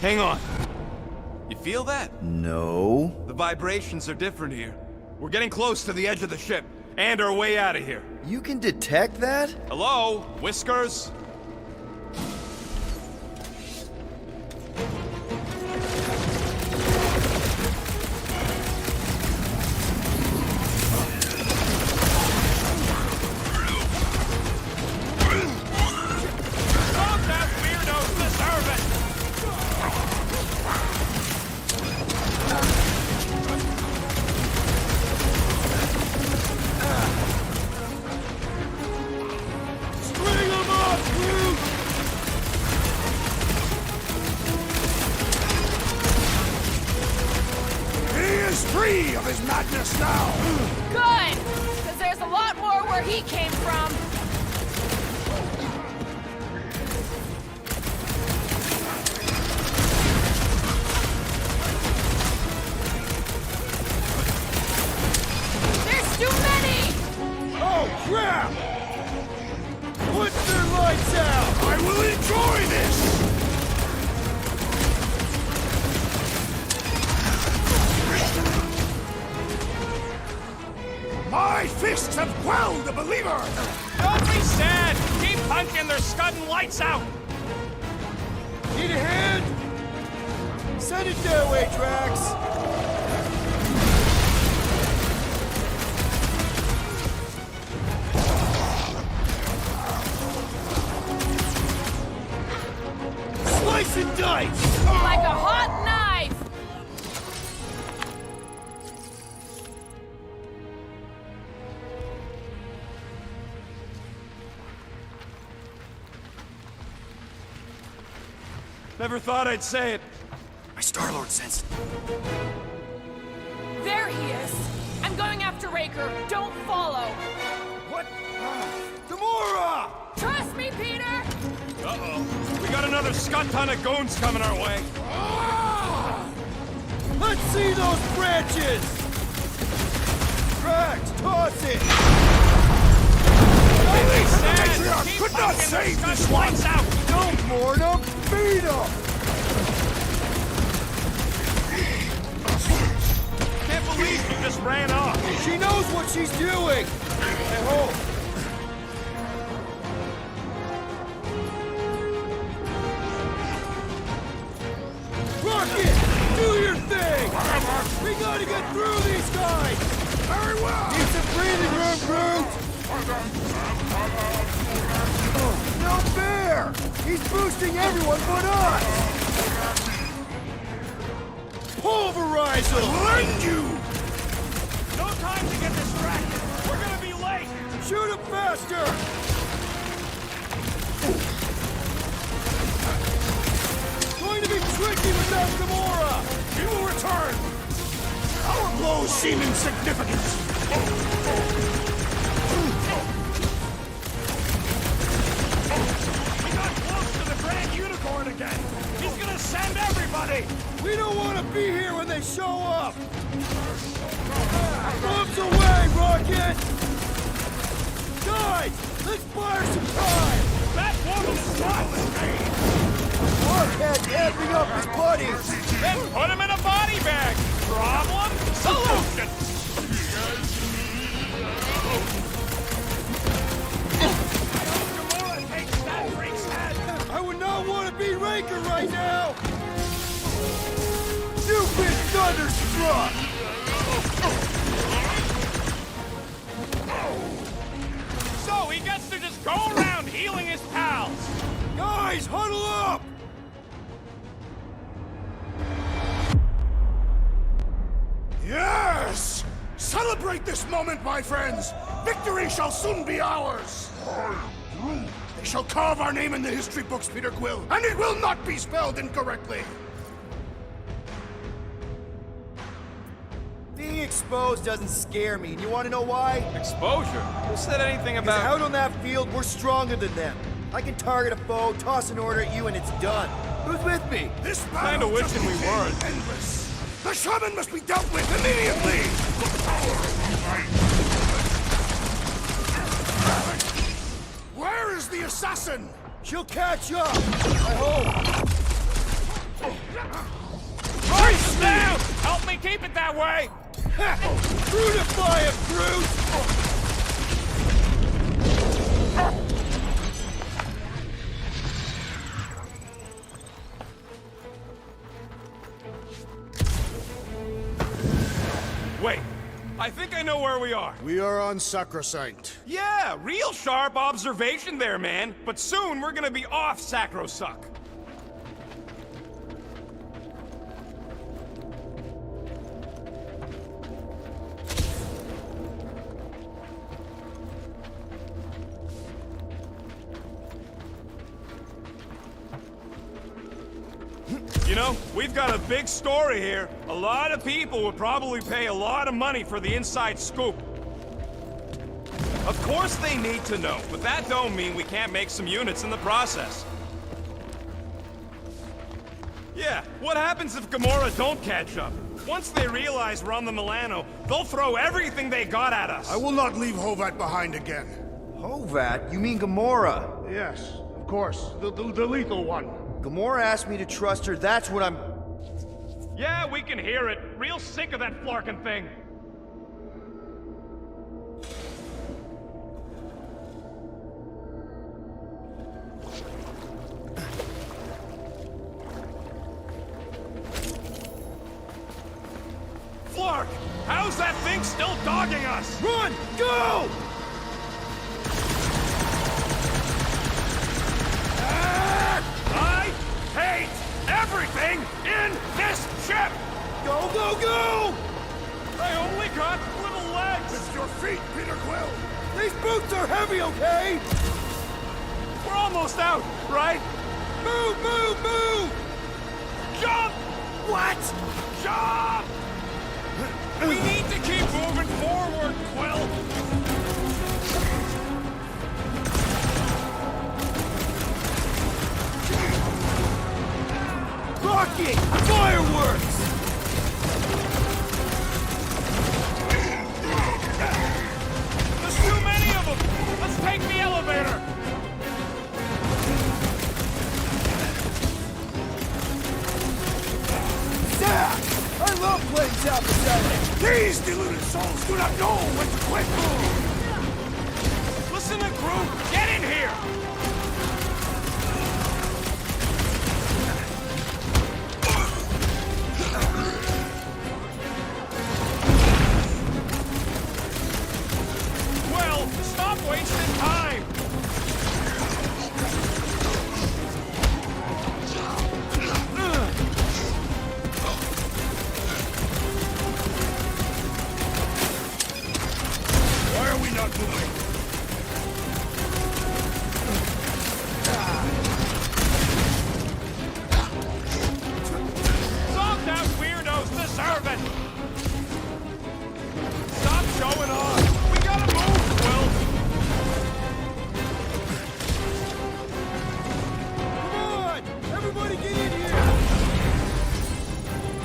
Hang on. You feel that? No. The vibrations are different here. We're getting close to the edge of the ship, and our way out of here. You can detect that? Hello? Whiskers? Don't that weirdos deserve it! String him up, Groot! He is free of his madness now! Good! Because there's a lot more where he came from. There's too many! Oh, crap! Put their lights out! I will enjoy this! My fists have quelled the believer! Don't be sad! Keep punching, they're scudding lights out! Need a hand? Send it their way, Drax! Slice and dice! Like a hot knife! Never thought I'd say it. My Star-Lord sensed. There he is! I'm going after Raker. Don't follow. What? Gamora! Trust me, Peter! Uh-oh. We got another scut ton of goons coming our way. Let's see those branches! Drax, toss it! Don't be sad! Patriarch Keep could not punching, they're save this scudding one! lights out! Don't mourn him, beat him! Can't believe you just ran off. She knows what she's doing! I hope. Rocket! Do your thing! We gotta get through these guys! Very well! Need some breathing room, Groot! No fair! He's boosting everyone but us! Pulverize him! Blend you! No time to get distracted. We're gonna be late. Shoot him faster! Going to be tricky without Gamora! He will return! Our blows seem insignificant! We got close to the Grand Unicorn again. He's gonna send everybody. We don't want to be here when they show up! Bombs away, Rocket! Guys, let's buy her some time! That woman is not with me. Markhead's amping up his buddies! Then put him in a body bag. Problem? Solution. Gamora takes that freak's head. I would not want to be Raker right now! You've been thunderstruck! So he gets to just go around healing his pals. Guys, huddle up! Yes! Celebrate this moment, my friends! Victory shall soon be ours! They shall carve our name in the history books, Peter Quill, and it will not be spelled incorrectly! Being exposed doesn't scare me, and you want to know why? Exposure? Who said anything Because about... out on that field, we're stronger than them. I can target a foe, toss an order at you, and it's done. Who's with me? This Kinda battle wishing just we became weren't. endless. The shaman must be dealt with immediately! Where is the assassin? She'll catch up, I hope. Push down! Help me keep it that way! Brutify him, Groot! Wait, I think I know where we are. We are on Sacrosanct. Yeah, real sharp observation there, man. But soon we're gonna be off Sacrosuck. You know, we've got a big story here. A lot of people would probably pay a lot of money for the inside scoop. Of course they need to know, but that don't mean we can't make some units in the process. Yeah, what happens if Gamora don't catch up? Once they realize we're on the Milano, they'll throw everything they got at us. I will not leave Hovat behind again. Hovat? You mean Gamora? Yes, of course. The lethal one. Gamora asked me to trust her, that's what I'm... Yeah, we can hear it. Real sick of that flarkin' thing. Flark! How's that thing still dogging us? Run! Go! I hate everything in this ship! Go, go, go! I only got little legs! Lift your feet, Peter Quill! These boots are heavy, okay? We're almost out, right? Move, move, move! Jump! What? Jump! We need to keep moving forward, Quill! Rocket! Fireworks! There's too many of them! Let's take the elevator! Yeah! I love playing South Pacific! These deluded souls do not know when to quit! Listen to Groot! Get in here! Well, stop wasting time! Why are we not moving? Some that weirdos deserve it! Stop showing off! We gotta move, Quill! Come on! Everybody get in here!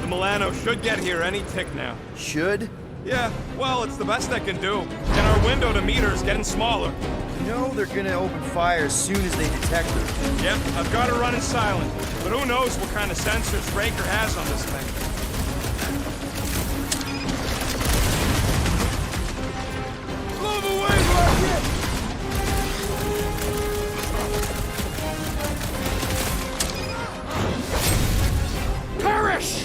The Milano should get here any tick now. Should? Yeah, well, it's the best I can do. And our window to meet her is getting smaller. You know they're gonna open fire as soon as they detect her. Yep, I've got her running silent. But who knows what kind of sensors Raker has on this thing. Move away, Rocket! Perish!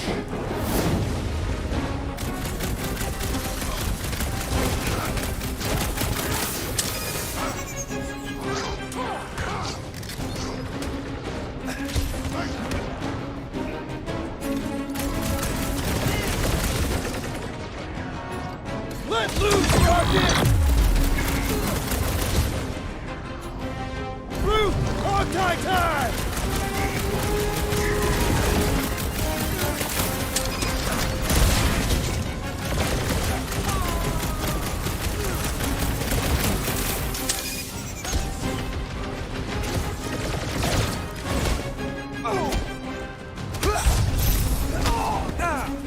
Let loose, Rocket! Groot! On time!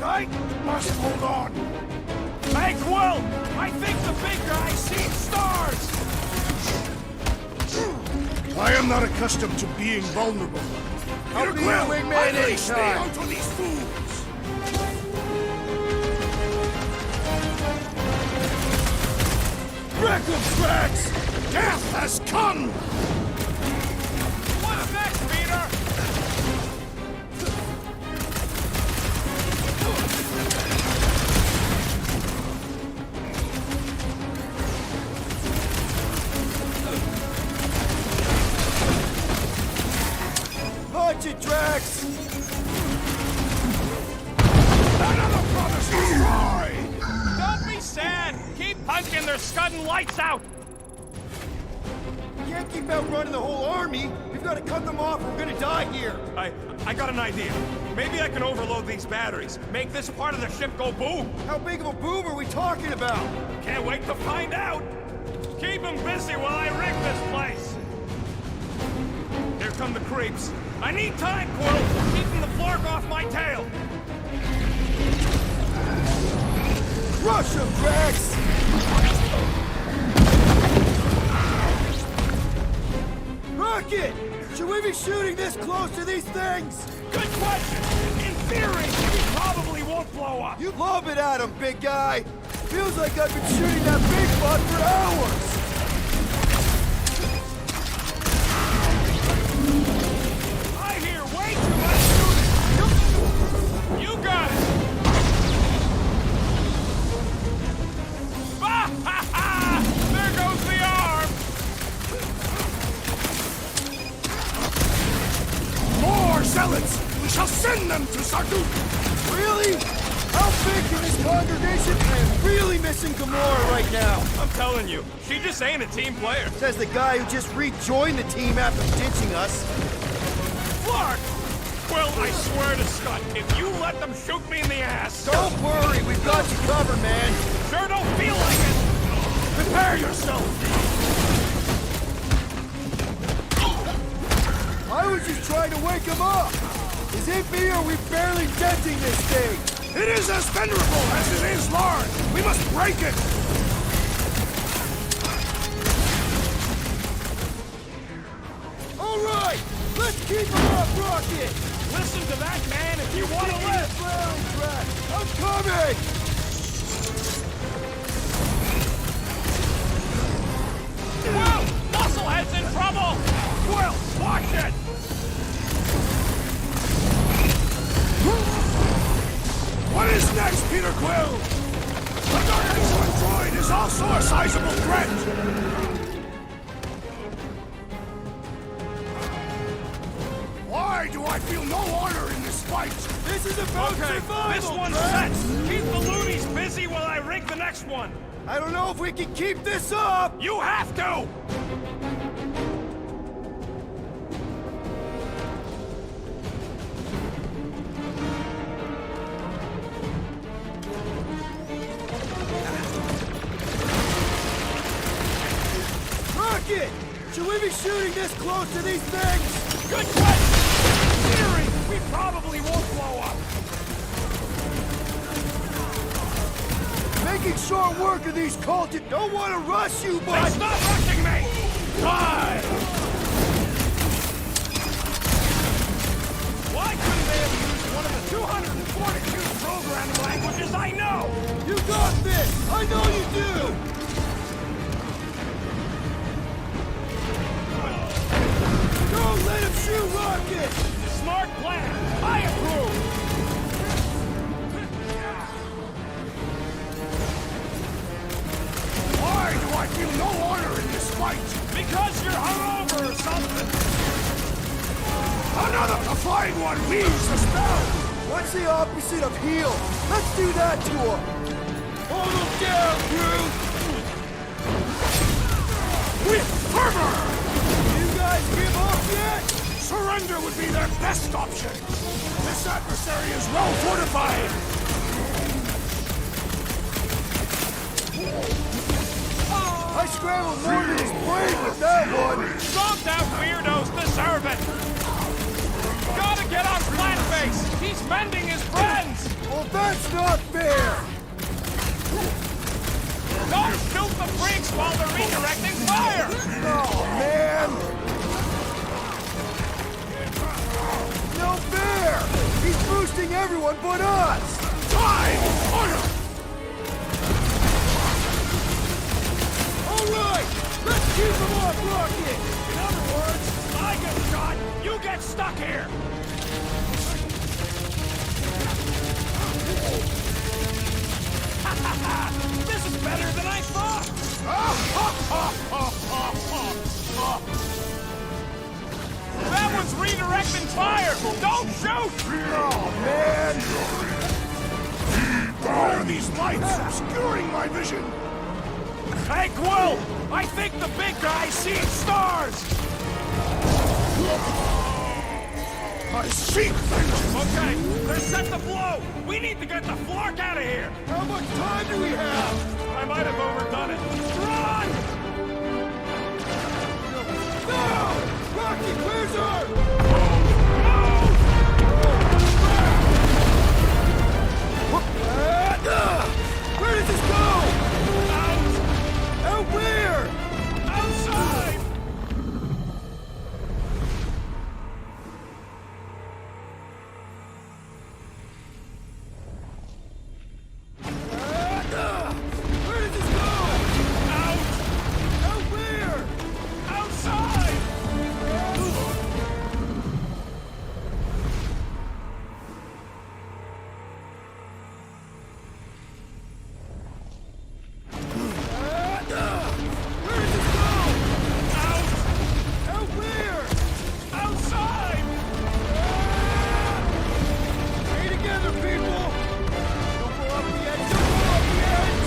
I must hold on! Hey, Quill! I think the big guy sees stars! I am not accustomed to being vulnerable. Peter be your Quill, wingman unleash me anytime. onto these fools! Wreck 'em, Drax! Death has come! What's next, Peter? Punch it, Drax! Another promise destroyed! Don't be sad. Keep punching. They're scudding lights out. We can't keep outrunning the whole army. We've got to cut them off or we're gonna die here. I got an idea. Maybe I can overload these batteries. Make this part of the ship go boom. How big of a boom are we talking about? Can't wait to find out. Keep them busy while I rig this place. Here come the creeps. I need time, Quill. Keeping the Flark off my tail. Crush them, Drax! Rocket! Should we be shooting this close to these things? Good question. In theory, we probably won't blow up. You lob it at him, big guy! Feels like I've been shooting that big bud for hours! I hear way too much shooting. You got it. Ah, ha, ha! There goes the arm. More zealots! We shall send them to Sarduth! Really? How big can this congregation be? I'm really missing Gamora right now. I'm telling you, she just ain't a team player. Says the guy who just rejoined the team after ditching us. Flark! Well, I swear to Scott, if you let them shoot me in the ass... Don't worry, we've got you covered, man. Sure don't feel like it! Prepare yourself! I was just trying to wake him up. Is it me or we barely denting this thing? It is as venerable as it is large! We must break it! All right, let's keep him off Rocket. Listen to that man if you want to live! I'm coming! Whoa! Musclehead's in trouble! Quill, watch it! What is next, Peter Quill? The Dark Excellent droid is also a sizable threat! Why do I feel no honor in this fight? This is about Okay, survival, this one's Drax. set! Keep the loonies busy while I rig the next one! I don't know if we can keep this up. You have to! Rocket! Should we be shooting this close to these things? Good question! In theory, we probably won't blow up. Making short work of these cultists. Don't want to rush you, They but... stop rushing me! Why? Why couldn't they have used one of the 242 programming languages I know? You got this! I know you do! Don't let him shoot Rocket! Smart plan! I approve! Why do I feel no honor in this fight? Because you're hungover or something! Another the flying one weaves the spell! What's the opposite of heal? Let's do that to him! Hold him down, Groot! With fervor! You guys give up yet? Surrender would be their best option! This adversary is well fortified! I scrambled more than his brain with that one! Stomped out weirdos deserve it! Gotta get on Flatface! He's mending his friends! Well, that's not fair! Don't shoot the freaks while they're redirecting fire! Oh, man! everyone but us! Time! Order! All right! Let's keep them off Rocket! In other words, I get shot, you get stuck here! This is better than I thought! That was redirecting fire! Don't shoot! Oh, man! Why are these lights obscuring my vision? Hey, Quill! I think the big guy's seeing stars! I seek vengeance! Okay, they're set to blow! We need to get the flark out of here! How much time do we have? I might have overdone it. Run! No! Rocket, where's our... Where does this go? Out! Out where? Outside! Where does this go? Out! Out where? Outside! Where does this go? Out! Out where? Outside! Stay together, people! Don't go off the edge! Don't go off the edge!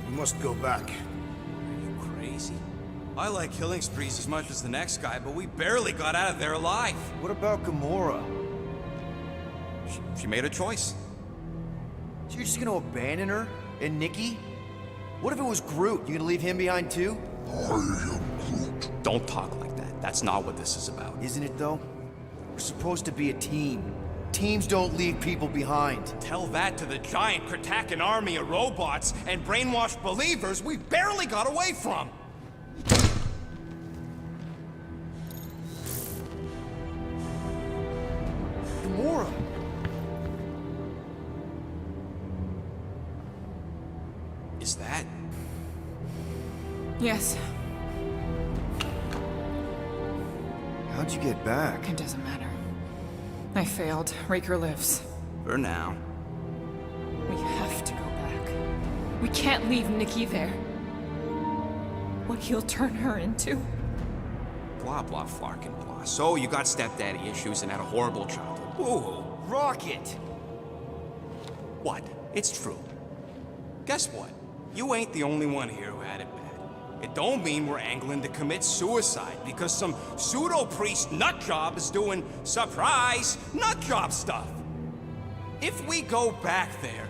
We must go back. Are you crazy? I like killing sprees as much as the next guy, but we barely got out of there alive. What about Gamora? She made a choice. So you're just gonna abandon her? And Nikki? What if it was Groot? You gonna leave him behind too? Don't talk like that. That's not what this is about. Isn't it though? We're supposed to be a team. Teams don't leave people behind. Tell that to the giant Kratakan army of robots and brainwashed believers we barely got away from. Gamora! Is that? Yes, How'd you get back? it doesn't matter. I failed. Raker lives. For now. We have to go back. We can't leave Nikki there. What he'll turn her into. Blah, blah, flarkin' blah. So you got stepdaddy issues and had a horrible childhood. Ooh. Rocket! What? It's true. Guess what? You ain't the only one here who had it bad. It don't mean we're angling to commit suicide because some pseudo-priest nutjob is doing surprise nutjob stuff. If we go back there,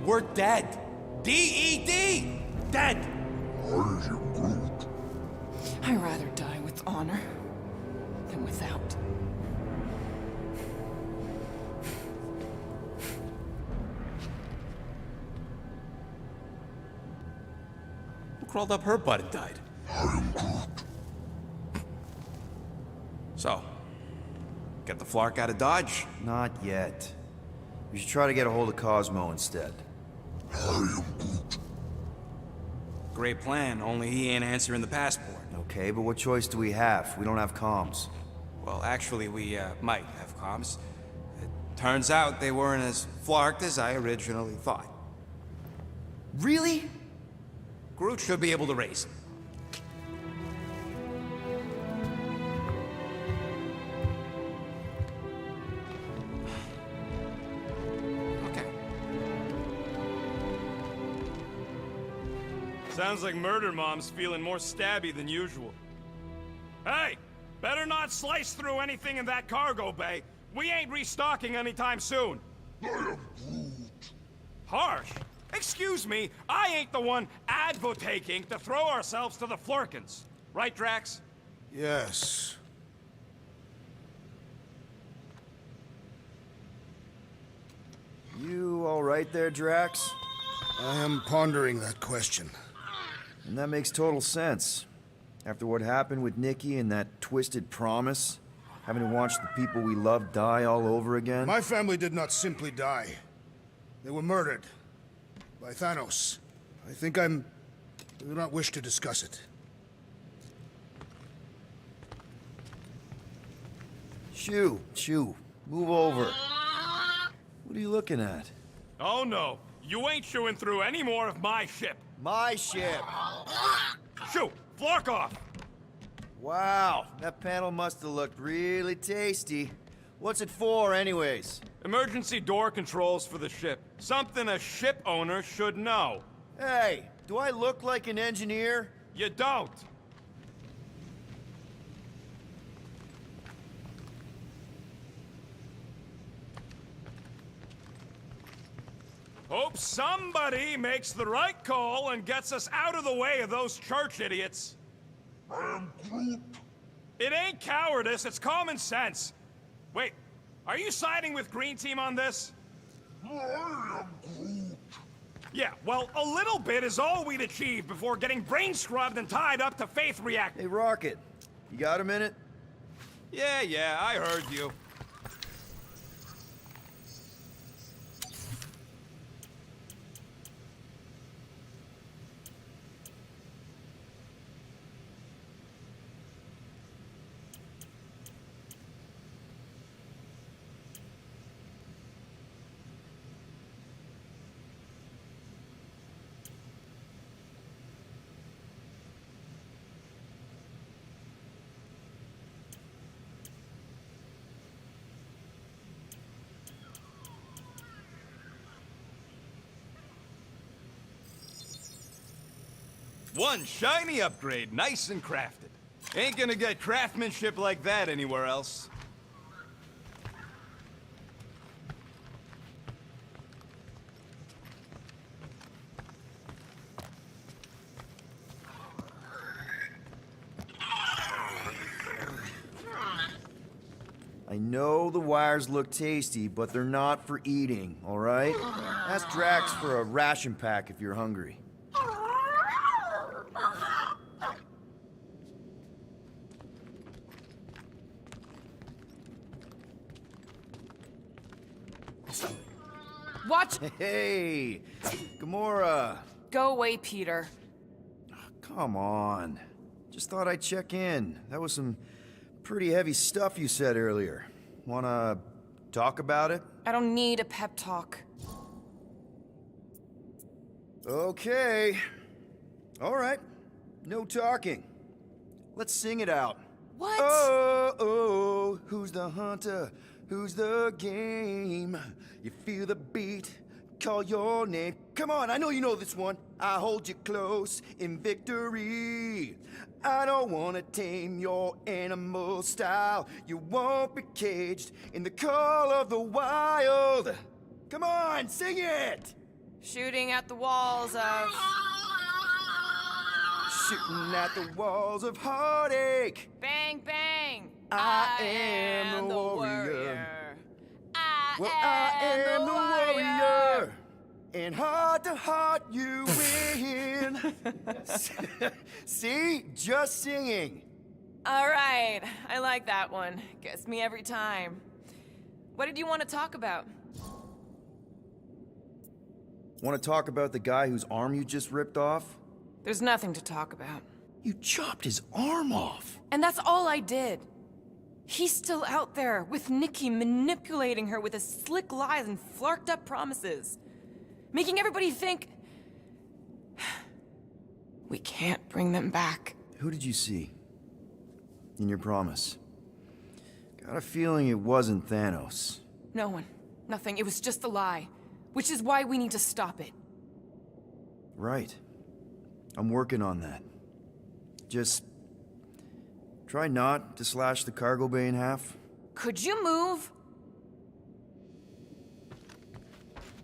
we're dead. D-E-D! Dead! I'd rather die with honor than without. crawled up her butt and died? So, get the Flark out of Dodge? Not yet. We should try to get a hold of Cosmo instead. Great plan, only he ain't answering the passport. Okay, but what choice do we have? We don't have comms. Well, actually, we might have comms. It turns out they weren't as flarked as I originally thought. Really? Groot should be able to raise him. Okay. Sounds like Murder Mom's feeling more stabby than usual. Hey! Better not slice through anything in that cargo bay. We ain't restocking anytime soon. I am Groot. Harsh? Excuse me, I ain't the one advocating to throw ourselves to the Flurkins. Right, Drax? Yes. You all right there, Drax? I am pondering that question. And that makes total sense. After what happened with Nikki and that twisted promise, having to watch the people we love die all over again. My family did not simply die. They were murdered. By Thanos. I do not wish to discuss it. Shoo, move over. What are you looking at? Oh no, you ain't chewing through any more of my ship. My ship! Shoo, Flark off! Wow, that panel must have looked really tasty. What's it for, anyways? Emergency door controls for the ship. Something a ship owner should know. Hey, do I look like an engineer? You don't. Hope somebody makes the right call and gets us out of the way of those church idiots. I am Groot. It ain't cowardice, it's common sense. Wait, are you siding with Green Team on this? I am Groot. Yeah, well, a little bit is all we'd achieve before getting brain scrubbed and tied up to Faith Reactor. Hey, Rocket, you got a minute? Yeah, I heard you. One shiny upgrade, nice and crafted. Ain't gonna get craftsmanship like that anywhere else. I know the wires look tasty, but they're not for eating, all right? Ask Drax for a ration pack if you're hungry. Watch! Hey, Gamora. Go away, Peter. Come on. Just thought I'd check in. That was some pretty heavy stuff you said earlier. Wanna talk about it? I don't need a pep talk. Okay. All right. No talking. Let's sing it out. What? Oh, who's the hunter? Who's the game? You feel the beat, call your name. Come on, I know you know this one. I hold you close in victory. I don't wanna tame your animal style. You won't be caged in the call of the wild. Come on, sing it! Shooting at the walls of... Shooting at the walls of heartache. Bang, bang! I am the warrior. I Well, I am the warrior. And heart to heart, you win. See? Just singing. All right, I like that one. Gets me every time. What did you want to talk about? Want to talk about the guy whose arm you just ripped off? There's nothing to talk about. You chopped his arm off. And that's all I did. He's still out there, with Nikki manipulating her with his slick lies and flarked up promises. Making everybody think... we can't bring them back. Who did you see? In your promise? Got a feeling it wasn't Thanos. No one. Nothing. It was just a lie. Which is why we need to stop it. Right. I'm working on that. Just... try not to slash the cargo bay in half. Could you move?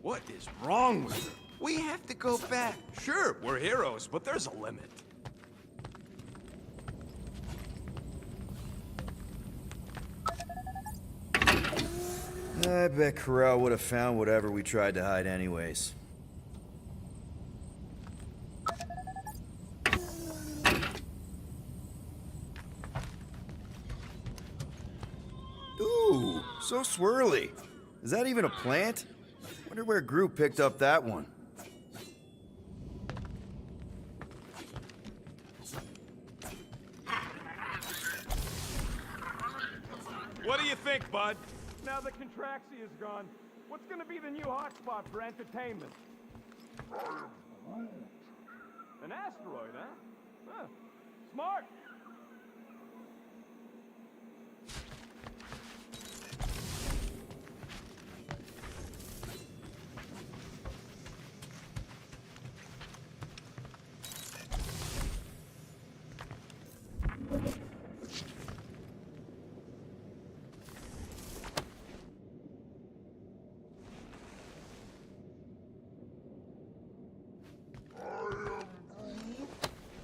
What is wrong with her? We have to go back. Sure, we're heroes, but there's a limit. I bet Corral would have found whatever we tried to hide anyways. Ooh, so swirly. Is that even a plant? Wonder where GROOT picked up that one. What do you think, bud? Now that Contraxi is gone, what's gonna be the new hotspot for entertainment? An asteroid, huh? Smart!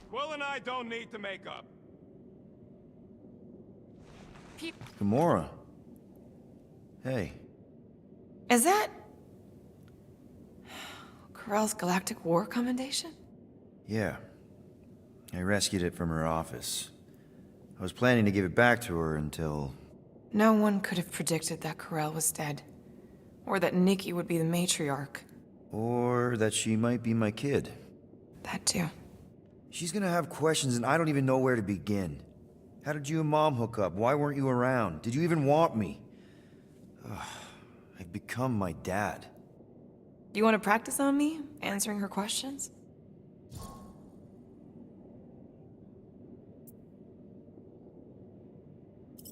Quill and I don't need to make up. Gamora. Hey. Is that... Corell's Galactic War Commendation? Yeah. I rescued it from her office. I was planning to give it back to her until... No one could have predicted that Corell was dead. Or that Nikki would be the matriarch. Or that she might be my kid. That too. She's gonna have questions and I don't even know where to begin. How did you and Mom hook up? Why weren't you around? Did you even want me? Ugh, I've become my dad. Do you want to practice on me, answering her questions?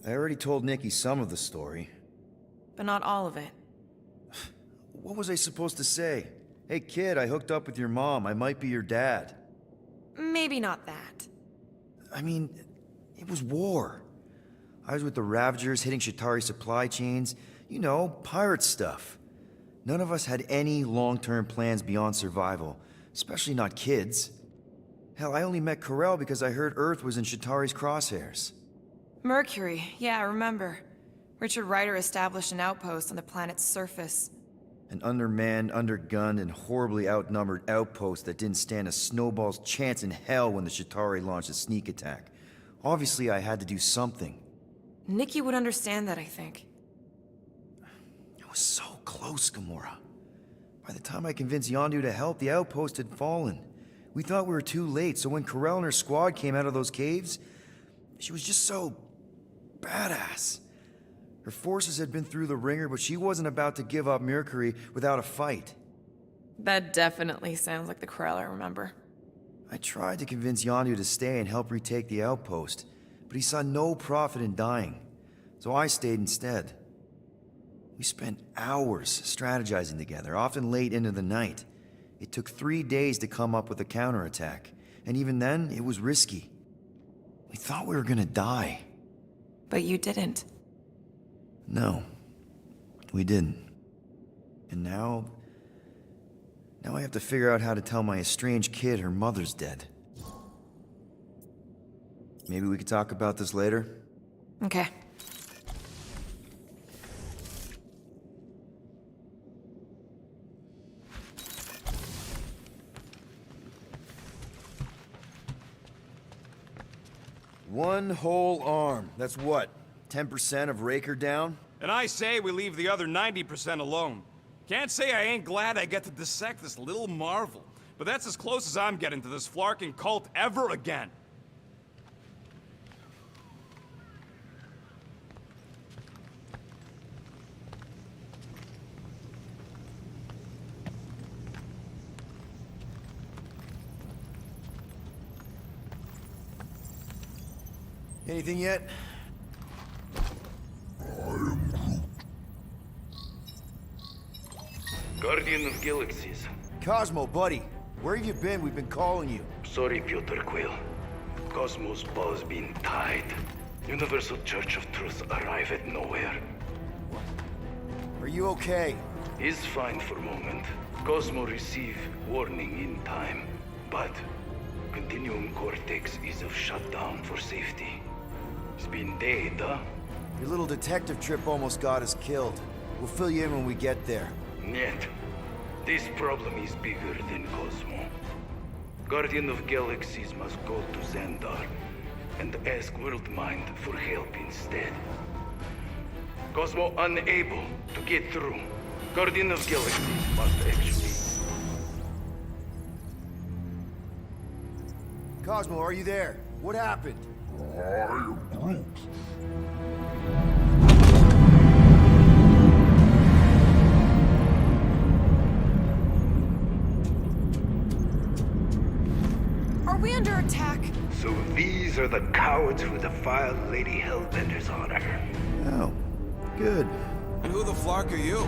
I already told Nikki some of the story. But not all of it. What was I supposed to say? Hey kid, I hooked up with your mom. I might be your dad. Maybe not that. I mean, it was war. I was with the Ravagers hitting Shatari supply chains. You know, pirate stuff. None of us had any long-term plans beyond survival, especially not kids. Hell, I only met Corell because I heard Earth was in Shatari's crosshairs. Mercury, yeah, I remember. Richard Ryder established an outpost on the planet's surface. An undermanned, undergunned, and horribly outnumbered outpost that didn't stand a snowball's chance in hell when the Shatari launched a sneak attack. Obviously, I had to do something. Nikki would understand that, I think. It was so close, Gamora. By the time I convinced Yondu to help, the outpost had fallen. We thought we were too late, so when Corell and her squad came out of those caves, she was just so... badass. Her forces had been through the ringer, but she wasn't about to give up Mercury without a fight. That definitely sounds like the Corell I remember. I tried to convince Yondu to stay and help retake the outpost, but he saw no profit in dying, so I stayed instead. We spent hours strategizing together, often late into the night. It took 3 days to come up with a counterattack, and even then, it was risky. We thought we were gonna die. But you didn't. No, we didn't. And now I have to figure out how to tell my estranged kid her mother's dead. Maybe we could talk about this later? Okay. One whole arm. That's what? 10% of Raker down? And I say we leave the other 90% alone. Can't say I ain't glad I get to dissect this little marvel, but that's as close as I'm getting to this flarking cult ever again. Anything yet? Guardian of Galaxies. Cosmo, buddy. Where have you been? We've been calling you. Sorry, Piotr Quill. Cosmos' bow's been tied. Universal Church of Truth arrive at nowhere. Are you okay? He's fine for moment. Cosmo receive warning in time. But Continuum Cortex is of shutdown for safety. It's been dead, huh? Your little detective trip almost got us killed. We'll fill you in when we get there. Yet, this problem is bigger than Cosmo. Guardian of Galaxies must go to Xandar and ask Worldmind for help instead. Cosmo unable to get through. Guardian of Galaxies must actually... Cosmo, are you there? What happened? Are we under attack? So these are the cowards who defiled Lady Hellbender's honor. Oh, good. And who the flark are you?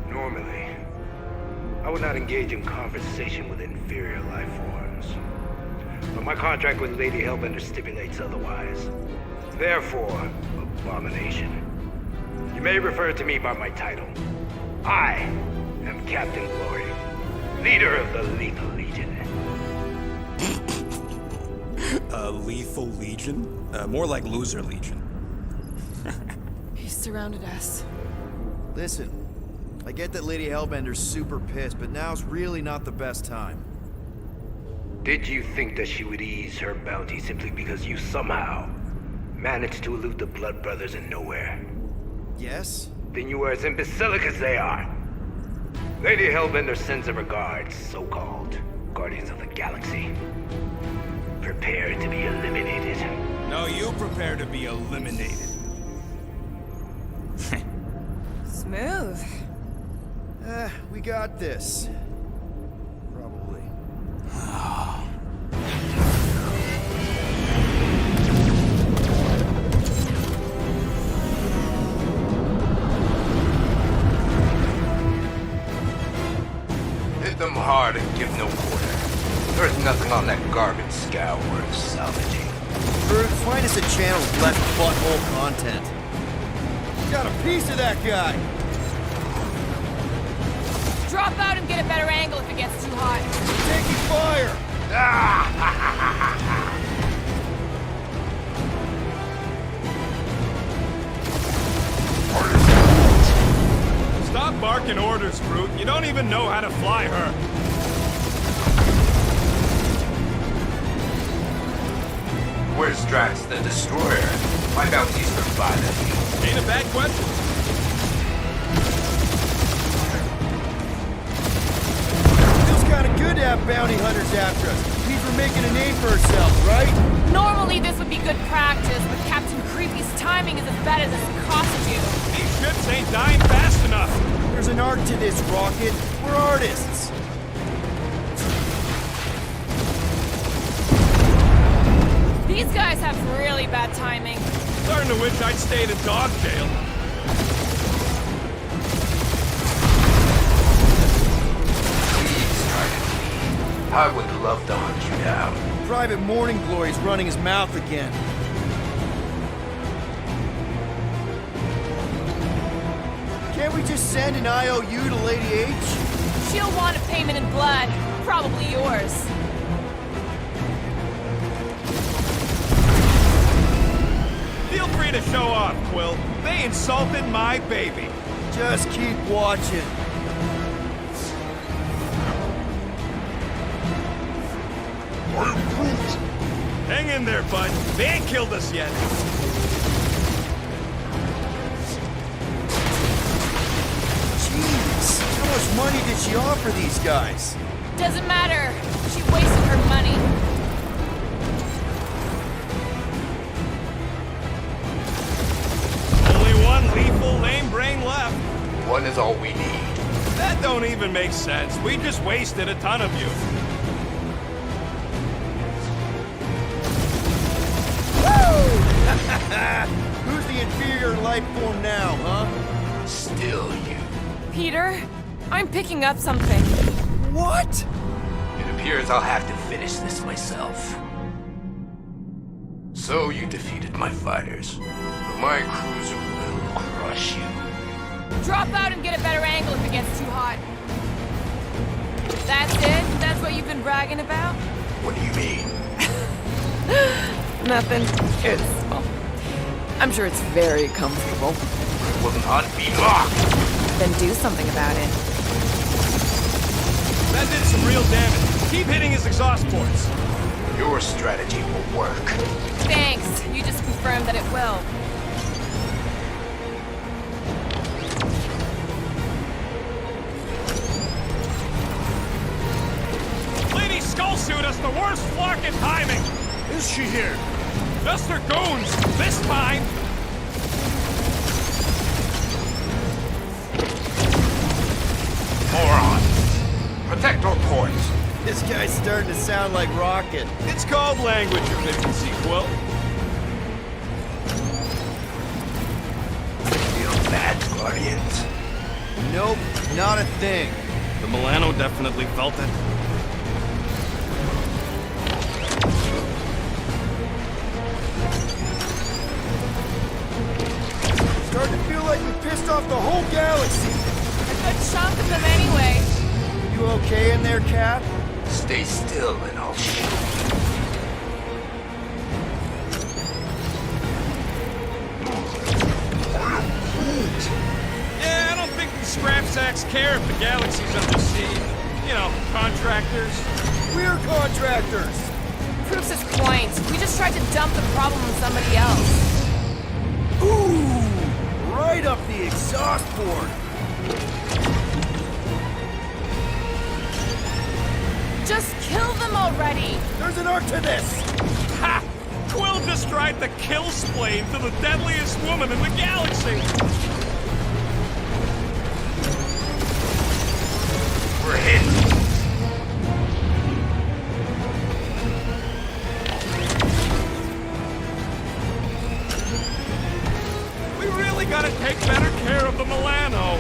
Normally, I would not engage in conversation with inferior life forms. But my contract with Lady Hellbender stipulates otherwise. Therefore, abomination. You may refer to me by my title. I am Captain Glory, leader of the Lethal Legion. Lethal Legion? More like Loser Legion. He surrounded us. Listen, I get that Lady Hellbender's super pissed, but now's really not the best time. Did you think that she would ease her bounty simply because you somehow managed to elude the Blood Brothers in nowhere? Yes? Then you were as imbecilic as they are. Lady Hellbender sends her regards, so-called Guardians of the Galaxy. Prepare to be eliminated. No, you prepare to be eliminated. Smooth. We got this. Probably. Hit them hard and give no quarter. There's nothing on that garbage scow worth salvaging. Groot, find us a channel with less butthole content. Got a piece of that guy! Drop out and get a better angle if it gets too hot. Taking fire! Stop barking orders, Groot. You don't even know how to fly her. Where's Drax the Destroyer? My bounty's for 5 of you. Ain't a bad question. Feels kinda good to have bounty hunters after us. Means we're making a name for ourselves, right? Normally this would be good practice, but Captain Creepy's timing is as bad as his costume. These ships ain't dying fast enough. There's an art to this, Rocket. We're artists. These guys have really bad timing. Starting to wish I'd stayed in dog jail. Please try to leave. I would love to hunt you down. Private Morning Glory's running his mouth again. Can't we just send an IOU to Lady H? She'll want a payment in blood. Probably yours. Feel free to show off, Quill. They insulted my baby. Just keep watching. Hang in there, bud. They ain't killed us yet. Jeez, how much money did she offer these guys? Doesn't matter. She wasted her money. Only one lethal lame brain left. One is all we need. That don't even make sense. We just wasted a ton of you. Who's the inferior life form now, huh? Still you. Peter, I'm picking up something. What? It appears I'll have to finish this myself. So you defeated my fighters, but my cruiser will crush you. Drop out and get a better angle if it gets too hot. That's it? That's what you've been bragging about? What do you mean? Nothing. It's, well, I'm sure it's very comfortable. It will not be locked. Then do something about it. That did some real damage. Keep hitting his exhaust ports. Your strategy will work. Thanks. You just confirmed that it will. Lady Skullsuit us the worst flocking timing. Is she here? Just her goons. This time. Moron. Protect our points. This guy's starting to sound like Rocket. It's called language efficiency, Quill. Feel bad, Guardians. Nope, not a thing. The Milano definitely felt it. Starting to feel like we pissed off the whole galaxy. A good chunk of them anyway. You okay in there, Cap? Stay still and I'll shoot you. Yeah, I don't think the scrap sacks care if the galaxy's under siege. You know, contractors. We're contractors. Proves his point. We just tried to dump the problem on somebody else. Ooh, right up the exhaust port. Just kill them already! There's an arc to this. Ha! Quill just tried to kill splain to the deadliest woman in the galaxy. We're hit. We really gotta take better care of the Milano.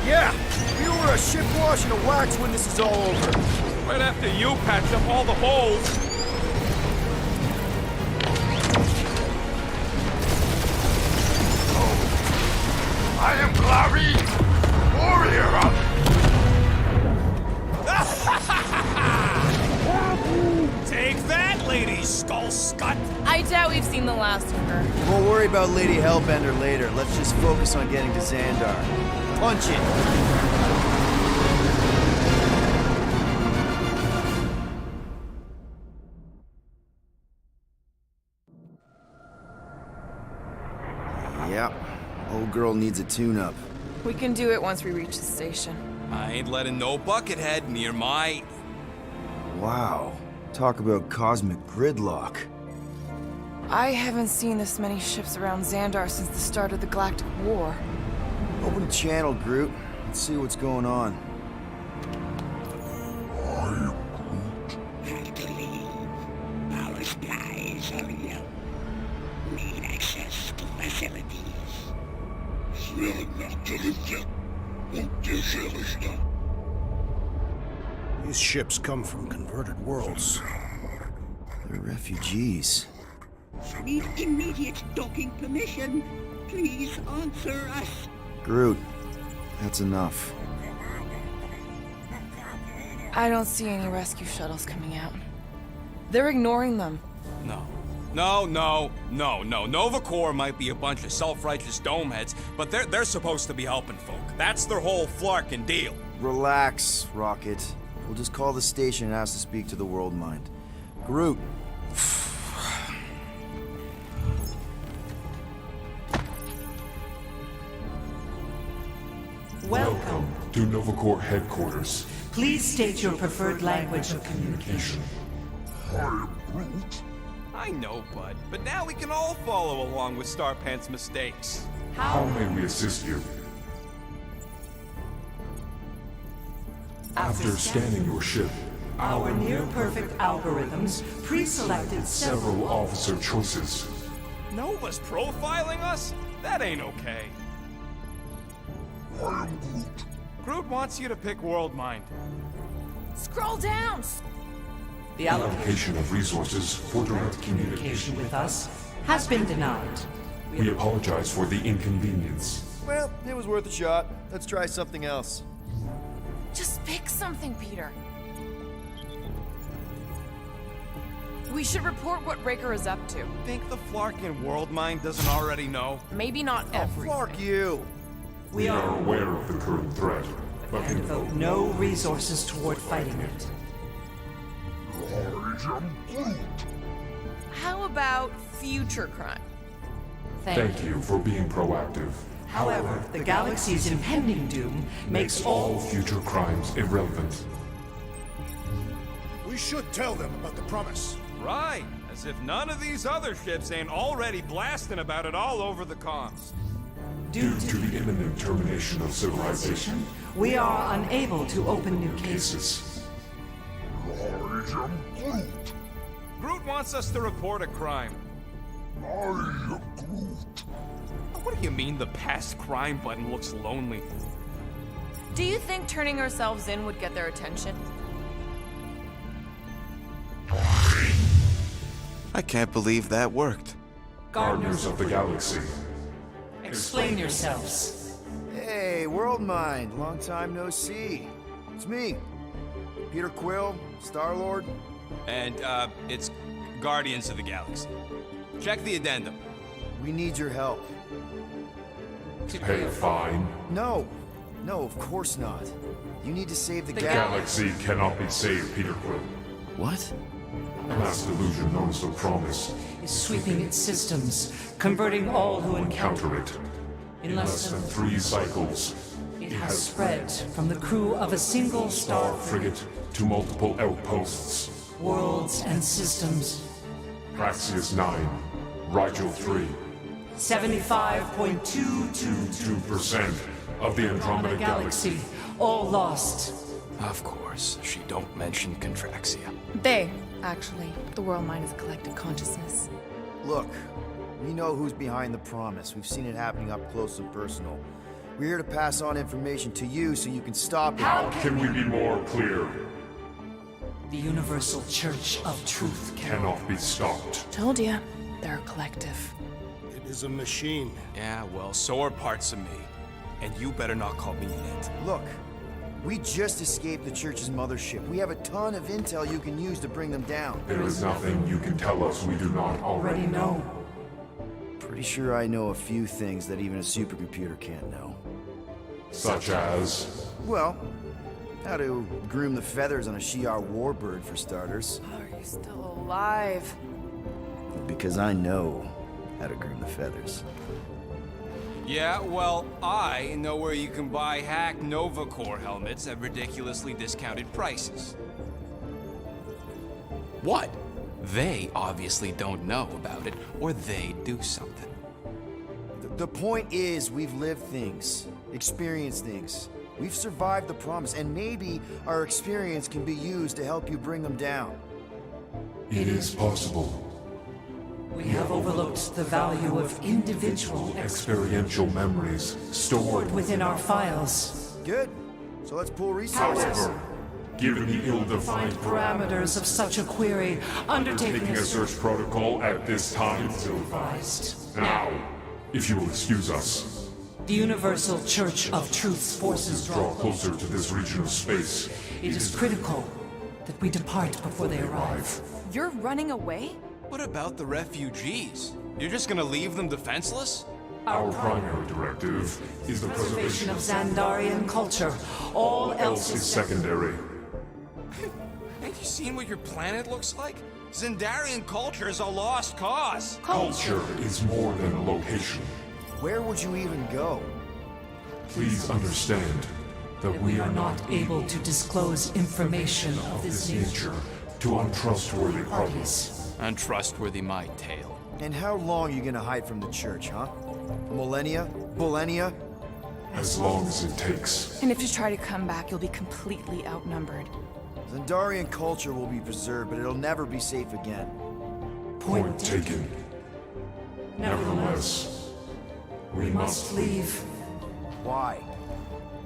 Yeah, we order a ship wash and a wax when this is all over. Right after you patch up all the holes. I am Clary, warrior of... Take that, Lady Skullscut. I doubt we've seen the last of her. We'll worry about Lady Hellbender later. Let's just focus on getting to Xandar. Punch it. Yep. Old girl needs a tune-up. We can do it once we reach the station. I ain't letting no buckethead near my... Wow. Talk about cosmic gridlock. I haven't seen this many ships around Xandar since the start of the Galactic War. Open a channel, Groot. Let's see what's going on. Have to leave. Our skies are yellow. Need access to facilities. These ships come from converted worlds. They're refugees. Need immediate docking permission. Please answer us. Groot, that's enough. I don't see any rescue shuttles coming out. They're ignoring them. No. Nova Corps might be a bunch of self-righteous domeheads, but they're supposed to be helping folk. That's their whole flarkin' deal. Relax, Rocket. We'll just call the station and ask to speak to the World Mind. Groot, Welcome to Novacore headquarters. Please state your preferred language of communication. I know, Bud, but now we can all follow along with Starpant's mistakes. How may we assist you? After scanning your ship, Our near-perfect algorithms pre-selected several officer choices. Nova's profiling us? That ain't okay. Groot wants you to pick World Mind. Scroll down! The Allocation of resources for direct communication communication. with us has been denied. We apologize for the inconvenience. Well, it was worth a shot. Let's try something else. Just pick something, Peter. We should report what Raker is up to. Think the Flarkin World Mind doesn't already know? Maybe not everything. Fuck you! We are aware of the current threat, but And can devote no resources toward fighting it. How about future crime? thank you for being proactive. However, the galaxy's impending doom makes All future crimes irrelevant. We should tell them about the promise. Right, as if none of these other ships ain't already blasting about it all over the comms. Due to the imminent termination of civilization, we are unable to open new cases. Groot wants us to report a crime. What do you mean the past crime button looks lonely? Do you think turning ourselves in would get their attention? I can't believe that worked. Gardeners of the Galaxy. Explain yourselves. Hey, World Mind. Long time no see. It's me. Peter Quill, Star-Lord. And, it's Guardians of the Galaxy. Check the addendum. We need your help. Pay a fine. No. No, of course not. You need to save the Galaxy cannot be saved, Peter Quill. What? A mass delusion known as the Promise. Is sweeping its systems, converting all who encounter Counter it. in less than 3 cycles, it has spread from the crew of a single star frigate to multiple outposts. worlds and systems. Praxius 9, Rigel 3, 75.222% 2% of the Andromeda galaxy, all lost. Of course, she don't mention Contraxia. They, actually. The world mind is a collective consciousness. Look, we know who's behind the promise. We've seen it happening up close and personal. We're here to pass on information to you so you can stop it. How can we be more clear? The Universal Church of Truth Cannot be stopped. Told ya. They're a collective. It is a machine. Yeah, well, so are parts of me. And you better not call me it. Look, we just escaped the Church's mothership. We have a ton of intel you can use to bring them down. There is nothing you can tell us we do not already know. Pretty sure I know a few things that even a supercomputer can't know. Such as... Well, how to groom the feathers on a Shi'ar warbird, for starters. Are you still alive? Because I know how to groom the feathers. Yeah, well, I know where you can buy hack Novacore helmets at ridiculously discounted prices. What? They obviously don't know about it, or they'd do something. The point is, we've lived things, experienced things. We've survived the promise, and maybe our experience can be used to help you bring them down. It is possible. We have overlooked the value of individual Experiential memories stored within our files. Good. So let's pool resources. However, given the ill-defined Parameters of such a query, undertaking taking a search protocol at this time is ill-advised. Now, if you will excuse us, The Universal Church of Truth's forces draw draw closer to this region of space. It is critical that we depart before they arrive. You're running away? What about the refugees? You're just gonna leave them defenseless? Our primary directive is the Preservation preservation of Xandarian culture. All else is is secondary. Ain't you seen what your planet looks like? Xandarian culture is a lost cause. Culture is more than a location. Where would you even go? Please understand that we are not able to disclose information of this nature to untrustworthy parties. Untrustworthy my tale. And how long are you gonna hide from the church, huh? Millennia? Millennia? As long as it takes. And if you try to come back, you'll be completely outnumbered. Zendarian culture will be preserved, but it'll never be safe again. Point taken. Nevertheless, we must leave. Why?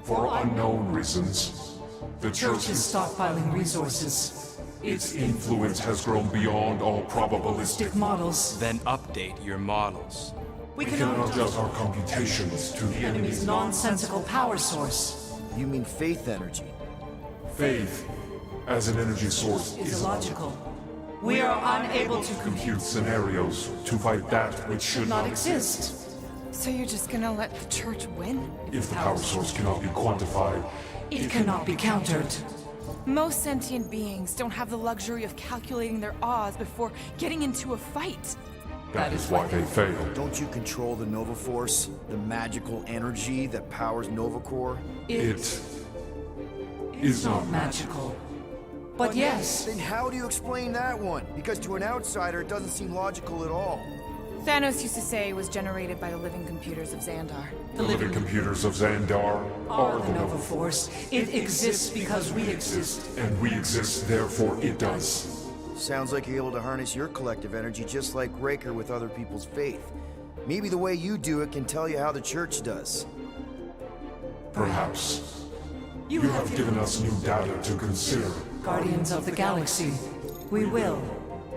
For unknown reasons. The Church is stockpiling resources. Its influence has grown beyond all probabilistic. Models. Then update your models. We We can adjust our computations to the enemy's nonsensical power source. You mean faith energy? faith as an energy source Is illogical. We are unable to compute scenarios to fight that which should not exist. So you're just gonna let the church win? If the power source cannot be quantified, It cannot be countered. Most sentient beings don't have the luxury of calculating their odds before getting into a fight. that is why they fail. Don't you control the Nova Force? The magical energy that powers Nova Core? It is not Magical. But yes, Then how do you explain that one? Because to an outsider, it doesn't seem logical at all. Thanos used to say it was generated by the living computers of Xandar. the living computers of Xandar are the Nova Force. It exists because we exist. and we exist, therefore it does. Sounds like you're able to harness your collective energy just like Raker with other people's faith. Maybe the way you do it can tell you how the church does. Perhaps. You have given us new data to consider. Guardians of the Galaxy. We will.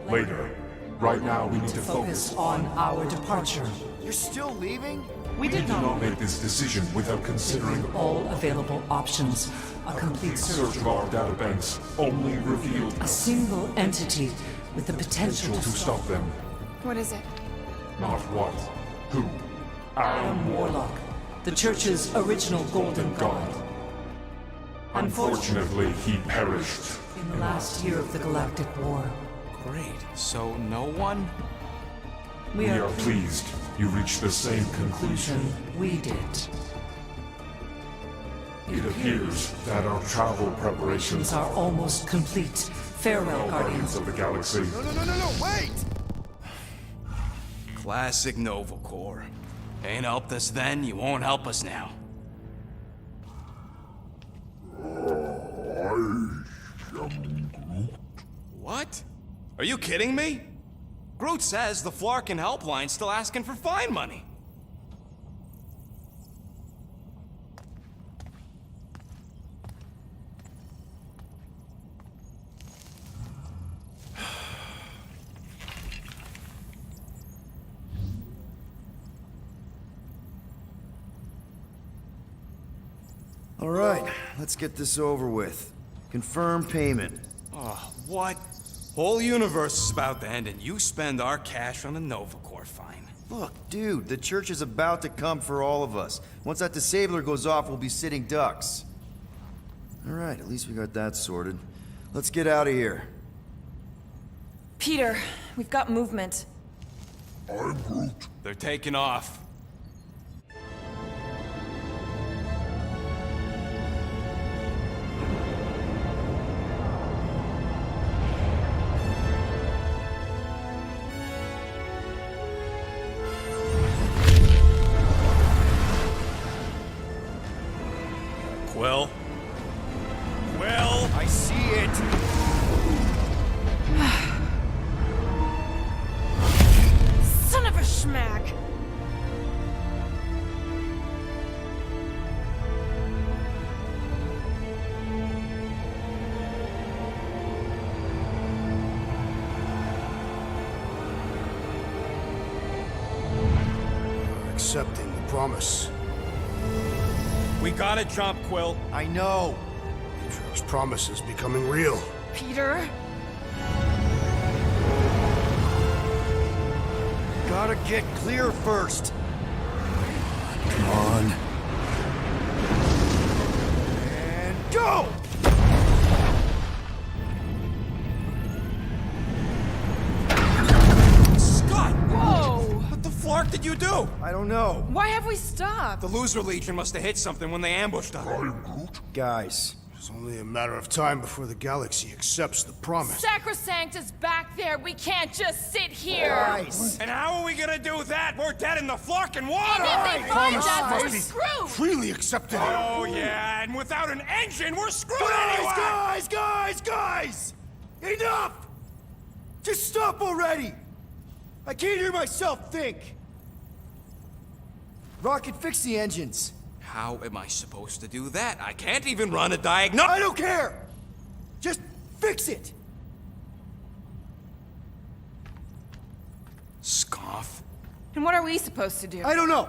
Later. Right now we need to Focus on our departure. You're still leaving? We did Do not not make this decision without considering all available options. A complete search search. of our databanks only revealed A single entity with the potential to stop them. What is it? Not what, who, Adam Warlock, the Church's original Golden God. Unfortunately, he perished. In the last year of the Galactic War, Great. So no one? we We are are pleased you reached the same conclusion. we did. It appears that our travel preparations These are almost complete. Farewell, Guardians Guardians. of the Galaxy. No, wait! Classic Nova Corps. Ain't helped us then, you won't help us now. What? Are you kidding me? Groot says the Flarkin helpline's still asking for fine money. All right, let's get this over with. Confirm payment. Oh, what? Whole universe is about to end and you spend our cash on a Nova Corps fine. Look, dude, the church is about to come for all of us. Once that disabler goes off, we'll be sitting ducks. All right, at least we got that sorted. Let's get out of here. Peter, we've got movement. They're taking off. Quill? Quill? I see it! Son of a schmack! Accepting the promise. We gotta jump, Quill. I know! Atrio's promise is becoming real. Peter? Gotta get clear first. Come on. And go! Scott! Whoa! What the flark did you do? I don't don't know. Why have we stopped? The Loser Legion must have hit something when they ambushed us. Guys, It's only a matter of time before the galaxy accepts the promise. Sacrosanct is back there. We can't just sit here. guys. And how are we gonna do that? We're dead in the fucking water! If they find promise us, must we're be screwed. freely accepted. Oh yeah, and without an engine, we're screwed anyway! Guys! Enough! Just stop already! I can't hear myself think. Rocket, fix the engines. How am I supposed to do that? I can't even run a diagnosis. I don't care! Just fix it! Scoff. And what are we supposed to do? I don't know,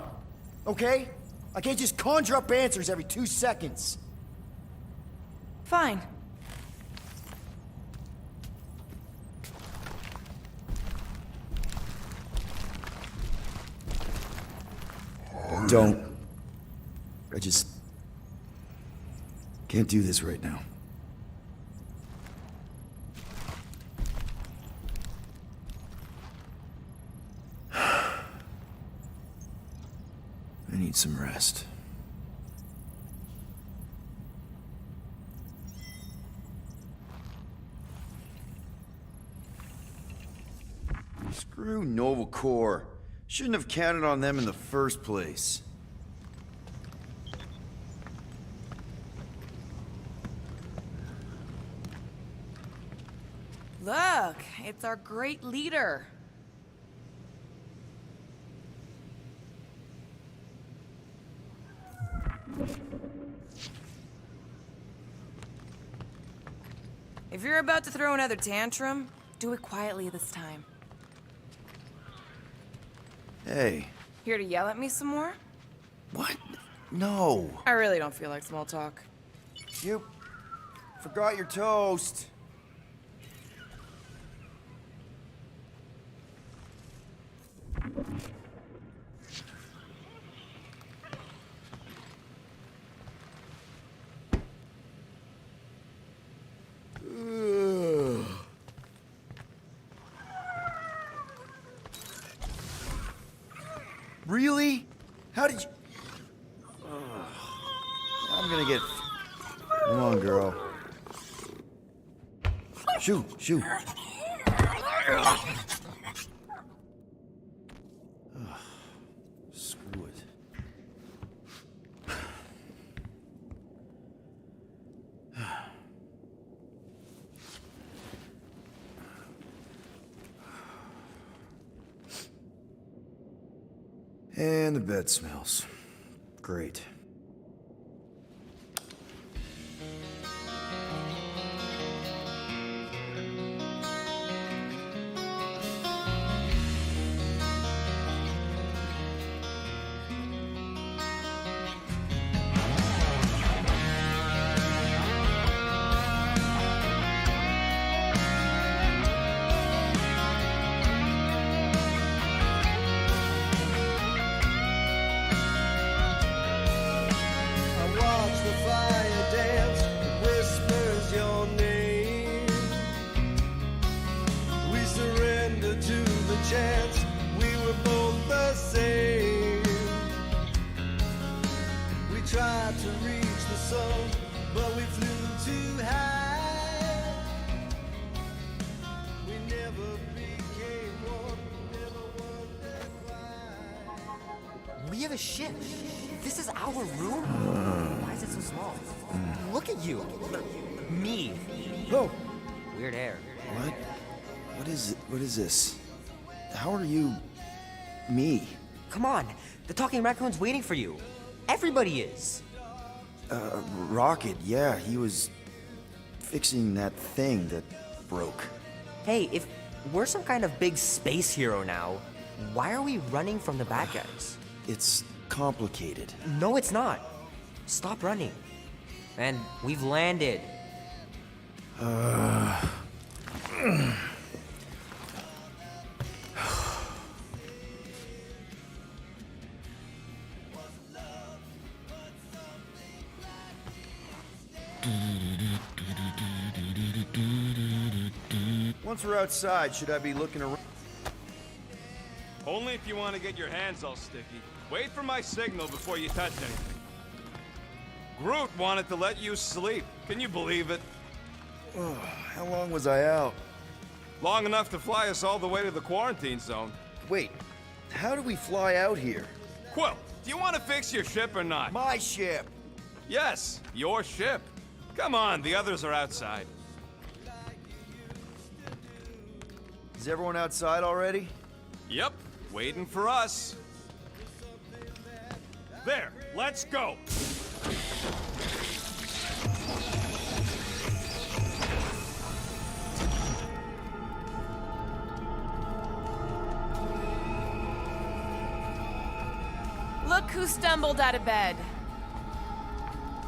okay? I can't just conjure up answers every 2 seconds. Fine. Don't. I just can't do this right now. I need some rest. Screw Nova Corps. Shouldn't have counted on them in the first place. Look, it's our great leader. If you're about to throw another tantrum, do it quietly this time. Hey. Here to yell at me some more? What? No. I really don't feel like small talk. You forgot your toast. Really? How did you... I'm gonna get... Come on, girl. Shoo, shoo. Screw it. And the bed smells. Great. We have a ship. This is our room? Why is it so small? Look at you. Me. Oh. Weird hair. What? What is this? How are you... me? Come on. The talking raccoon's waiting for you. Everybody is. Rocket, yeah, he was fixing that thing that broke. Hey, if we're some kind of big space hero now, why are we running from the bad guys? It's complicated. No, it's not. Stop running. And we've landed. Once we're outside, should I be looking around? Only if you want to get your hands all sticky. Wait for my signal before you touch anything. Groot wanted to let you sleep. Can you believe it? How long was I out? Long enough to fly us all the way to the quarantine zone. Wait, how do we fly out here? Quill, do you want to fix your ship or not? My ship! Yes, your ship. Come on, the others are outside. Is everyone outside already? Yep, waiting for us. There, let's go. Look who stumbled out of bed.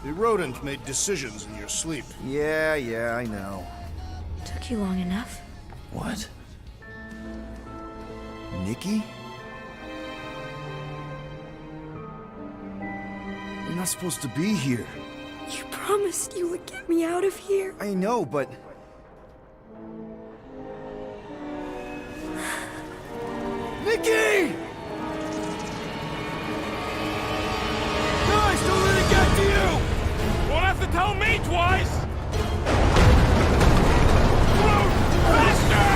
The rodent made decisions in your sleep. Yeah, I know. Took you long enough. What? Nikki? You're not supposed to be here. You promised you would get me out of here. I know, but... Nikki! Guys, don't let it get to you! Won't have to tell me twice! Groot, faster!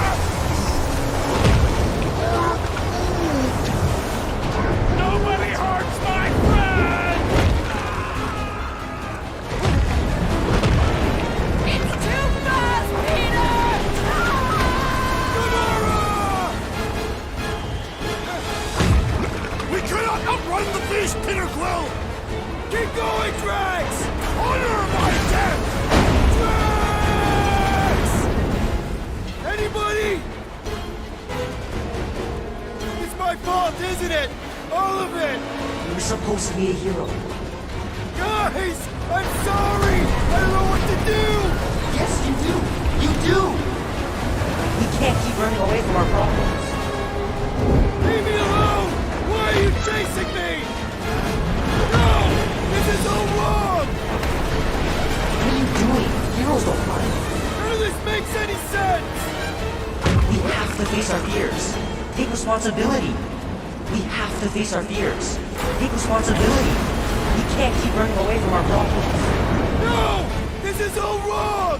Nobody hurts my friend! It's too fast, Peter! We cannot outrun the beast, Peter Quill! Keep going, Drax! Honor my death! Drax! Anybody? It's my fault, isn't it? All of it! You're supposed to be a hero. Guys! I'm sorry! I don't know what to do! Yes, you do! You do! We can't keep running away from our problems. Leave me alone! Why are you chasing me? No! This is all wrong! What are you doing? Heroes don't run. None of this makes any sense! We have to face our fears. Take responsibility. We have to face our fears. Take responsibility. We can't keep running away from our problems. No! This is all wrong!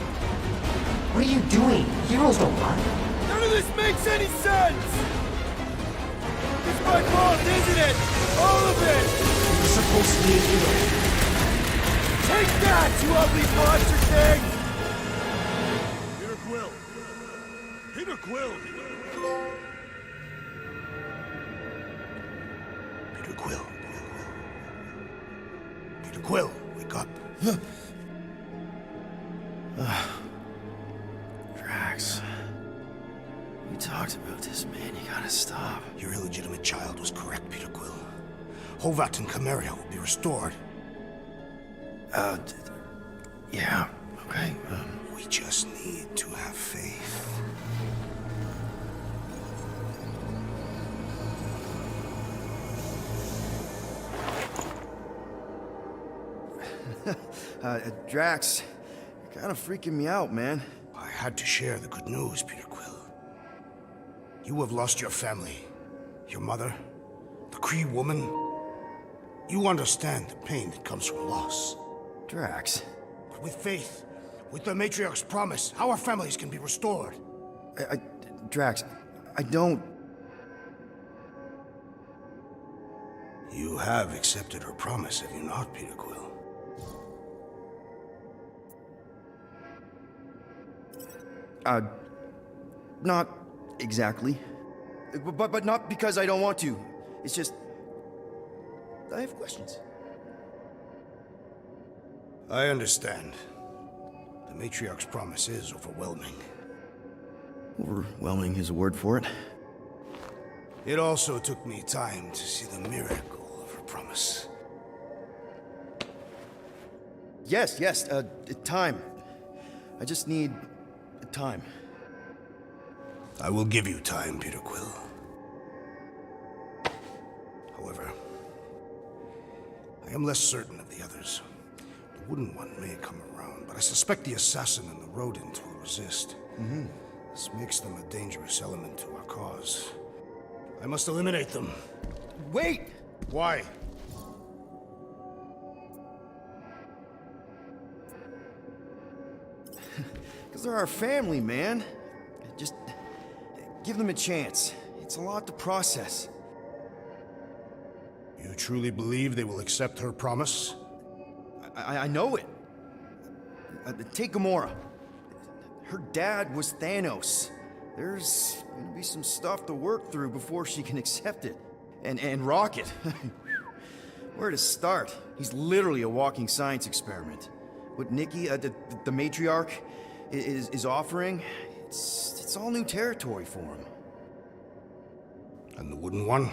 What are you doing? Heroes don't run. None of this makes any sense! It's my fault, isn't it? All of it! You're supposed to be a hero. Take that, you ugly monster thing! Peter Quill! Peter Quill! Peter Quill. Peter Quill, wake up. Drax. We talked about this, man. You gotta stop. Your illegitimate child was correct, Peter Quill. Hovat and Cameria will be restored. Yeah, okay. We just need to have faith. Drax, you're kind of freaking me out, man. I had to share the good news, Peter Quill. You have lost your family. Your mother, the Kree woman. You understand the pain that comes from loss. Drax. But with faith, with the Matriarch's promise, our families can be restored. Drax, I don't... You have accepted her promise, have you not, Peter Quill? Not exactly. But not because I don't want to. It's just... I have questions. I understand. The Matriarch's promise is overwhelming. Overwhelming is a word for it. It also took me time to see the miracle of her promise. Yes, time. I just need... time. I will give you time, Peter Quill. However, I am less certain of the others. The Wooden One may come around, but I suspect the assassin and the rodent will resist. This makes them a dangerous element to our cause. I must eliminate them. Wait! Why? Because they're our family, man. Just give them a chance. It's a lot to process. You truly believe they will accept her promise? I know it. Take Gamora. Her dad was Thanos. There's gonna be some stuff to work through before she can accept it. And Rocket. Where to start? He's literally a walking science experiment. What Nikki, the matriarch, is offering, it's all new territory for him. And the wooden one?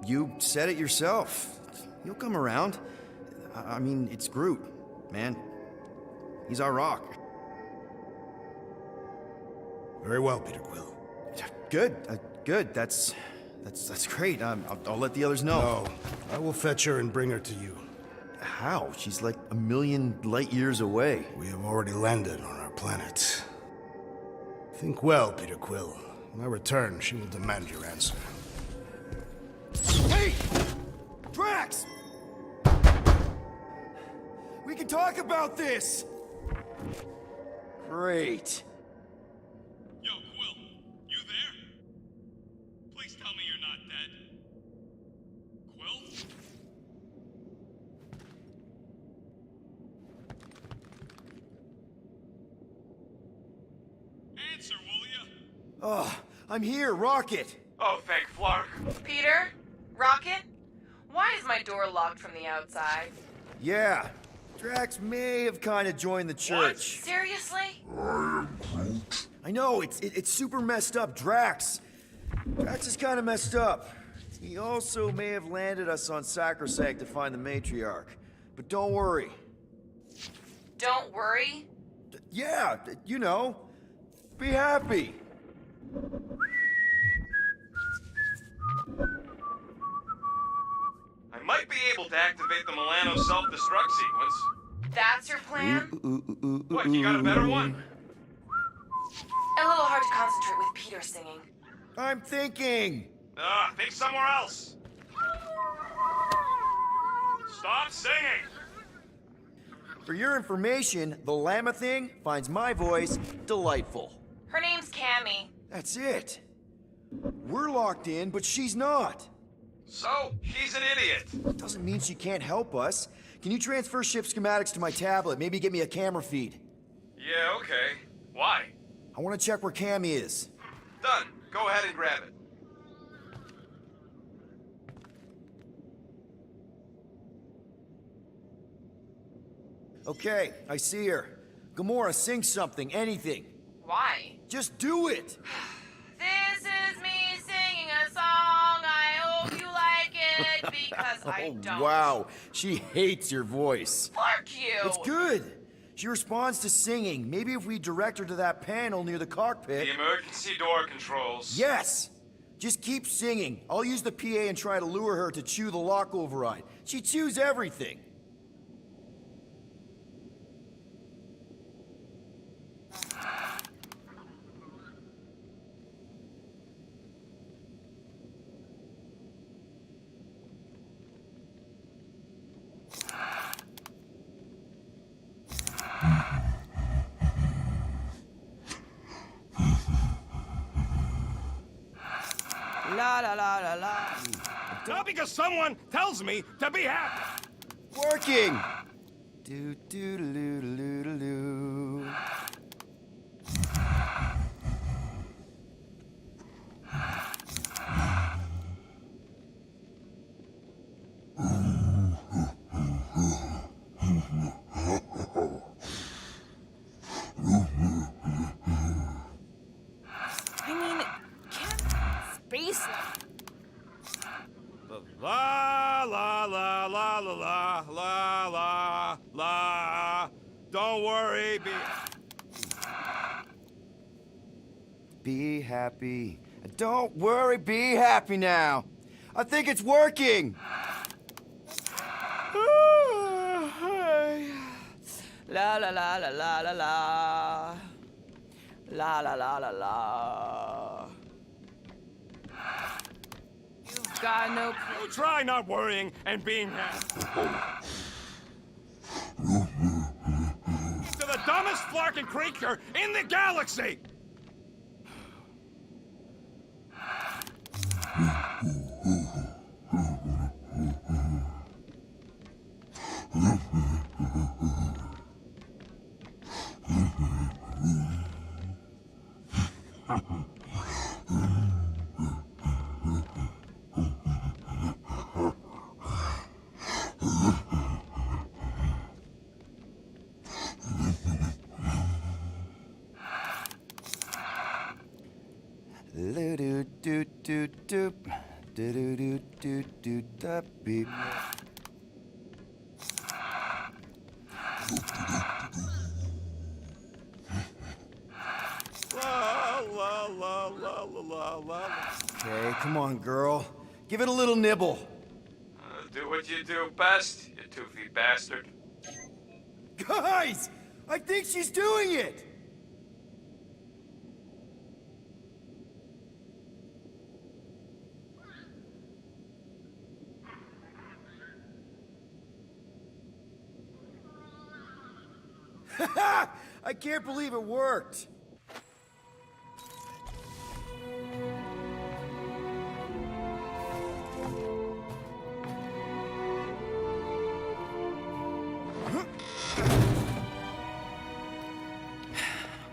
You said it yourself. He'll come around. I mean, it's Groot, man. He's our rock. Very well, Peter Quill. Good, good. That's great. I'll let the others know. No, I will fetch her and bring her to you. How? She's like a million light years away. We have already landed on our planet. Think well, Peter Quill. When I return, she will demand your answer. Hey! Drax! We can talk about this! Great. Yo, Quill, you there? Please tell me you're not dead. Quill? Answer, will ya? Oh, I'm here, Rocket! Oh, thank Flark. Peter? Rocket? Why is my door locked from the outside? Yeah, Drax may have kind of joined the church. Seriously? I know, it's super messed up, Drax. Drax is kind of messed up. He also may have landed us on Sacrosanct to find the matriarch. But don't worry. Don't worry? Yeah, you know, be happy. I might be able to activate the Milano self-destruct sequence. That's your plan? What, you got a better one? A little hard to concentrate with Peter singing. I'm thinking. Think somewhere else. Stop singing! For your information, the llama thing finds my voice delightful. Her name's Cammy. That's it. We're locked in, but she's not. So, she's an idiot. Doesn't mean she can't help us. Can you transfer ship schematics to my tablet? Maybe get me a camera feed. Yeah, okay. Why? I want to check where Cammy is. Done. Go ahead and grab it. Okay, I see her. Gamora, sing something, anything. Why? Just do it! This is me singing a song. I hope you like it because I don't. Wow, she hates your voice. Fuck you! It's good. She responds to singing. Maybe if we direct her to that panel near the cockpit. The emergency door controls. Yes! Just keep singing. I'll use the PA and try to lure her to chew the lock override. She chews everything. La la la la la. Not because someone tells me to be happy. Working! Do do do do do do. I mean, can't space. La la la la la la la la la. Don't worry, Be happy. Don't worry, be happy now. I think it's working. La la la la la la la. La la la la la. got no You try not worrying and being happy. To the dumbest flarking creature in the galaxy! Do-do-do-do-do. Do-do-do-do-do-da-beep. La la la la la la. Okay, come on, girl. Give it a little nibble. Do what you do best, you toothy bastard. Guys! I think she's doing it! I can't believe it worked!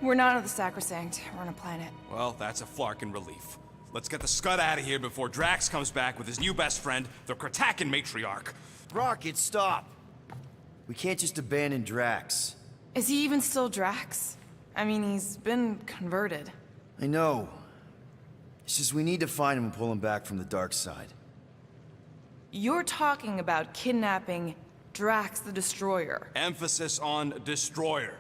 We're not on the Sacrosanct. We're on a planet. Well, that's a flarkin' relief. Let's get the scud out of here before Drax comes back with his new best friend, the Kratakan matriarch. Rocket, stop! We can't just abandon Drax. Is he even still Drax? I mean, he's been converted. I know. It's just we need to find him and pull him back from the dark side. You're talking about kidnapping Drax the Destroyer. Emphasis on destroyer.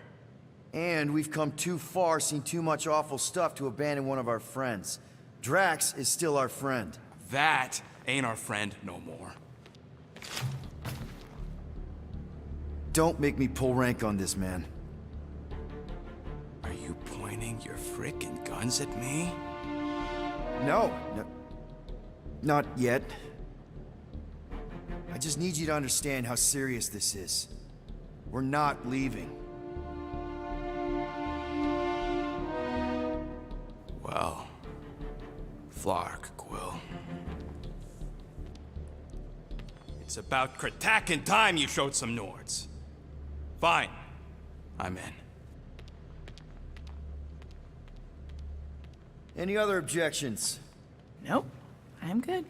And we've come too far, seen too much awful stuff to abandon one of our friends. Drax is still our friend. That ain't our friend no more. Don't make me pull rank on this, man. Are you pointing your frickin' guns at me? No, not yet. I just need you to understand how serious this is. We're not leaving. Well, Flark, Quill. It's about Kratakan time you showed some Nords. Fine. I'm in. Any other objections? Nope. I'm good.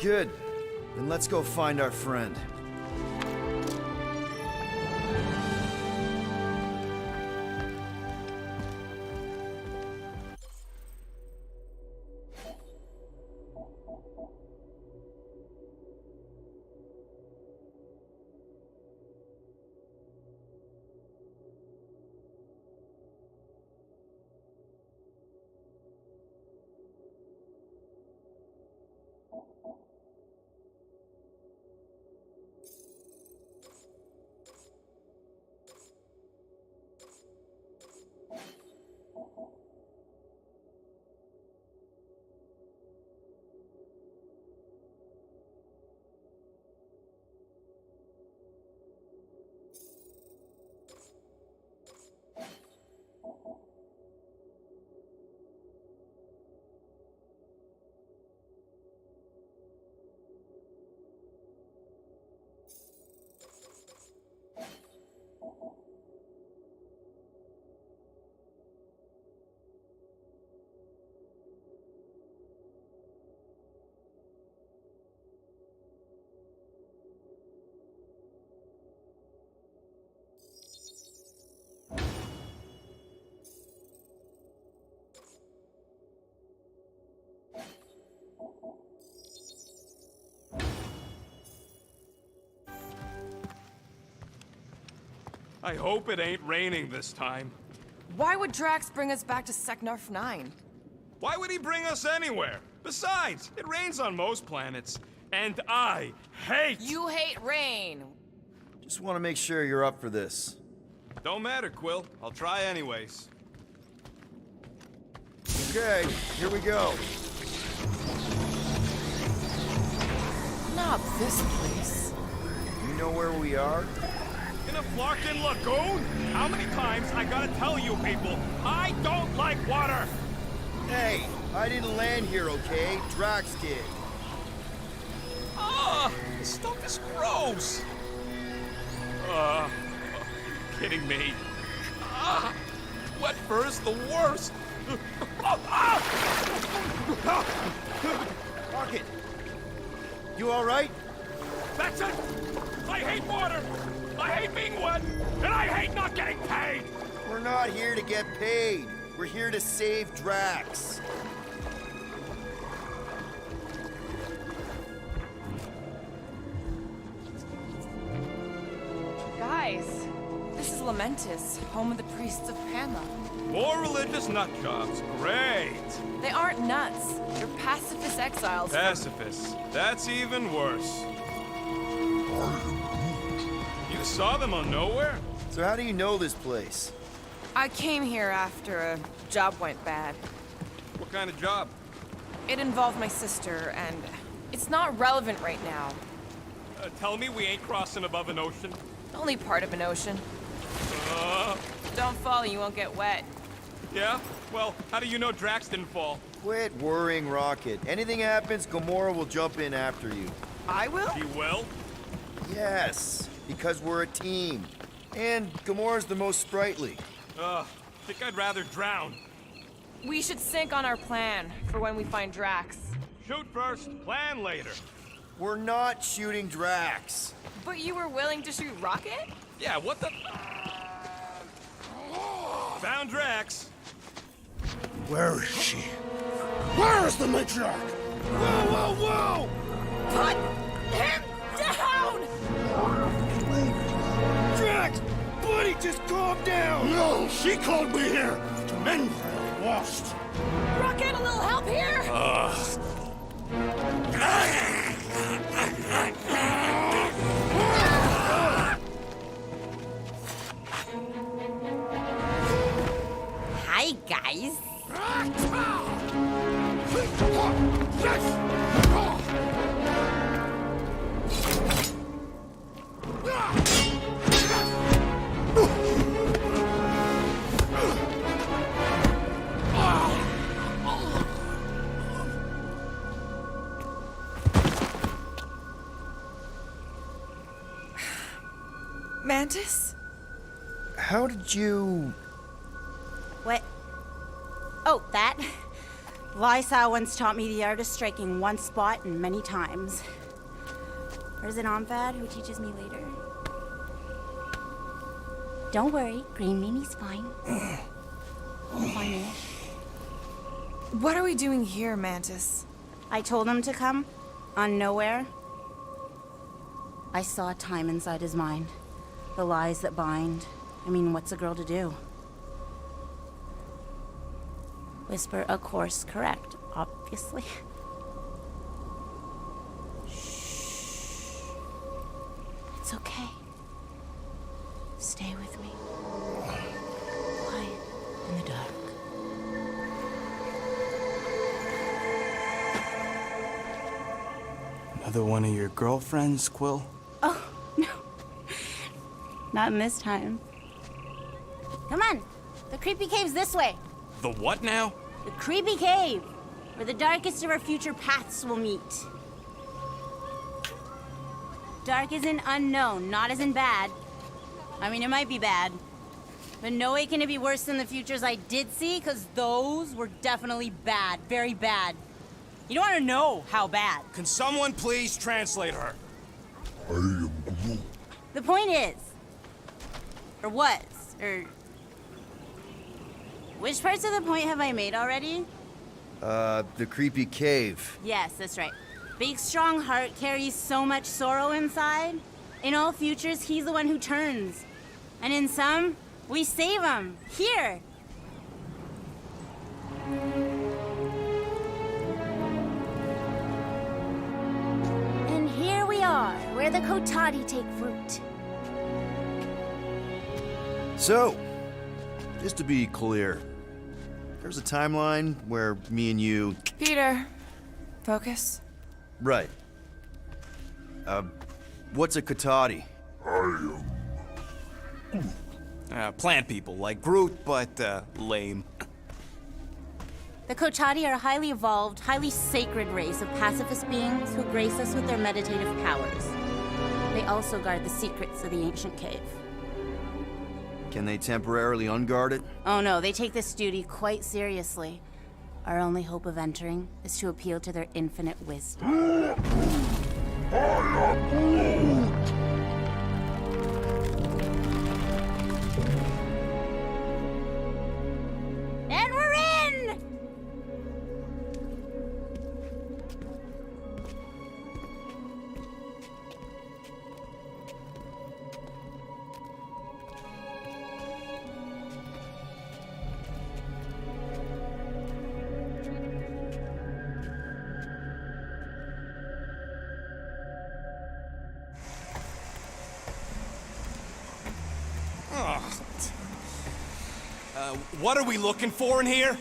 Good. Then let's go find our friend. I hope it ain't raining this time. Why would Drax bring us back to Seknarf 9? Why would he bring us anywhere? Besides, it rains on most planets. And I hate... You hate rain! Just want to make sure you're up for this. Don't matter, Quill. I'll try anyways. Okay, here we go. Not this place. You know where we are? In a Flarkin lagoon? How many times I gotta tell you people, I don't like water! Hey, I didn't land here, okay? Drax did. Ah, this stuff is gross! Are you kidding me? Ah, wet fur is the worst! Rocket! You alright? That's it! I hate water! I hate being wet! And I hate not getting paid! We're not here to get paid. We're here to save Drax. Guys, this is Lamentis, home of the priests of Panla. More religious nut jobs. Great! They aren't nuts. They're pacifist exiles. Pacifists. That's even worse. You saw them on Nowhere? So how do you know this place? I came here after a job went bad. What kind of job? It involved my sister, and it's not relevant right now. Tell me we ain't crossing above an ocean? Only part of an ocean. Uh... Don't fall, you won't get wet. Yeah? Well, how do you know Drax didn't fall? Quit worrying, Rocket. Anything happens, Gamora will jump in after you. I will? She will? Yes, because we're a team. And Gamora's the most sprightly. Think I'd rather drown. We should sync on our plan for when we find Drax. Shoot first, plan later. We're not shooting Drax. But you were willing to shoot Rocket? Yeah, what the... Found Drax. Where is she? Where is the matriarch? Whoa, whoa, whoa! Put him down! Drax! Buddy, just calm down! No, she called me here to mend her lost. Rocket, a little help here? Hi, guys. Mantis? How did you... What? Oh, that? Lysa once taught me the art of striking one spot and many times. Or is it Omfad who teaches me later? Don't worry, Green Meanie's fine. Fine-ish. What are we doing here, Mantis? I told him to come, on Nowhere. I saw time inside his mind. The lies that bind. I mean, what's a girl to do? Whisper a course correct, obviously. Shh. It's okay. Stay with me. Quiet in the dark. Another one of your girlfriends, Quill? Oh, no. Not in this time. Come on. The creepy cave's this way. The what now? The creepy cave, where the darkest of our future paths will meet. Dark as in unknown, not as in bad. I mean, it might be bad. But no way can it be worse than the futures I did see, because those were definitely bad. Very bad. You don't want to know how bad. Can someone please translate her? I am Groot. The point is, or was, or... Which parts of the point have I made already? The creepy cave. Yes, that's right. Big, strong heart carries so much sorrow inside. In all futures, he's the one who turns. And in some, we save him. Here. And here we are, where the Kotati take fruit. So, just to be clear, there's a timeline where me and you... Peter, focus. Right. What's a Katati? Plant people, like Groot, but, lame. The Kochati are a highly evolved, highly sacred race of pacifist beings who grace us with their meditative powers. They also guard the secrets of the ancient cave. Can they temporarily unguard it? Oh no, they take this duty quite seriously. Our only hope of entering is to appeal to their infinite wisdom. And we're in! What are we looking for in here?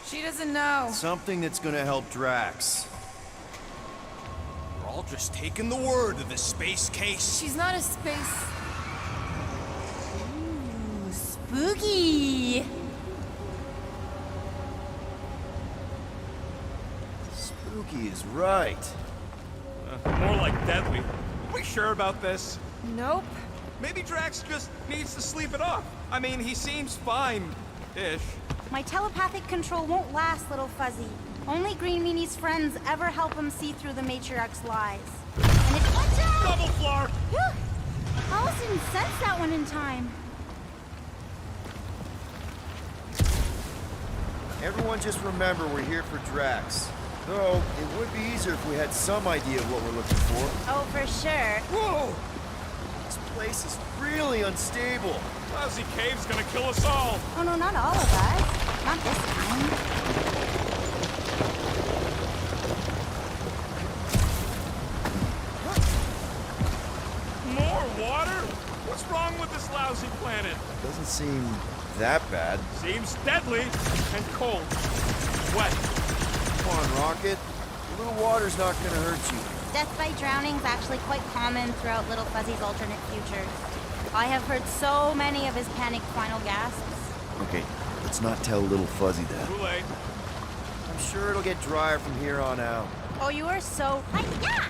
She doesn't know. Something that's gonna help Drax. We're all just taking the word of the space case. She's not a space... Ooh, spooky! Spooky is right. More like deadly. Are we sure about this? Nope. Maybe Drax just needs to sleep it off. I mean, he seems fine-ish. My telepathic control won't last, little Fuzzy. Only Green Meanie's friends ever help him see through the Matriarch's lies. And if... Watch out! Double floor! Whew! Alice didn't sense that one in time. Everyone just remember we're here for Drax. Though, it would be easier if we had some idea of what we're looking for. Oh, for sure. Whoa! This place is really unstable. Lousy cave's gonna kill us all. Oh no, not all of us. Not this time. More water? What's wrong with this lousy planet? Doesn't seem that bad. Seems deadly and cold. Wet. Come on, Rocket. A little water's not gonna hurt you. Death by drowning is actually quite common throughout Little Fuzzy's alternate futures. I have heard so many of his panicked final gasps. Okay, let's not tell Little Fuzzy that. Too late. I'm sure it'll get drier from here on out. Oh, you are so... Hi-ya!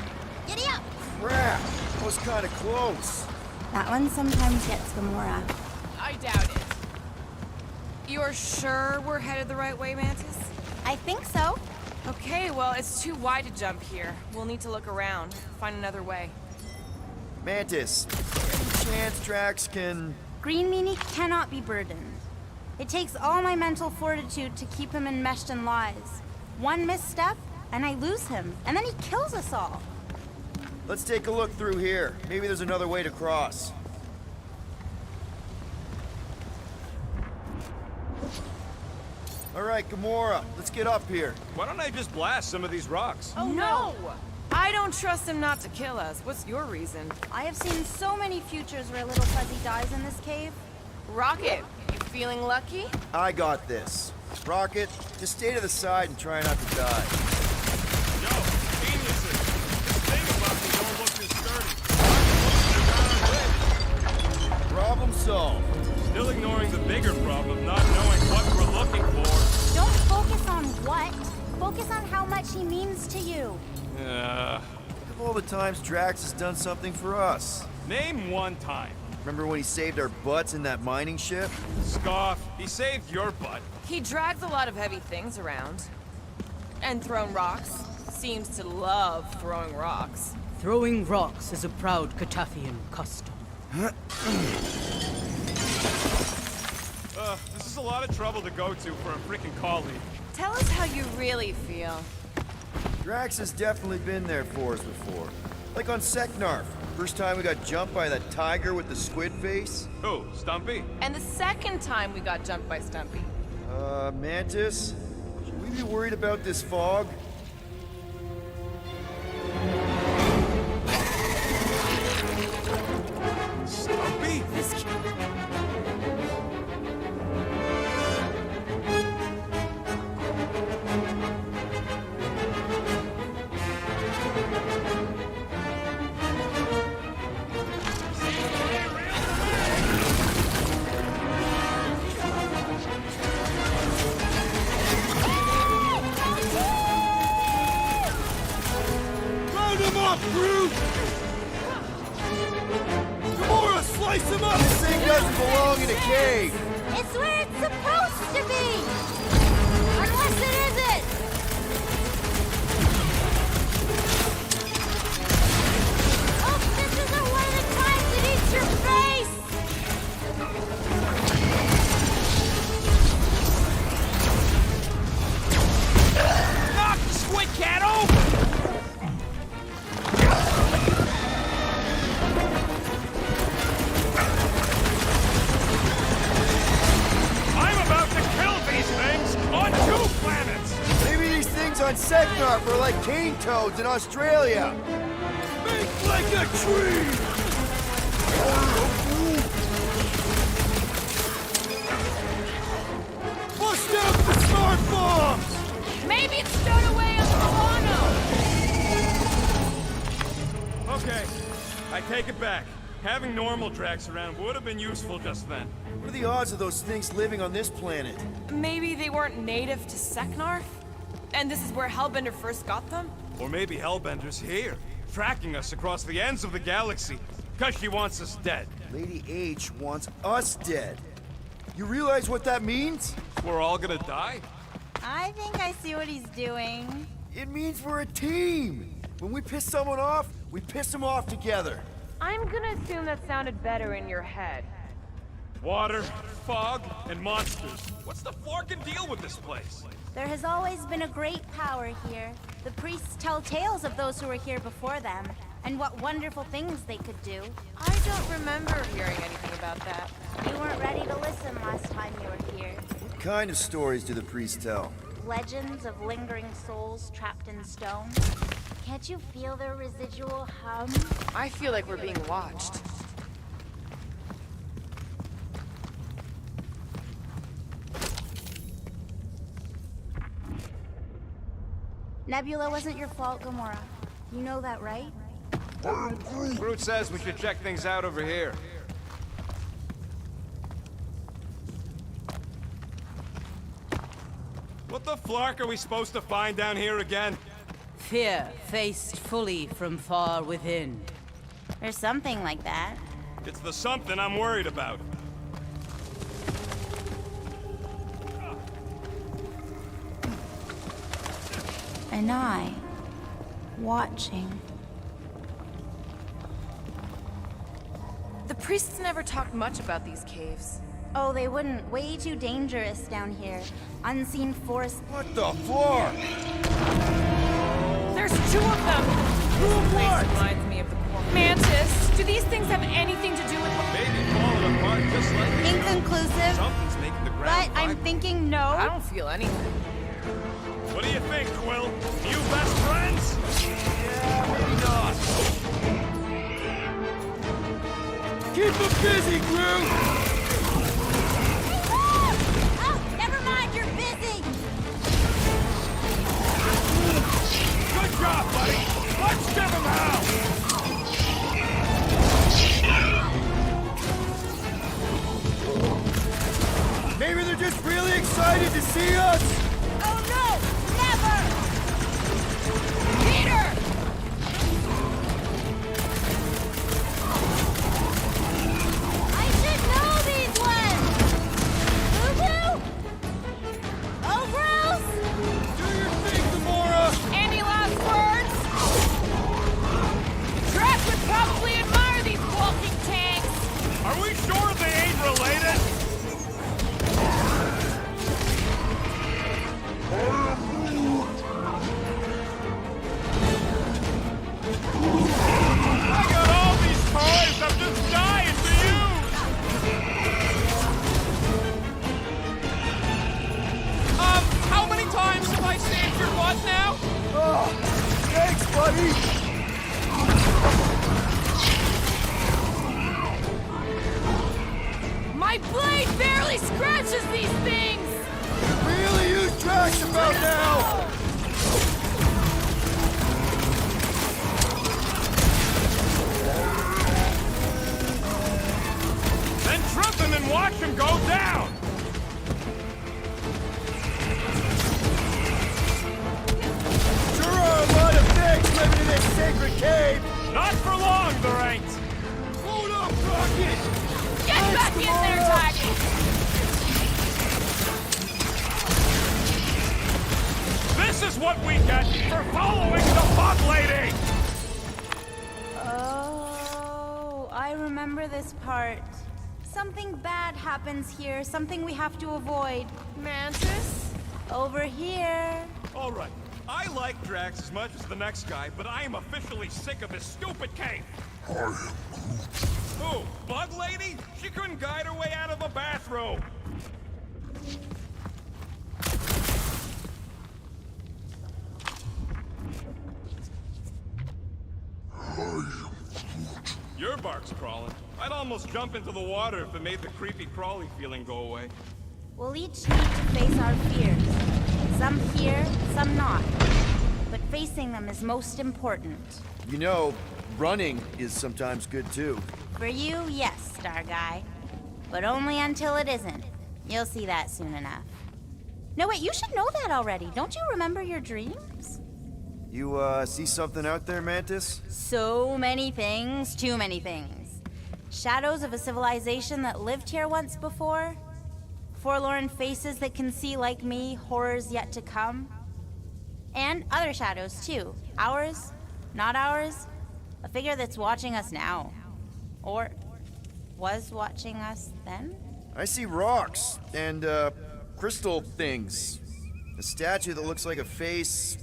Giddy up! Crap! That was kind of close. That one sometimes gets Gamora. I doubt it. You're sure we're headed the right way, Mantis? I think so. Okay, well, it's too wide to jump here. We'll need to look around, find another way. Mantis, any chance Drax can... Green Meanie cannot be burdened. It takes all my mental fortitude to keep him enmeshed in lies. One misstep, and I lose him, and then he kills us all. Let's take a look through here. Maybe there's another way to cross. All right, Gamora, let's get up here. Why don't I just blast some of these rocks? Oh, no! I don't trust him not to kill us. What's your reason? I have seen so many futures where Little Fuzzy dies in this cave. Rocket, you feeling lucky? I got this. Rocket, just stay to the side and try not to die. Yo, geniuses! This thing about me don't look too sturdy. Problem solved. Still ignoring the bigger problem of not knowing what we're looking for. Don't focus on what. Focus on how much he means to you. Think of all the times Drax has done something for us. Name one time. Remember when he saved our butts in that mining ship? Scoff. He saved your butt. He drags a lot of heavy things around. And thrown rocks. Seems to love throwing rocks. Throwing rocks is a proud Katathian custom. This is a lot of trouble to go to for a freaking colleague. Tell us how you really feel. Drax has definitely been there for us before. Like on Seknarf. First time we got jumped by that tiger with the squid face. Oh, Stumpy? And the second time we got jumped by Stumpy. Mantis? Should we be worried about this fog? Stumpy? This Slice them up! This thing doesn't belong in a cave! It's where it's supposed to be! Unless it isn't! Oh, this isn't one of the times it eats your face! Knock the squid cat over! On 2 planets! Maybe these things on Seknarf are like cane toads in Australia. Make like a tree! Bust out the smart bombs! Maybe it's stowed away on the Milano! Okay, I take it back. Having normal Drax around would have been useful just then. What are the odds of those things living on this planet? Maybe they weren't native to Seknarf? And this is where Hellbender first got them? Or maybe Hellbender's here, tracking us across the ends of the galaxy, because she wants us dead. Lady H wants us dead. You realize what that means? We're all gonna die? I think I see what he's doing. It means we're a team. When we piss someone off, we piss them off together. I'm gonna assume that sounded better in your head. Water, fog, and monsters. What's the forking deal with this place? There has always been a great power here. The priests tell tales of those who were here before them, and what wonderful things they could do. I don't remember hearing anything about that. You weren't ready to listen last time you were here. What kind of stories do the priests tell? Legends of lingering souls trapped in stone. Can't you feel their residual hum? I feel like we're being watched. Nebula wasn't your fault, Gamora. You know that, right? Groot says we should check things out over here. What the flark are we supposed to find down here again? Fear faced fully from far within. Or something like that. It's the something I'm worried about. And I, watching. The priests never talked much about these caves. Oh, they wouldn't. Way too dangerous down here. Unseen force. What the floor? There's 2 of them! This place reminds me of the Mantis, do these things have anything to do with what... Maybe falling apart just like this. Inconclusive. Something's making the ground But I'm thinking no. I don't feel anything. What do you think, Quill? You best friends? Yeah, maybe not. Keep them busy, Groot! Oh, never mind, you're busy! Good job, buddy! Let's give him hell! Maybe they're just really excited to see us! Oh no! Never! Peter! I should know these ones! Boo-boo! Oh, gross! Do your thing, Gamora! Any last words? Drax would probably admire these walking tanks! Are we sure they ain't related? I got all these toys, I'm just dying to use! How many times have I saved your butt now? Oh, thanks, buddy! My blade barely scratches these things! Really use Drax about now! Then trip him and watch him go down! Sure are a lot of things living in this sacred cave! Not for long, there ain't! Hold up! Get back in there, Tiger! This is what we get for following the bug lady! Oh, I remember this part. Something bad happens here, something we have to avoid. Mantis? Over here. All right, I like Drax as much as the next guy, but I am officially sick of this stupid cave. I am Groot. Who? Bug lady? She couldn't guide her way out of a bathroom. Your bark's crawling. I'd almost jump into the water if it made the creepy crawly feeling go away. We'll each need to face our fears. Some here, some not. But facing them is most important. You know, running is sometimes good too. For you, yes, Star Guy. But only until it isn't. You'll see that soon enough. No, wait, you should know that already. Don't you remember your dreams? You, see something out there, Mantis? So many things, too many things. Shadows of a civilization that lived here once before. Forlorn faces that can see, like me, horrors yet to come. And other shadows, too. Ours, not ours. A figure that's watching us now. Or was watching us then? I see rocks and, crystal things. A statue that looks like a face,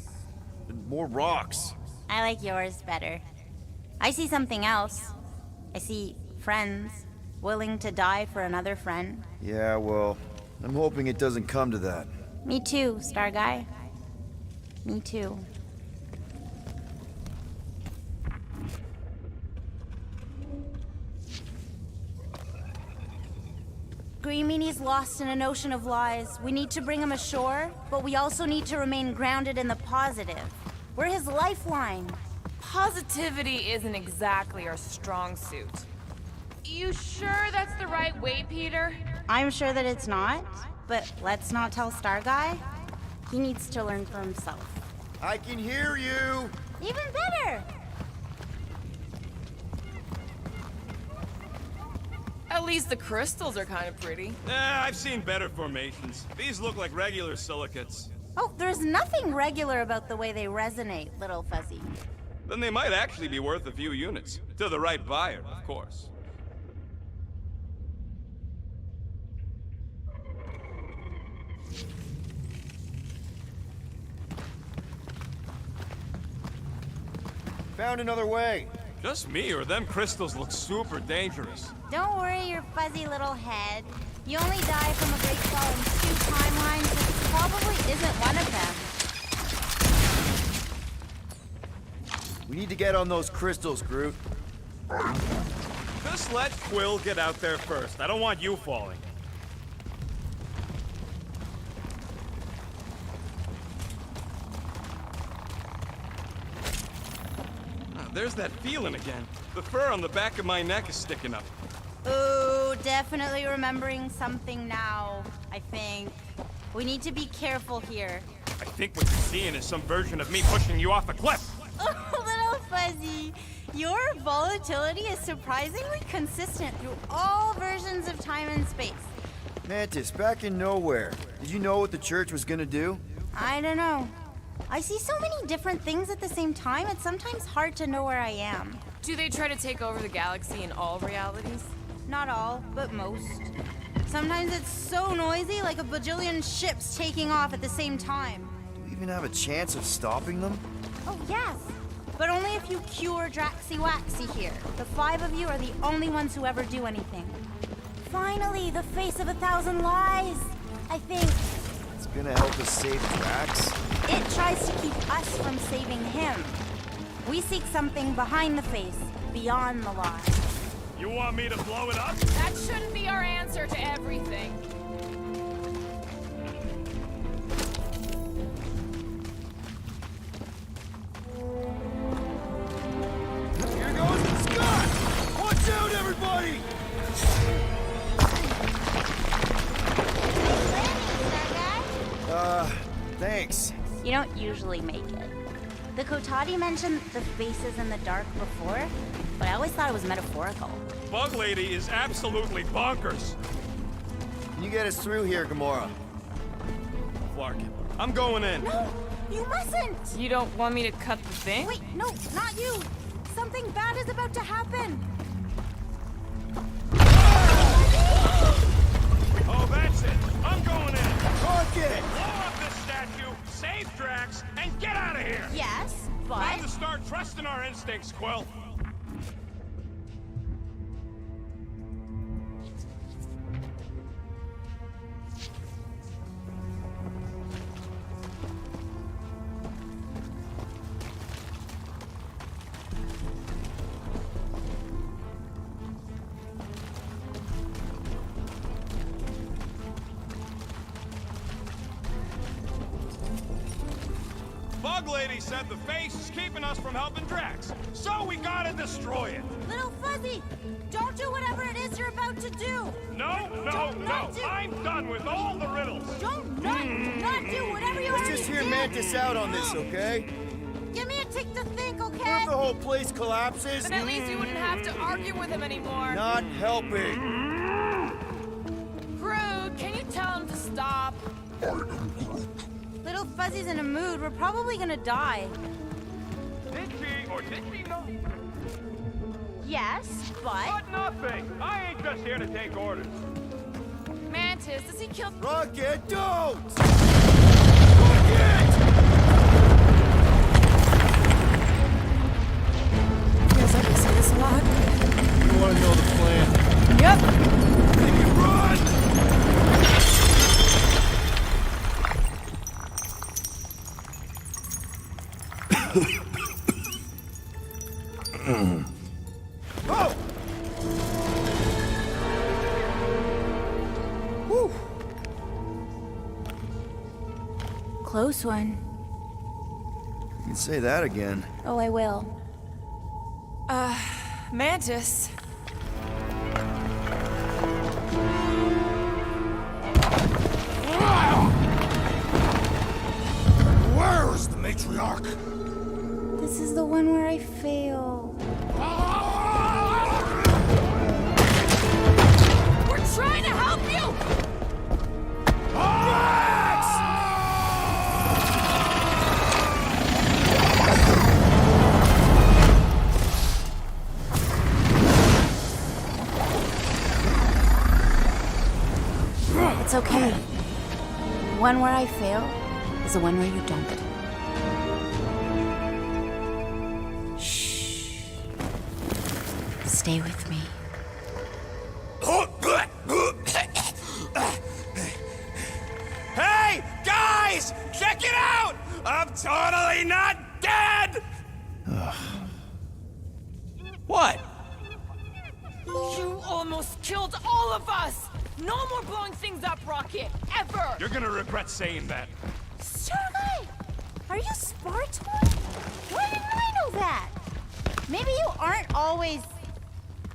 and more rocks. I like yours better. I see something else. I see friends willing to die for another friend. Yeah, well, I'm hoping it doesn't come to that. Me too, Star Guy. Me too. Green Meanie's lost in an ocean of lies. We need to bring him ashore, but we also need to remain grounded in the positive. We're his lifeline. Positivity isn't exactly our strong suit. You sure that's the right way, Peter? I'm sure that it's not, but let's not tell Star Guy. He needs to learn for himself. I can hear you! Even better! At least the crystals are kind of pretty. I've seen better formations. These look like regular silicates. Oh, there's nothing regular about the way they resonate, little fuzzy. Then they might actually be worth a few units. To the right buyer, of course. Found another way. Just me, or them crystals look super dangerous. Don't worry your fuzzy little head. You only die from a great fall in 2 timelines, which probably isn't one of them. We need to get on those crystals, Groot. Just let Quill get out there first. I don't want you falling. There's that feeling again. The fur on the back of my neck is sticking up. Ooh, definitely remembering something now, I think. We need to be careful here. I think what you're seeing is some version of me pushing you off a cliff. Oh, little fuzzy. Your volatility is surprisingly consistent through all versions of time and space. Mantis, back in nowhere. Did you know what the church was gonna do? I don't know. I see so many different things at the same time, it's sometimes hard to know where I am. Do they try to take over the galaxy in all realities? Not all, but most. Sometimes it's so noisy, like a bajillion ships taking off at the same time. Do we even have a chance of stopping them? Oh, yes. But only if you cure Draxy Waxy here. The 5 of you are the only ones who ever do anything. Finally, the face of 1,000 lies, I think. It's gonna help us save Drax. It tries to keep us from saving him. We seek something behind the face, beyond the lie. You want me to blow it up? That shouldn't be our answer to everything. Here goes the Scott! Watch out, everybody! Thanks. You don't usually make it. The Kotati mentioned the faces in the dark before, but I always always thought it was metaphorical. Bug Lady is absolutely bonkers. Can you get us through here, Gamora? Larkin, I'm going in. No, you mustn't! You don't want me to cut the thing? Wait, no, not you! Something bad is about to happen! Oh, that's it. I'm going in. Rocket! Blow up this statue, save Drax, and get out of here. Yes, Time but... to start trusting our instincts, Quill. Bug Lady said the face is keeping us from helping Drax, so we gotta destroy it. Little Fuzzy, don't do whatever it is you're about to do. No, no, no. I'm done with all the riddles. Don't not do whatever you Let's already just hear did. Mantis out on this, okay? Give me a tick to think, What okay? if the whole place collapses? Then at least you wouldn't have to argue with him anymore. Not helping. Groot, can you tell him to stop? Little Fuzzy's in a mood. We're probably gonna die. Did she or did she not? Yes, but... But nothing. I ain't just here to take orders. Mantis, does he kill... Rocket, don't! Feels like we say this a lot. You want to know the plan? Yep. Run! Oh! Whew. Close one. You can say that again. Oh, I will. Mantis. Where is the matriarch? This is the one where I fail. We're trying to help you! It's okay. One where I fail is the one where you don't. Shh. Stay with me. Hey, guys! Check it out! I'm totally not dead! What? You almost killed all of us! No more blowing things up, Rocket! Ever! You're gonna regret saying that. Starlight! Are you Spartan? Why didn't I know that? Maybe you aren't always...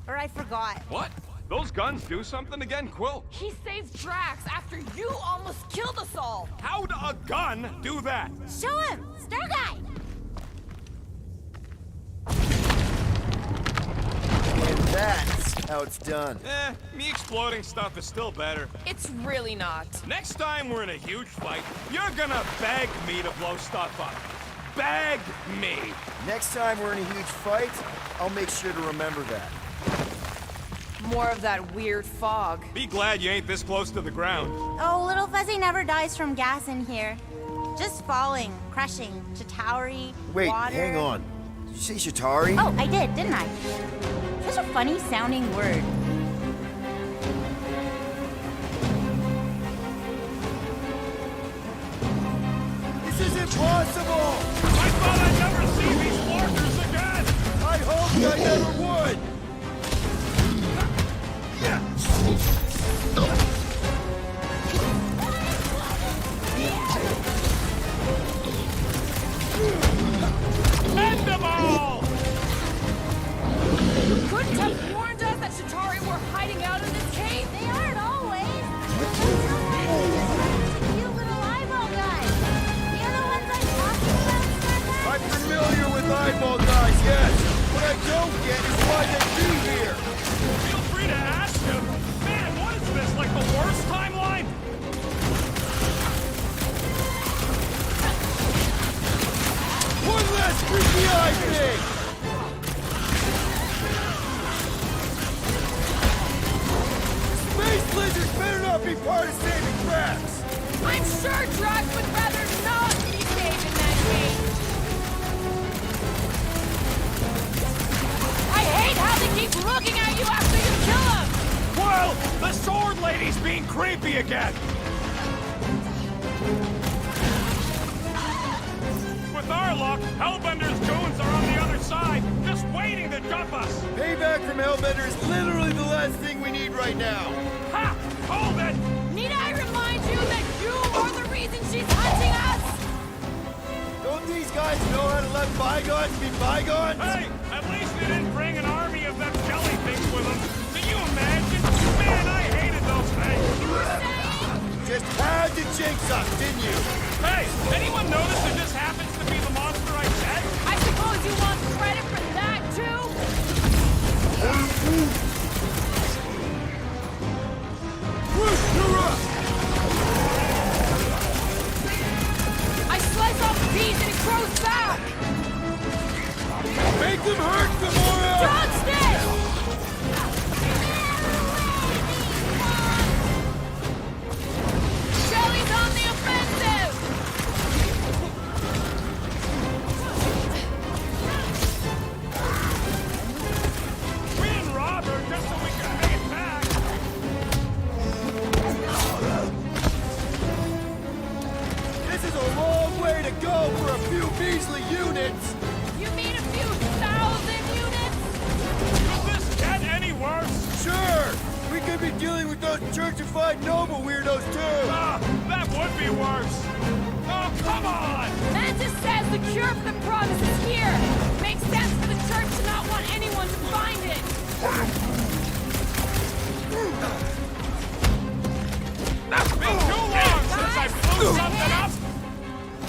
Or I forgot. What? Those guns do something again, Quill? He saved Drax after you almost killed us all! How'd a gun do that? Show him! Starlight! And that's how it's done. Me exploding stuff is still better. It's really not. Next time we're in a huge fight, you're gonna beg me to blow stuff up. Beg me! Next time we're in a huge fight, I'll make sure to remember that. More of that weird fog. Be glad you ain't this close to the ground. Oh, Little Fuzzy never dies from gas in here. Just falling, crushing, Chitauri, Wait, water. hang on. Did you say Chitauri? Oh, I did, didn't I? Such a funny sounding word. This is impossible! I thought I'd never see these markers again! I hoped I never would! End them all! Couldn't have warned us that Chitauri were hiding out in this cave? They aren't always. You little eyeball guys. You're the ones I'm talking about, Starlight? I'm familiar with eyeball guys, yes. What I don't get is why they guy think? Space lizards better not be part of saving crabs! I'm sure Drax would rather not be saved in that cage. I hate how they keep looking at you after you kill them! Well, the sword lady's being creepy again! With our luck, Hellbender's goons are on the other side, just waiting to dump us! Payback from Hellbender is literally the last thing we need right now! Ha! Hold it! Need I remind you that you are the reason she's hunting us? Don't these guys know how to let bygones be bygones? Hey, at least they didn't bring an army of them jelly things with them. Can you imagine? Man, I hated those things. Just had to jinx us, didn't you? Hey, anyone notice it just happens to be the monster I said? I suppose you want credit for that, too? You're up! I slice off a piece and it grows back! Make them hurt, Gamora! Johnston! Shelly's on the offensive! We didn't rob her just so we could pay it back. This is a long way to go for a few measly units! You mean a few thousand units? Could this get any worse? Sure! We could be dealing with those churchified noble weirdos too! Ah, that would be worse. Oh, come on! Mantis says the cure for the promise is here. Makes sense for the church to not want anyone to find it. That's been too long since I blew something up!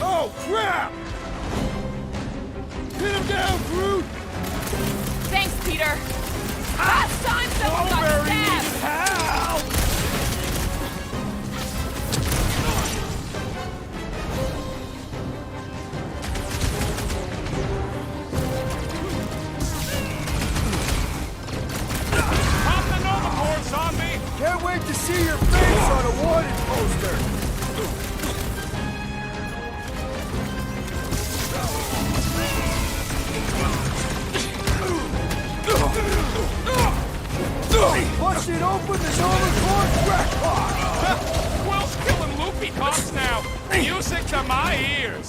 Oh, crap! Hit him down, Groot! Thanks, Peter. Last time someone got Strawberry stabbed. needed help! Pop the Nova Corps, zombie! Can't wait to see your face on a wanted poster! Bust it open, the Nova Corps crackpot! Quill's killing loopy cops now! Music to my ears!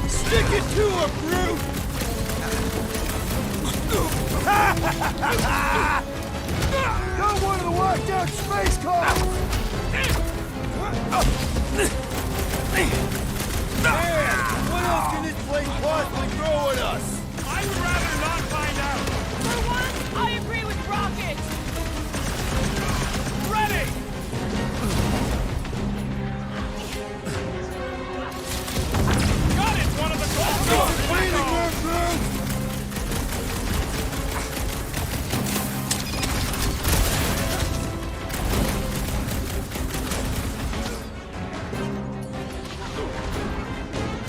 Stick it to him, Groot! Got one of the locked out space cars! Man, what else can this place possibly throw at us? I would rather not find out! For once, I agree with Rocket. Ready! Got it! One of the gold Waiting room, Groot!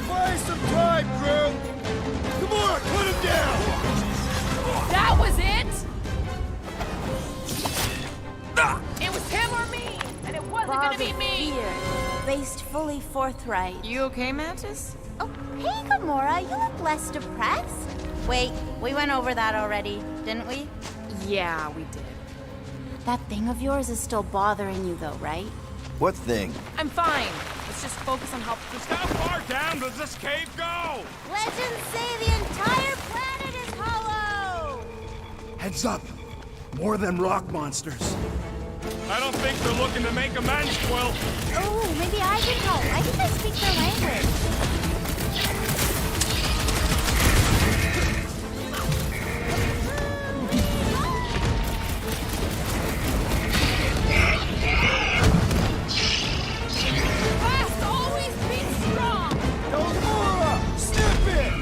Buy some time, Groot! Come on, put him down! That was it? It was him or me, and it wasn't gonna be me. Fear, faced fully forthright. You okay, Mantis? Oh, hey, Gamora, you look less depressed. Wait, we went over that already, didn't we? Yeah, we did. That thing of yours is still bothering you, though, right? What thing? I'm fine. Let's just focus on how... Just how far down does this cave go? Legends say the entire planet is hollow! Heads up! More than rock monsters. I don't think they're looking to make amends, Quill. Oh, maybe I can help. I think I speak their language. Fast always beats strong! Gamora! Snip it!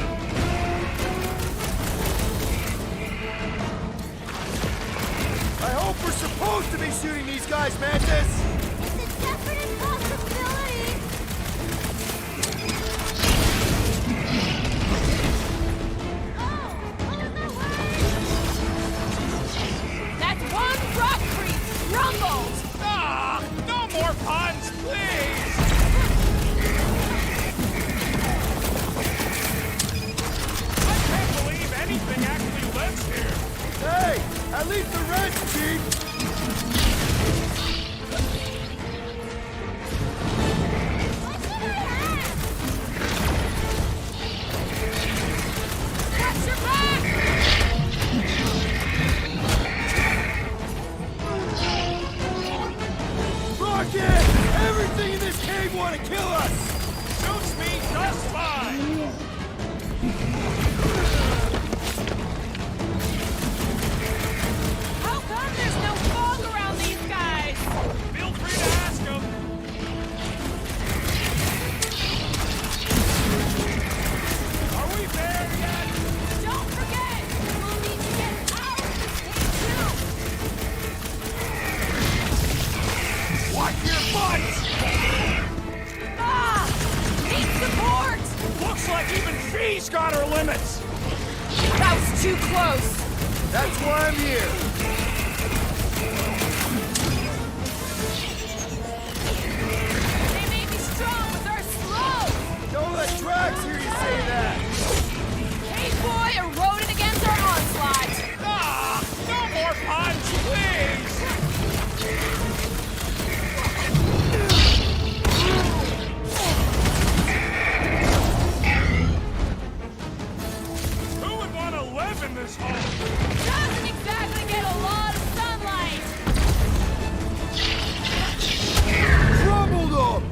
I hope we're supposed to be shooting these guys, Mantis! It's a definite like even she's got her limits! That was too close! That's why I'm here! They made me strong with our slow! Don't let Drax hear you say that! Hey boy eroded against our onslaught! Ah! No more punch, please! Who would want to live in this hole? Doesn't exactly get a lot of sunlight! Crumbled them!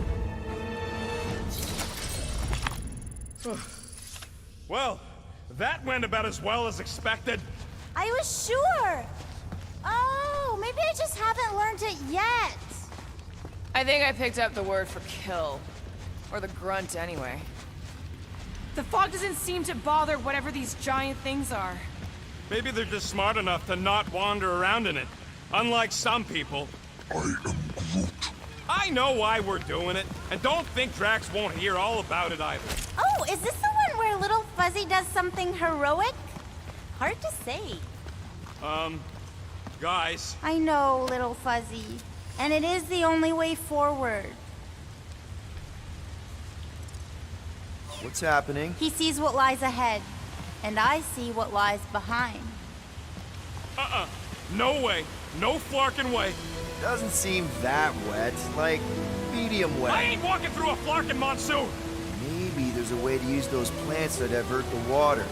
Well, that went about as well as expected. I was sure. Oh, maybe I just haven't learned it yet. I think I picked up the word for kill. Or the grunt, anyway. The fog doesn't seem to bother whatever these giant things are. Maybe they're just smart enough to not wander around in it. Unlike some people. I am Groot. I know why we're doing it, and don't think Drax won't hear all about it either. Oh, is this the one where Little Fuzzy does something heroic? Hard to say. Guys. I know, Little Fuzzy. And it is the only way forward. What's happening? He sees what lies ahead, and I see what lies behind. No way. No flarkin' way. Doesn't seem that wet. Like, medium wet. I ain't walking through a flarkin' monsoon. Maybe there's a way to use those plants to divert the water.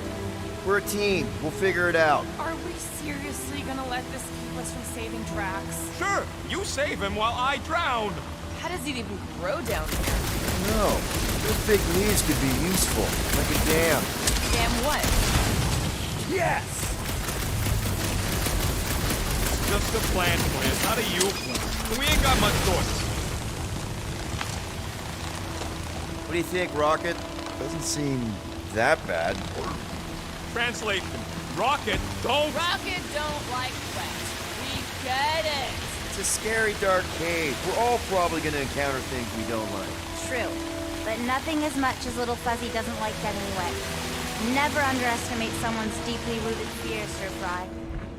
We're a team. We'll figure it out. Are we seriously gonna let this keep us from saving Drax? Sure, you save him while I drown. How does it even grow down here? No. Those big leaves could be useful. Like a dam. Damn what? Yes! Just a plant. How do you plant? We ain't got much choice. What do you think, Rocket? Doesn't seem that bad. Translation. Rocket, don't... Rocket don't like wet. We get it. It's a scary, dark cave. We're all probably gonna encounter things we don't like. True. But nothing as much as Little Fuzzy doesn't like getting wet. Never underestimate someone's deeply rooted fear, Sir Fry.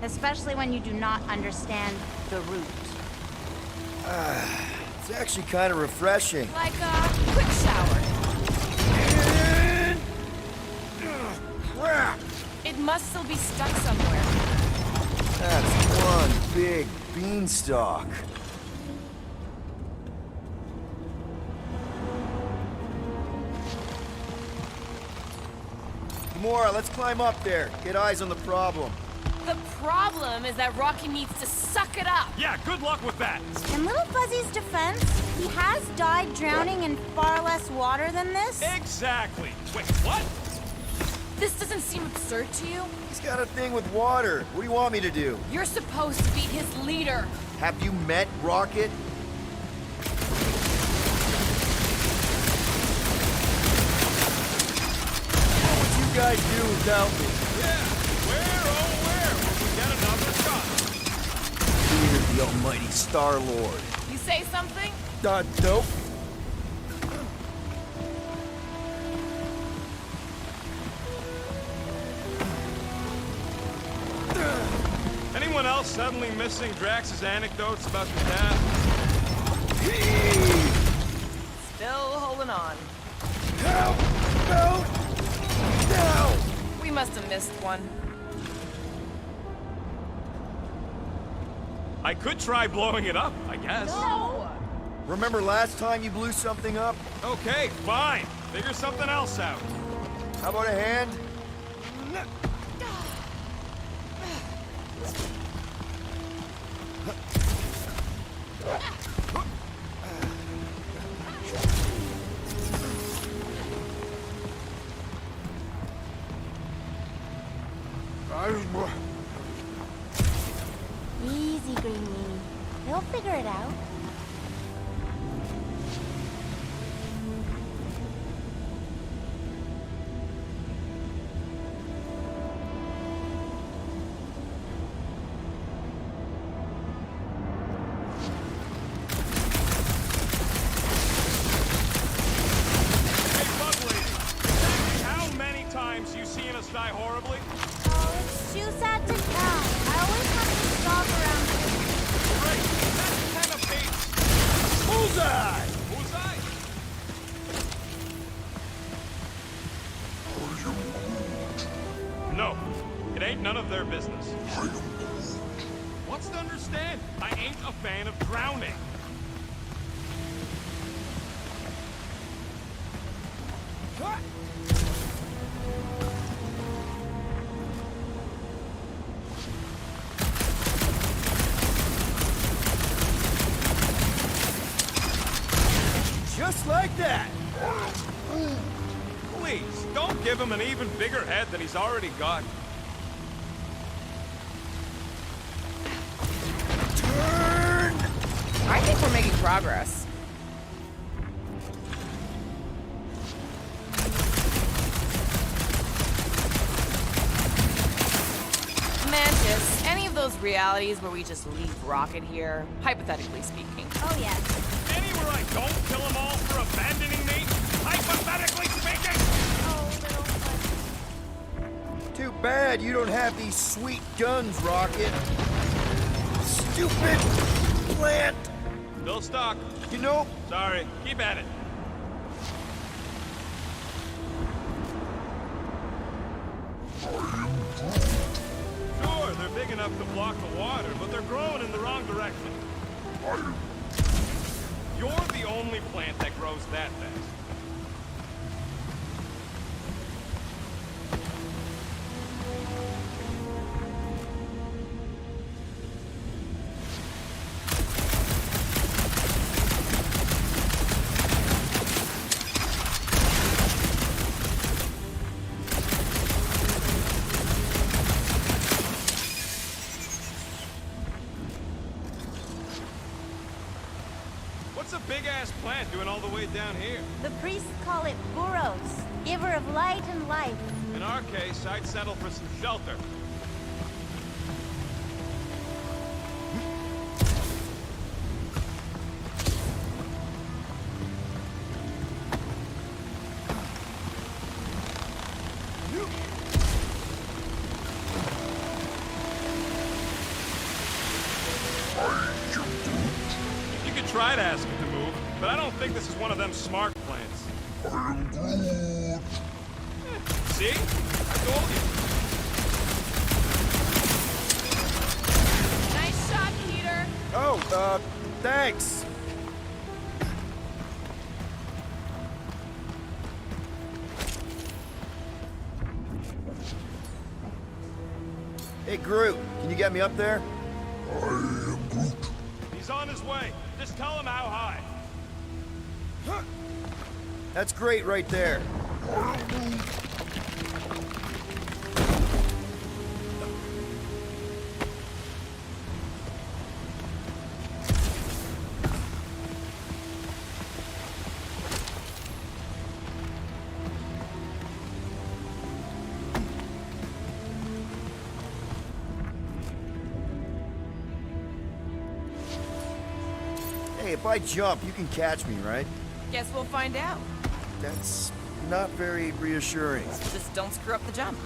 Especially when you do not understand the root. It's actually kind of refreshing. Like a quick shower. Crap! It must still be stuck somewhere. That's one big beanstalk. Gamora, let's climb up there. Get eyes on the problem. The problem is that Rocky needs to suck it up. Yeah, good luck with that. In Little Fuzzy's defense, he has died drowning in far less water than this. Exactly. Wait, what? This doesn't seem absurd to you? He's got a thing with water. What do you want me to do? You're supposed to be his leader. Have you met Rocket? What would you guys do without me? Yeah, where, oh where will we get another shot? Fear the almighty Star-Lord. You say something? Nope. Anyone else suddenly missing Drax's anecdotes about the dad? Still holding on. Help! No! No! We must have missed one. I could try blowing it up, I guess. No! Remember last time you blew something up? Okay, fine. Figure something else out. How about a hand? Easy, Green Meanie. He'll figure it out. die horribly? Oh, it's too sad to count. I always have to stop around here. Great, that's 10 apiece. Bullseye! Bullseye? No, it ain't none of their business. What's to understand? I ain't a fan of drowning. Just like that! Please, don't give him an even bigger head than he's already got. Turn! I think we're making progress. Mantis, any of those realities where we just leave Rocket here, hypothetically speaking. Oh, yes. Anywhere I don't kill them all for abandoning me, hypothetically speaking! Oh, little foot. Too bad you don't have these sweet guns, Rocket. Stupid plant! Still stuck. You know, Sorry, keep at it. Sure, they're big enough to block the water, but they're growing in the wrong direction. You're the only plant that grows that fast. What's a big-ass plant doing all the way down here? The priests call it Buros, giver of light and life. In our case, I'd settle for some shelter. You could try to ask it to move, but I don't think this is one of them smart plants. See? I told you. Nice shot, Peter. oh, thanks. Hey, Groot, can you get me up there? He's on his way. Just tell him how high. That's great right there. Hey, if I jump, you can catch me, right? Guess we'll find out. That's not very reassuring. Just don't screw up the jump.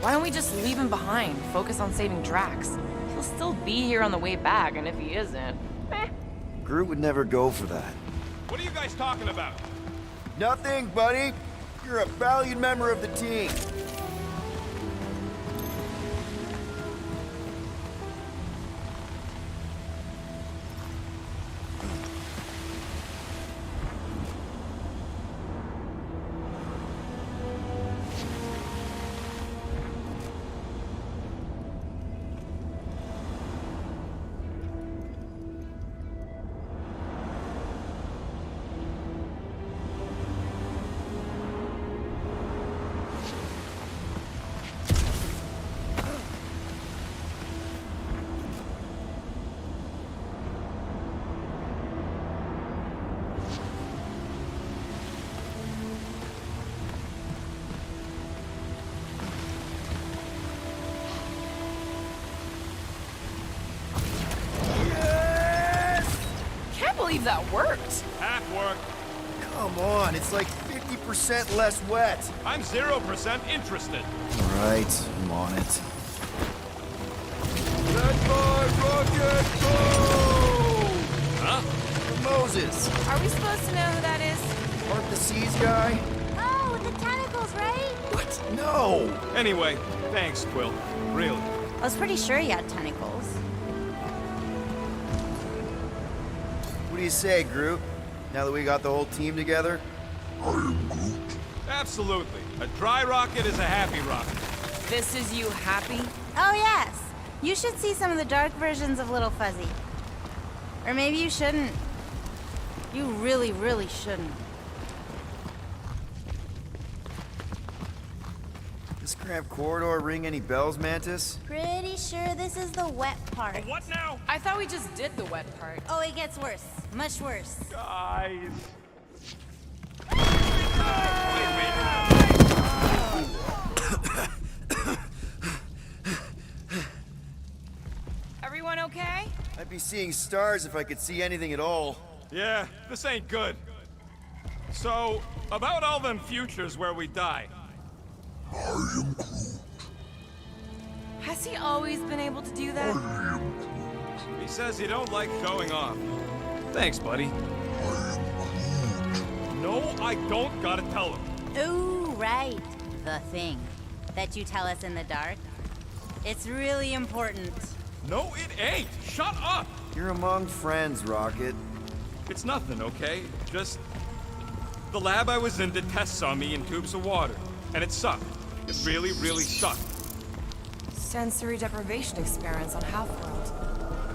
Why don't we just leave him behind? Focus on saving Drax. He'll still be here on the way back, and if he isn't, Groot would never go for that. What are you guys talking about? Nothing, buddy. You're a valued member of the team. believe that worked. Half work. Come on, it's like 50% less wet. I'm 0% interested. All right, I'm on it. Let my rocket go! Huh? Moses. Are we supposed to know who that is? Part the seas guy? Oh, with the tentacles, right? What? No! Anyway, thanks, Quill. Really. I was pretty sure you had tentacles. What do you say, Groot? Now that we got the whole team together? Absolutely. A dry rocket is a happy rocket. This is you happy? Oh, yes. You should see some of the dark versions of Little Fuzzy. Or maybe you shouldn't. You really, really shouldn't. This cramped corridor ring any bells, Mantis? Pretty sure this is the wet part. What now? I thought we just did the wet part. Oh, it gets worse. Much worse. Guys. Everyone okay? I'd be seeing stars if I could see anything at all. Yeah, this ain't good. So, about all them futures where we die. Has he always been able to do that? He says he don't like showing off. Thanks, buddy. No, I don't gotta tell him. Ooh, right. The thing that you tell us in the dark. It's really important. No, it ain't. Shut up. You're among friends, Rocket. It's nothing, okay? Just the lab I was in did tests on me in tubes of water, and it sucked. It really, really sucked. Sensory deprivation experiments on Half-World.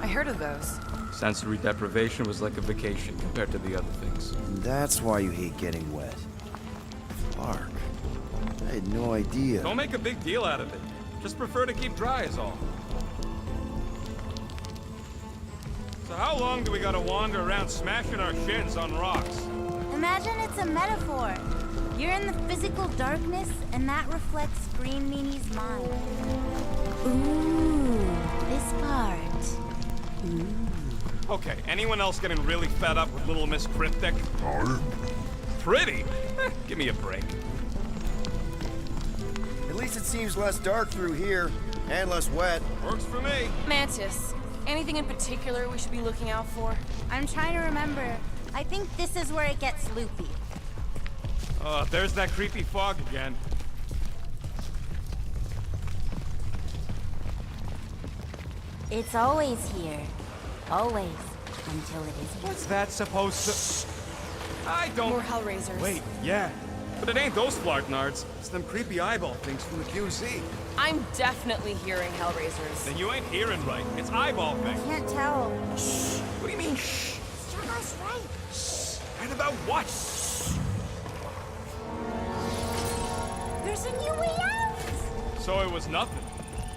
I heard of those. Sensory deprivation was like a vacation compared to the other things. And that's why you hate getting wet. Clark, I had no idea. Don't make a big deal out of it. Just prefer to keep dry is all. So how long do we gotta wander around smashing our shins on rocks? Imagine it's a metaphor. You're in the physical darkness, and that reflects Green Meanie's mind. Ooh, this part. Ooh. Okay, anyone else getting really fed up with Little Miss Cryptic? Pretty? Give me a break. At least it seems less dark through here, and less wet. Works for me. Mantis, anything in particular we should be looking out for? I'm trying to remember. I think this is where it gets loopy. There's that creepy fog again. It's always here. Always. Until it isn't. What's that supposed to... I don't... More Hellraisers. Wait, yeah. But it ain't those flartnards. It's them creepy eyeball things from the QZ. I'm definitely hearing Hellraisers. Then you ain't hearing right. It's eyeball things. Can't tell. Shh. What do you mean, shh? Starguy's right. Shh. And about what? There's a new way out! So it was nothing.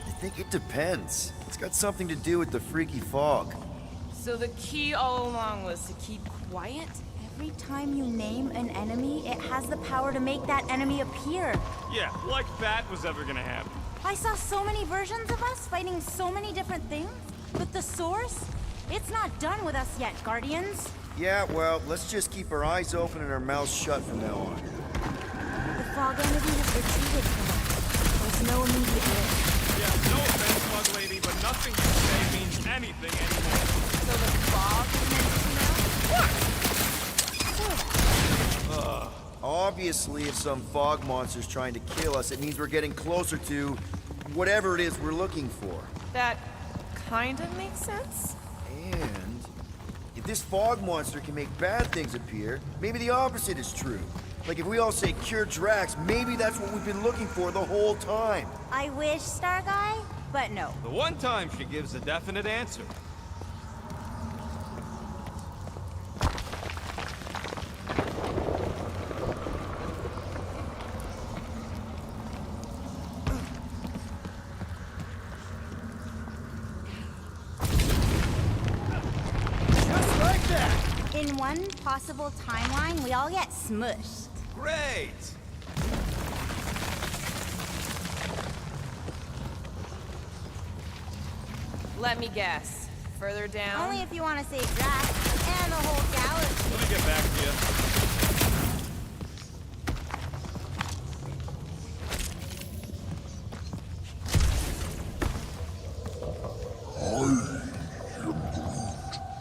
I think it depends. It's got something to do with the freaky fog. So the key all along was to keep quiet? Every time you name an enemy, it has the power to make that enemy appear. Yeah, like that was ever gonna happen. I saw so many versions of us fighting so many different things, but the source, it's not done with us yet, Guardians. Yeah, well, let's just keep our eyes open and our mouths shut from now on. The fog entity has retreated from us. There's no immediate risk. Yeah, no offense, Bug Lady, but nothing you say means anything anymore. So the fog is meant to know? What? Obviously, if some fog monster's trying to kill us, it means we're getting closer to whatever it is we're looking for. That kinda makes sense. And if this fog monster can make bad things appear, maybe the opposite is true. Like if we all say cure Drax, maybe that's what we've been looking for the whole time. I wish, Starguy, but no. The one time she gives a definite answer. Just like that! In one possible timeline, we all get smushed. Great! Let me guess. Further down? Only if you want to save Drax. And the whole galaxy. Let me get back to you.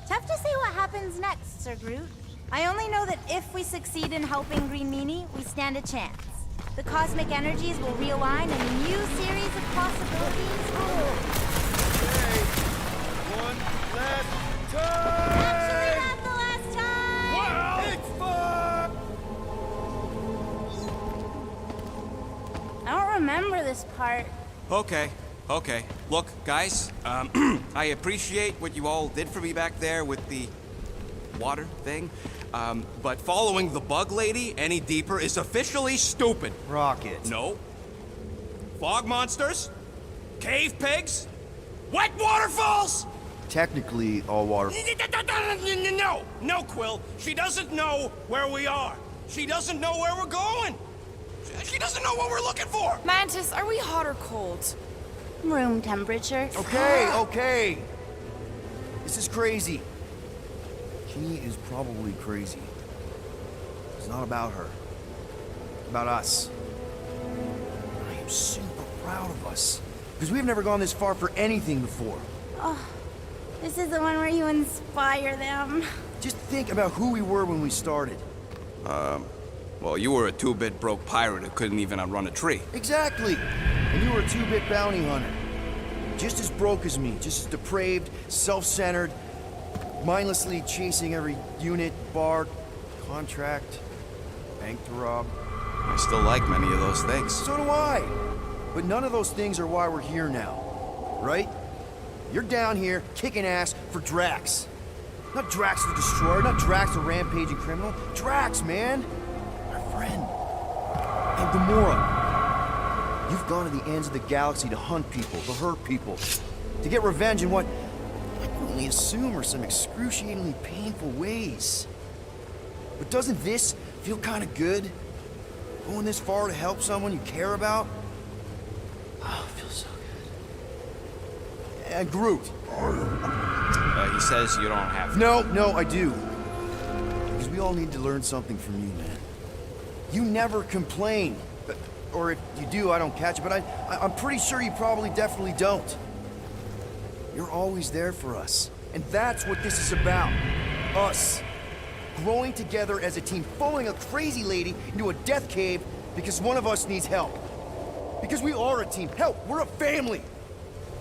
Tough to say what happens next, Sir Groot. I only know that if we succeed in helping Green Meanie, we stand a chance. The cosmic energies will realign and a new series of possibilities will... Okay. One last time! Actually, not the last time! It's fun! I don't remember this part. Okay. Look, guys, I appreciate what you all did for me back there with the water thing, but following the bug lady any deeper is officially stupid. Rocket. No. Fog monsters? Cave pigs? Wet waterfalls? Technically, all water. No, Quill. She doesn't know where we are. She doesn't know where we're going. She doesn't know what we're looking for. Mantis, are we hot or cold? Room temperature. Okay. This is crazy. She is probably crazy. It's not about her. It's about us. I am super proud of us. Because we've never gone this far for anything before. Oh, this is the one where you inspire them. Just think about who we were when we started. Well, you were a two-bit broke pirate who couldn't even outrun a tree. Exactly. And you were a two-bit bounty hunter. Just as broke as me, just as depraved, self-centered, mindlessly chasing every unit, bar, contract, bank to rob. I still like many of those things. So do I. But none of those things are why we're here now. Right? You're down here kicking ass for Drax. Not Drax the Destroyer, not Drax the rampaging criminal. Drax, man! Our friend. And Gamora. You've gone to the ends of the galaxy to hunt people, to hurt people, to get revenge in what I can only assume are some excruciatingly painful ways. But doesn't this feel kind of good? Going this far to help someone you care about? Oh, it feels so good. And Groot. He says you don't have to. No, I do. Because we all need to learn something from you, man. You never complain. Or if you do, I don't catch it, but I'm pretty sure you probably definitely don't. You're always there for us. And that's what this is about. Us. Growing together as a team, following a crazy lady into a death cave because one of us needs help. Because we are a team. Hell, we're a family.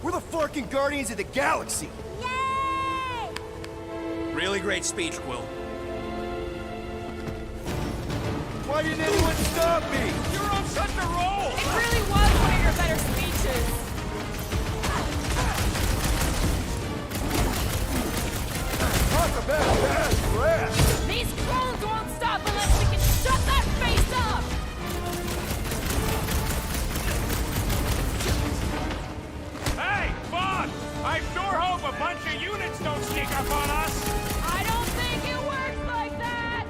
We're the fucking Guardians of the Galaxy. Yay! Really great speech, Quill. Why didn't anyone stop me? You're on such a roll! It really was one of your better speeches. Talk about bad breath! These clones won't stop unless we can shut that face up! Hey, Fog! I sure hope a bunch of units don't sneak up on us! I don't think it works like that!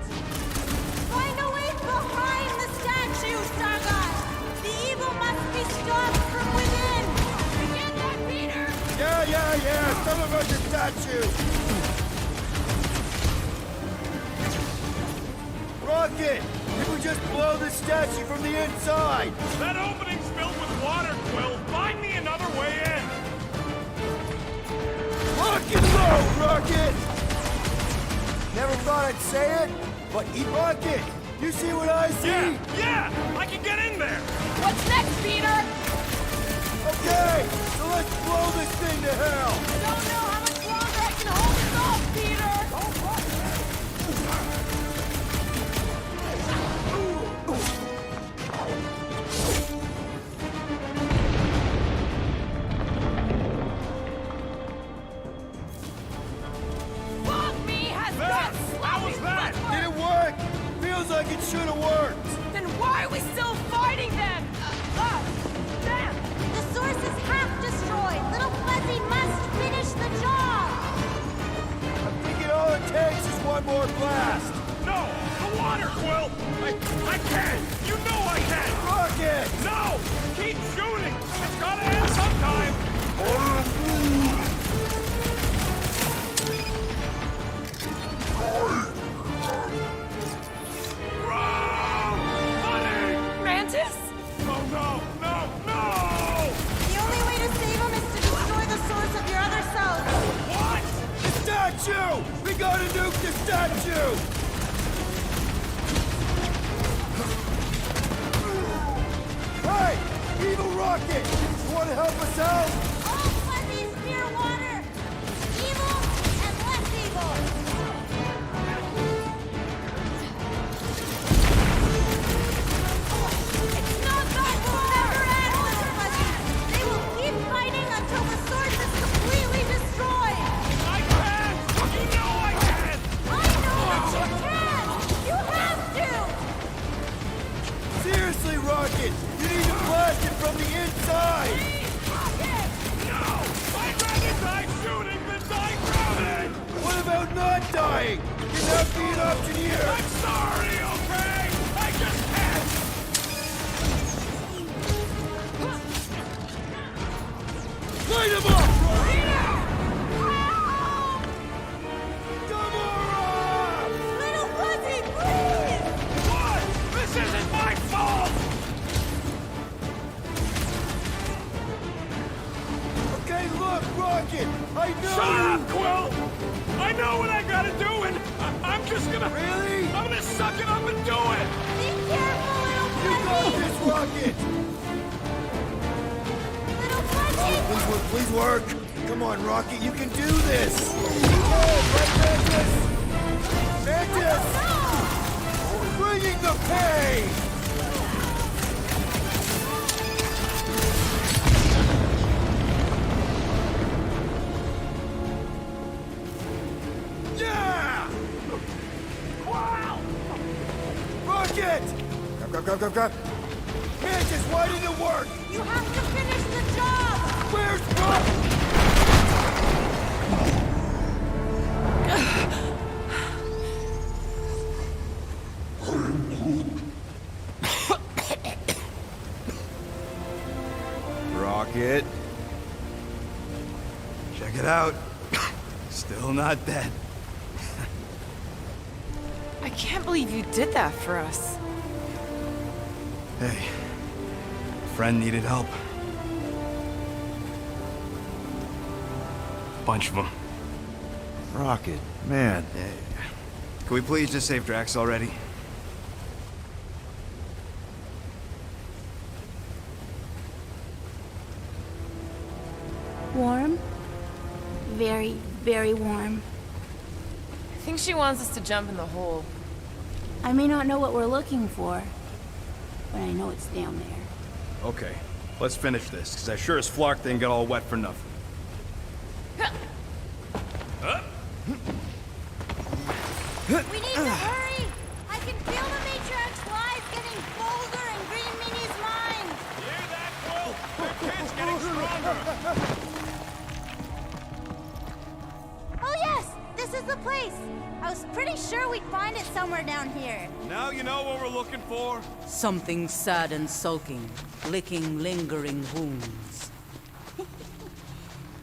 Find a way behind the statue, Stargot! The evil must be stopped from within! You get that, Peter? Yeah! Some of us are statues! Rocket! If we just blow the statue from the inside! That opening's filled with water, Quill. Find me another way in. Rock and roll, Rocket! Never thought I'd say it, but Rocket, you see what I see? Yeah! I can get in there! What's next, Peter? Okay, so let's blow this thing to hell! I don't know how much longer I can hold this off, Peter! Fuck me has got How was that? Did it work? Feels like it should have worked! Then why are we still fighting them? Damn! The source is half destroyed! Little Fuzzy must finish the job! I'm thinking all it takes is one more blast! No! The water, Quill! I can! You know I can! Rocket! No! Keep shooting! It's gotta end sometime! gotta nuke the statue! Hey! Evil Rocket! You wanna help us out? All fuzzies fear water! Evil and less evil! It's not that will never end, little fuzzies! They will keep fighting until the source is completely destroyed! I can! You know I can! I know that you can! You have to! Seriously, Rocket! You need to blast it from the inside! No! I'd rather die shooting than die drowning! What about not dying? Can that be an option here? I'm sorry, okay? I just can't! Light him up! Gamora! Little fuzzy, please! What? This isn't my fault! Okay, look, Rocket! I know! Shut up, Quill! I know what I gotta do, and I'm just gonna... Really? I'm gonna suck it up and do it! Be careful, little You got fuzzy! this, Rocket! Little fuzzy! Please work, please work! Come on, Rocket, you can do this! Oh, right, Mantis! Mantis! Bringing the pain! Yeah! Wow! Rocket! Grab! Mantis, why didn't it work? You have to finish the job! Where's Rocket? Rocket. Check it out. Still not dead. I can't believe you did that for us. Hey, friend needed help. Bunch of them. Rocket, man. Yeah. Can we please just save Drax already? Warm? Very, very warm. I think she wants us to jump in the hole. I may not know what we're looking for, but I know it's down there. Okay, let's finish this, because I sure as Flark didn't get all wet for nothing. We need to hurry! I can feel the Matriarch's lies getting bolder in Green Meanie's mind! You hear that, Quill? Their kid's getting stronger! Oh yes! This is the place! I was pretty sure we'd find it somewhere down here. Now you know what we're looking for? Something sad and sulking, licking lingering wounds.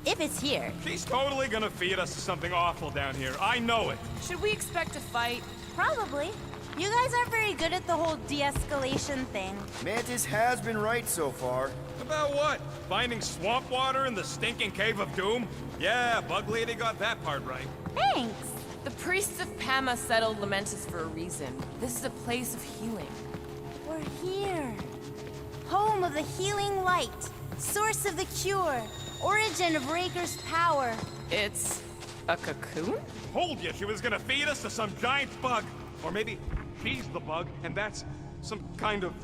If it's here. She's totally gonna feed us to something awful down here. I know it. Should we expect a fight? Probably. You guys aren't very good at the whole de-escalation thing. Mantis has been right so far. About what? Finding swamp water in the stinking cave of doom? Yeah, Bug Lady got that part right. Thanks! The priests of Pama settled Lamentus for a reason. This is a place of healing. We're here. Home of the healing light. Source of the cure. Origin of Raker's power. It's a cocoon? Told you she was gonna feed us to some giant bug. Or maybe she's the bug, and that's some kind of...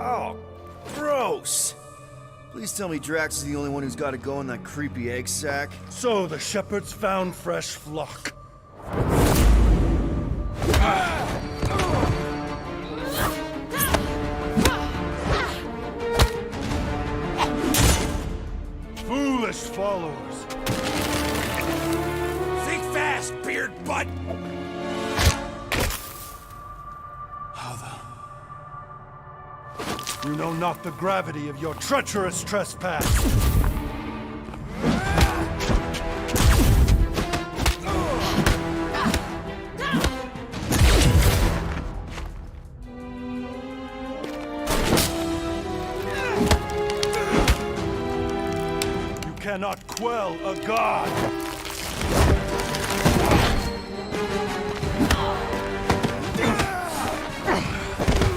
Oh, gross! Please tell me Drax is the only one who's got to go in that creepy egg sack. So the shepherds found fresh flock. Foolish followers. Think fast, beard butt! You know not the gravity of your treacherous trespass. cannot quell a god!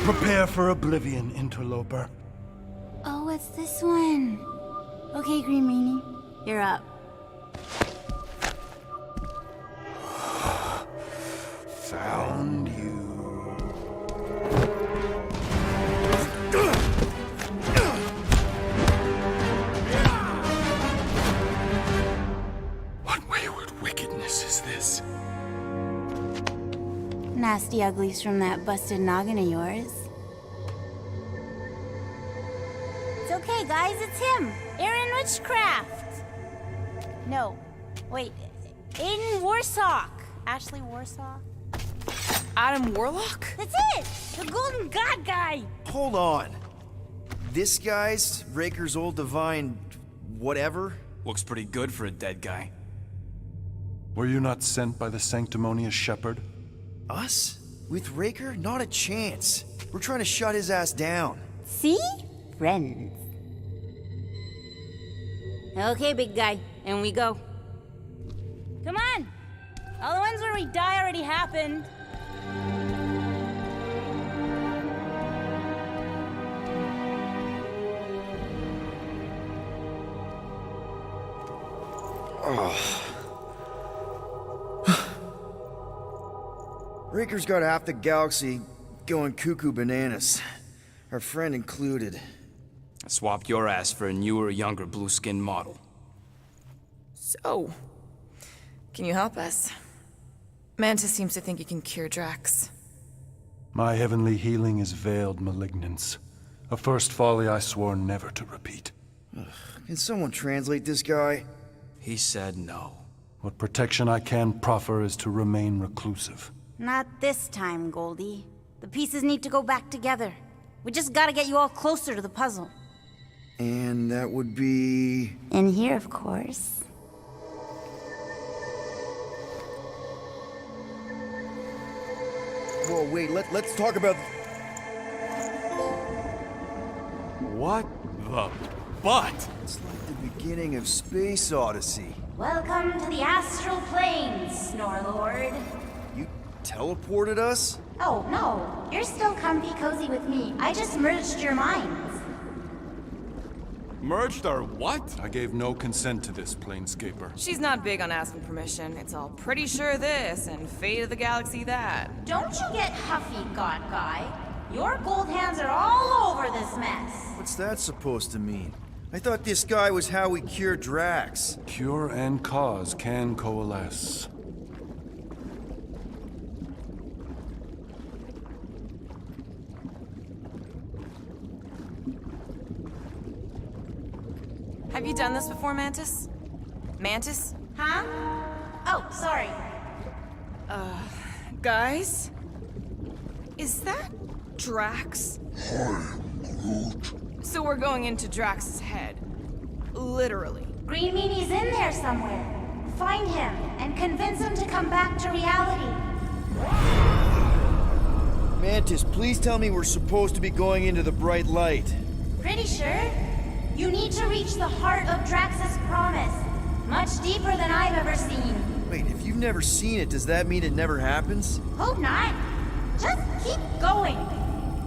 Prepare for oblivion, interloper. Oh, what's this one? Okay, Green Meanie, you're up. Found you. What wayward wickedness is this? Nasty uglies from that busted noggin of yours. It's okay, guys, it's him, Aaron Witchcraft. No, wait, Aiden Warsock. Ashley Warsaw? Adam Warlock? That's it! The Golden God guy! Hold on. This guy's Raker's old divine whatever? Looks pretty good for a dead guy. Were you not sent by the sanctimonious shepherd? Us? With Raker? Not a chance. We're trying to shut his ass down. See? Friends. Okay, big guy, and we go. Come on! All the ones where we die already happened. Raker's got half the galaxy going cuckoo bananas. Our friend included. I swapped your ass for a newer, younger blue-skinned model. So, can you help us? Mantis seems to think he can cure Drax. My heavenly healing is veiled malignance. A first folly I swore never to repeat. Can someone translate this guy? He said no. What protection I can proffer is to remain reclusive. Not this time, Goldie. The pieces need to go back together. We just gotta get you all closer to the puzzle. And that would be... In here, of course. Whoa, wait, let's talk about... What the butt? It's like the beginning of Space Odyssey. Welcome to the astral planes, Snorlord. You teleported us? Oh, no. You're still comfy cozy with me. I just merged your minds. Merged our what? I gave no consent to this, Planescaper. She's not big on asking permission. It's all pretty sure this and fate of the galaxy that. Don't you get huffy, God Guy. Your gold hands are all over this mess. What's that supposed to mean? I thought this guy was how we cure Drax. Cure and cause can coalesce. Have you done this before, Mantis? Mantis? Huh? Oh, sorry. Guys? Is that Drax? Hi, GROOT. So we're going into Drax's head. Literally. Green Meanie's in there somewhere. Find him and convince him to come back to reality. Mantis, please tell me we're supposed to be going into the bright light. Pretty sure. You need to reach the heart of Drax's promise. Much deeper than I've ever seen. Wait, if you've never seen it, does that mean it never happens? Hope not. Just keep going.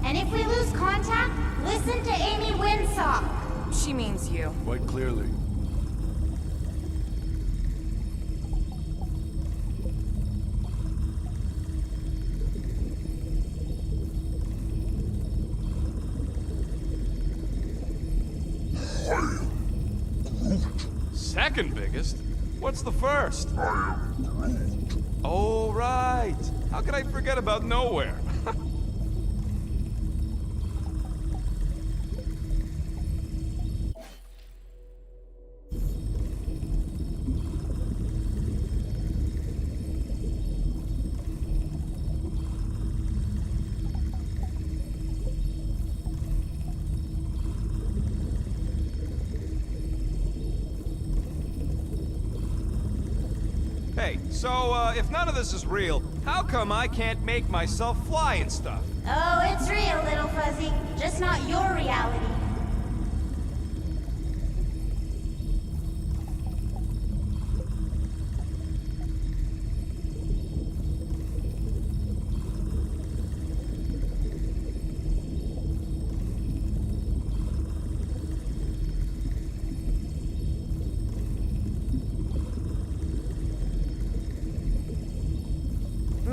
And if we lose contact, listen to Amy Winsock. She means you. Quite clearly. Second biggest? What's the first? Oh, right. How could I forget about Nowhere? Hey, so, if none of this is real, how come I can't make myself fly and stuff? Oh, it's real, little fuzzy. Just not your reality.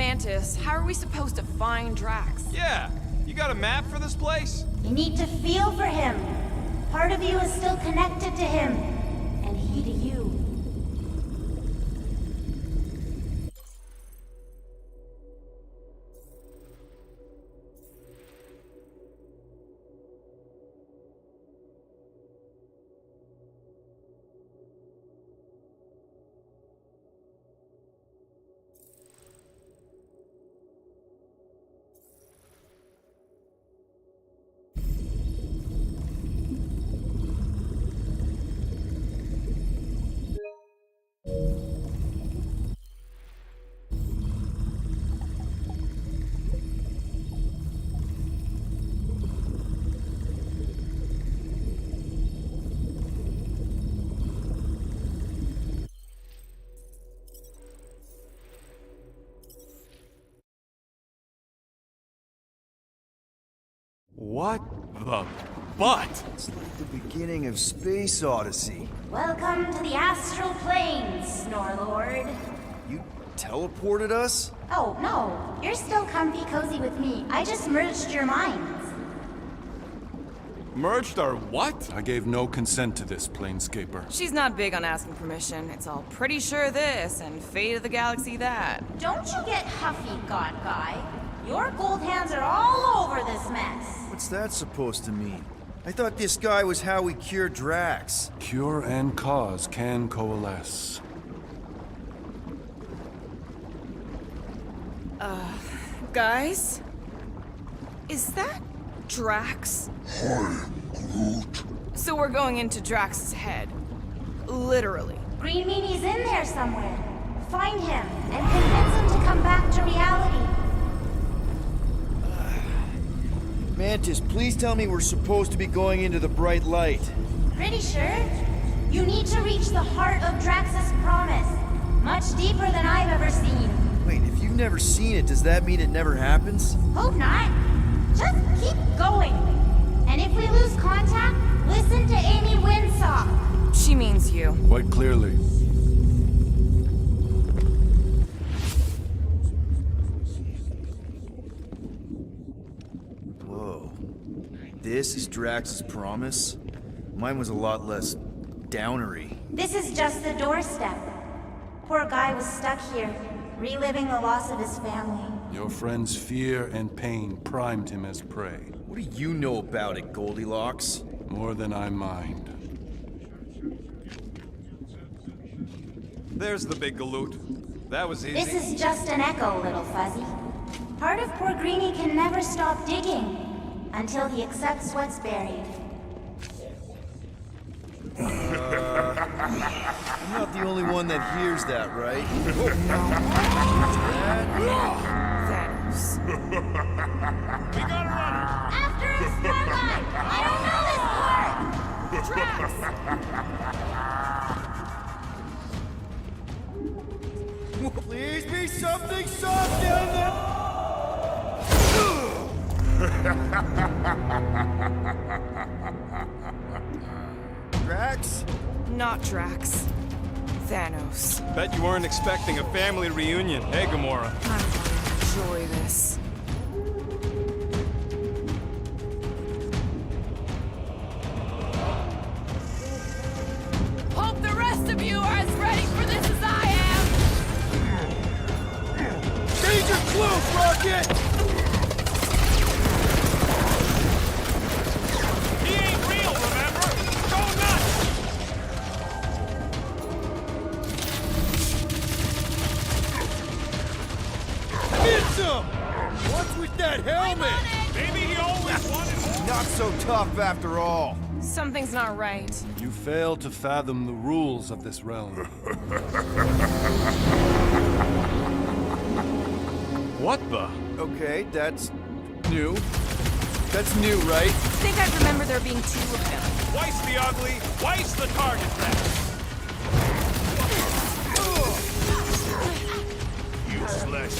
Mantis, how are we supposed to find Drax? Yeah, you got a map for this place? You need to feel for him. Part of you is still connected to him, and he to you. What the butt? It's like the beginning of Space Odyssey. Welcome to the astral planes, Snorlord. You teleported us? Oh, no. You're still comfy cozy with me. I just merged your minds. Merged our what? I gave no consent to this, Planescaper. She's not big on asking permission. It's all pretty sure this and fate of the galaxy that. Don't you get huffy, God Guy. Your gold hands are all over this mess. What's that supposed to mean? I thought this guy was how we cure Drax. Cure and cause can coalesce. Guys? Is that Drax? Hi, Groot. So we're going into Drax's head. Literally. Green Meanie's in there somewhere. Find him and convince him to come back to reality. Mantis, please tell me we're supposed to be going into the bright light. Pretty sure. You need to reach the heart of Drax's promise. Much deeper than I've ever seen. Wait, if you've never seen it, does that mean it never happens? Hope not. Just keep going. And if we lose contact, listen to Amy Winsock. She means you. Quite clearly. Whoa. This is Drax's promise? Mine was a lot less downery. This is just the doorstep. Poor guy was stuck here, reliving the loss of his family. Your friend's fear and pain primed him as prey. What do you know about it, Goldilocks? More than I mind. There's the big galoot. That was easy. This is just an echo, little fuzzy. Part of poor Greenie can never stop digging until he accepts what's buried. I'm not the only one that hears that, right? Thanos. We gotta run her! After his Starlight! I don't know this part! Drax! Please be something soft down there! Drax? Not Drax. Thanos. Bet you weren't expecting a family reunion, hey Gamora? I want to enjoy this. Hope the rest of you are as ready for this as I am! Danger close, Rocket! He ain't real, remember? Go nuts! Hits him! What's with that helmet? Maybe he always wanted more. Not so tough after all. Something's not right. You fail to fathom the rules of this realm. What the? Okay, that's new. That's new, right? I think I remember there being two of them. Twice the ugly, twice the target practice. Useless.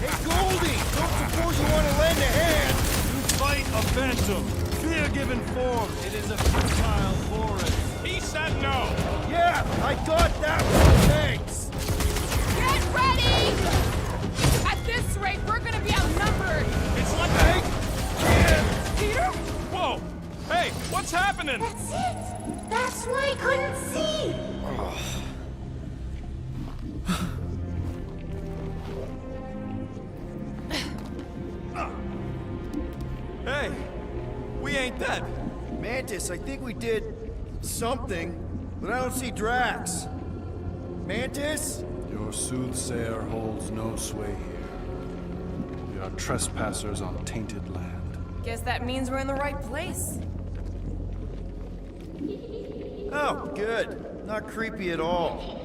Hey, Goldie! Don't suppose you want to lend a hand? You fight a phantom. Fear given form. It is a fertile forest. He said no. Yeah, I got that one. Thanks. Get ready! rate, we're gonna be outnumbered! It's like a... Peter? Whoa! Hey, what's happening? That's it! That's why I couldn't see! Hey, we ain't dead. Mantis, I think we did something, but I don't see Drax. Mantis? Your soothsayer holds no sway here. We are trespassers on tainted land. Guess that means we're in the right place. Oh, good. Not creepy at all.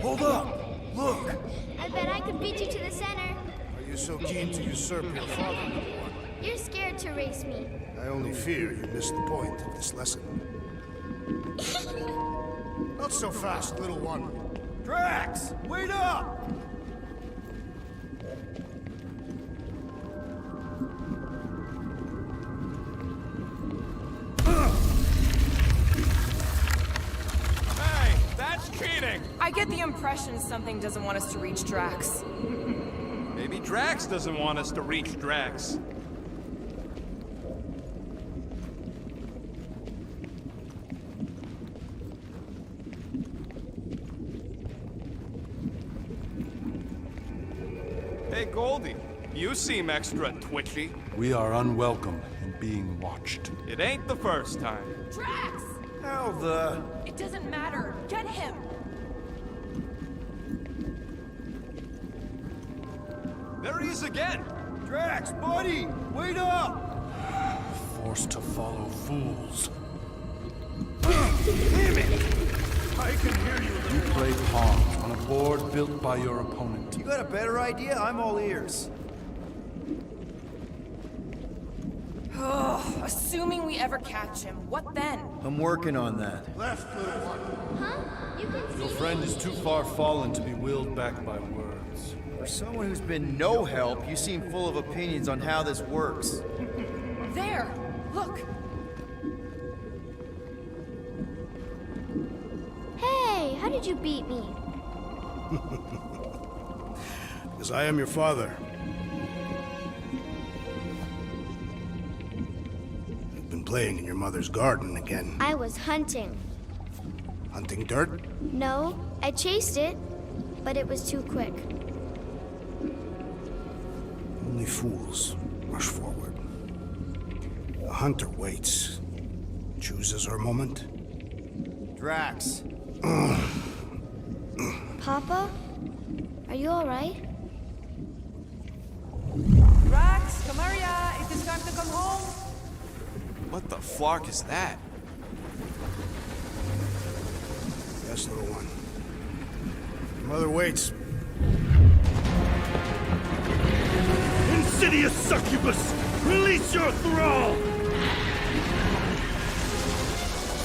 Hold up! Look! I bet I could beat you to the center. Are you so keen to usurp your father, little one? You're scared to race me. I only fear you missed the point of this lesson. Not so fast, little one. Drax! Wait up! Hey, that's cheating! I get the impression something doesn't want us to reach Drax. Maybe Drax doesn't want us to reach Drax. Hey, Goldie, you seem extra twitchy. We are unwelcome and being watched. It ain't the first time. Drax! How the... It doesn't matter. Get him! There he is again! Drax, buddy! Wait up! Forced to follow fools. Damn it! I can hear you. You play pawns on a board built by your opponent. You got a better idea? I'm all ears. Assuming we ever catch him, what then? I'm working on that. Left, little one. Huh? You can see Your friend is too far fallen to be willed back by words. For someone who's been no help, you seem full of opinions on how this works. There! Look! Hey, how did you beat me? Because I am your father. You've been playing in your mother's garden again. I was hunting. Hunting dirt? No, I chased it, but it was too quick. Only fools rush forward. A hunter waits, chooses her moment. Drax. Papa? Are you alright? Drax, come here, ya. It is time to come home. What the flark is that? Yes, little one. Your mother waits. Insidious succubus! Release your thrall!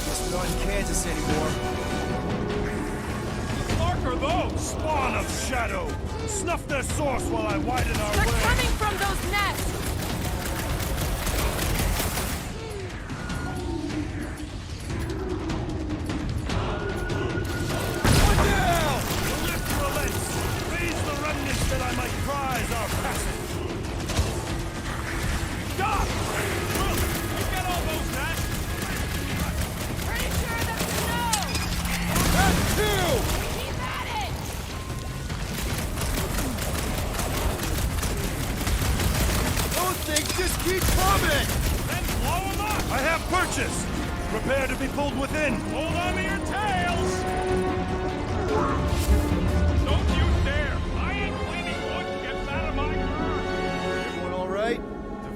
Guess we're not in Kansas anymore. What are those? Spawn of shadow! Snuff their source while I widen our They're way! coming from those nests! Lift relents! Raise the remnants that I might prize our passage! Stop! Look! You get all those nests? Pretty sure that's a no! That's two! Keep at it! Those things just keep coming! Then blow them up! I have purchase! Prepare to be pulled within! Hold on to your tails! Don't you dare! I ain't cleaning wood to get out of my car! Everyone all right?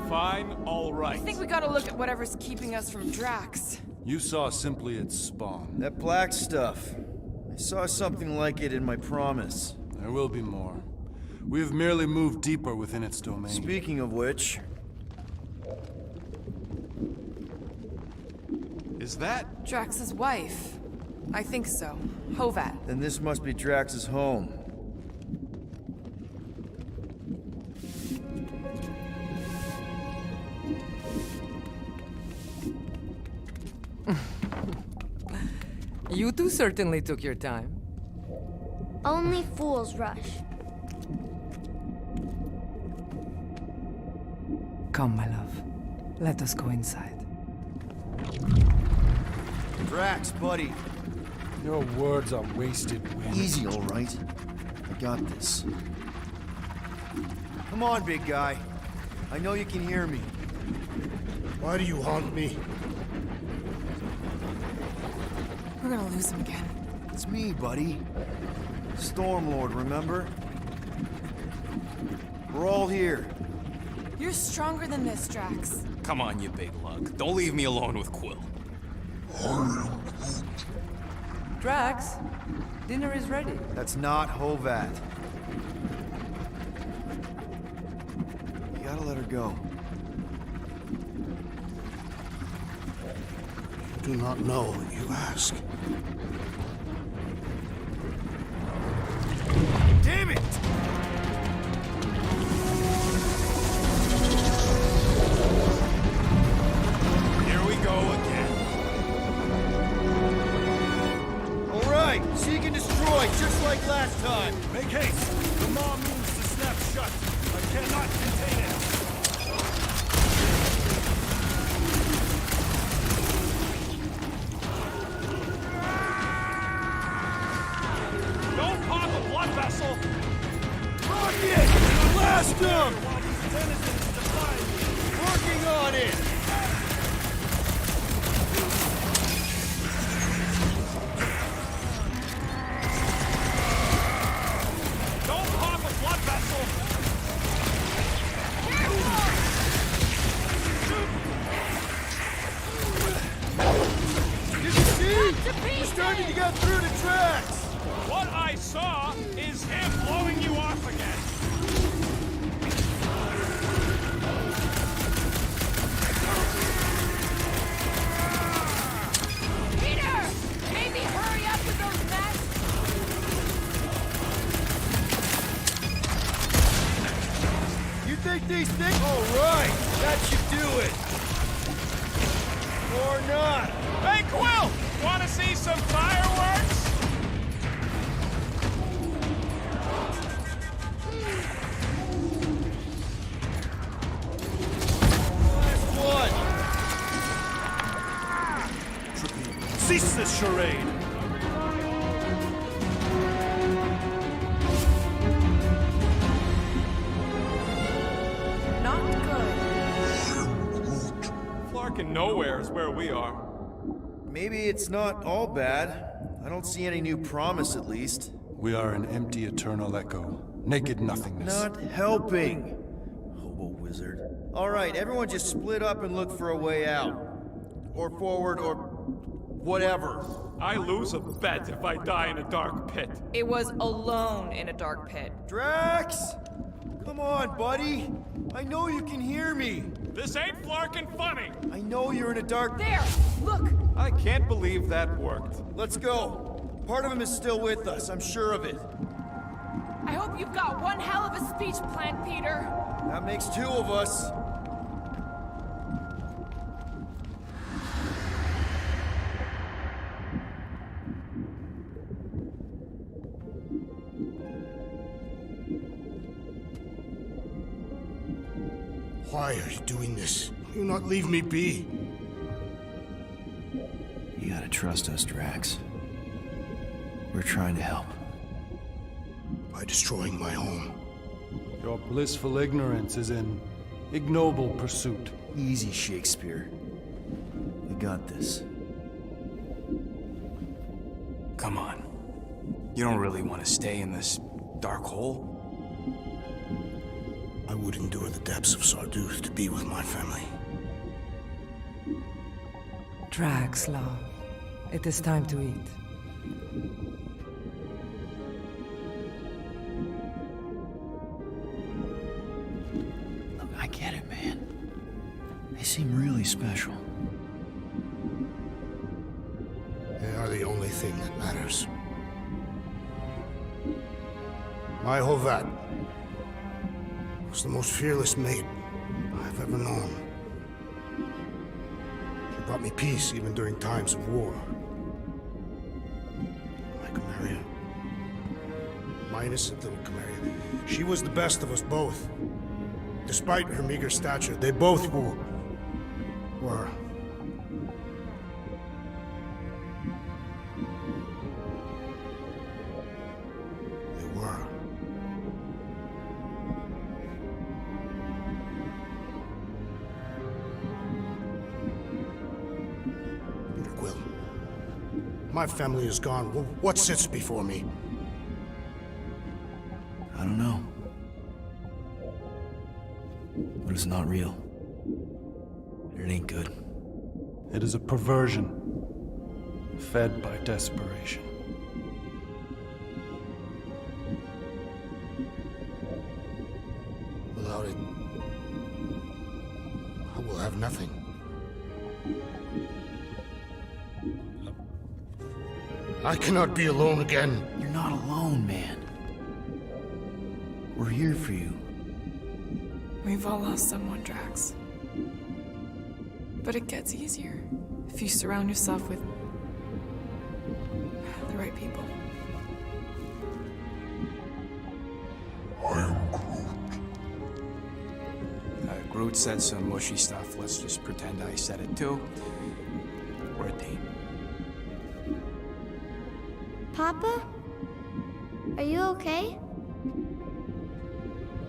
Define all right. I think we gotta look at whatever's keeping us from Drax. You saw simply its spawn. That black stuff. I saw something like it in my promise. There will be more. We have merely moved deeper within its domain. Speaking of which... Is that? Drax's wife. I think so. Hovat. Then this must be Drax's home. You two certainly took your time. Only fools rush. Come, my love. Let us go inside. Drax, buddy. Your words are wasted wind. Easy, all right. I got this. Come on, big guy. I know you can hear me. Why do you haunt me? We're gonna lose him again. It's me, buddy. Stormlord, remember? We're all here. You're stronger than this, Drax. Come on, you big lug. Don't leave me alone with Quill. Drax, dinner is ready. That's not Hovat. You gotta let her go. You do not know what you ask. Damn it! Here we go again. All right, seek and destroy, just like last time. Make haste! The maw moves to snap shut. I cannot contain it. Don't pop a blood vessel! Rocket! Blast him! While these denizens defy me. Working on it! Don't pop a blood vessel! You can see! We're starting to get through the tracks! What I saw is him blowing you off again. Peter! Maybe hurry up with those masks! You think these things? All right, that should do it. Or not. Hey, Quill! Want to see some fireworks? Last one. Cease this charade! Not good. Flarkin' nowhere is where we are. Maybe it's not all bad. I don't see any new promise, at least. We are an empty eternal echo. Naked nothingness. Not helping. Hobo wizard. All right, everyone just split up and look for a way out. Or forward, or whatever. I lose a bet if I die in a dark pit. It was alone in a dark pit. Drax! Come on, buddy. I know you can hear me. This ain't Flarkin' funny. I know you're in a dark... There! Look! I can't believe that worked. Let's go. Part of him is still with us, I'm sure of it. I hope you've got one hell of a speech planned, Peter. That makes two of us. Why are you doing this? Do not leave me be. You gotta trust us, Drax. We're trying to help. By destroying my home. Your blissful ignorance is an ignoble pursuit. Easy, Shakespeare. We got this. Come on. You don't really want to stay in this dark hole? I would endure the depths of Sarduth to be with my family. Drax, love. It is time to eat. Look, I get it, man. They seem really special. They are the only thing that matters. My Hovat was the most fearless maid I've ever known. She brought me peace even during times of war. my innocent little Chimera. She was the best of us both. Despite her meager stature, they both were. My family is gone. What sits before me? I don't know. But it's not real. It ain't good. It is a perversion, fed by desperation. Without it, I will have nothing. I cannot be alone again. You're not alone, man. We're here for you. We've all lost someone, Drax. But it gets easier if you surround yourself with the right people. I am Groot. Groot said some mushy stuff. Let's just pretend I said it too. We're a team. Papa? Are you okay?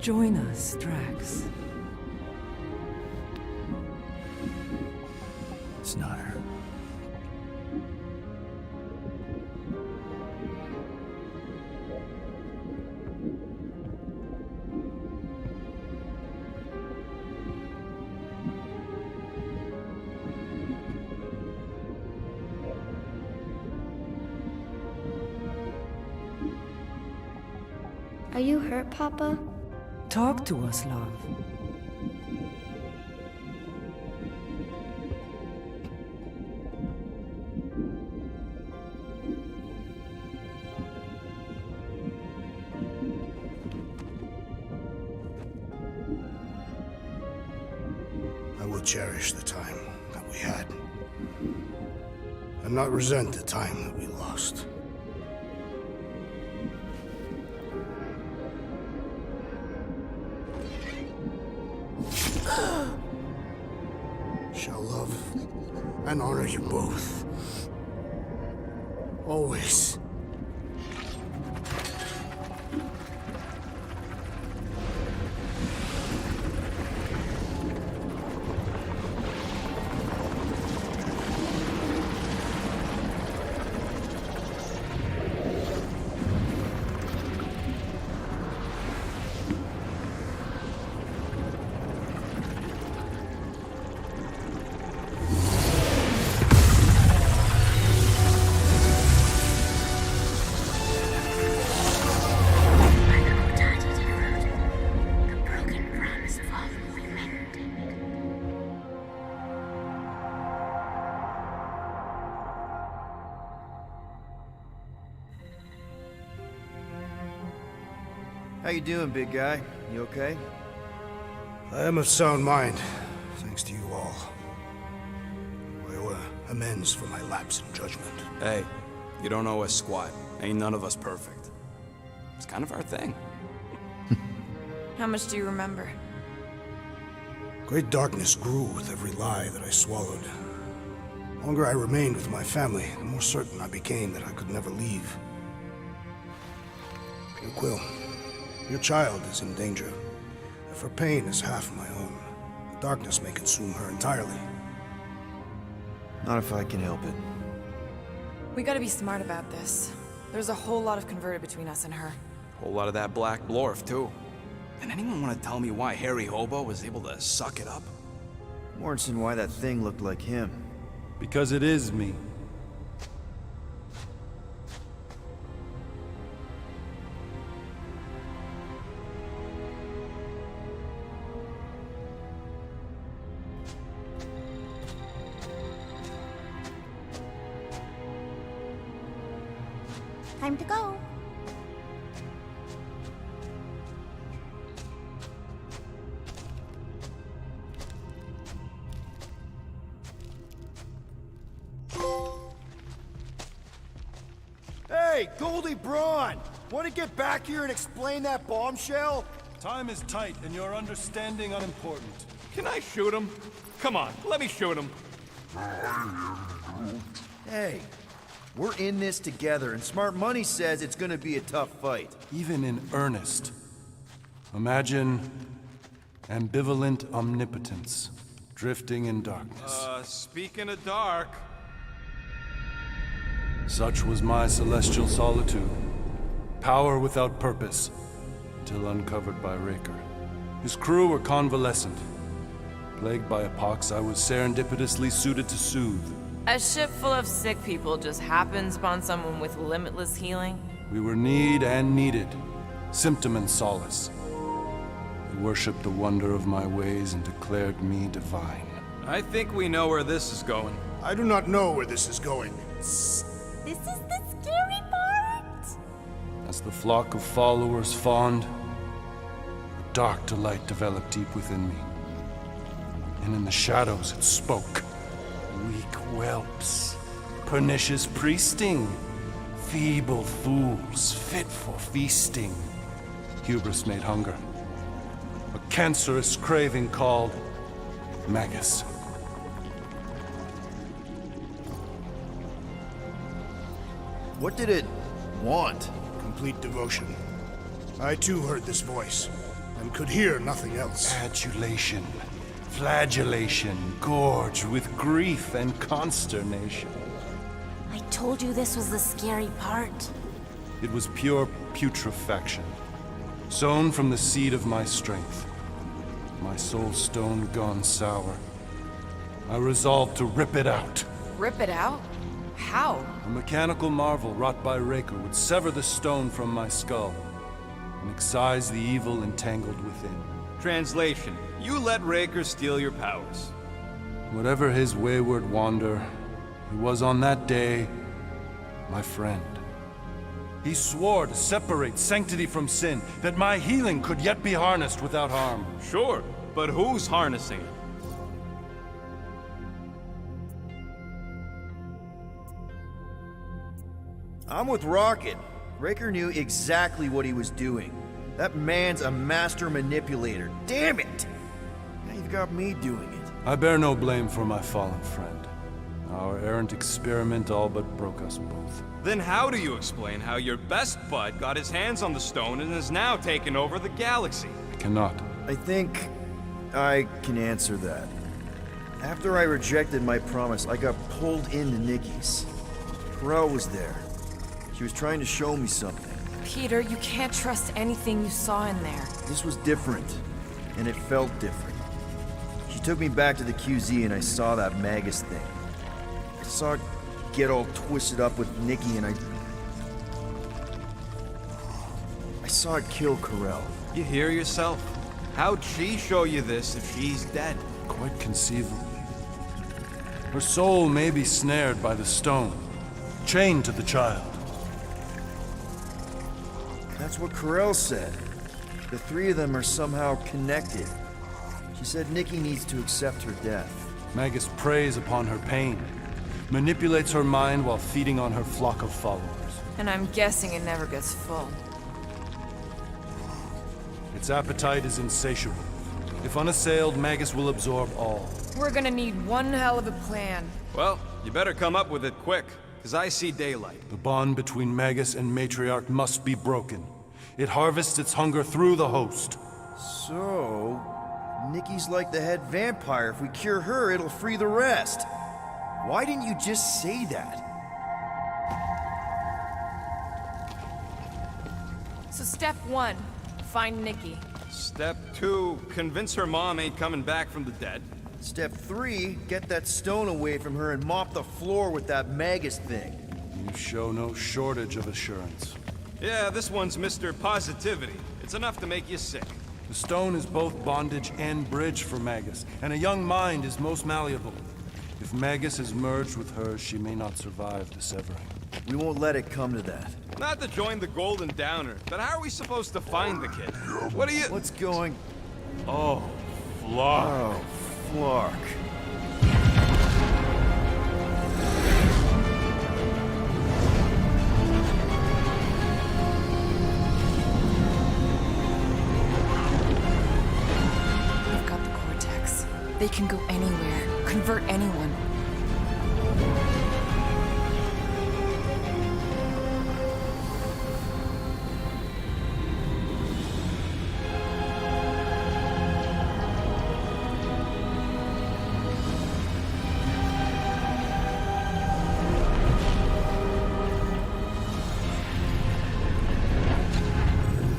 Join us, Drax. It's not her. Are you hurt, Papa? Talk to us, love. I will cherish the time that we had, and not resent the time that we lost. Shall love and honor you both. Always. How you doing, big guy? You okay? I am of sound mind, thanks to you all. I owe amends for my lapse in judgment. Hey, you don't owe us squat. Ain't none of us perfect. It's kind of our thing. How much do you remember? Great darkness grew with every lie that I swallowed. The longer I remained with my family, the more certain I became that I could never leave. Peter Quill, your child is in danger. If her pain is half my own, the darkness may consume her entirely. Not if I can help it. We gotta be smart about this. There's a whole lot of converted between us and her. Whole lot of that black blorf, too. And anyone want to tell me why Harry Hobo was able to suck it up? Morrison, why that thing looked like him. Because it is me. Time to go. Hey, Goldie Braun! Want to get back here and explain that bombshell? Time is tight, and your understanding unimportant. Can I shoot him? Come on, let me shoot him. Hey, we're in this together, and Smart Money says it's gonna be a tough fight. Even in earnest. Imagine ambivalent omnipotence, drifting in darkness. Speaking of dark... Such was my celestial solitude. Power without purpose, till uncovered by Raker. His crew were convalescent. Plagued by a pox, I was serendipitously suited to soothe. A ship full of sick people just happens upon someone with limitless healing? We were need and needed, symptom and solace. They worshipped the wonder of my ways and declared me divine. I think we know where this is going. I do not know where this is going. This is the scary part! As the flock of followers fawned, a dark delight developed deep within me. And in the shadows it spoke. Weak whelps, pernicious priesting, feeble fools fit for feasting. Hubris made hunger. A cancerous craving called Magus. What did it want? Complete devotion. I too heard this voice, and could hear nothing else. Adulation, flagellation, gorged with grief and consternation. I told you this was the scary part. It was pure putrefaction, sown from the seed of my strength. My soul stone gone sour. I resolved to rip it out. Rip it out? How? A mechanical marvel wrought by Raker would sever the stone from my skull and excise the evil entangled within. Translation: you let Raker steal your powers. Whatever his wayward wander, he was on that day my friend. He swore to separate sanctity from sin, that my healing could yet be harnessed without harm. Sure, but who's harnessing it? I'm with Rocket. Raker knew exactly what he was doing. That man's a master manipulator. Damn it! Now you've got me doing it. I bear no blame for my fallen friend. Our errant experiment all but broke us both. Then how do you explain how your best bud got his hands on the stone and has now taken over the galaxy? I cannot. I think I can answer that. After I rejected my promise, I got pulled into Nikki's. Corel was there. She was trying to show me something. Peter, you can't trust anything you saw in there. This was different, and it felt different. She took me back to the QZ and I saw that Magus thing. I saw it get all twisted up with Nikki and I saw it kill Corel. You hear yourself? How'd she show you this if she's dead? Quite conceivably. Her soul may be snared by the stone, chained to the child. That's what Corel said. The three of them are somehow connected. She said Nikki needs to accept her death. Magus preys upon her pain, manipulates her mind while feeding on her flock of followers. And I'm guessing it never gets full. Its appetite is insatiable. If unassailed, Magus will absorb all. We're gonna need one hell of a plan. Well, you better come up with it quick, because I see daylight. The bond between Magus and Matriarch must be broken. It harvests its hunger through the host. So, Nikki's like the head vampire. If we cure her, it'll free the rest. Why didn't you just say that? So step 1, find Nikki. Step 2, convince her mom ain't coming back from the dead. Step 3, get that stone away from her and mop the floor with that Magus thing. You show no shortage of assurance. Yeah, this one's Mr. Positivity. It's enough to make you sick. The stone is both bondage and bridge for Magus, and a young mind is most malleable. If Magus is merged with hers, she may not survive the severing. We won't let it come to that. Not to join the Golden Downer, but how are we supposed to find the kid? What are you— What's going— Oh, Flark. Oh, Flark. can go anywhere, convert anyone.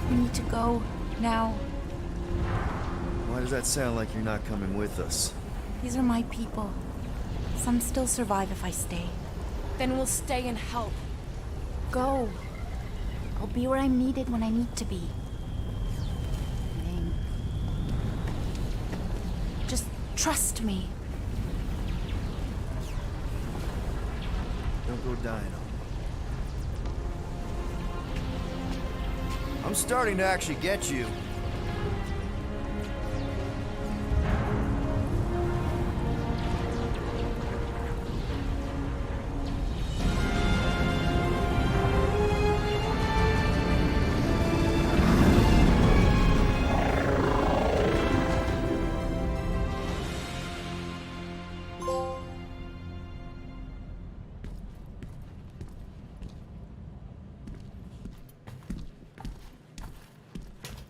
We need to go now. Why does that sound like you're not coming with us? These are my people. Some still survive if I stay. Then we'll stay and help. Go. I'll be where I'm needed when I need to be. Ming. Just trust me. Don't go dying on me. I'm starting to actually get you.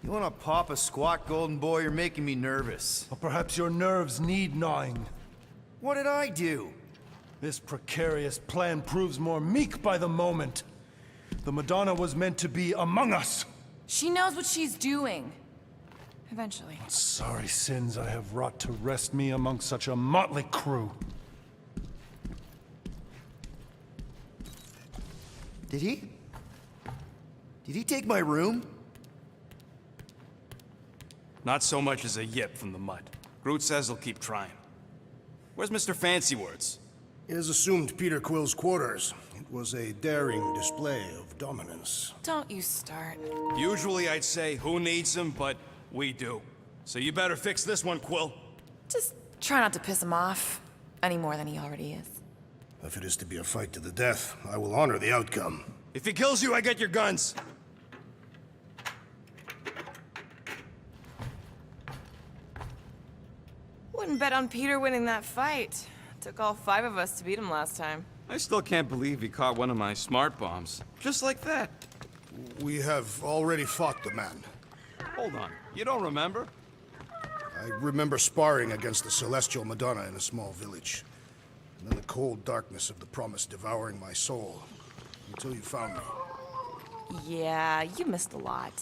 You wanna pop a squat, golden boy? You're making me nervous. Or perhaps your nerves need gnawing. What did I do? This precarious plan proves more meek by the moment. The Madonna was meant to be among us. She knows what she's doing. Eventually. Sorry sins I have wrought to rest me among such a motley crew. Did he take my room? Not so much as a yip from the mud. Groot says he'll keep trying. Where's Mr. Fancy Words? It is assumed Peter Quill's quarters. It was a daring display of dominance. Don't you start. Usually I'd say, who needs him, but we do. So you better fix this one, Quill. Just try not to piss him off any more than he already is. If it is to be a fight to the death, I will honor the outcome. If he kills you, I get your guns. Wouldn't bet on Peter winning that fight. Took all 5 of us to beat him last time. I still can't believe he caught one of my smart bombs. Just like that. We have already fought the man. Hold on, you don't remember? I remember sparring against the Celestial Madonna in a small village. And then the cold darkness of the promise devouring my soul. Until you found me. Yeah, you missed a lot.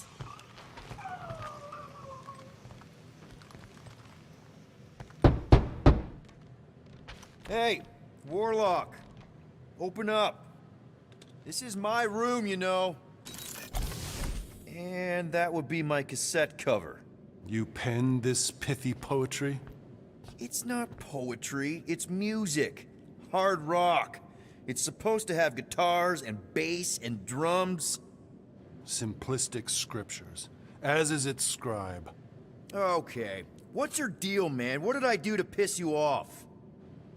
Hey, Warlock. Open up. This is my room, you know. And that would be my cassette cover. You penned this pithy poetry? It's not poetry, it's music. Hard rock. It's supposed to have guitars and bass and drums. Simplistic scriptures, as is its scribe. Okay. What's your deal, man? What did I do to piss you off?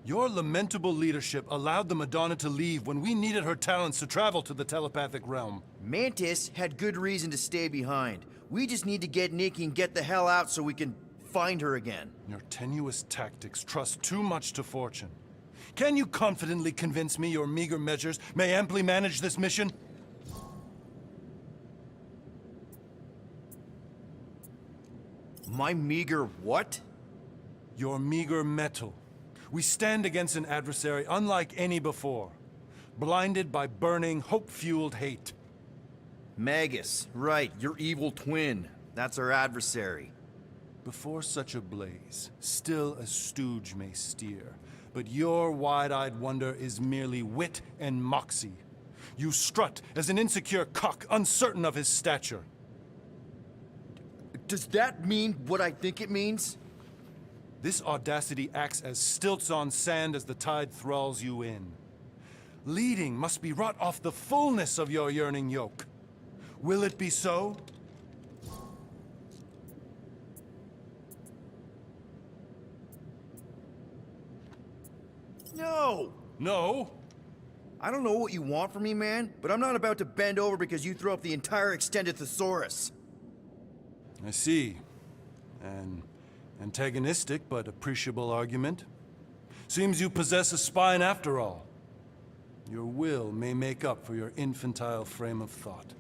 Your lamentable leadership allowed the Madonna to leave when we needed her talents to travel to the telepathic realm. Mantis had good reason to stay behind. We just need to get Nikki and get the hell out so we can find her again. Your tenuous tactics trust too much to fortune. Can you confidently convince me your meager measures may amply manage this mission? My meager what? Your meager metal. We stand against an adversary unlike any before, blinded by burning, hope-fueled hate. Magus, right, your evil twin. That's our adversary. Before such a blaze, still a stooge may steer, but your wide-eyed wonder is merely wit and moxie. You strut as an insecure cock, uncertain of his stature. Does that mean what I think it means? This audacity acts as stilts on sand as the tide thralls you in. Leading must be wrought off the fullness of your yearning yoke. Will it be so? No! No? I don't know what you want from me, man, but I'm not about to bend over because you throw up the entire extended thesaurus. I see. Antagonistic but appreciable argument. Seems you possess a spine after all. Your will may make up for your infantile frame of thought.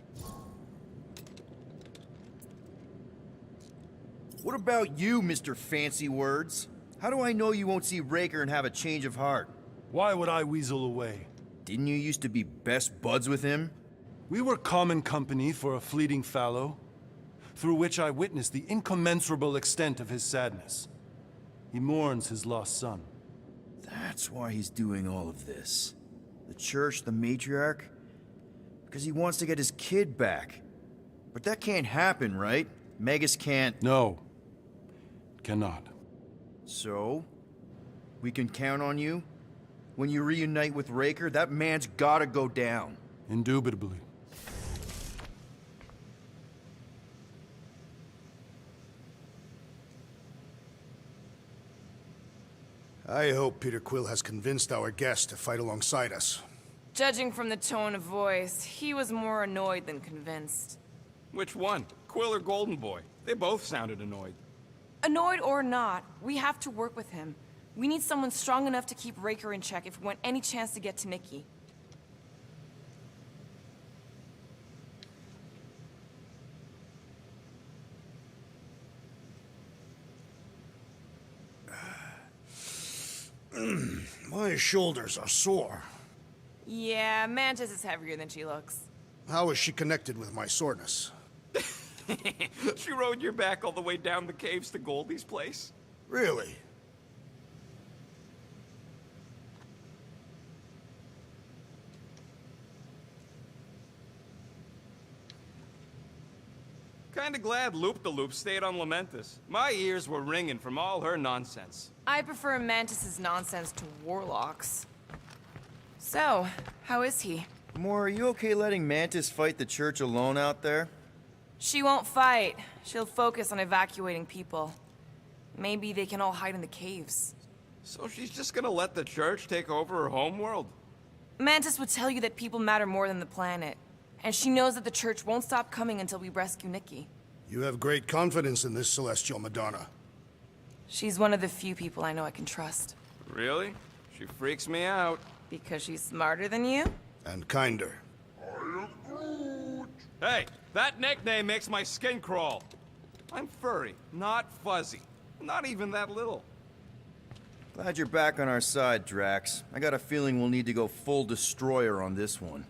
What about you, Mr. Fancy Words? How do I know you won't see Raker and have a change of heart? Why would I weasel away? Didn't you used to be best buds with him? We were common company for a fleeting fallow, through which I witnessed the incommensurable extent of his sadness. He mourns his lost son. That's why he's doing all of this. The church, the matriarch? Because he wants to get his kid back. But that can't happen, right? Magus can't... No. Cannot. So? We can count on you? When you reunite with Raker, that man's gotta go down. Indubitably. I hope Peter Quill has convinced our guest to fight alongside us. Judging from the tone of voice, he was more annoyed than convinced. Which one? Quill or Golden Boy? They both sounded annoyed. Annoyed or not, we have to work with him. We need someone strong enough to keep Raker in check if we want any chance to get to Nikki. My shoulders are sore. Yeah, Mantis is heavier than she looks. How is she connected with my soreness? She rode your back all the way down the caves to Goldie's place? Really? Kinda glad Loop-the-Loop stayed on Lamentus. My ears were ringing from all her nonsense. I prefer Mantis's nonsense to Warlock's. So, how is he? Moore, are you okay letting Mantis fight the church alone out there? She won't fight. She'll focus on evacuating people. Maybe they can all hide in the caves. So she's just gonna let the church take over her homeworld? Mantis would tell you that people matter more than the planet. And she knows that the church won't stop coming until we rescue Nikki. You have great confidence in this celestial Madonna. She's one of the few people I know I can trust. Really? She freaks me out. Because she's smarter than you? And kinder. Hey, that nickname makes my skin crawl. I'm furry, not fuzzy. Not even that little. Glad you're back on our side, Drax. I got a feeling we'll need to go full destroyer on this one.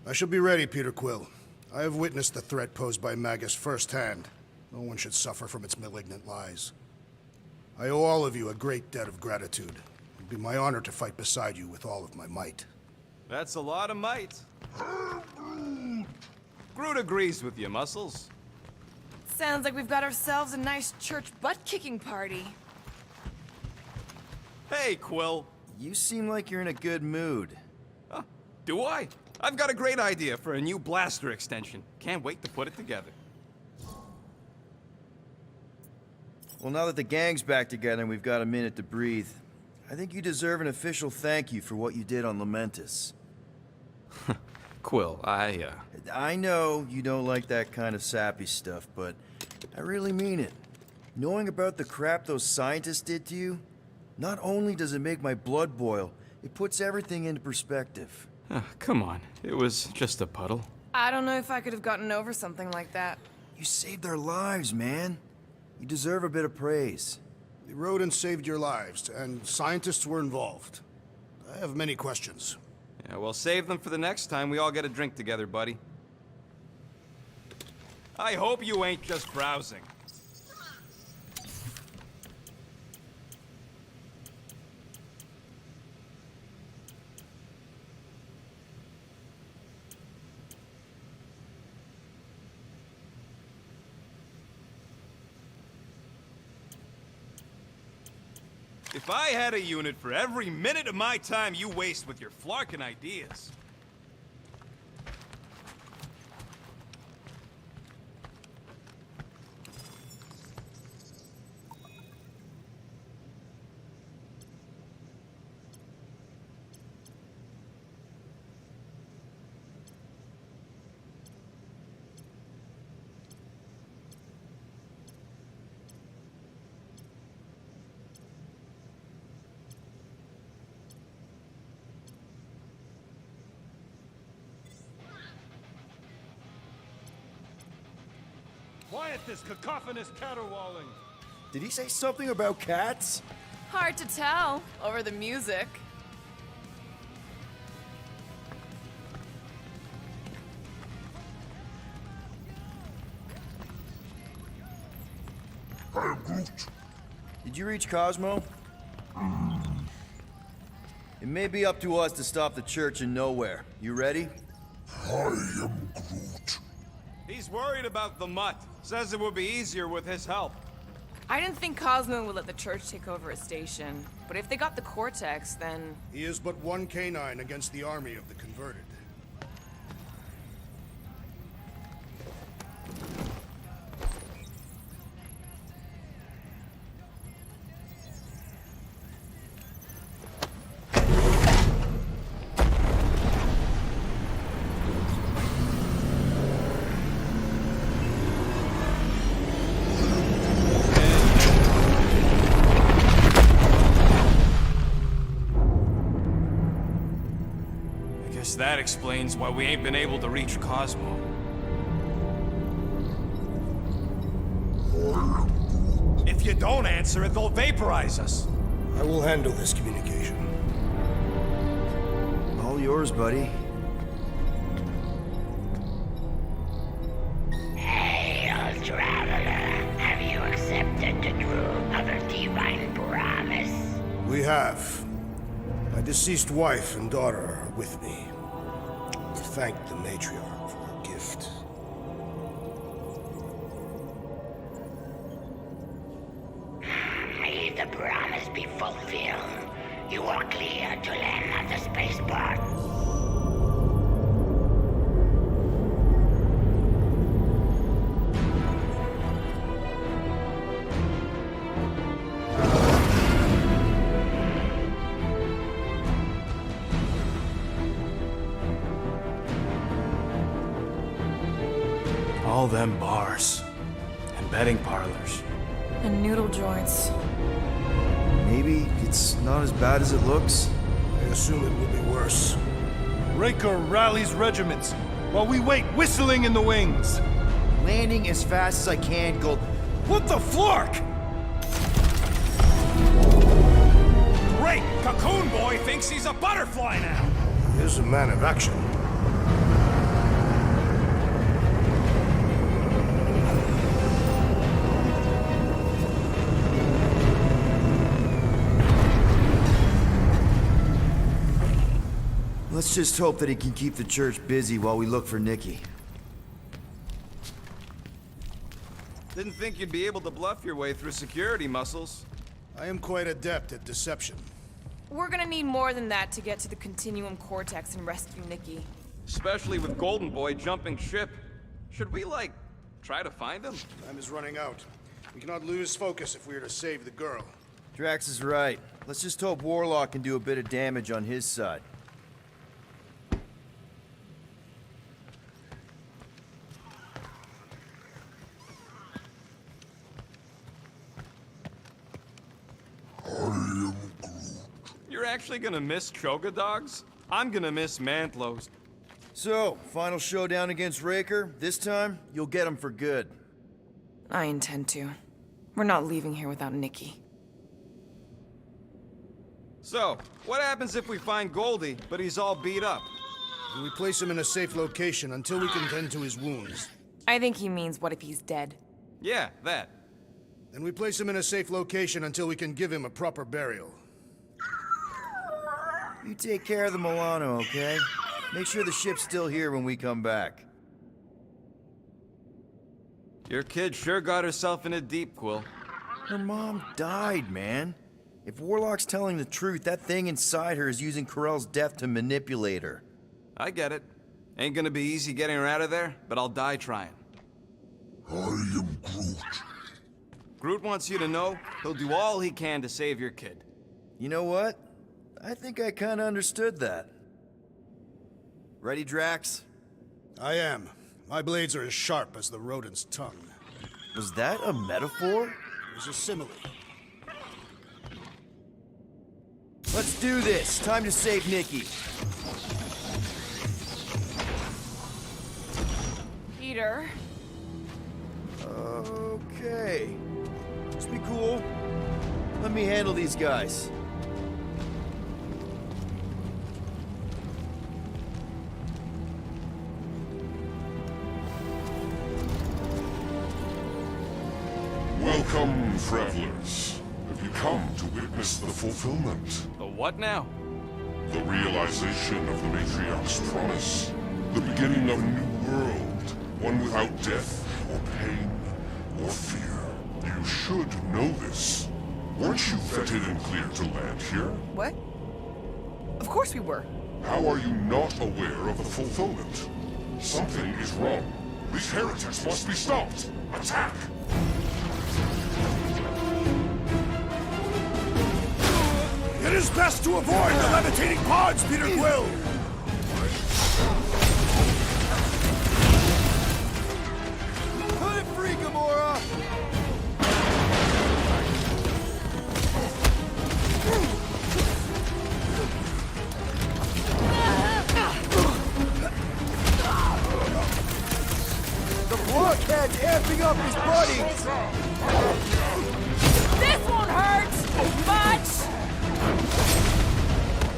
I shall be ready, Peter Quill. I have witnessed the threat posed by Magus firsthand. No one should suffer from its malignant lies. I owe all of you a great debt of gratitude. It'd be my honor to fight beside you with all of my might. That's a lot of might. Groot agrees with you, Muscles. Sounds like we've got ourselves a nice church butt-kicking party. Hey, Quill. You seem like you're in a good mood. Huh, do I? I've got a great idea for a new blaster extension. Can't wait to put it together. Well, now that the gang's back together and we've got a minute to breathe, I think you deserve an official thank you for what you did on Lamentus. Quill, I know you don't like that kind of sappy stuff, but I really mean it. Knowing about the crap those scientists did to you, not only does it make my blood boil, it puts everything into perspective. Come on, it was just a puddle. I don't know if I could have gotten over something like that. You saved our lives, man. You deserve a bit of praise. We rode and saved your lives, and scientists were involved. I have many questions. Yeah, well, save them for the next time we all get a drink together, buddy. I hope you ain't just browsing. If I had a unit for every minute of my time you waste with your flarkin' ideas. Quiet this cacophonous caterwauling. Did he say something about cats? Hard to tell over the music. I am Groot. Did you reach Cosmo? It may be up to us to stop the church in nowhere. You ready? I am Groot. He's worried about the mutt. Says it would be easier with his help. I didn't think Cosmo would let the church take over a station, but if they got the Cortex, then... He is but one canine against the army of the converted. That explains why we ain't been able to reach Cosmo. If you don't answer it, they'll vaporize us. I will handle this communication. All yours, buddy. Hail, traveler. Have you accepted the GROOOT of a divine promise? We have. My deceased wife and daughter are with me. To thank the matriarch for her gift. May the promise be fulfilled. You are clear to land at the spaceport. All them bars. And betting parlors. And noodle joints. Maybe it's not as bad as it looks. I assume it will be worse. Raker rallies regiments, while we wait whistling in the wings. Landing as fast as I can, Gold. What the flark? Great! Cocoon Boy thinks he's a butterfly now! He is a man of action. Let's just hope that he can keep the church busy while we look for Nikki. Didn't think you'd be able to bluff your way through security muscles. I am quite adept at deception. We're gonna need more than that to get to the Continuum Cortex and rescue Nikki. Especially with Golden Boy jumping ship. Should we, like, try to find him? Time is running out. We cannot lose focus if we are to save the girl. Drax is right. Let's just hope Warlock can do a bit of damage on his side. You're actually gonna miss Choga Dogs? I'm gonna miss Mantlos. So, final showdown against Raker. This time, you'll get him for good. I intend to. We're not leaving here without Nikki. So, what happens if we find Goldie, but he's all beat up? We place him in a safe location until we can tend to his wounds. I think he means what if he's dead? Yeah, that. Then we place him in a safe location until we can give him a proper burial. You take care of the Milano, okay? Make sure the ship's still here when we come back. Your kid sure got herself in a deep, Quill. Her mom died, man. If Warlock's telling the truth, that thing inside her is using Corell's death to manipulate her. I get it. Ain't gonna be easy getting her out of there, but I'll die trying. I am Groot. Groot wants you to know he'll do all he can to save your kid. You know what? I think I kinda understood that. Ready, Drax? I am. My blades are as sharp as the rodent's tongue. Was that a metaphor? It was a simile. Let's do this. Time to save Nikki. Peter. Okay. Just be cool. Let me handle these guys. Welcome, travelers. Have you come to witness the fulfillment? The what now? The realization of the Matriarch's promise. The beginning of a new world. One without death, or pain, or fear. You should know this. Weren't you vetted and cleared to land here? What? Of course we were. How are you not aware of the fulfillment? Something is wrong. These heretics must be stopped. Attack! It is best to avoid the levitating pods, Peter Quill! Put it free, Gamora! The blockhead's amping up his buddies! This won't hurt much!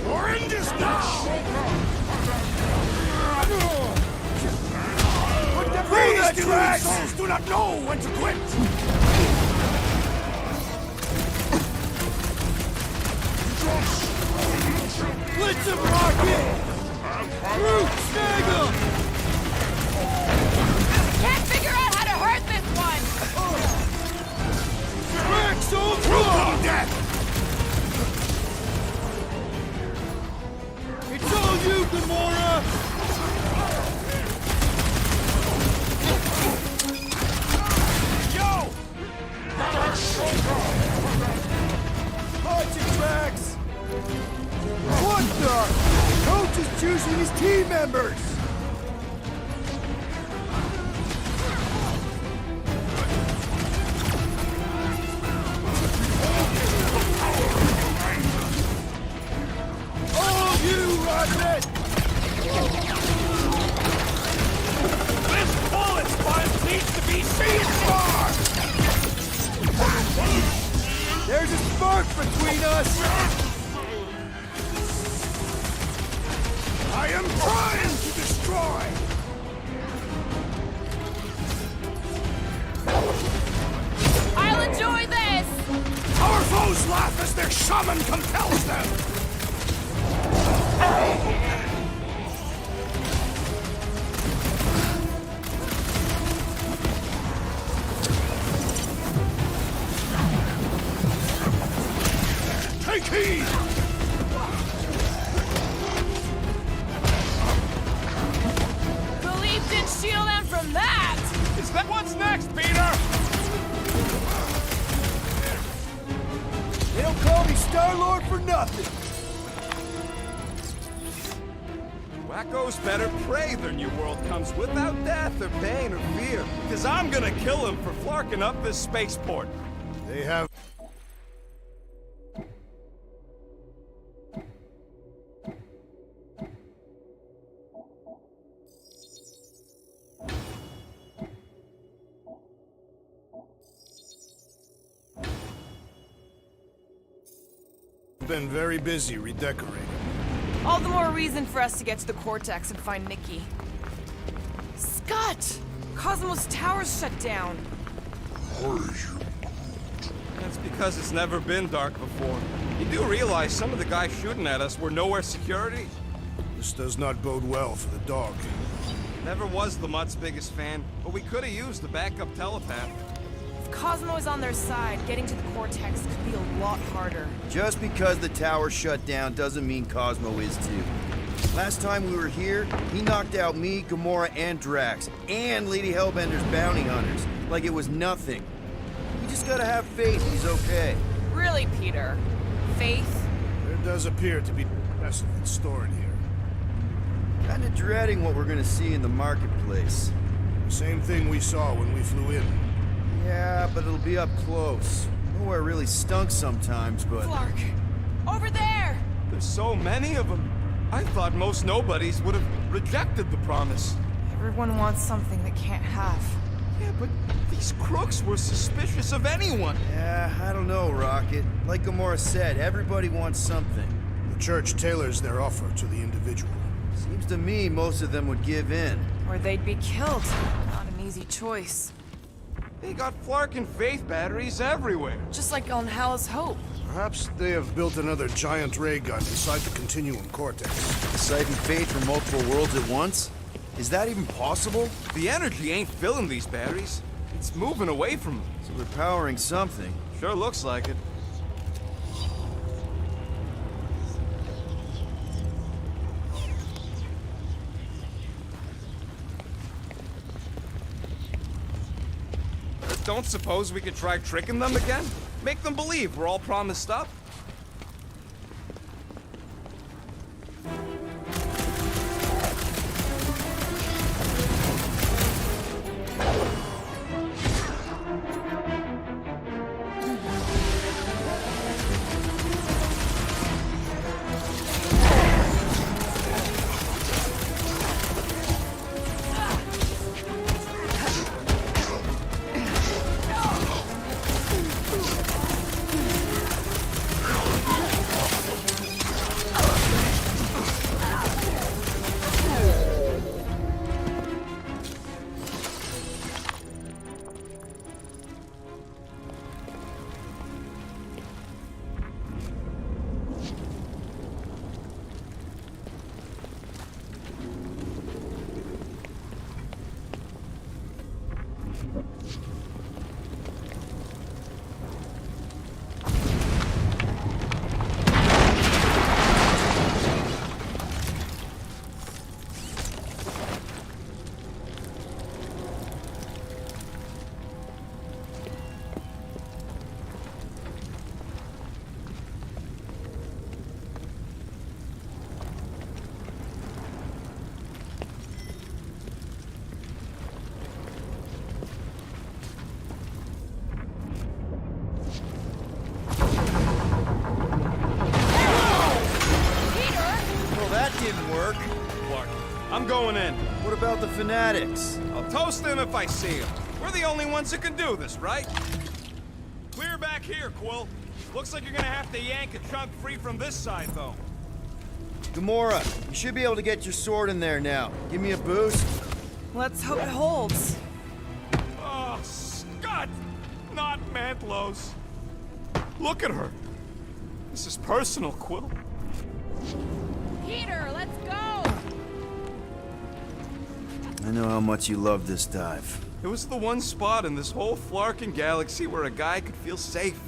We're in this now! These deluded souls do not know when to quit! Blitz him, Rocket! Groot, snag him! Can't figure out how to hurt this one! Rex, over! Groot death! It's all you, Gamora! Yo! Punch it, Rex! What the? Coach is choosing his team members! All you, Rocket! This bullet sponge needs to be ceasefire! There's a spark between us! I am trying to destroy! I'll enjoy this! Our foes laugh as their shaman compels them! Take heed! The leaf didn't shield them from that! Is that what's next, Peter? They don't call me Star-Lord for nothing! Wacko's better pray their new world comes without death or pain or fear. Because I'm gonna kill him for flarking up this spaceport. They have... been very busy redecorating. All the more reason for us to get to the Cortex and find Nikki. Scott! Cosmos Tower's shut down. That's because it's never been dark before. You do realize some of the guys shooting at us were nowhere security? This does not bode well for the dog. Never was the Mutt's biggest fan, but we could have used the backup telepath. If Cosmo is on their side, getting to the Cortex could be a lot harder. Just because the tower shut down doesn't mean Cosmo is too. Last time we were here, he knocked out me, Gamora, and Drax, and Lady Hellbender's bounty hunters, like it was nothing. You just gotta have faith he's okay. Really, Peter? Faith? There does appear to be precedent stored here. Kinda dreading what we're gonna see in the marketplace. The same thing we saw when we flew in. Yeah, but it'll be up close. Nowhere really stunk sometimes, but... Clark! Over there! There's so many of them. I thought most nobodies would have rejected the promise. Everyone wants something they can't have. Yeah, but these crooks were suspicious of anyone. Yeah, I don't know, Rocket. Like Gamora said, everybody wants something. The church tailors their offer to the individual. Seems to me most of them would give in. Or they'd be killed. Not an easy choice. They got Flarkin faith batteries everywhere. Just like on Hal's Hope. Perhaps they have built another giant ray gun inside the Continuum Cortex. Siphon faith from multiple worlds at once? Is that even possible? The energy ain't filling these batteries. It's moving away from them. So they're powering something. Sure looks like it. Don't suppose we could try tricking them again? Make them believe we're all promised up? I'm going in. What about the fanatics? I'll toast them if I see them. We're the only ones that can do this, right? Clear back here, Quill. Looks like you're gonna have to yank a chunk free from this side, though. Gamora, you should be able to get your sword in there now. Give me a boost. Let's hope it holds. Oh, Scott! Not Mantlos. Look at her. This is personal, Quill. Peter, let's go! I know how much you love this dive. It was the one spot in this whole Flarkin galaxy where a guy could feel safe.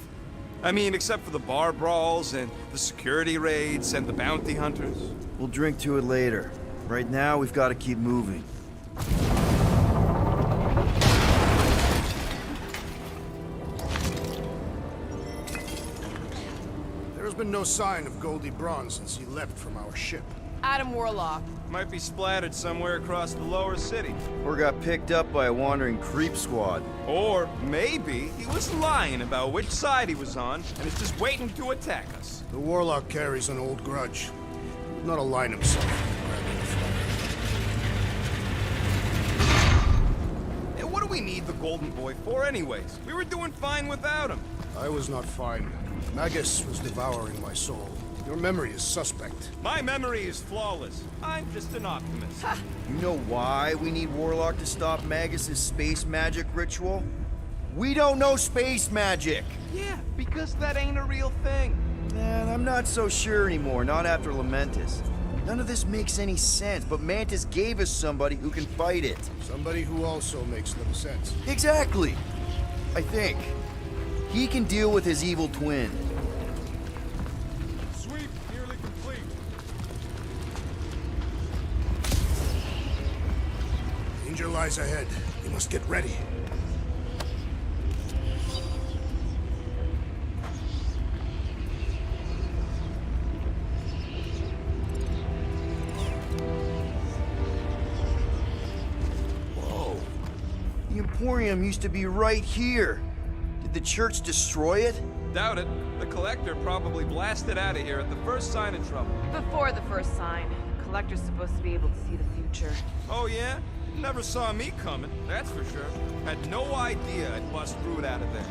I mean, except for the bar brawls and the security raids and the bounty hunters. We'll drink to it later. Right now, we've got to keep moving. There's been no sign of Goldie Braun since he left from our ship. Adam Warlock. Might be splattered somewhere across the lower city. Or got picked up by a wandering creep squad. Or maybe he was lying about which side he was on and is just waiting to attack us. The Warlock carries an old grudge. He would not align himself with And what do we need the Golden Boy for anyways? We were doing fine without him. I was not fine. Magus was devouring my soul. Your memory is suspect. My memory is flawless. I'm just an optimist. You know why we need Warlock to stop Magus's space magic ritual? We don't know space magic! Yeah, because that ain't a real thing. Man, I'm not so sure anymore, not after Lamentus. None of this makes any sense, but Mantis gave us somebody who can fight it. Somebody who also makes little sense. Exactly! I think. He can deal with his evil twin. Sweep nearly complete. Danger lies ahead. We must get ready. Whoa. The Emporium used to be right here. Did the church destroy it? Doubt it. The Collector probably blasted out of here at the first sign of trouble. Before the first sign. The Collector's supposed to be able to see the future. Oh yeah? Never saw me coming, that's for sure. Had no idea I'd bust GROOT out of there.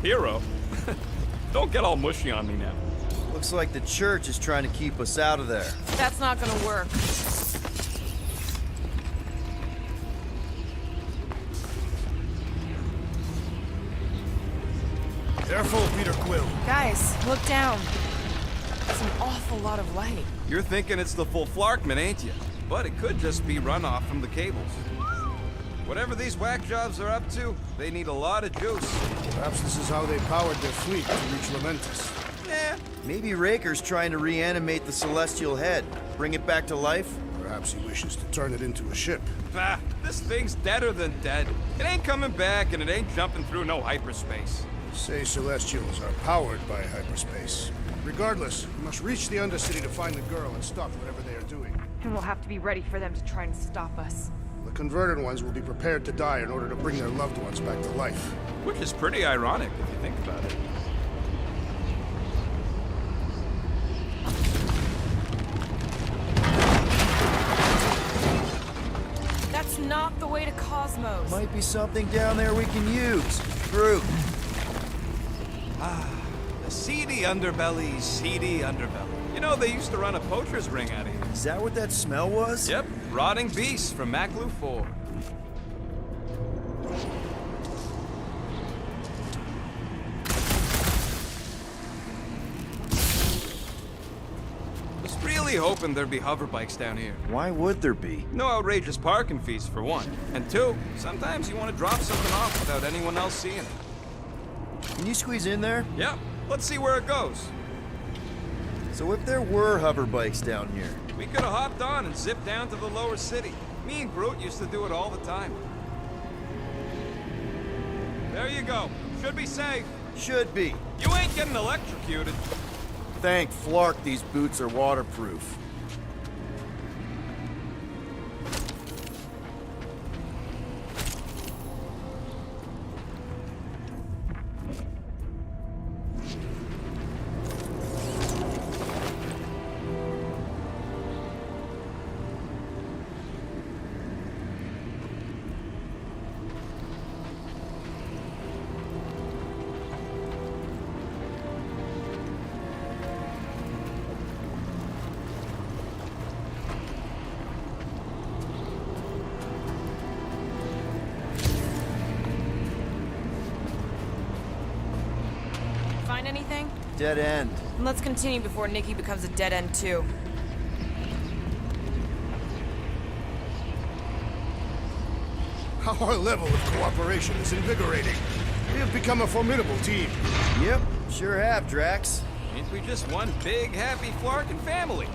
Hero? Don't get all mushy on me now. Looks like the church is trying to keep us out of there. That's not gonna work. Careful, Peter Quill. Guys, look down. It's an awful lot of light. You're thinking it's the full Flarkman, ain't you? But it could just be runoff from the cables. Whatever these whack jobs are up to, they need a lot of juice. Perhaps this is how they powered their fleet to reach Lamentus. Yeah. Maybe Raker's trying to reanimate the Celestial Head. Bring it back to life? Perhaps he wishes to turn it into a ship. Bah, this thing's deader than dead. It ain't coming back, and it ain't jumping through no hyperspace. Say Celestials are powered by hyperspace. Regardless, we must reach the Undercity to find the girl and stop whatever they are doing. And we'll have to be ready for them to try and stop us. The converted ones will be prepared to die in order to bring their loved ones back to life. Which is pretty ironic if you think about it. That's not the way to Cosmos. Might be something down there we can use. GROOT. Ah, the seedy underbelly, seedy underbelly. You know, they used to run a poacher's ring out of here. Is that what that smell was? Yep, rotting beasts from Maclu 4. Was really hoping there'd be hover bikes down here. Why would there be? No outrageous parking fees, for one. And two, sometimes you want to drop something off without anyone else seeing it. Can you squeeze in there? Yep, let's see where it goes. So if there were hover bikes down here, we could have hopped on and zipped down to the lower city. Me and GROOT used to do it all the time. There you go. Should be safe. should be. You ain't getting electrocuted. Thank Flark these boots are waterproof. Find anything? Dead end. Let's continue before Nikki becomes a dead end too. Our level of cooperation is invigorating. We have become a formidable team. Yep, sure have, Drax. Ain't we just one big, happy Flarkin family?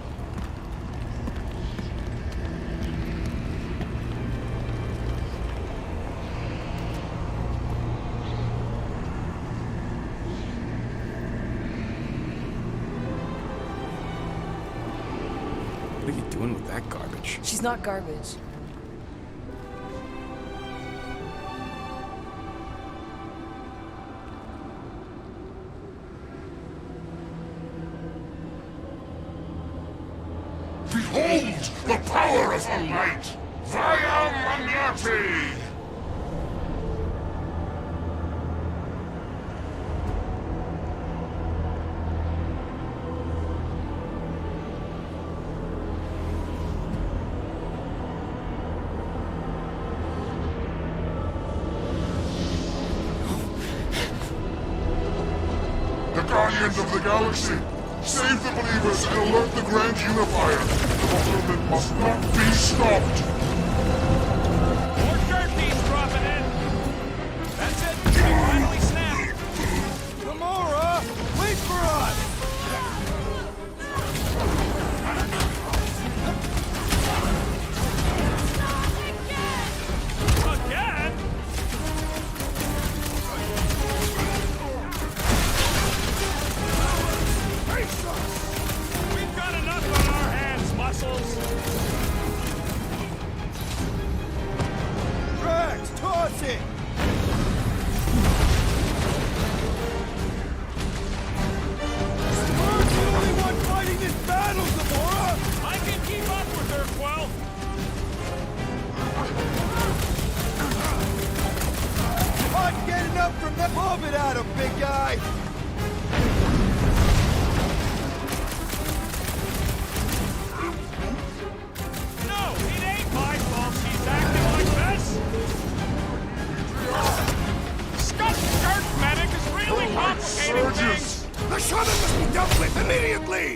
What are you doing with that garbage? She's not garbage. Behold the power of the light! Via Magnati! The Guardians of the Galaxy! Save the believers and alert the Grand Unifier! The fulfillment must not be stopped! More turkeys dropping in! That's it! We finally snapped! Gamora! Wait for us! Again? We've got enough on our hands, Muscles! Drax, toss it! Spark's the only one fighting this battle, Gamora! I can keep up with her, Quill! I'm getting up from the pulpit at him, big guy! No, it ain't my fault she's acting like this! Scott Church Medic is really complicating things! The shaman must be dealt with immediately!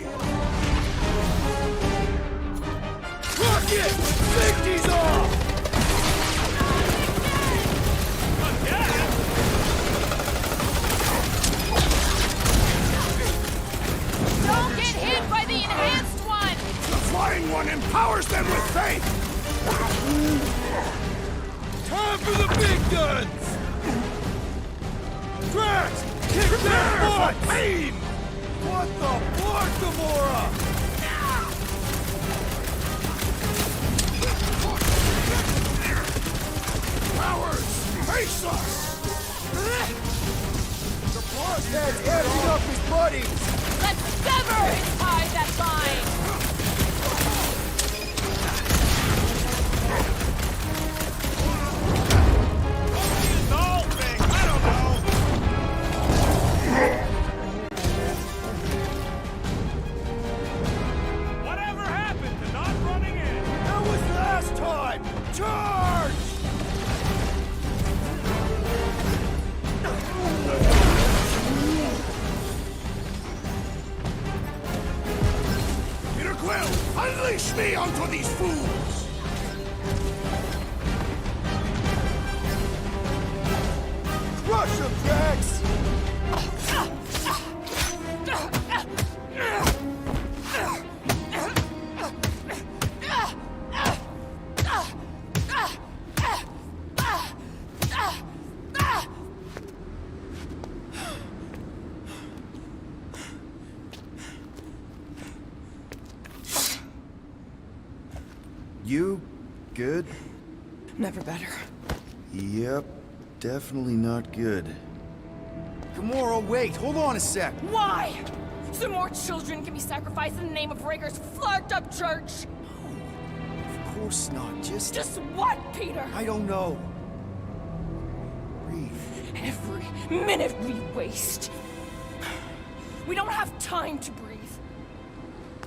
Rocket! Safety's off! Don't get hit by the enhanced one! The flying one empowers them with faith! Time for the big guns! Drax! Kick their butt! Pain! What the fuck, Gamora? Powers! Face us! The boss has emptied up his buddies! Let's sever his ties that bind! Whatever happened to not running in? That was last time! Charge! Peter Quill, unleash me onto these fools! Crush him, Drax! You good? Never better. Yep, definitely not good. Gamora, wait, hold on a sec. Why? So more children can be sacrificed in the name of Raker's flarked-up church? Of course not, just... Just what, Peter? I don't know. Breathe. Every minute we waste. We don't have time to breathe.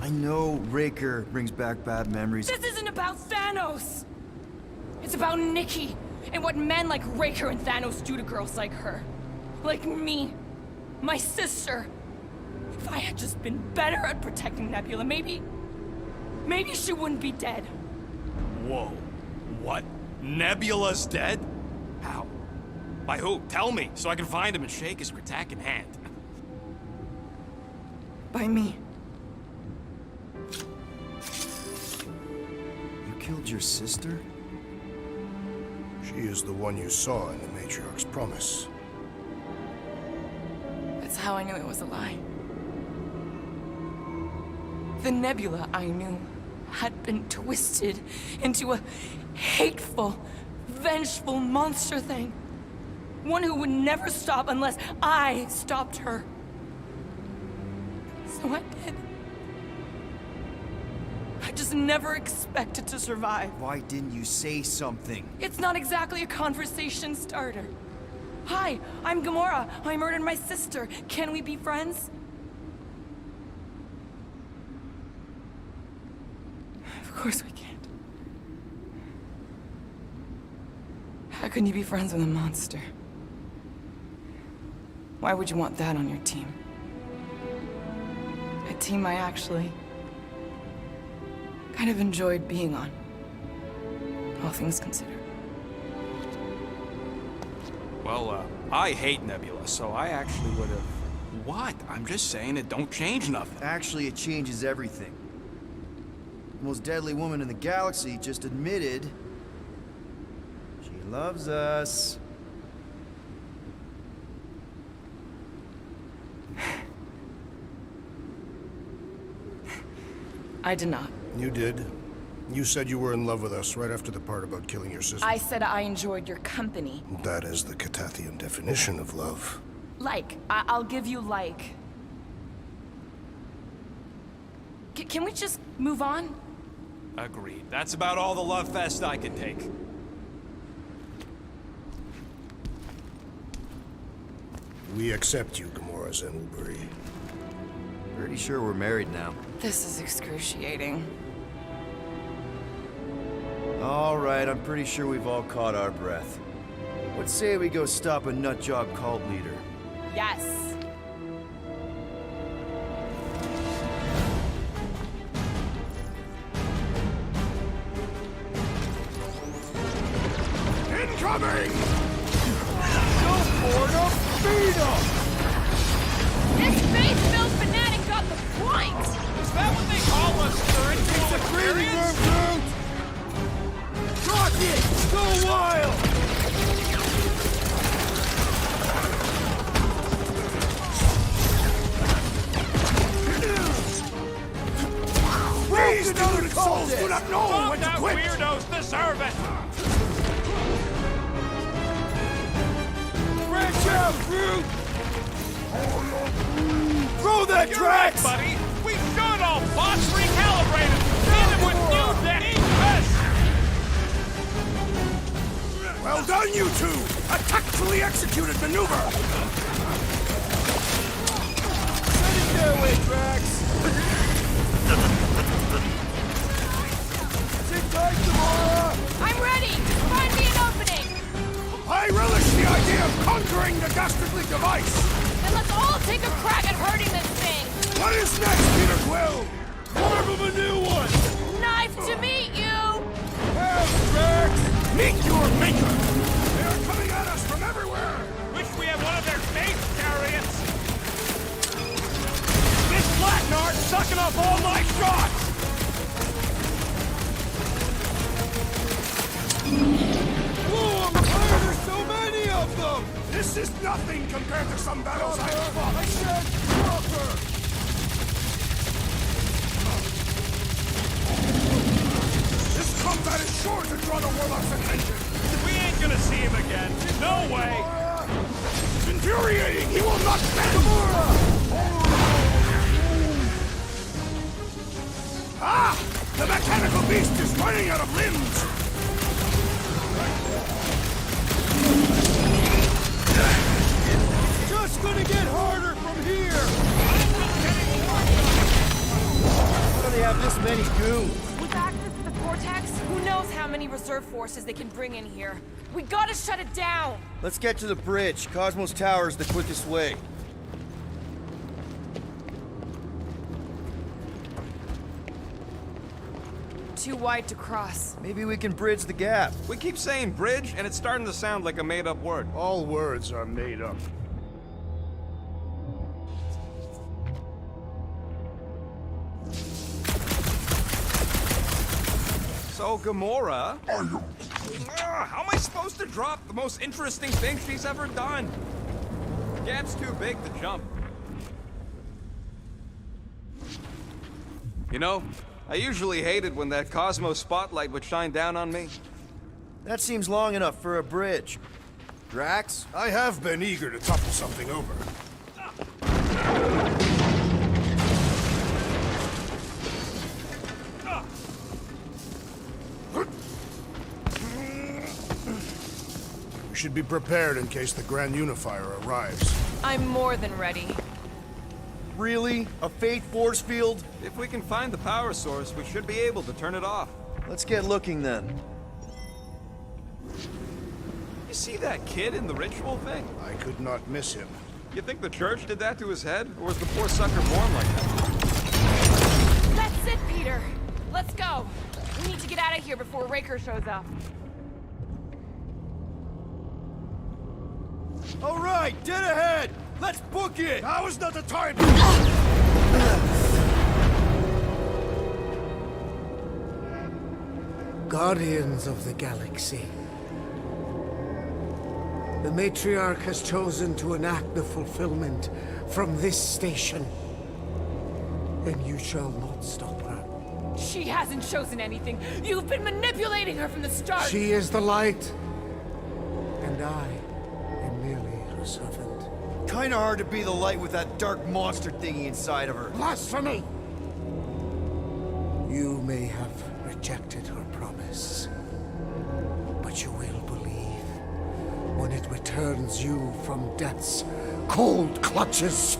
I know Raker brings back bad memories. This isn't about Thanos! It's about Nikki, and what men like Raker and Thanos do to girls like her. Like me. My sister. If I had just been better at protecting Nebula, maybe she wouldn't be dead. Whoa. What? Nebula's dead? How? By who? Tell me, so I can find him and shake his Kratakan hand. By me. You killed your sister? She is the one you saw in the Matriarch's promise. That's how I knew it was a lie. The Nebula I knew had been twisted into a hateful, vengeful monster thing. One who would never stop unless I stopped her. So I did. I just never expected to survive. Why didn't you say something? It's not exactly a conversation starter. Hi, I'm Gamora. I murdered my sister. Can we be friends? Of course we can't. How can you be friends with a monster? Why would you want that on your team? A team I actually kind of enjoyed being on, all things considered. Well, I hate Nebula, so I actually would have... What? I'm just saying it don't change nothing. Actually, it changes everything. The most deadly woman in the galaxy just admitted she loves us. I did not. You did. You said you were in love with us right after the part about killing your sister. I said I enjoyed your company. That is the Catathian definition of love. Like. I'll give you like. Can we just move on? Agreed. That's about all the love fest I can take. We accept you, Gamora Zenbury. Pretty sure we're married now. This is excruciating. All right, I'm pretty sure we've all caught our breath. Let's say we go stop a nutjob cult leader. Yes. Incoming! Go for the beat 'em! This faith-filled fanatic got the point! Is that what they call us during It's a breathing room, Groot! Rock it! Go wild! These deluded souls do not know when to That quit! weirdos deserve it! Branch out, Groot! Throw that, You're Drax! right, buddy! We should all bots recalibrated! Hit him with new defense! Well done, you two! A tactfully executed maneuver! Send it their way, Drax! Sit tight, Gamora! I'm ready! Find me an opening! I relish the idea of conquering the dastardly device! Then let's all take a crack at hurting this thing! What is next, Peter Quill? Carve him a new one! Nice to meet you! Have Drax! Meet your maker! They are coming at us from everywhere! Wish we had one of their space chariots! This Flatnard's sucking up all my shots! Whoa, why are there so many of them? This is nothing compared to some battles I've fought! I said proper! This combat is sure to draw the Warlock's attention! We ain't gonna see him again. No way! It's infuriating! He will not bend! Ah! The mechanical beast is running out of limbs! Just gonna get harder from here! How do they have this many goons? With access to the Cortex, who knows how many reserve forces they can bring in here. We gotta shut it down! Let's get to the bridge. Cosmos Tower is the quickest way. Too wide to cross. Maybe we can bridge the gap. We keep saying bridge, and it's starting to sound like a made-up word. All words are made up. So, Gamora... how am I supposed to drop the most interesting thing she's ever done? The gap's too big to jump. You know, I usually hated when that Cosmos spotlight would shine down on me. That seems long enough for a bridge. Drax? I have been eager to topple something over. We should be prepared in case the Grand Unifier arrives. I'm more than ready. Really? A fate force field? If we can find the power source, we should be able to turn it off. Let's get looking then. You see that kid in the ritual thing? I could not miss him. You think the church did that to his head? Or was the poor sucker born like that? That's it, Peter! Let's go! We need to get out of here before Raker shows up. All right, dead ahead! Let's book it! Now is not the time! Guardians of the Galaxy. The Matriarch has chosen to enact the fulfillment from this station. And you shall not stop her. She hasn't chosen anything. You've been manipulating her from the start. She is the light. And I am merely her servant. Kinda hard to be the light with that dark monster thingy inside of her. Blasphemy! You may have rejected her promise, but you will believe when it returns you from depths cold clutches.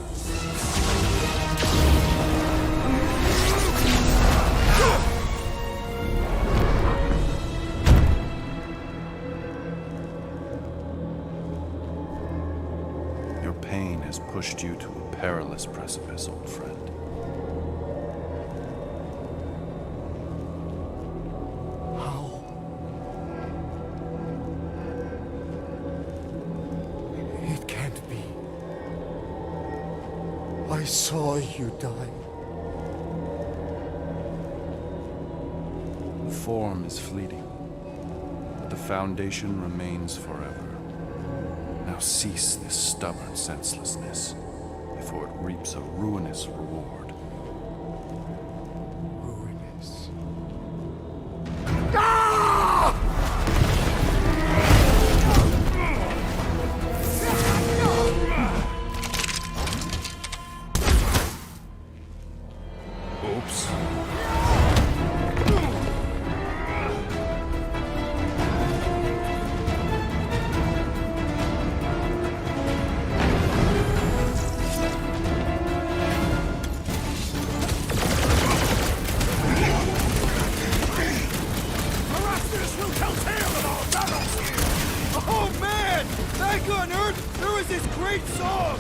Your pain has pushed you to a perilous precipice, old friend. It can't be. I saw you die. The form is fleeting, but the foundation remains forever. Now cease this stubborn senselessness, before it reaps a ruinous reward. Ruinous. Oops. Oh man! Back on Earth, there was this great song!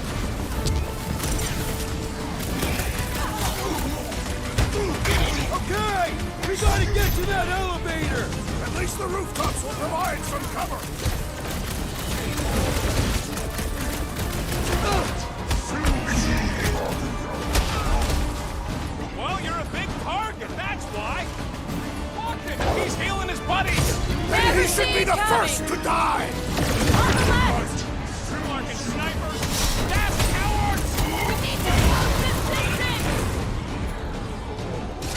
Okay! We gotta get to that elevator! At least the rooftops will provide some cover. Well, you're a big target, that's why. Look him, he's healing his buddies. Then he should be the first to die. Fucking snipers, that's cowards. We need to close this station.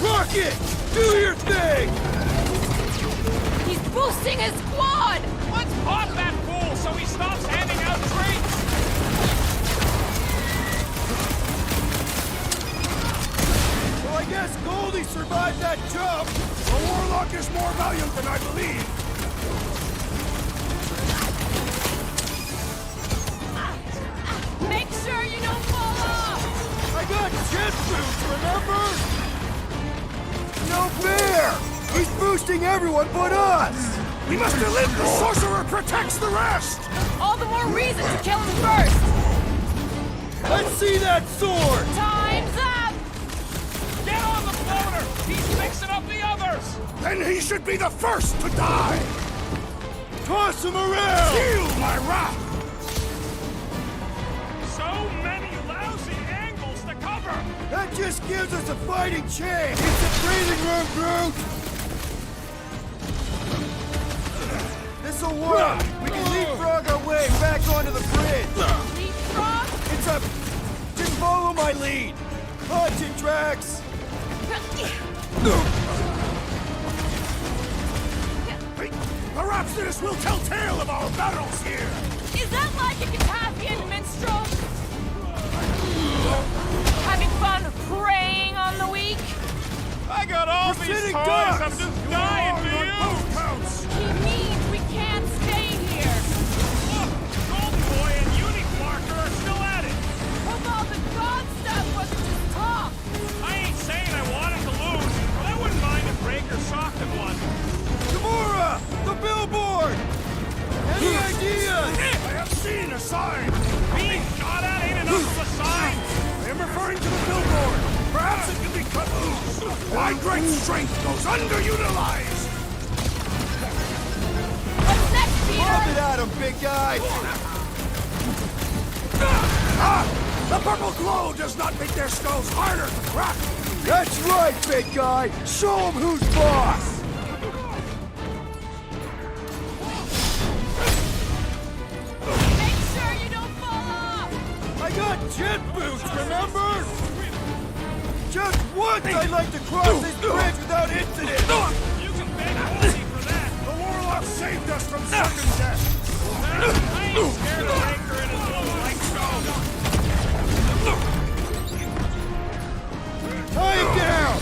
Rocket! Do your thing! He's boosting his squad! Let's pop that fool so he stops handing out drinks. Well, I guess Goldie survived that jump! The Warlock is more valiant than I believe. Make sure you don't fall off! I got jet boots, remember? No fair! He's boosting everyone but us! We must elude the sorcerer protects the rest! All the more reason to kill him first! Let's see that sword! Time's up! Get on the floater! He's mixing up the others! Then he should be the first to die! Toss him around! Feel my wrath! So many lousy angles to cover! That just gives us a fighting chance! It's a breathing room, Groot! This'll work! We can leapfrog our way back onto the bridge! Leapfrog? It's a... Just follow my lead! Punch it, Drax! The Rhapsodus will tell tale of our battles here! Is that like a Carpathian minstrel? Having fun preying on the weak? I got all We're these sitting toys, ducks. I'm just dying for you! He means we can't stay here! Look, Golden Boy and Uniquarker are still at it! Hope all the god stuff wasn't just talk! I ain't saying I wanted to lose, but I wouldn't mind if Raker softened one. Gamora! The billboard! Any ideas? I have seen a sign! Being shot at ain't enough of a sign! I am referring to the billboard! Perhaps it can be cut loose! My great strength goes underutilized! What's next, Peter? Pop it at him, big guy! The purple glow does not make their skulls harder to crack! That's right, big guy! Show him who's boss! Make sure you don't fall off! I got jet boots, remember? Just once I'd like to cross this bridge without incident! You can thank Goldie for that! The Warlock saved us from certain death! I ain't scared of Raker and his little light show! Tie him down!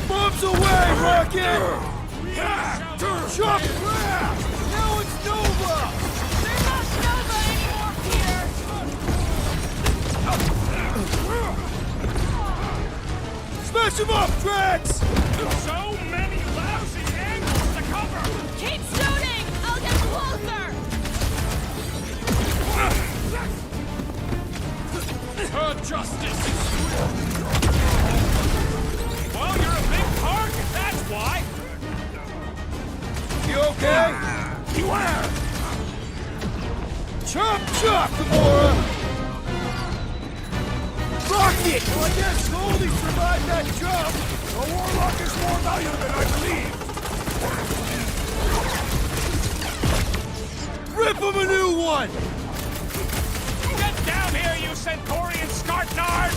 Bumps away, Rocket! Jump left! Now it's no him up, Drax! So many lousy angles to cover! Keep shooting! I'll get closer! Her justice! Well, you're a big target, that's why! You okay? Beware! Chop, chop, Gamora! Rocket! Well, I guess Goldie survived that jump! The Warlock is more valuable than I believe! Rip him a new one! Get down here, you Centaurian Scartnard!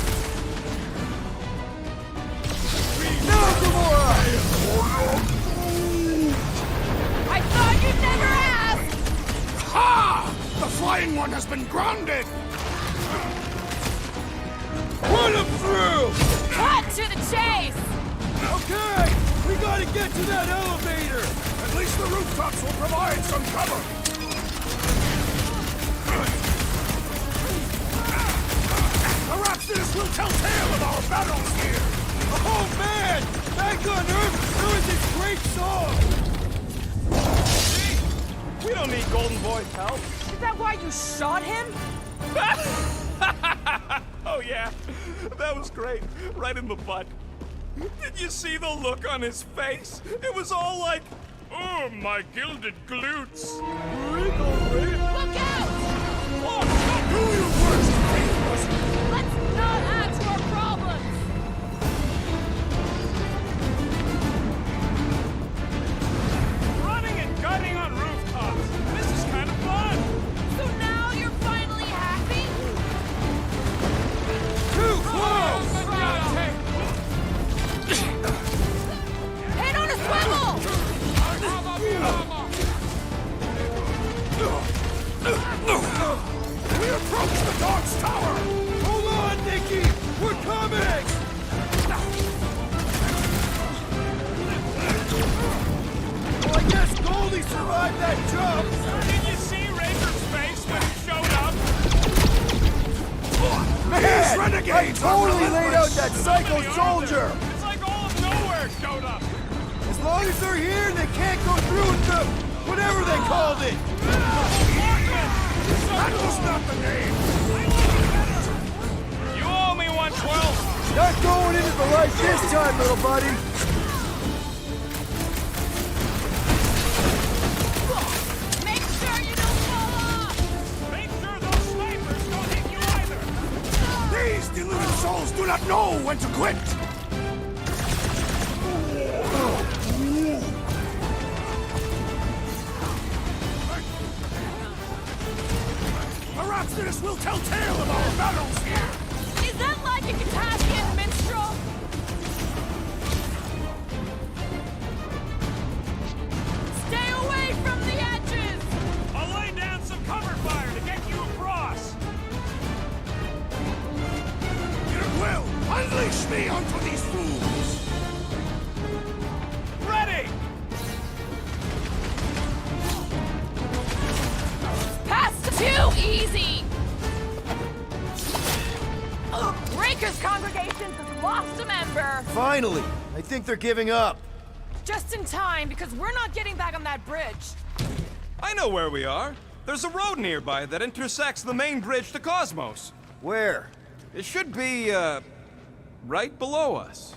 No, Gamora! I thought you'd never ask! Ha! The flying one has been grounded! Run him through! Cut to the chase! Okay! We gotta get to that elevator! At least the rooftops will provide some cover! Perhaps this will tell tale of our battles here! Oh man! Back on Earth, there was this great song! We don't need Golden Boy's help. Is that why you shot him? Oh yeah, that was great. Right in the butt. Did you see the look on his face? It was all like, oh, my gilded glutes. Look out! Oh, don't do your worst, Kratos! Let's not add to our problems! Running and gunning on rooftops. This is kind of fun. So now you're finally happy? Too close! Head on a swivel! We approach the dog's tower! Hold on, Nikki! We're coming! Well, I guess Goldie survived that jump! Did you see Razor's face when he showed up? Man! renegades I totally are laid out relentless. that psycho soldier! It's like all of nowhere showed up. As long as they're here, they can't go through with them! Whatever they called it! That was not the name! You owe me 112. Not going into the light this time, little buddy! Make sure you don't fall off! Make sure those snipers don't hit you either. These deluded souls do not know when to quit! Perhaps this will tell tale of our battles here! Is that like a Kataskian minstrel? Stay away from the edges! I'll lay down some cover fire to get you across. Peter Quill, unleash me onto these fools! Ready! Pass too easy! Raker's congregation has lost a member! Finally! I think they're giving up. Just in time, because we're not getting back on that bridge. I know where we are. There's a road nearby that intersects the main bridge to Cosmos. Where? It should be, right below us.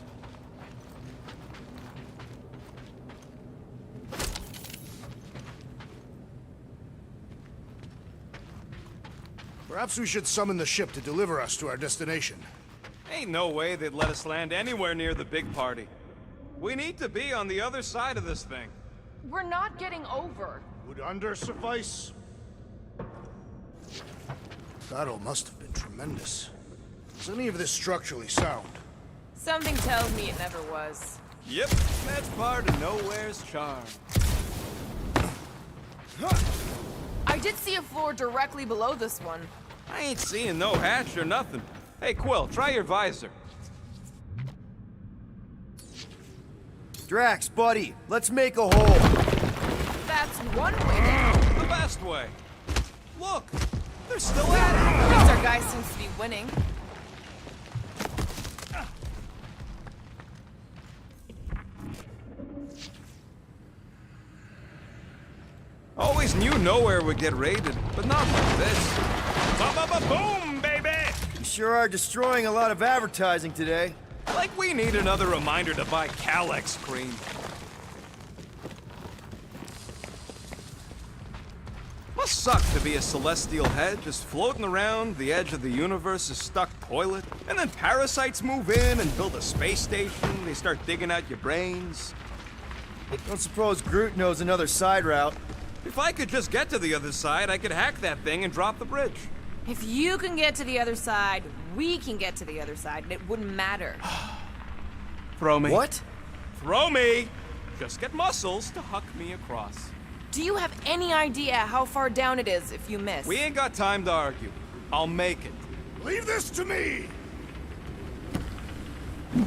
Perhaps we should summon the ship to deliver us to our destination. Ain't no way they'd let us land anywhere near the big party. We need to be on the other side of this thing. We're not getting over. Would under suffice? Battle must have been tremendous. Is any of this structurally sound? Something tells me it never was. Yep, that's part of Nowhere's charm. I did see a floor directly below this one. I ain't seeing no hatch or nothing. Hey, Quill, try your visor. Drax, buddy, let's make a hole. That's one way down. The best way. Look, they're still at it. Razor guy seems to be winning. nowhere would get raided, but not like this. Ba-ba-ba-boom, baby! You sure are destroying a lot of advertising today. Like we need another reminder to buy Calex cream. Must suck to be a celestial head, just floating around the edge of the universe's stuck toilet. And then parasites move in and build a space station. They start digging out your brains. Don't suppose Groot knows another side route. If I could just get to the other side, I could hack that thing and drop the bridge. If you can get to the other side, we can get to the other side, and it wouldn't matter. Throw me. What? Throw me! Just get muscles to huck me across. Do you have any idea how far down it is if you miss? We ain't got time to argue. I'll make it. Leave this to me! You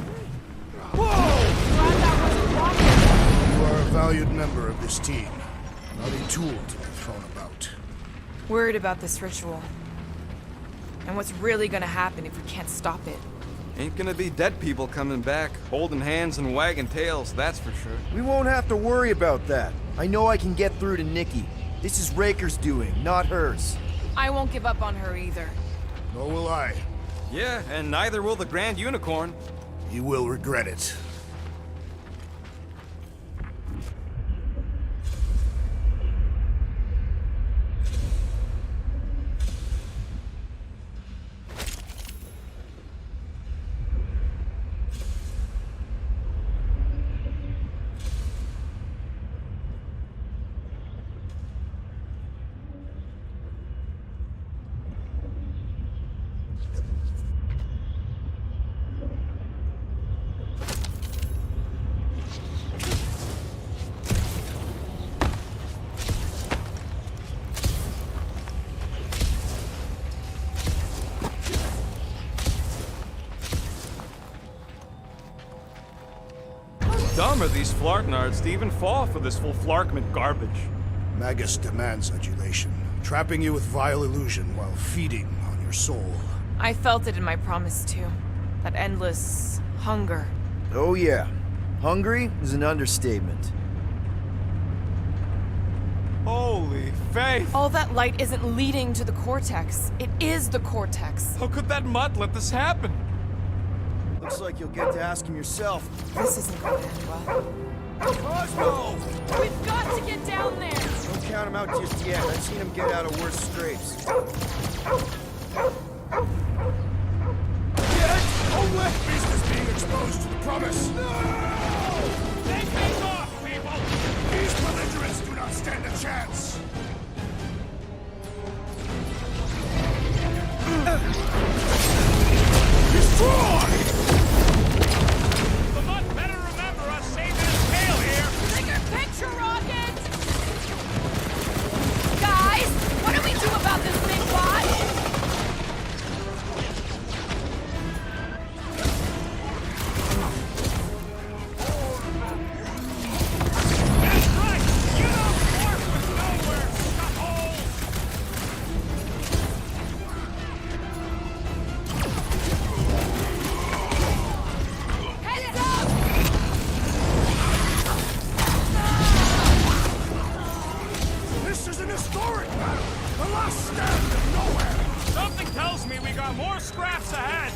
are a valued member of this team, not a tool to be thrown about. Worried about this ritual. And what's really gonna happen if we can't stop it. Ain't gonna be dead people coming back, holding hands and wagging tails, that's for sure. We won't have to worry about that. I know I can get through to Nikki. This is Raker's doing, not hers. I won't give up on her either. Nor will I. Yeah, and neither will the Grand Unicorn. You will regret it. Dumb are these Flarknards to even fall for this full Flarkment garbage. Magus demands adulation, trapping you with vile illusion while feeding on your soul. I felt it in my promise too. That endless hunger. Oh yeah. Hungry is an understatement. Holy faith! All that light isn't leading to the Cortex. It is the Cortex. How could that mutt let this happen? Looks like you'll get to ask him yourself. This isn't going to end well. Cosmo! We've got to get down there! Don't count him out just yet. I've seen him get out of worse scrapes. Get it? Don't let Beast is being exposed to the promise! No! Take things off, people! These belligerents do not stand a chance! Destroy! The mutt better remember us saving his tail here! Bigger picture, Rocket! Guys, what do we do about this big bot? That's right! You know Morph was nowhere! Cut holes! Heads up! This is an historic battle! The last stand of nowhere! Something tells me we got more scraps ahead!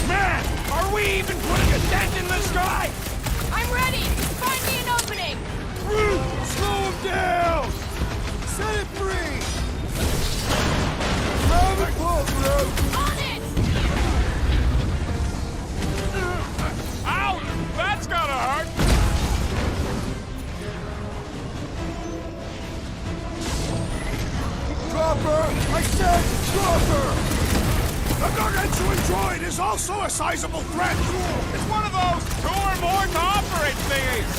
Man! Are we even putting a dent in the sky? I'm ready! Find me an opening! Groot! Slow him down! Set it free! Grab and pull, Groot! On it! Ouch! That's gotta hurt! Drop her! I said drop her! The gargantuan droid is also a sizable threat! It's one of those two or more to operate thingies!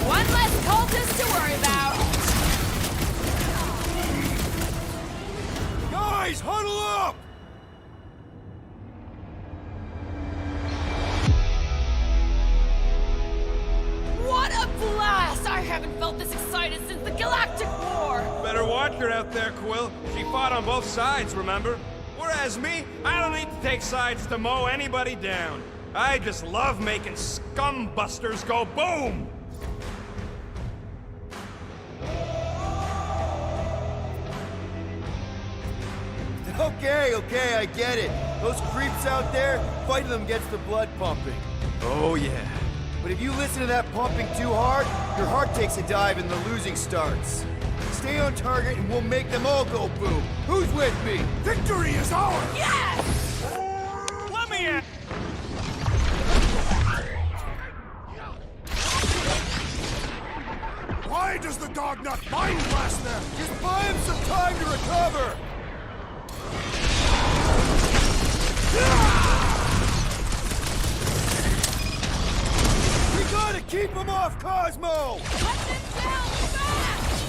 One less cultist to worry about. Guys, huddle up! What a blast! I haven't felt this excited since the Galactic War! Better watch her out there, Quill. She fought on both sides, remember? Whereas me, I don't need to take sides to mow anybody down. I just love making scumbusters go boom! Okay, I get it. Those creeps out there, fighting them gets the blood pumping. Oh, yeah. But if you listen to that pumping too hard, your heart takes a dive and the losing starts. Stay on target and we'll make them all go boom. Who's with me? Victory is ours! Yes! Let me in! Why does the dog not mind blast them? Just buy him some time to recover! We gotta keep him off Cosmo! Cut them down fast!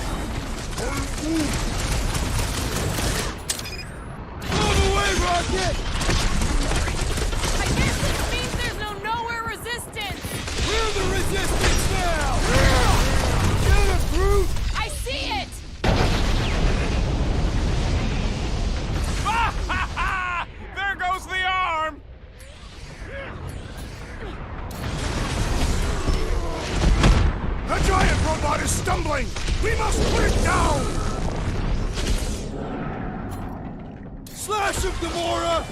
Move away, Rocket! I guess this means there's no nowhere resistance! We're the resistance now! Get him, GROOT! I see it! Ha ha ha! There goes the arm! The giant robot is stumbling! We must put it down! Slash him, Gamora!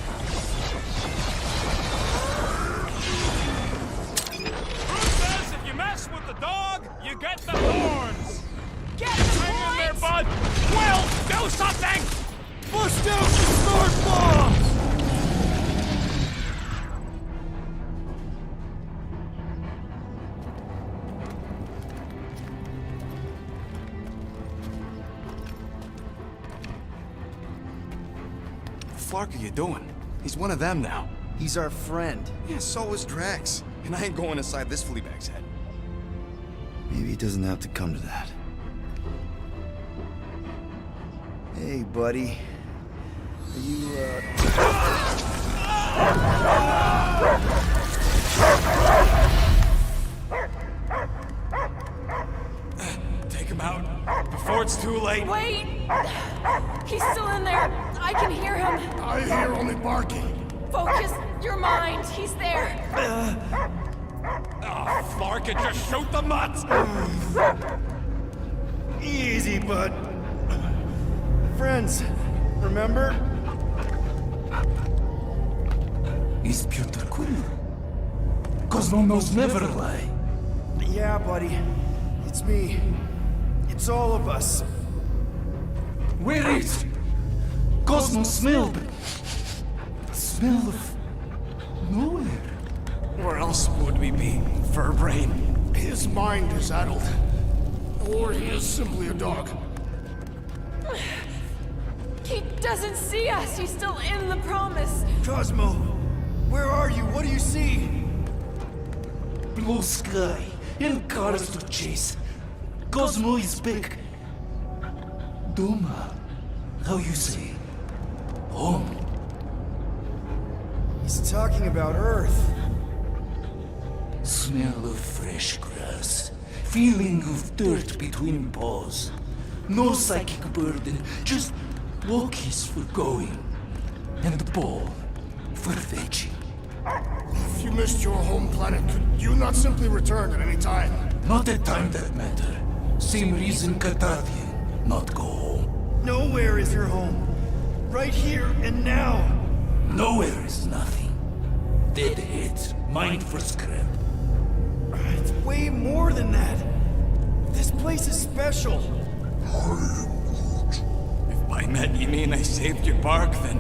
Who says if you mess with the dog, you get the thorns? Get the Hang in there, bud! Will, do something! Bust out the smart bombs! What the fuck are you doing? He's one of them now. He's our friend. Yeah, so is Drax. And I ain't going inside this flea bag's head. Maybe it doesn't have to come to that. Hey, buddy. Are you, Take him out before it's too late. Wait! He's still in there. I can hear him. I hear only barking. Focus your mind. He's there. Oh, Flark, it just shoot the mutts! Easy, bud. Friends, remember? Is Peter Quill? Cosmo knows never lie. Yeah, buddy. It's me. It's all of us. Where is Cosmo smelled? Smell of nowhere. Where else would we be, Furbrain? His mind is addled. Or he is simply a dog. He doesn't see us. He's still in the promise. Cosmo, where are you? What do you see? Blue sky and cars to chase. Cosmo is back. Doma, how you say? Home. He's talking about Earth. Smell of fresh grass. Feeling of dirt between paws. No psychic burden, just walkies for going. And the ball for fetching. If you missed your home planet, could you not simply return at any time? Not a time that matter. Same reason Katardian not go home. Nowhere is your home. Right here and now. Nowhere is nothing. Dead heads, mind for scrap. It's way more than that. This place is special. If by met you mean I saved your bark, then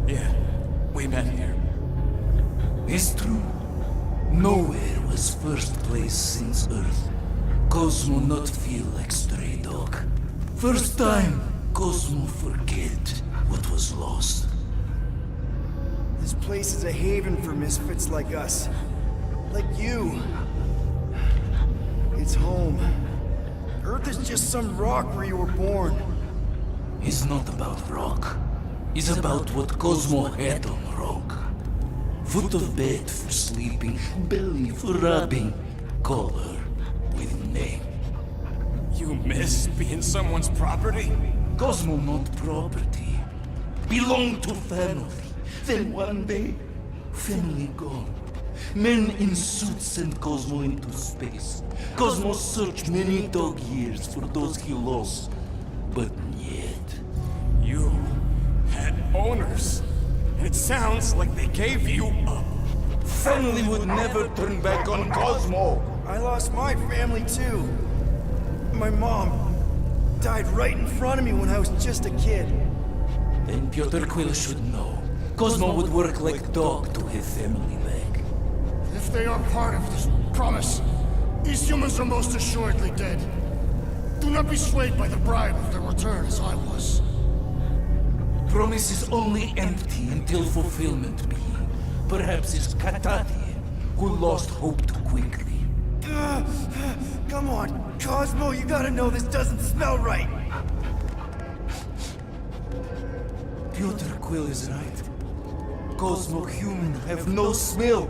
yeah, we met here. It's true. Nowhere was first place since Earth. Cosmo not feel like stray dog. First time, Cosmo forget what was lost. This place is a haven for misfits like us. Like you. It's home. Earth is just some rock where you were born. It's not about rock. It's about what Cosmo had on rock. Foot of bed for sleeping, belly for rubbing, color with name. You miss being someone's property? Cosmo not property. Belong to family. Then one day, family gone. Men in suits sent Cosmo into space. Cosmo searched many dog years for those he lost. But yet... You had owners. And it sounds like they gave you up. Family would never turn back on Cosmo. I lost my family too. My mom died right in front of me when I was just a kid. Then Piotr Quill should know. Cosmo would work like dog to his family back. If they are part of this promise, these humans are most assuredly dead. Do not be swayed by the bribe of their return as I was. Promise is only empty until fulfillment be. Perhaps it's Katati who lost hope too quickly. Come on, Cosmo, you gotta know this doesn't smell right. Piotr Quill is right. Cosmo human have no smell.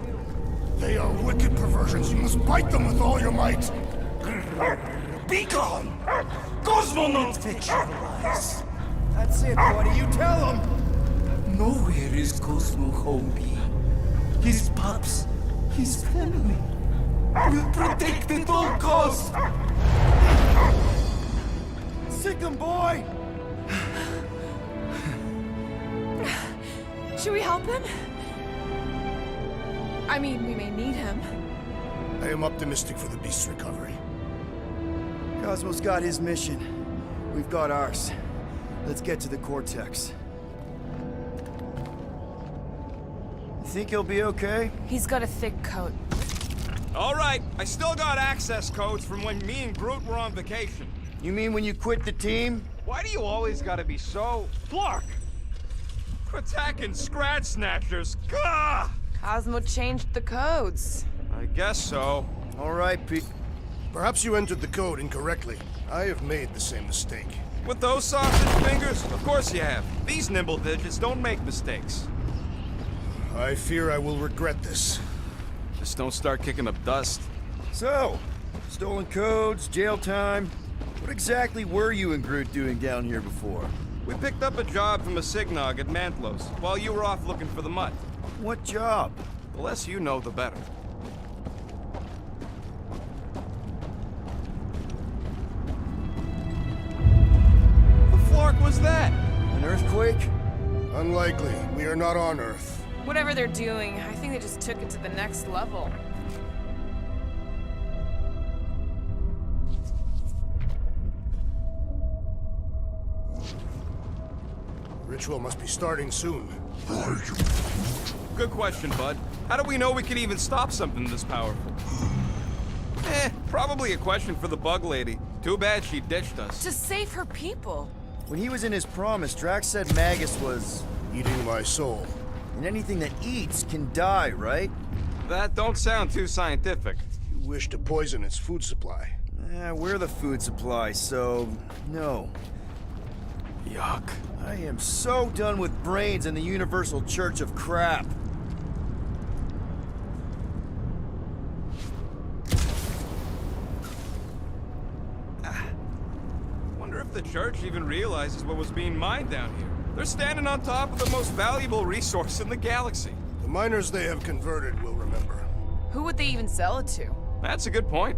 They are wicked perversions. You must bite them with all your might. Be gone! Cosmo not fetch your lies. That's it, buddy. You tell him. Nowhere is Cosmo home be. His pups, his family, will protect at all costs. Sick him, boy! Should we help him? I mean, we may need him. I am optimistic for the beast's recovery. Cosmo's got his mission. We've got ours. Let's get to the Cortex. You think he'll be okay? He's got a thick coat. All right, I still got access codes from when me and Groot were on vacation. You mean when you quit the team? Why do you always gotta be so... Flark! Attacking Scratch Snatchers! Gah! Cosmo changed the codes. I guess so. All right, Pete. Perhaps you entered the code incorrectly. I have made the same mistake. With those sausage fingers? Of course you have. These nimble digits don't make mistakes. I fear I will regret this. Just don't start kicking up dust. So, stolen codes, jail time. What exactly were you and Groot doing down here before? We picked up a job from a Signog at Mantlos, while you were off looking for the mutt. What job? The less you know, the better. The flark was that? An earthquake? Unlikely. We are not on Earth. Whatever they're doing, I think they just took it to the next level. Ritual must be starting soon. Good question, bud. How do we know we can even stop something this powerful? Probably a question for the bug lady. Too bad she ditched us. To save her people. When he was in his promise, Drax said Magus was... eating my soul. And anything that eats can die, right? That don't sound too scientific. You wish to poison its food supply. We're the food supply, so... no. Yuck. I am so done with brains and the Universal Church of Crap. Wonder if the church even realizes what was being mined down here. They're standing on top of the most valuable resource in the galaxy. The miners they have converted will remember. Who would they even sell it to? That's a good point.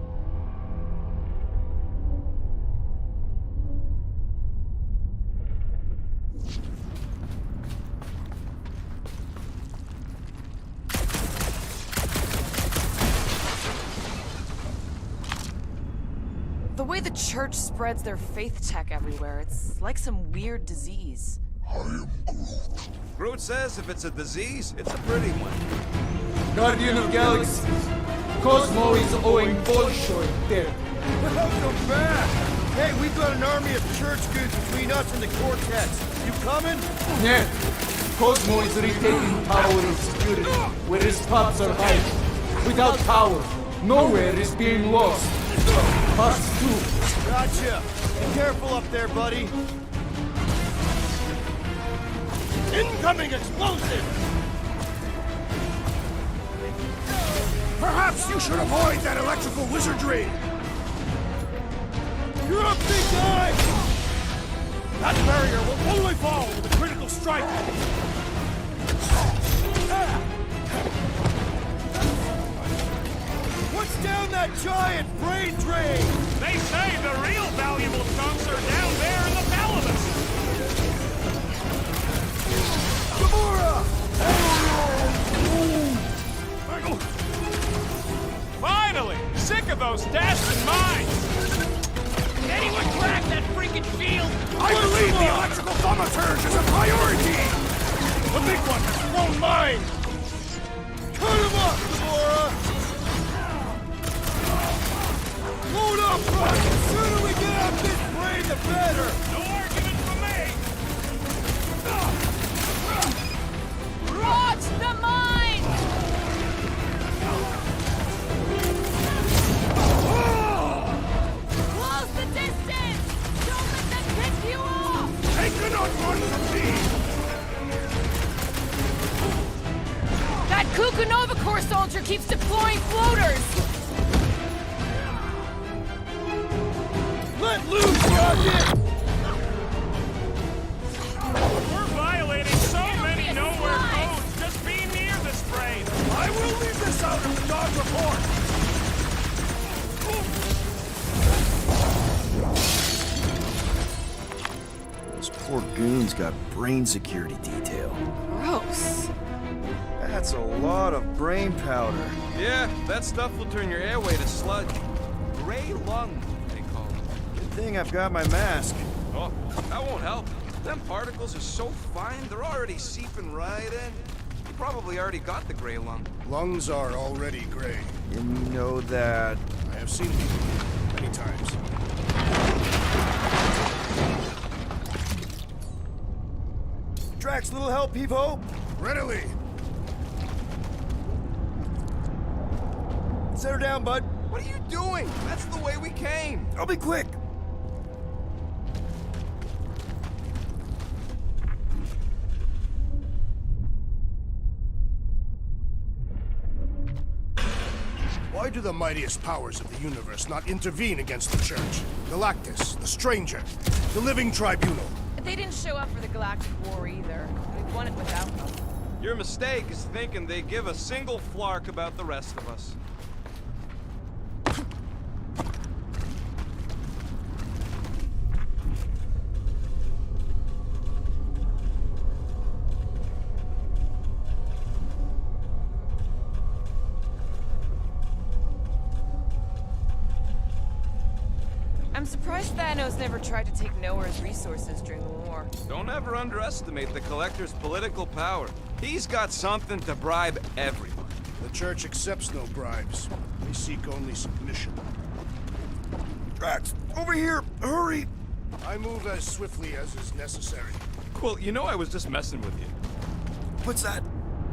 The way the church spreads their faith tech everywhere, it's like some weird disease. I am Groot. Groot says if it's a disease, it's a pretty one. Guardian of Galaxies, Cosmo is owing Bolshoi dead. Welcome back! Hey, we've got an army of church goods between us and the Cortex. You coming? Yeah. Cosmo is retaking power and security, where his pups are hiding. Without power, nowhere is being lost. Us too. Gotcha. Be careful up there, buddy. Incoming explosive! Perhaps you should avoid that electrical wizardry! You're up, big guy! That barrier will only fall with a critical strike! What's down that giant brain drain? They say the real valuable chunks are down there in the thalamus! of those tests and mines! Anyone crack that freaking field? I believe the electrical thaumaturge is a priority! The big one has flown mine! Cut him up, Gamora! Load up, Rock! The sooner we get out this brain, the better! No argument from me! Watch the mine! Close the distance! Don't let them pick you off! They cannot run from me! That Kukunova Corps soldier keeps deploying floaters! Let loose, Rocket! We're violating so many nowhere codes just being near this brain! I will leave this out of the dog report! Those poor goons got brain security detail. Gross. That's a lot of brain powder. Yeah, that stuff will turn your airway to sludge. Gray lung, they call it. Good thing I've got my mask. Oh, that won't help. Them particles are so fine, they're already seeping right in. You probably already got the gray lung. Lungs are already gray. Didn't you know that? I have seen people many times. Drax, little help, Heave-Ho? Readily! Set her down, bud. What are you doing? That's the way we came. I'll be quick. Why do the mightiest powers of the universe not intervene against the Church? Galactus, the Stranger, the Living Tribunal. They didn't show up for the Galactic War either. We won it without them. Your mistake is thinking they give a single flark about the rest of us. I'm surprised Thanos never tried to take Nowhere's resources during the war. Don't ever underestimate the Collector's political power. He's got something to bribe everyone. The Church accepts no bribes. They seek only submission. Drax, over here! Hurry! I move as swiftly as is necessary. Well, you know I was just messing with you. What's that?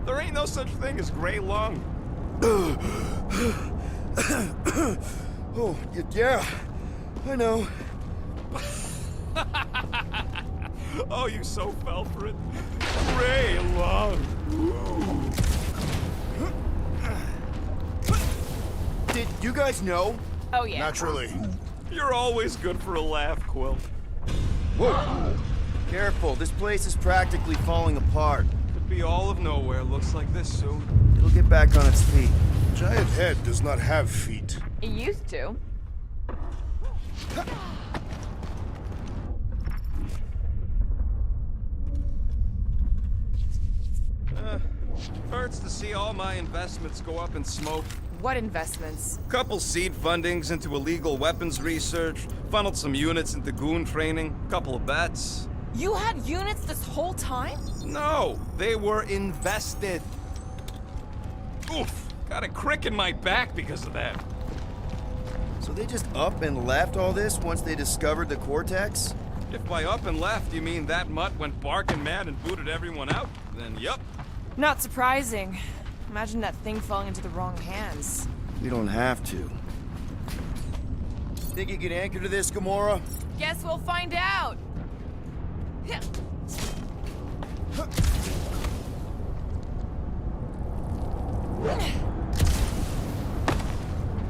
There ain't no such thing as gray lung. Oh, yeah. I know. Oh, you so fell for it. Gray lung. Did you guys know? Oh, yeah. Naturally. You're always good for a laugh, Quill. Whoa! Careful, this place is practically falling apart. Could be all of nowhere. Looks like this soon. It'll get back on its feet. Giant head does not have feet. It used to. Hurts to see all my investments go up in smoke. What investments? Couple seed fundings into illegal weapons research, funneled some units into goon training, couple of bets. You had units this whole time? No, they were invested. Oof, got a crick in my back because of that. So they just up and left all this once they discovered the Cortex? If by up and left you mean that mutt went barking mad and booted everyone out, then yup. Not surprising. Imagine that thing falling into the wrong hands. We don't have to. Think you can anchor to this, Gamora? Guess we'll find out.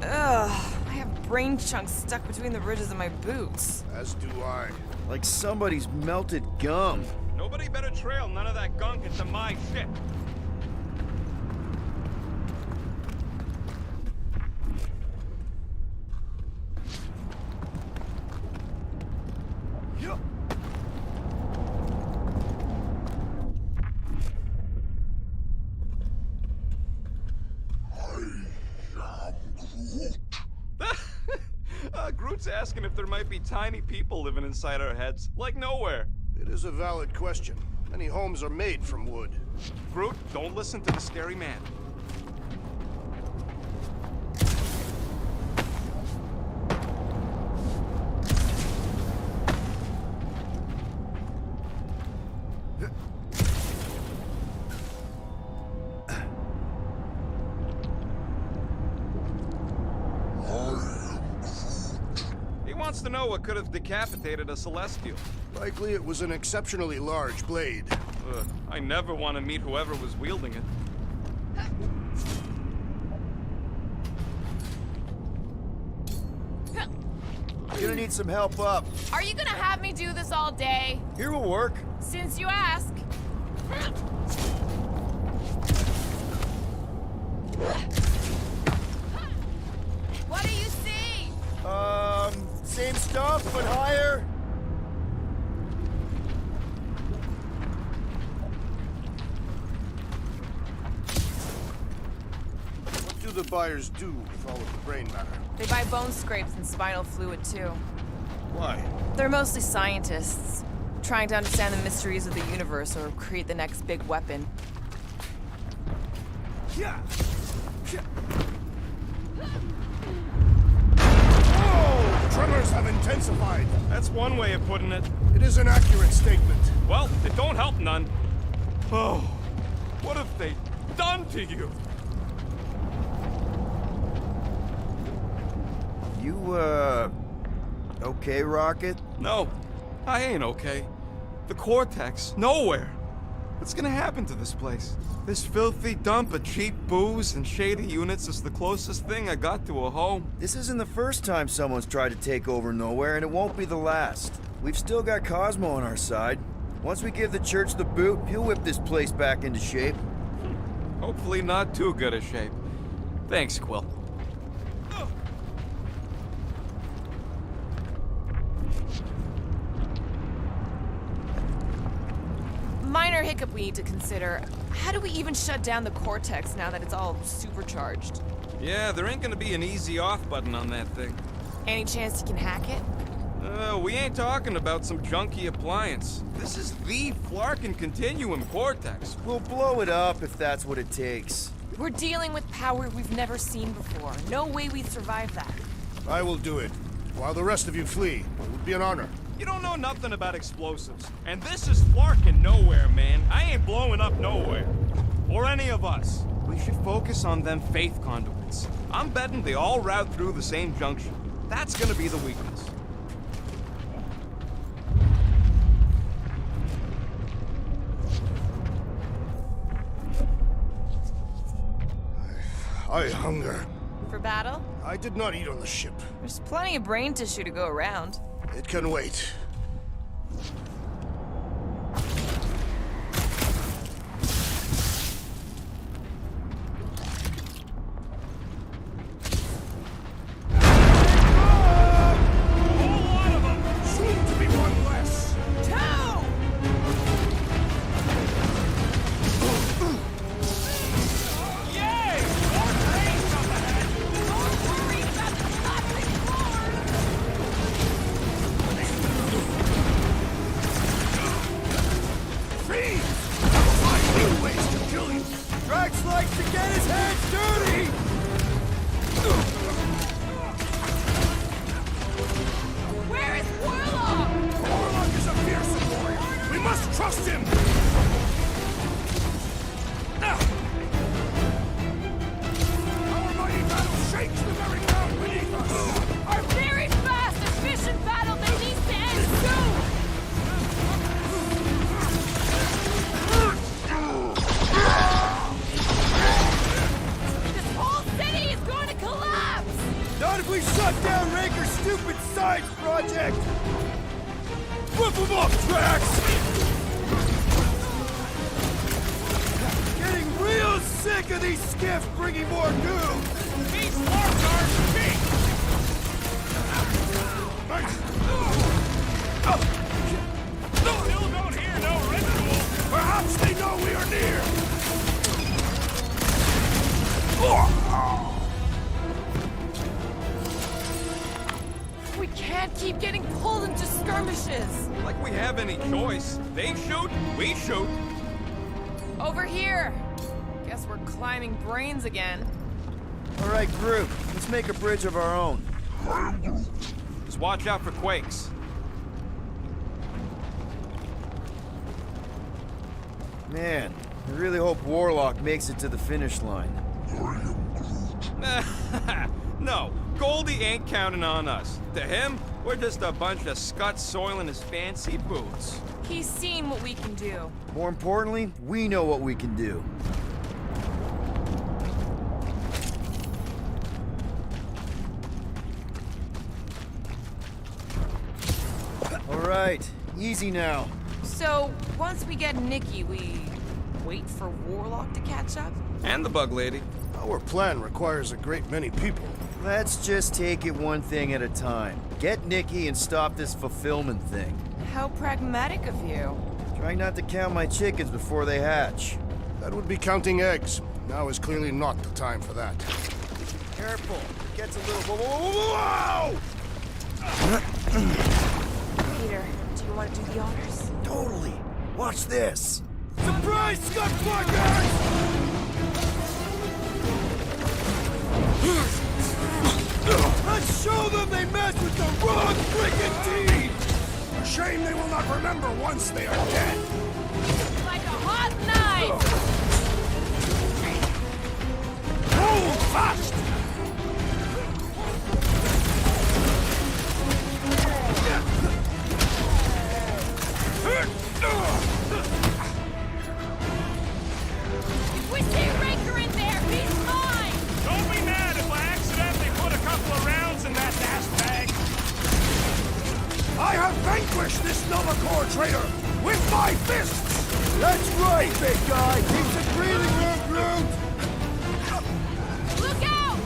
Ugh, I have brain chunks stuck between the ridges of my boots. As do I. Like somebody's melted gum. Nobody better trail none of that gunk into my ship. Groot's asking if there might be tiny people living inside our heads, like nowhere. It is a valid question. Many homes are made from wood. Groot, don't listen to the scary man. He wants to know what could have decapitated a Celestial. Likely it was an exceptionally large blade. I never want to meet whoever was wielding it. You're gonna need some help up. Are you gonna have me do this all day? Here will work. Since you ask. What do you see? Same stuff, but higher. What do the buyers do with all of the brain matter? They buy bone scrapes and spinal fluid, too. Why? They're mostly scientists, trying to understand the mysteries of the universe or create the next big weapon. Oh! Tremors have intensified. That's one way of putting it. It is an accurate statement. Well, it don't help none. Oh, what have they done to you? You, okay, Rocket? No, I ain't okay. The Cortex, nowhere. What's gonna happen to this place? This filthy dump of cheap booze and shady units is the closest thing I got to a home. This isn't the first time someone's tried to take over Nowhere, and it won't be the last. We've still got Cosmo on our side. Once we give the church the boot, he'll whip this place back into shape. Hopefully not too good a shape. Thanks, Quill. Minor hiccup we need to consider. How do we even shut down the Cortex now that it's all supercharged? Yeah, there ain't gonna be an easy off button on that thing. Any chance you can hack it? We ain't talking about some junky appliance. This is the Flarkin Continuum Cortex. We'll blow it up if that's what it takes. We're dealing with power we've never seen before. No way we'd survive that. I will do it. While the rest of you flee. It would be an honor. You don't know nothing about explosives. And this is Flarkin Nowhere, man. I ain't blowing up Nowhere. Or any of us. We should focus on them faith conduits. I'm betting they all route through the same junction. That's gonna be the weakness. I hunger. For battle? I did not eat on the ship. There's plenty of brain tissue to go around. It can wait. Drax likes to get his hands dirty! Where is Warlock? Warlock is a fearsome warrior. We must trust him! Our mighty battle shakes the very ground beneath us! Our very fast, efficient battle that needs to end soon! This whole city is going to collapse! Not if we shut down Raker's stupid science project! Whip him up, Drax! Getting real sick of these skiffs bringing more news! These marks are cheap! Still don't hear no ritual! Perhaps they know we are near! We choice. They shoot, we shoot. Over here! Guess we're climbing brains again. All right, Groot, let's make a bridge of our own. Just watch out for quakes. Man, I really hope Warlock makes it to the finish line. No, Goldie ain't counting on us. To him, we're just a bunch of scuts soiling his fancy boots. He's seen what we can do. More importantly, we know what we can do. All right, easy now. So, once we get Nikki, we wait for Warlock to catch up? And the bug lady. Our plan requires a great many people. Let's just take it one thing at a time. Get Nikki and stop this fulfillment thing. How pragmatic of you. Trying not to count my chickens before they hatch. That would be counting eggs. Now is clearly not the time for that. Careful, it gets a little... Whoa! Peter, do you want to do the honors? Totally. Watch this. Surprise, Scuttfuckers! Let's show them they messed with the wrong freaking team! A shame they will not remember once they are dead. Like a hot knife! Hold fast! If we see Raker in there, he's mine! Don't be mad if I accidentally put a couple of rounds in that ass bag. I have vanquished this Novacore traitor with my fists! That's right, big guy! Keep the breathing room, Groot! Look out!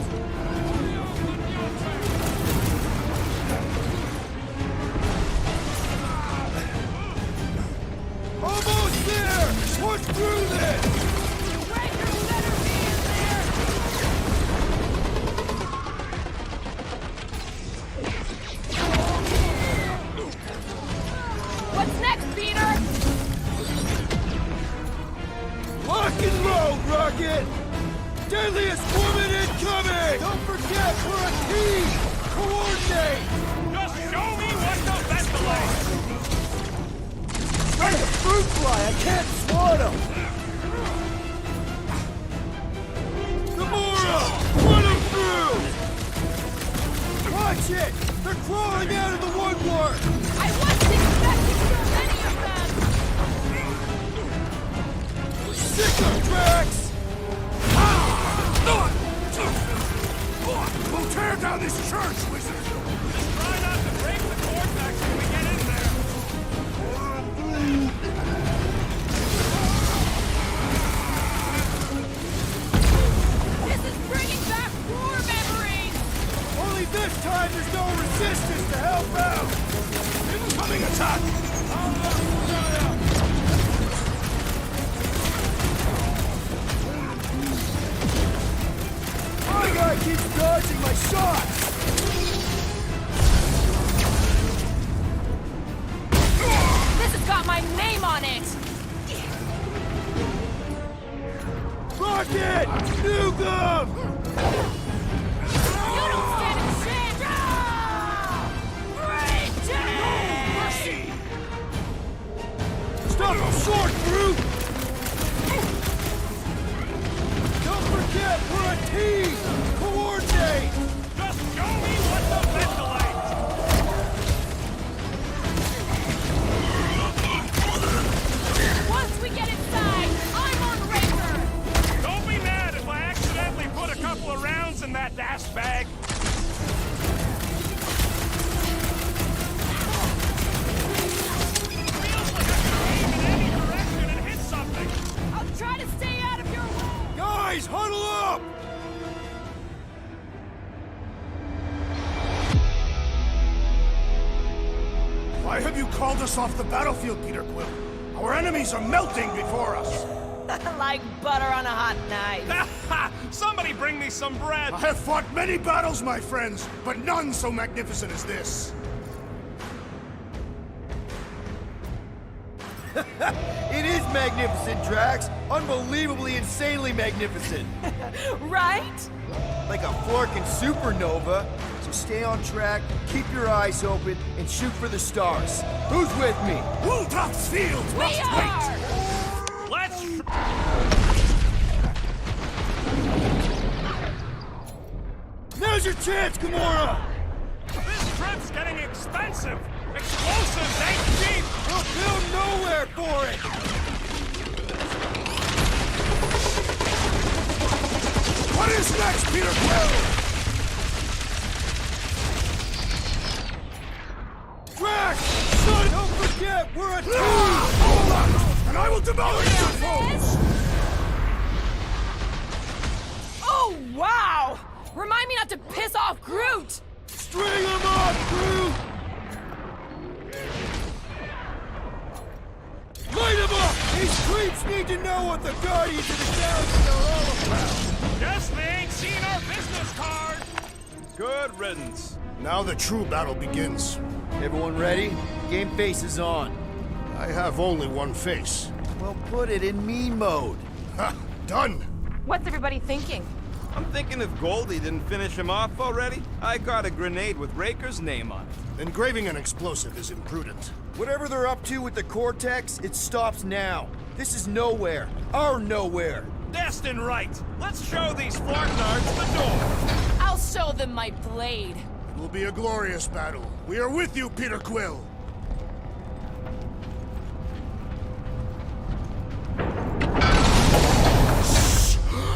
Almost there! Push through this! Raker better be in there! What's next, Peter? Lock and load, Rocket! Deadliest woman incoming! Don't forget, we're a team! Coordinate! Just show me what the ventilates! Like a fruit fly, I can't swat him! Gamora! Run him through! Watch it! They're crawling out of the woodwork! I wasn't expecting so many of them! Sicker tracks! We'll tear down this church, wizard! Try not to break the cortex when we get in there. This is bringing back war memories! Only this time there's no resistance to help out! Incoming attack! My guy keeps dodging my shots! This has got my name on it! Rocket! Nuke 'em! You don't stand a chance! Mercy! Stop him short, Groot! Don't forget, we're a team! Coordinate! Just show me what the ventilates! Once we get inside, I'm on Raker! Don't be mad if I accidentally put a couple of rounds in that ass bag. Feels like I can aim in any direction and hit something. I'll try to stay out of your way! Guys, huddle up! Why have you called us off the battlefield, Peter Quill? Our enemies are melting before us! Like butter on a hot knife. Somebody bring me some bread. I have fought many battles, my friends, but none so magnificent as this. It is magnificent, Drax. Unbelievably, insanely magnificent. Right? Like a florkin' supernova. So stay on track, keep your eyes open, and shoot for the stars. Who's with me? Wultop's field We are! Let's... Now's your chance, Gamora! This trip's getting expensive! Explosives ain't cheap! We'll build nowhere for it! What is next, Peter Quill? Drax! Son, don't forget, we're a team! Hold on, and I will demolish your foes! Oh, wow! Remind me not to piss off Groot! String him up, Groot! Light him up! These creeps need to know what the Guardians of the Galaxy are all about! Guess they ain't seen our business card! Good riddance. Now the true battle begins. Everyone ready? Game face is on. I have only one face. Well, put it in me mode. Ha! Done! What's everybody thinking? I'm thinking if Goldie didn't finish him off already, I got a grenade with Raker's name on it. Engraving an explosive is imprudent. Whatever they're up to with the Cortex, it stops now. This is nowhere. Our nowhere. Destined right! Let's show these Flarknards the door! I'll show them my blade. It will be a glorious battle. We are with you, Peter Quill!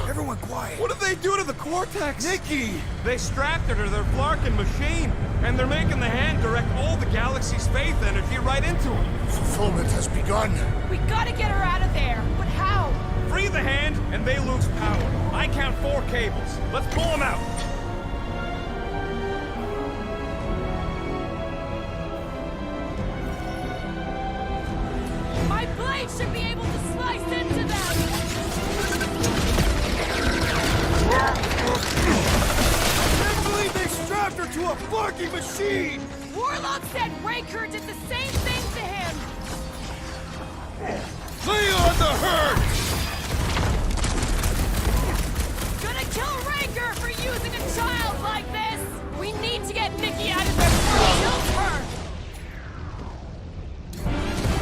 Everyone quiet. What did they do to the Cortex? Nikki! They strapped her to their Flarkin machine, and they're making the hand direct all the galaxy's faith energy right into him. Fulfillment has begun. We gotta get her out of there, but how? Free the hand, and they lose power. I count 4 cables. Let's pull them out. My blade should be able to slice into them! I can't believe they strapped her to a fucking machine! Warlock said Raker did the same thing to him! Lay on the hurt! Gonna kill Raker for using a child like this! We need to get Nikki out of there before he kills her!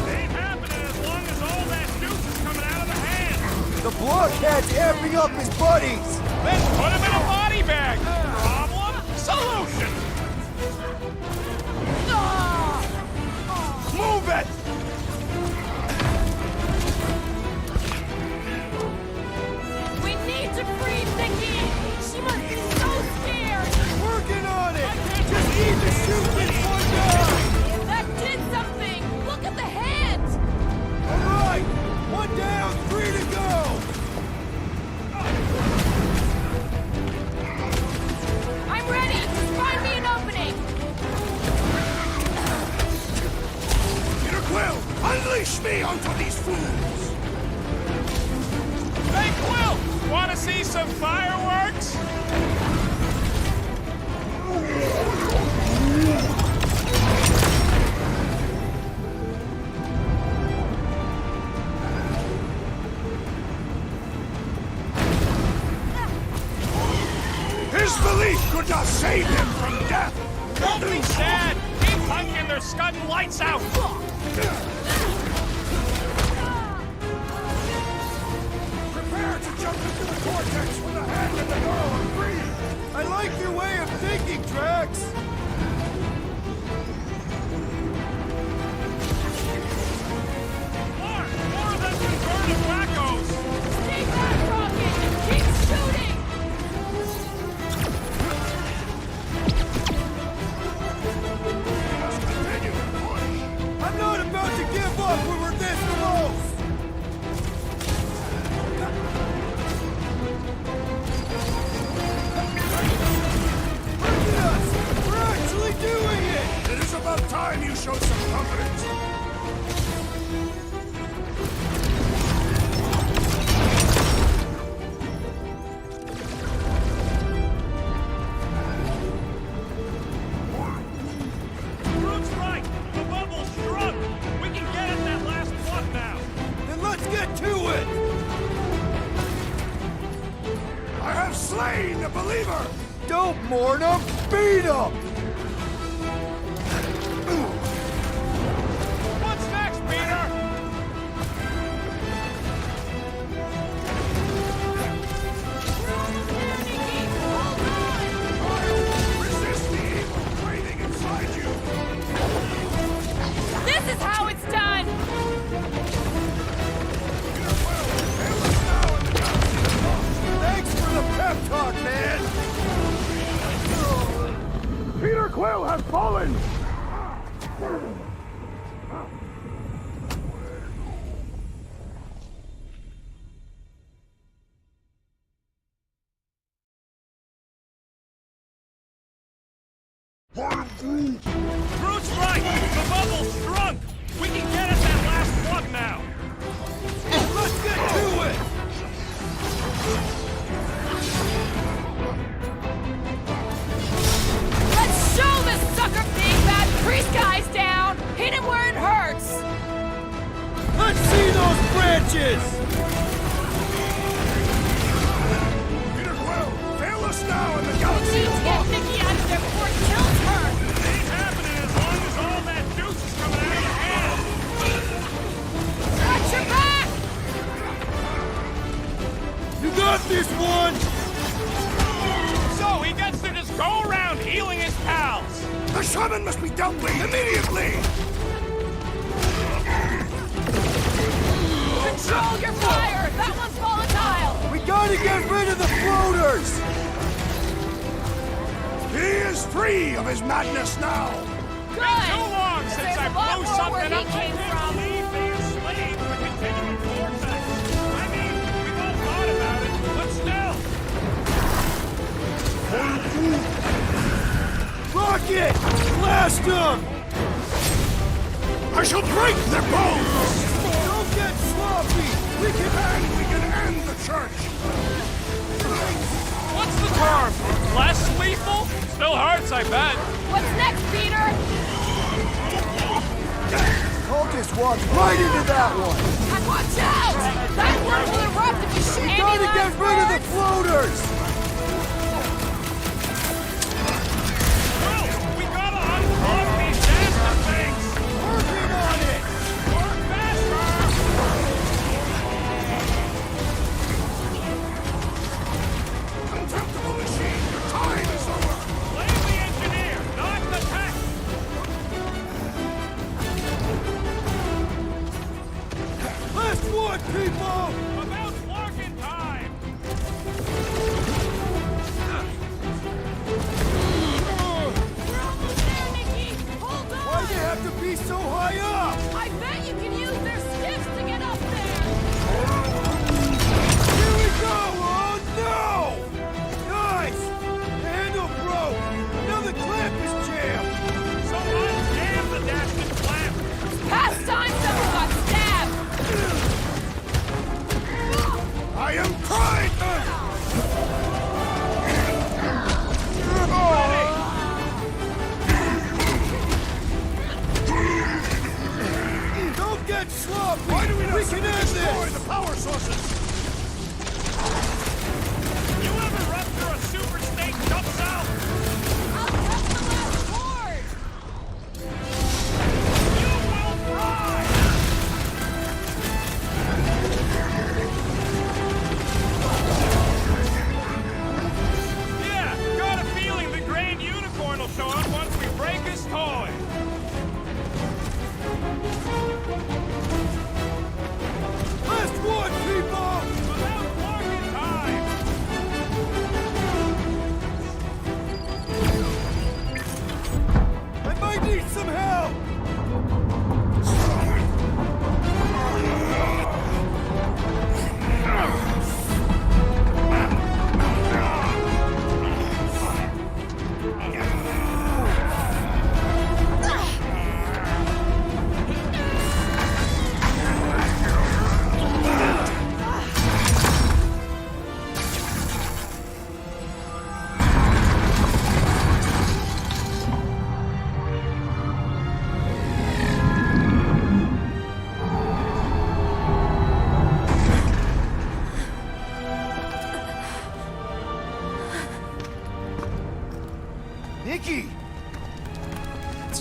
Ain't happening as long as all that juice is coming out of the hand. The blockhead's amping up his buddies! Then put him in a body bag! Problem? Solution! Move it! We need to free Nikki! She must be so scared! Working on it! Just need to shoot this one guy! That did something! Look at the hand! Alright! One down, 3 to go! I'm ready! Just find me an opening! Peter Quill, unleash me onto these fools! Hey, Quill! Want to see some fireworks? His belief could not save him from death! Don't be sad! Keep punking, they're scudding lights out! Prepare to jump into the Cortex when the hand and the girl are free! I like your way of thinking, Drax! More of them converted wackos! Stay back, Rocket, and keep shooting! I'm not about to give up when we're this close! Look at us! We're slain a believer! Don't mourn him, beat him! What's next, Peter? Resist the evil waiting inside you! This is how it's done! Thanks for the pep talk, man! Peter Quill has fallen! Groot's right! The bubble's shrunk! We can get at that last plug now! Let's get to it! Let's show this sucker big bad priest guys down! Hit him where it hurts! Let's see those branches! Peter Quill, fail us now in the We galaxy need of to get Nikki out of there before it kills her! It ain't happening as long as all that juice is coming out of your hand! Watch your back! You got this one! So he gets to just go around healing his pals! The shaman must be dealt with immediately! Control your fire! That one's volatile! We gotta get rid of the floaters! He is free of his madness now! Good! Too long Because since there's I a lot blew more something where up. he came from. I believe they enslaved the continuing vortex. I mean, we've all thought about it, but still. Rocket! Blast them! I shall break their bones! Don't get sloppy! We can end the church! What's the term? Less lethal? Still hurts, I bet. What's next, Peter? Cultist walked right into that one! Watch out! That worm will erupt if you shoot any Gotta last get rid of the words. floaters! Will, we gotta unclog these damn things! Working on it! Work faster! Contemptible machine, your time is over! Blame the engineer, not the tech! Last one, people! About plug in time!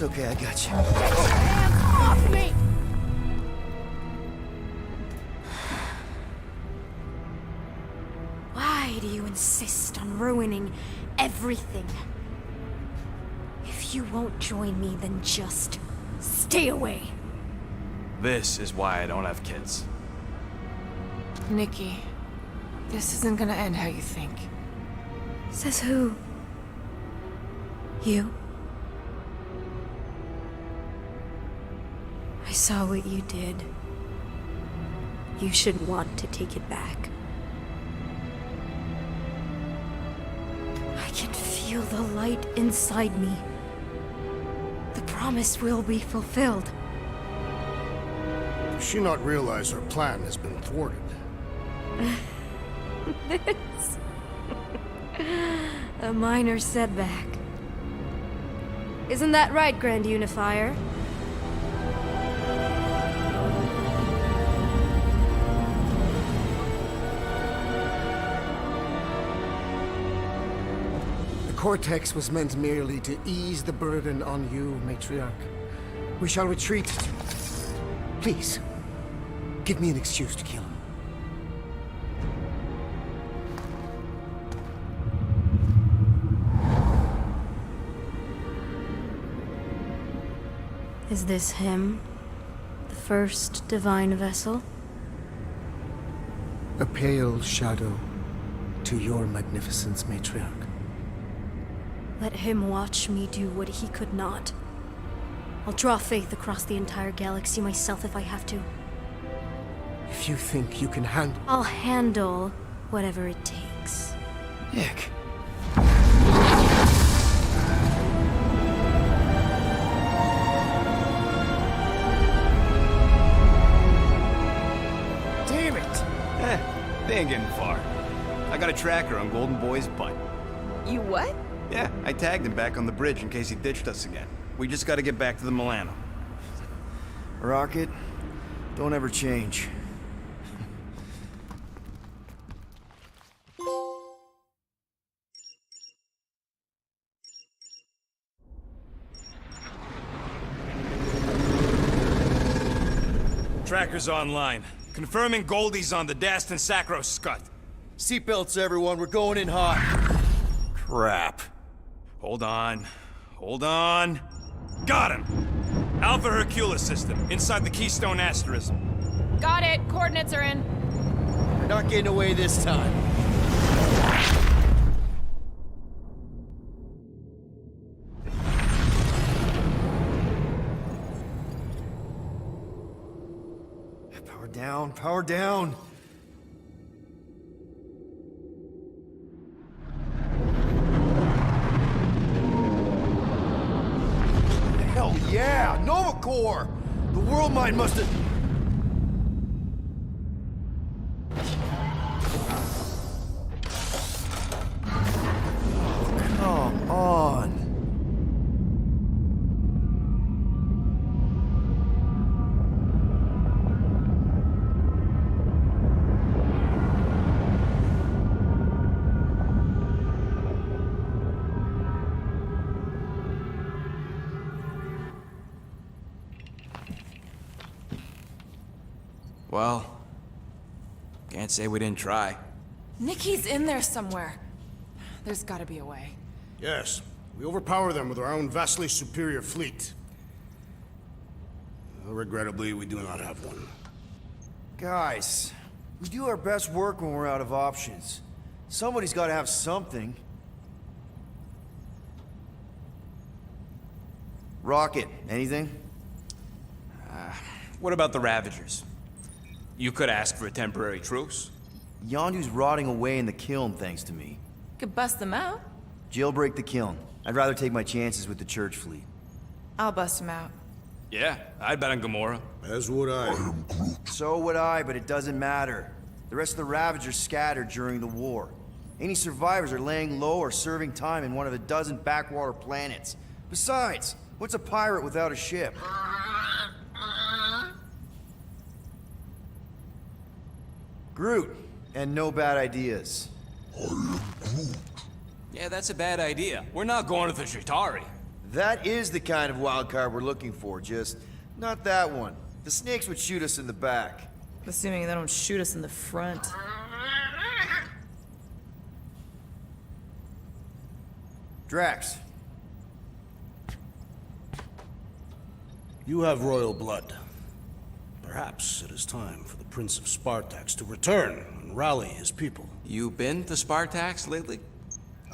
It's okay, I got you. Hands off me! Why do you insist on ruining everything? If you won't join me, then just stay away. This is why I don't have kids. Nikki, this isn't gonna end how you think. Says who? You? I saw what you did. You should want to take it back. I can feel the light inside me. The promise will be fulfilled. Does she not realize her plan has been thwarted? This... a minor setback. Isn't that right, Grand Unifier? The Cortex was meant merely to ease the burden on you, Matriarch. We shall retreat. Please, give me an excuse to kill him. Is this him? The first divine vessel? A pale shadow to your magnificence, Matriarch. Let him watch me do what he could not. I'll draw faith across the entire galaxy myself if I have to. If you think you can handle... I'll handle whatever it takes. Nick. Damn it! They ain't getting far. I got a tracker on Golden Boy's butt. You what? Yeah, I tagged him back on the bridge in case he ditched us again. We just gotta get back to the Milano. Rocket, don't ever change. Tracker's online. Confirming Goldie's on the Dastin Sacro Scut. Seatbelts, everyone. We're going in hot. Crap. Hold on. Hold on. Got him! Alpha Hercules system, inside the Keystone Asterism. Got it. Coordinates are in. We're not getting away this time. Power down, power down. Hell yeah! Nova Corps! The world mind must have... Come on. Well, can't say we didn't try. Nikki's in there somewhere. There's gotta be a way. Yes, we overpower them with our own vastly superior fleet. Regrettably, we do not have one. Guys, we do our best work when we're out of options. Somebody's got to have something. Rocket, anything? What about the Ravagers? You could ask for a temporary truce. Yondu's rotting away in the kiln thanks to me. Could bust them out. Jailbreak the kiln. I'd rather take my chances with the church fleet. I'll bust them out. Yeah, I'd bet on Gamora. As would I. So would I, but it doesn't matter. The rest of the Ravagers scattered during the war. Any survivors are laying low or serving time in one of a dozen backwater planets. Besides, what's a pirate without a ship? Groot, and no bad ideas. Yeah, that's a bad idea. We're not going to the Chitauri. That is the kind of wild card we're looking for, just not that one. The snakes would shoot us in the back. Assuming they don't shoot us in the front. Drax. You have royal blood. Perhaps it is time for the Prince of Spartax to return and rally his people. You been to Spartax lately?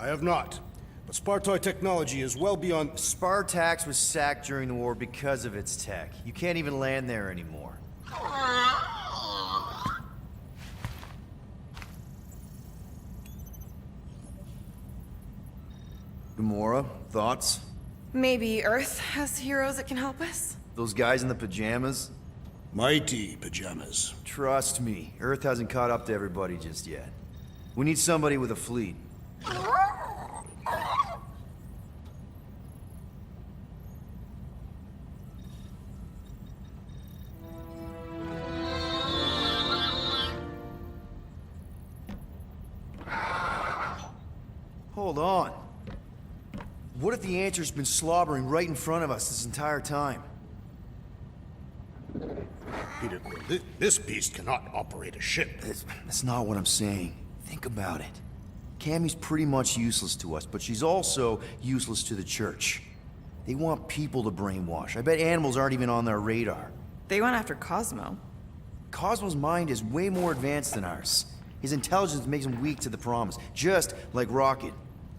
I have not. But Spartoid technology is well beyond... Spartax was sacked during the war because of its tech. You can't even land there anymore. Gamora, thoughts? Maybe Earth has heroes that can help us? Those guys in the pajamas? Mighty pajamas. Trust me, Earth hasn't caught up to everybody just yet. We need somebody with a fleet. Hold on. What if the answer's been slobbering right in front of us this entire time? Peter Quill, this beast cannot operate a ship. That's not what I'm saying. Think about it. Cammy's pretty much useless to us, but she's also useless to the church. They want people to brainwash. I bet animals aren't even on their radar. They went after Cosmo. Cosmo's mind is way more advanced than ours. His intelligence makes him weak to the promise, just like Rocket.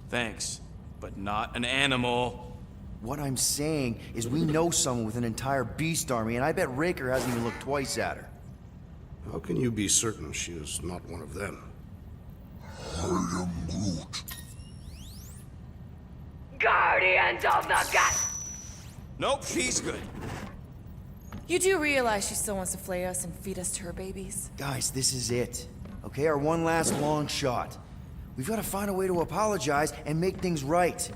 Thanks, but not an animal. What I'm saying is we know someone with an entire beast army, and I bet Raker hasn't even looked twice at her. How can you be certain she is not one of them? I am Groot. Guardians of the Galaxy. Nope, she's good. You do realize she still wants to flay us and feed us to her babies? Guys, this is it. Okay, our one last long shot. We've got to find a way to apologize and make things right.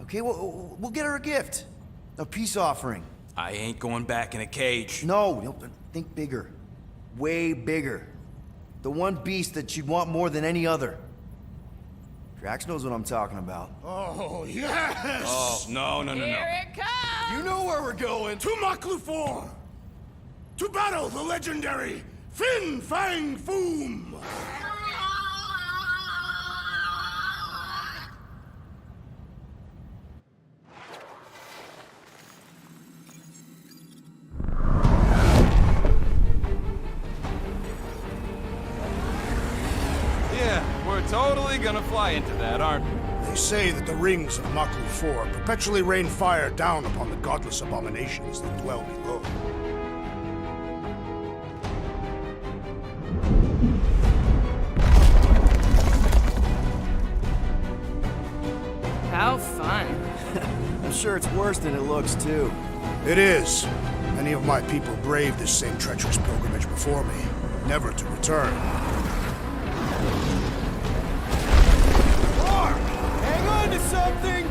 Okay, we'll get her a gift. A peace offering. I ain't going back in a cage. No, think bigger. Way bigger. The one beast that she'd want more than any other. Drax knows what I'm talking about. Oh, yes! Oh, no. Here it comes! You know where we're going! To Maklufor! To battle the legendary Fin Fang Foom! Totally gonna fly into that, aren't we? They say that the rings of Maklufor perpetually rain fire down upon the godless abominations that dwell below. How fun. I'm sure it's worse than it looks, too. It is. Many of my people braved this same treacherous pilgrimage before me, never to return. Hang on to something!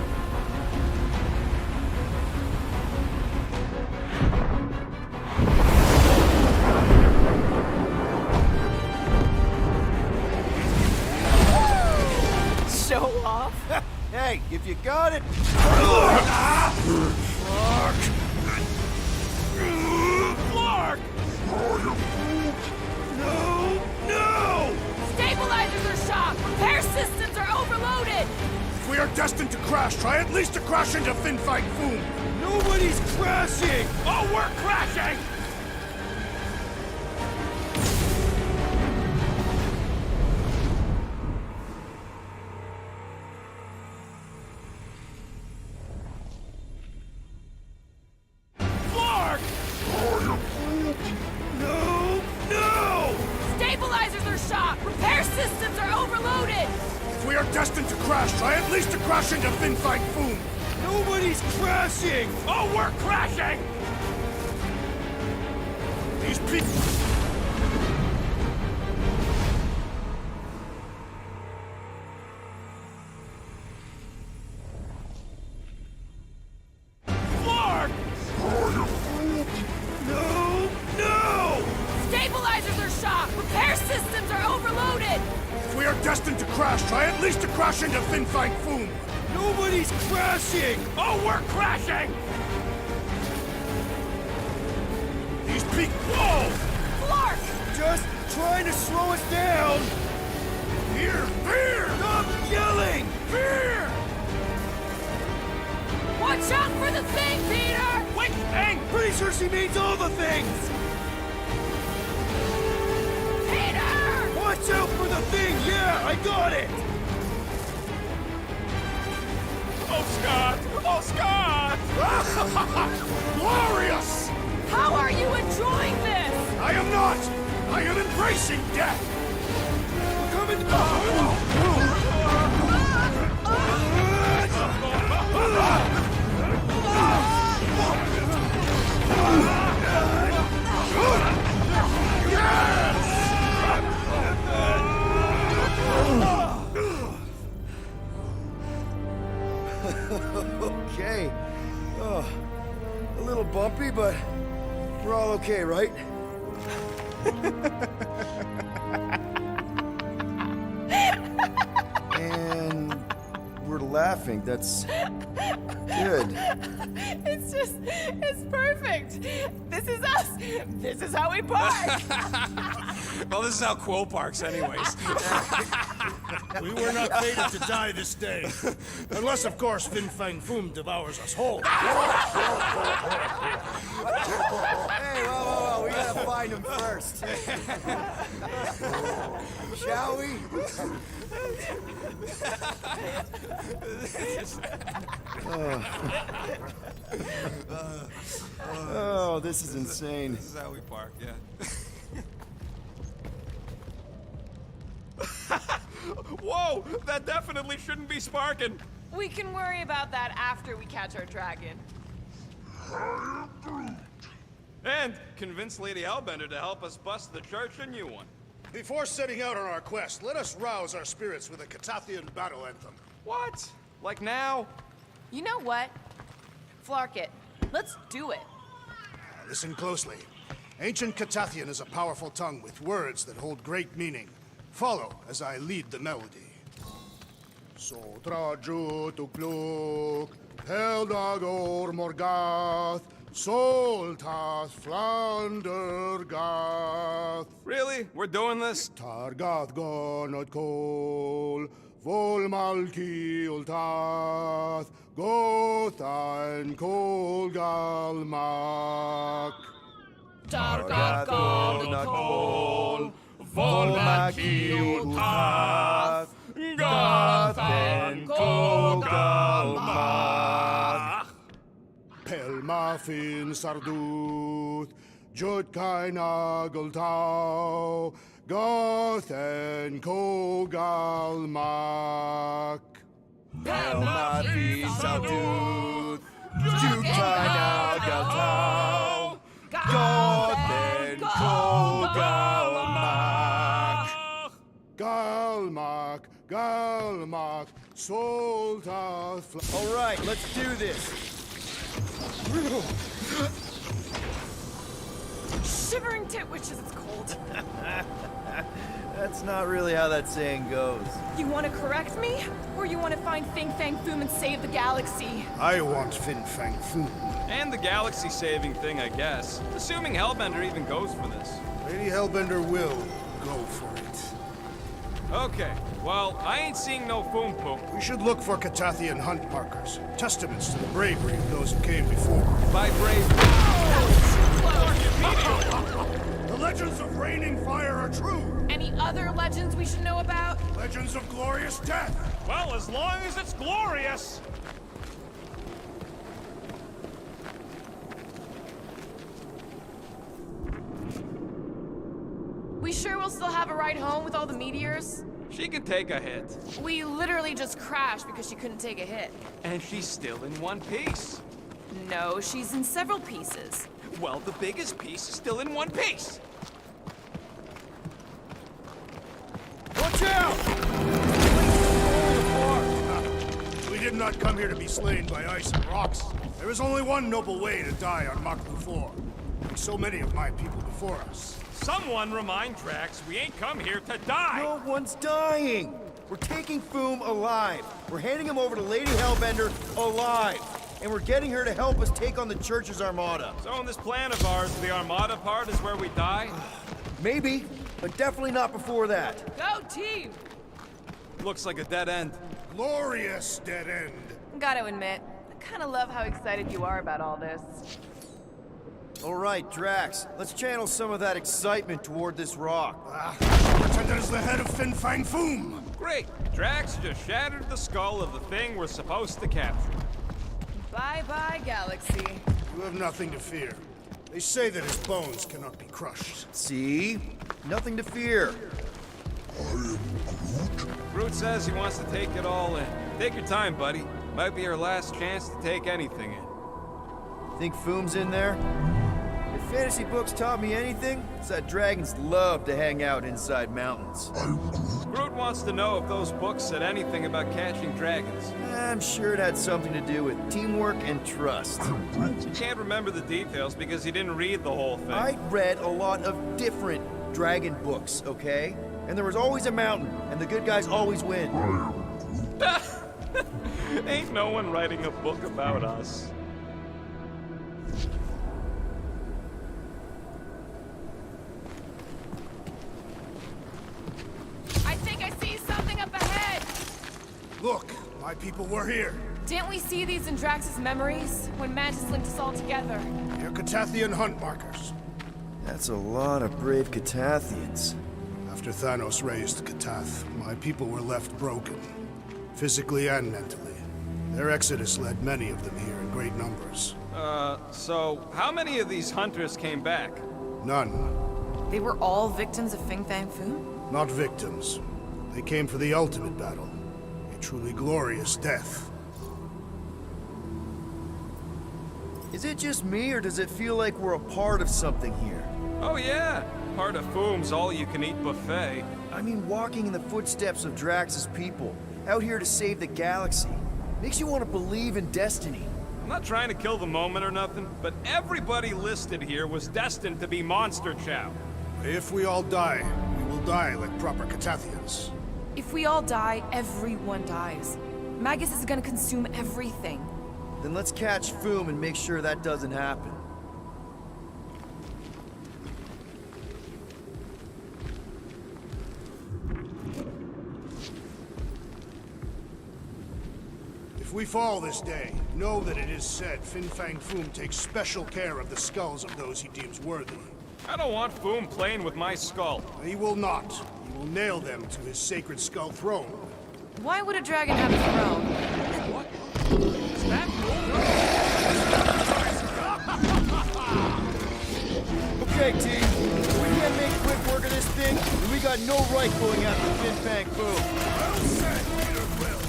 Show off? Hey, if you got it... Clark! No! Stabilizers are shot! Repair systems are overloaded! If we are destined to crash, try at least to crash into Fin Fang Foom! Nobody's crashing! Oh, we're crashing! Clark! No! Stabilizers are shot! Repair systems are overloaded! If we are destined to crash, try at least to crash into Fin Fang Foom! Nobody's crashing! Oh, we're crashing! These people... Clark! No! Stabilizers are shot! Repair systems are overloaded! If we are destined to crash, try at least to crash into Fin Fang Foom! Nobody's crashing! Oh, we're crashing! These peak. Whoa! Flark! Just trying to slow us down! Fear! Fear! Stop yelling! Fear! Watch out for the thing, Peter! Which thing? Pretty sure she means all the things! Peter! Watch out for the thing! Yeah, I got it! Oh, Scott! Oh, Scott! Glorious! How are you enjoying this? I am not! I am embracing death! Coming! Okay. Oh, a little bumpy, but we're all okay, right? And we're laughing. That's good. It's perfect. This is us. This is how we park. Well, this is how Quill parks, anyways. We were not fated to die this day. Unless, of course, Fin Fang Foom devours us whole. Hey, whoa. We gotta find him first. Shall we? Oh, this is insane. This is how we park, yeah. Whoa! That definitely shouldn't be sparking. We can worry about that after we catch our dragon. And convince Lady Hellbender to help us bust the church a new one. Before setting out on our quest, let us rouse our spirits with a Catathian battle anthem. What? Like now? You know what? Flark it. Let's do it. Listen closely. Ancient Catathian is a powerful tongue with words that hold great meaning. Follow as I lead the melody. Sotra jutukluk, Heldagor Morgath, Soltas Flandergath. Really? We're doing this? Targath gonot kol, Volmalki ultath, Gothain kol galmak. Targath gonot kol, Volmakiutath, Gothen Kogalmach. Pelmafin Sarduth, Jutkain Agultau, Gothen Kogalmak. Pelmafin Sarduth, Jutkain Agultau, Gothen Kogalmak. Galmak, Soltath. All right, let's do this. Shivering tit witches, it's cold. That's not really how that saying goes. You want to correct me? Or you want to find Fin Fang Foom and save the galaxy? I want Fin Fang Foom. And the galaxy-saving thing, I guess. Assuming Hellbender even goes for this. Lady Hellbender will go for it. Okay, well, I ain't seeing no Foom Poom. We should look for Catathian hunt markers, testaments to the bravery of those who came before. By brave... The legends of raining fire are true. Any other legends we should know about? Legends of glorious death. Well, as long as it's glorious. We sure will still have a ride home with all the meteors? She can take a hit. We literally just crashed because she couldn't take a hit. And she's still in one piece. No, she's in several pieces. Well, the biggest piece is still in one piece. Watch out! We did not come here to be slain by ice and rocks. There is only one noble way to die on Maklu 4. Like so many of my people before us. Someone remind Drax we ain't come here to die. No one's dying. We're taking Foom alive. We're handing him over to Lady Hellbender alive. And we're getting her to help us take on the Church's armada. So in this plan of ours, the armada part is where we die? Maybe, but definitely not before that. Go team! Looks like a dead end. Glorious dead end. Gotta admit, I kinda love how excited you are about all this. All right, Drax, let's channel some of that excitement toward this rock. Pretend is the head of Fin Fang Foom. Great. Drax just shattered the skull of the thing we're supposed to capture. Bye-bye, Galaxy. You have nothing to fear. They say that his bones cannot be crushed. See? Nothing to fear. Groot says he wants to take it all in. Take your time, buddy. Might be our last chance to take anything in. Think Foom's in there? If fantasy books taught me anything, it's that dragons love to hang out inside mountains. Groot wants to know if those books said anything about catching dragons. I'm sure it had something to do with teamwork and trust. You can't remember the details because you didn't read the whole thing. I read a lot of different dragon books, okay? And there was always a mountain, and the good guys always win. Ain't no one writing a book about us. I think I see something up ahead! Look, my people were here. Didn't we see these in Drax's memories? When Mantis linked us all together? They're Catathian hunt markers. That's a lot of brave Catathians. After Thanos raised Catath, my people were left broken, physically and mentally. Their exodus led many of them here in great numbers. So how many of these hunters came back? None. They were all victims of Fin Fang Foom? Not victims. They came for the ultimate battle. A truly glorious death. Is it just me, or does it feel like we're a part of something here? Oh yeah, part of Foom's all-you-can-eat buffet. I mean, walking in the footsteps of Drax's people, out here to save the galaxy. Makes you want to believe in destiny. I'm not trying to kill the moment or nothing, but everybody listed here was destined to be monster chow. If we all die, we will die like proper Catathians. If we all die, everyone dies. Magus is gonna consume everything. Then let's catch Foom and make sure that doesn't happen. If we fall this day, know that it is said Fin Fang Foom takes special care of the skulls of those he deems worthy. I don't want Foom playing with my skull. He will not. He will nail them to his sacred skull throne. Why would a dragon have a throne? What? Is that Okay, team. If we can't make quick work of this thing, then we got no right going after Fin Fang Foom. Well said, Peter Quill.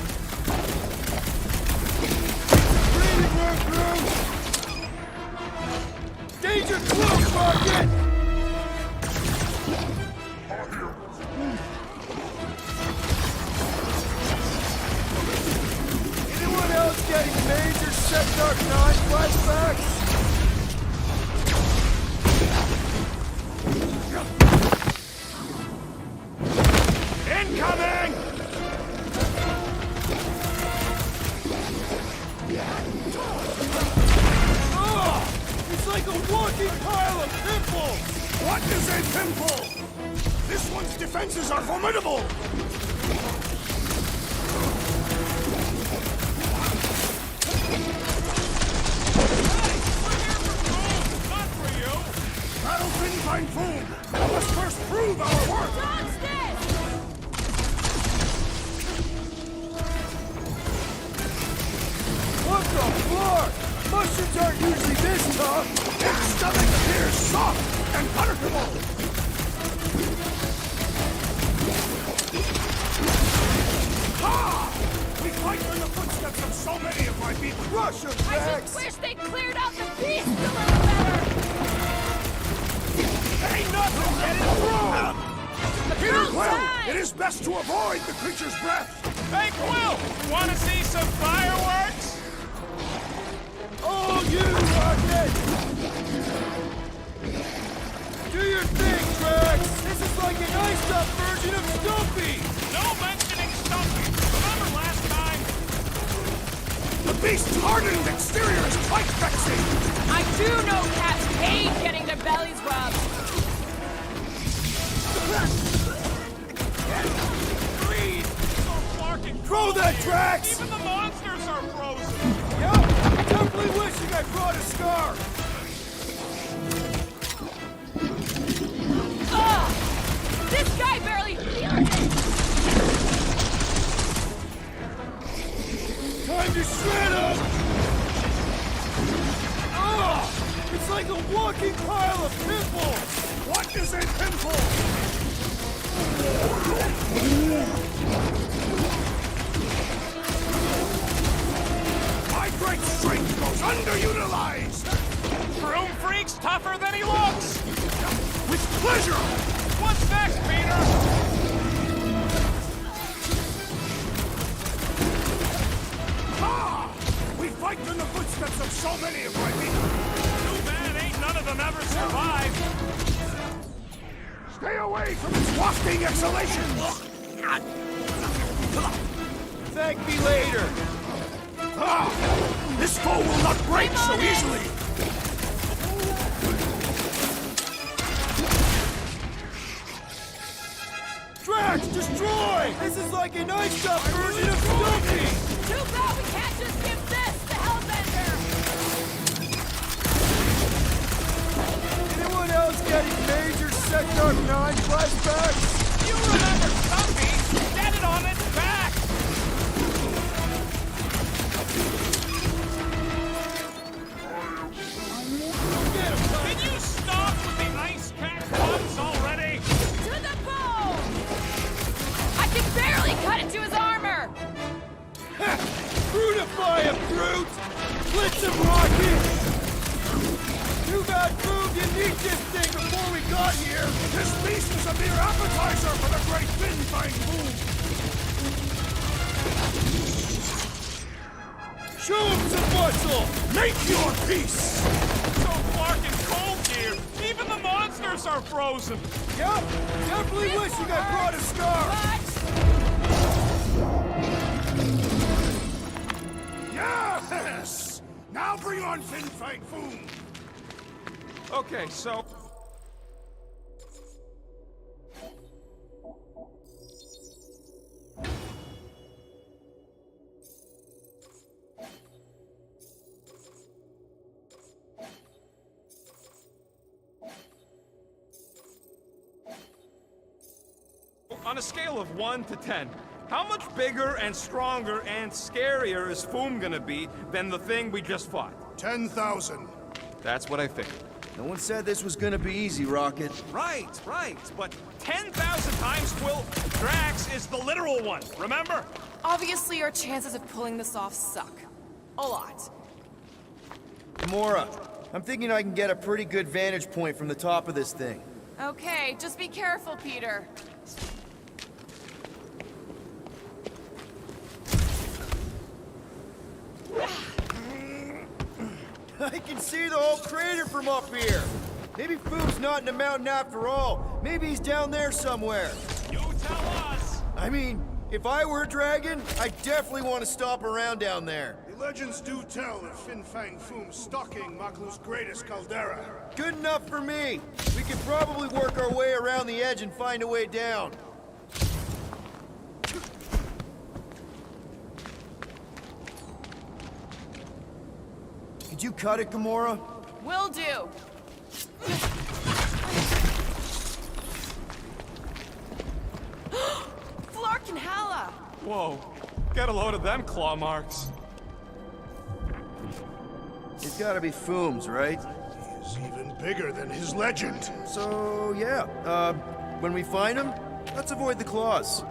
Danger close, Rocket! Anyone else getting major Sector 9 flashbacks? Incoming! It's like a walking pile of pimples! What is a pimple? This one's defenses are formidable! Battle Fin Fang Foom! Let us first prove our worth! What the fuck? Mushrooms aren't usually this tough! Its stomach appears soft and comfortable! Ha! We fight in the footsteps of so many of my people! Crush 'em, I Drax! just wish they cleared out the beast a little better! Ain't nothing getting through! Peter Quill, time! it is best to avoid the creature's breath! Hey, Quill! Want to see some fireworks? Oh, you, Rocket! Do your thing, Drax! This is like an iced-up version of Stumpy! No mentioning beast's hardened exterior is quite vexing! I do know cats hate getting their bellies rubbed. Freeze! So fucking Throw that, Drax! Even the monsters are frozen! Yup! Definitely wishing I brought a scar! Ugh! This guy barely feels it! Time to shred him! Ugh! It's like a walking pile of pimples! What is a pimple? My great strength goes underutilized! Broom freak's tougher than he looks! With pleasure! What's next, Peter? Ah! We fight in the footsteps of so many of my people! Too bad ain't none of them ever survived! Stay away from its wafting exhalations! Thank me later! Ah! This foe will not break so easily! Drax, destroy! This is like an iced-up version of Stumpy! Too bad we can't just give this to Hellbender! Anyone else getting major Sector 9 flashbacks? You remember Stumpy? Set it on its back! Can you stop with the ice cat buns already? To the bone! I can barely cut into his armor! Brutify him, Groot! Blitz him, Rocket! You got proved you need this thing before we got here! This beast is a mere appetizer for the great fin-fang boom! Show him some muscle! Make your peace! So fucking cold here! Even the monsters are frozen! Yup! Definitely wishing I brought a scar! Yes! Now bring on fin-fang boom! Okay, so... On a scale of 1 to 10, how much bigger and stronger and scarier is Foom gonna be than the thing we just fought? 10,000. That's what I figured. No one said this was gonna be easy, Rocket. Right, but 10,000 times, Quill, Drax is the literal one, remember? Obviously, our chances of pulling this off suck. A lot. Gamora, I'm thinking I can get a pretty good vantage point from the top of this thing. Okay, just be careful, Peter. I can see the whole crater from up here. Maybe Foom's not in the mountain after all. Maybe he's down there somewhere. You tell us! I mean, if I were a dragon, I definitely want to stop around down there. The legends do tell of Fin-Fang Foom stalking Maklu's greatest caldera. Good enough for me. We can probably work our way around the edge and find a way down. Could you cut it, Gamora? Will do. Flark and Hala! Whoa, get a load of them claw marks. It's gotta be Foom's, right? He's even bigger than his legend. So, yeah. When we find him, let's avoid the claws.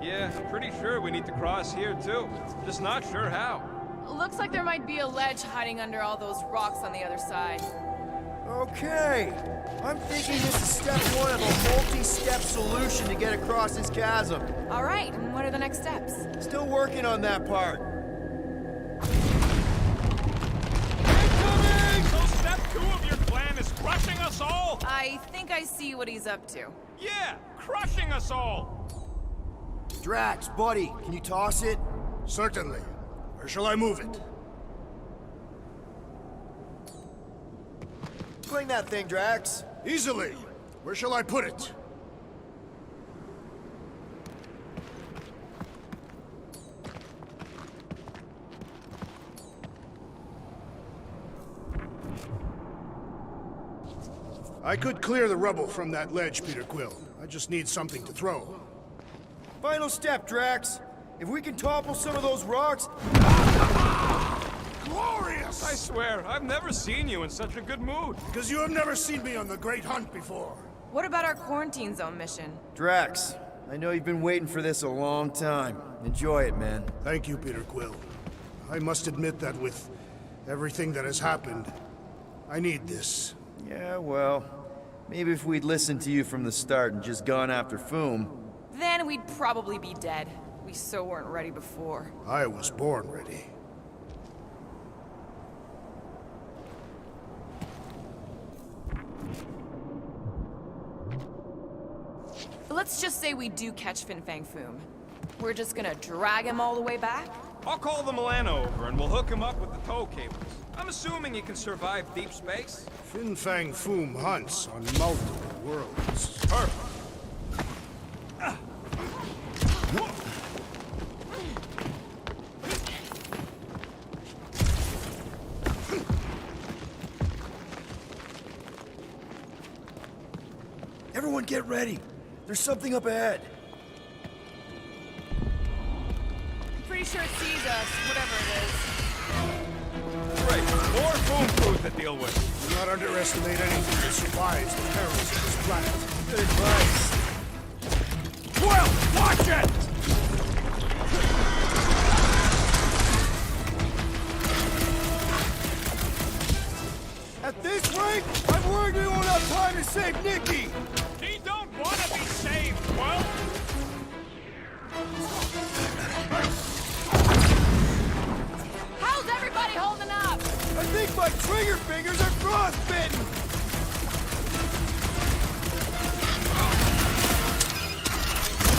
Yeah, pretty sure we need to cross here too. Just not sure how. Looks like there might be a ledge hiding under all those rocks on the other side. Okay. I'm thinking this is step one of a multi-step solution to get across this chasm. All right, and what are the next steps? Still working on that part. So step 2 of your plan is crushing us all? I think I see what he's up to. Yeah, crushing us all. Drax, buddy, can you toss it? Certainly. Where shall I move it? Fling that thing, Drax. Easily. Where shall I put it? I could clear the rubble from that ledge, Peter Quill. I just need something to throw. Final step, Drax. If we can topple some of those rocks... Glorious! I swear, I've never seen you in such a good mood. Because you have never seen me on the Great Hunt before. What about our quarantine zone mission? Drax, I know you've been waiting for this a long time. Enjoy it, man. Thank you, Peter Quill. I must admit that with everything that has happened, I need this. Yeah, well, maybe if we'd listened to you from the start and just gone after Foom... Then we'd probably be dead. We so weren't ready before. I was born ready. Let's just say we do catch Fin Fang Foom. We're just gonna drag him all the way back? I'll call the Milano over and we'll hook him up with the tow cables. I'm assuming he can survive deep space. Fin Fang Foom hunts on multiple worlds. Perfect. Everyone get ready. There's something up ahead. I'm pretty sure it sees us, whatever it is. Great. More Foom food to deal with. Do not underestimate anything that survives the perils of this planet. Good advice. Well, watch it! At this rate, I'm worried we won't have time to save Nikki. He don't want to be saved, well. How's everybody holding up? I think my trigger fingers are frostbitten.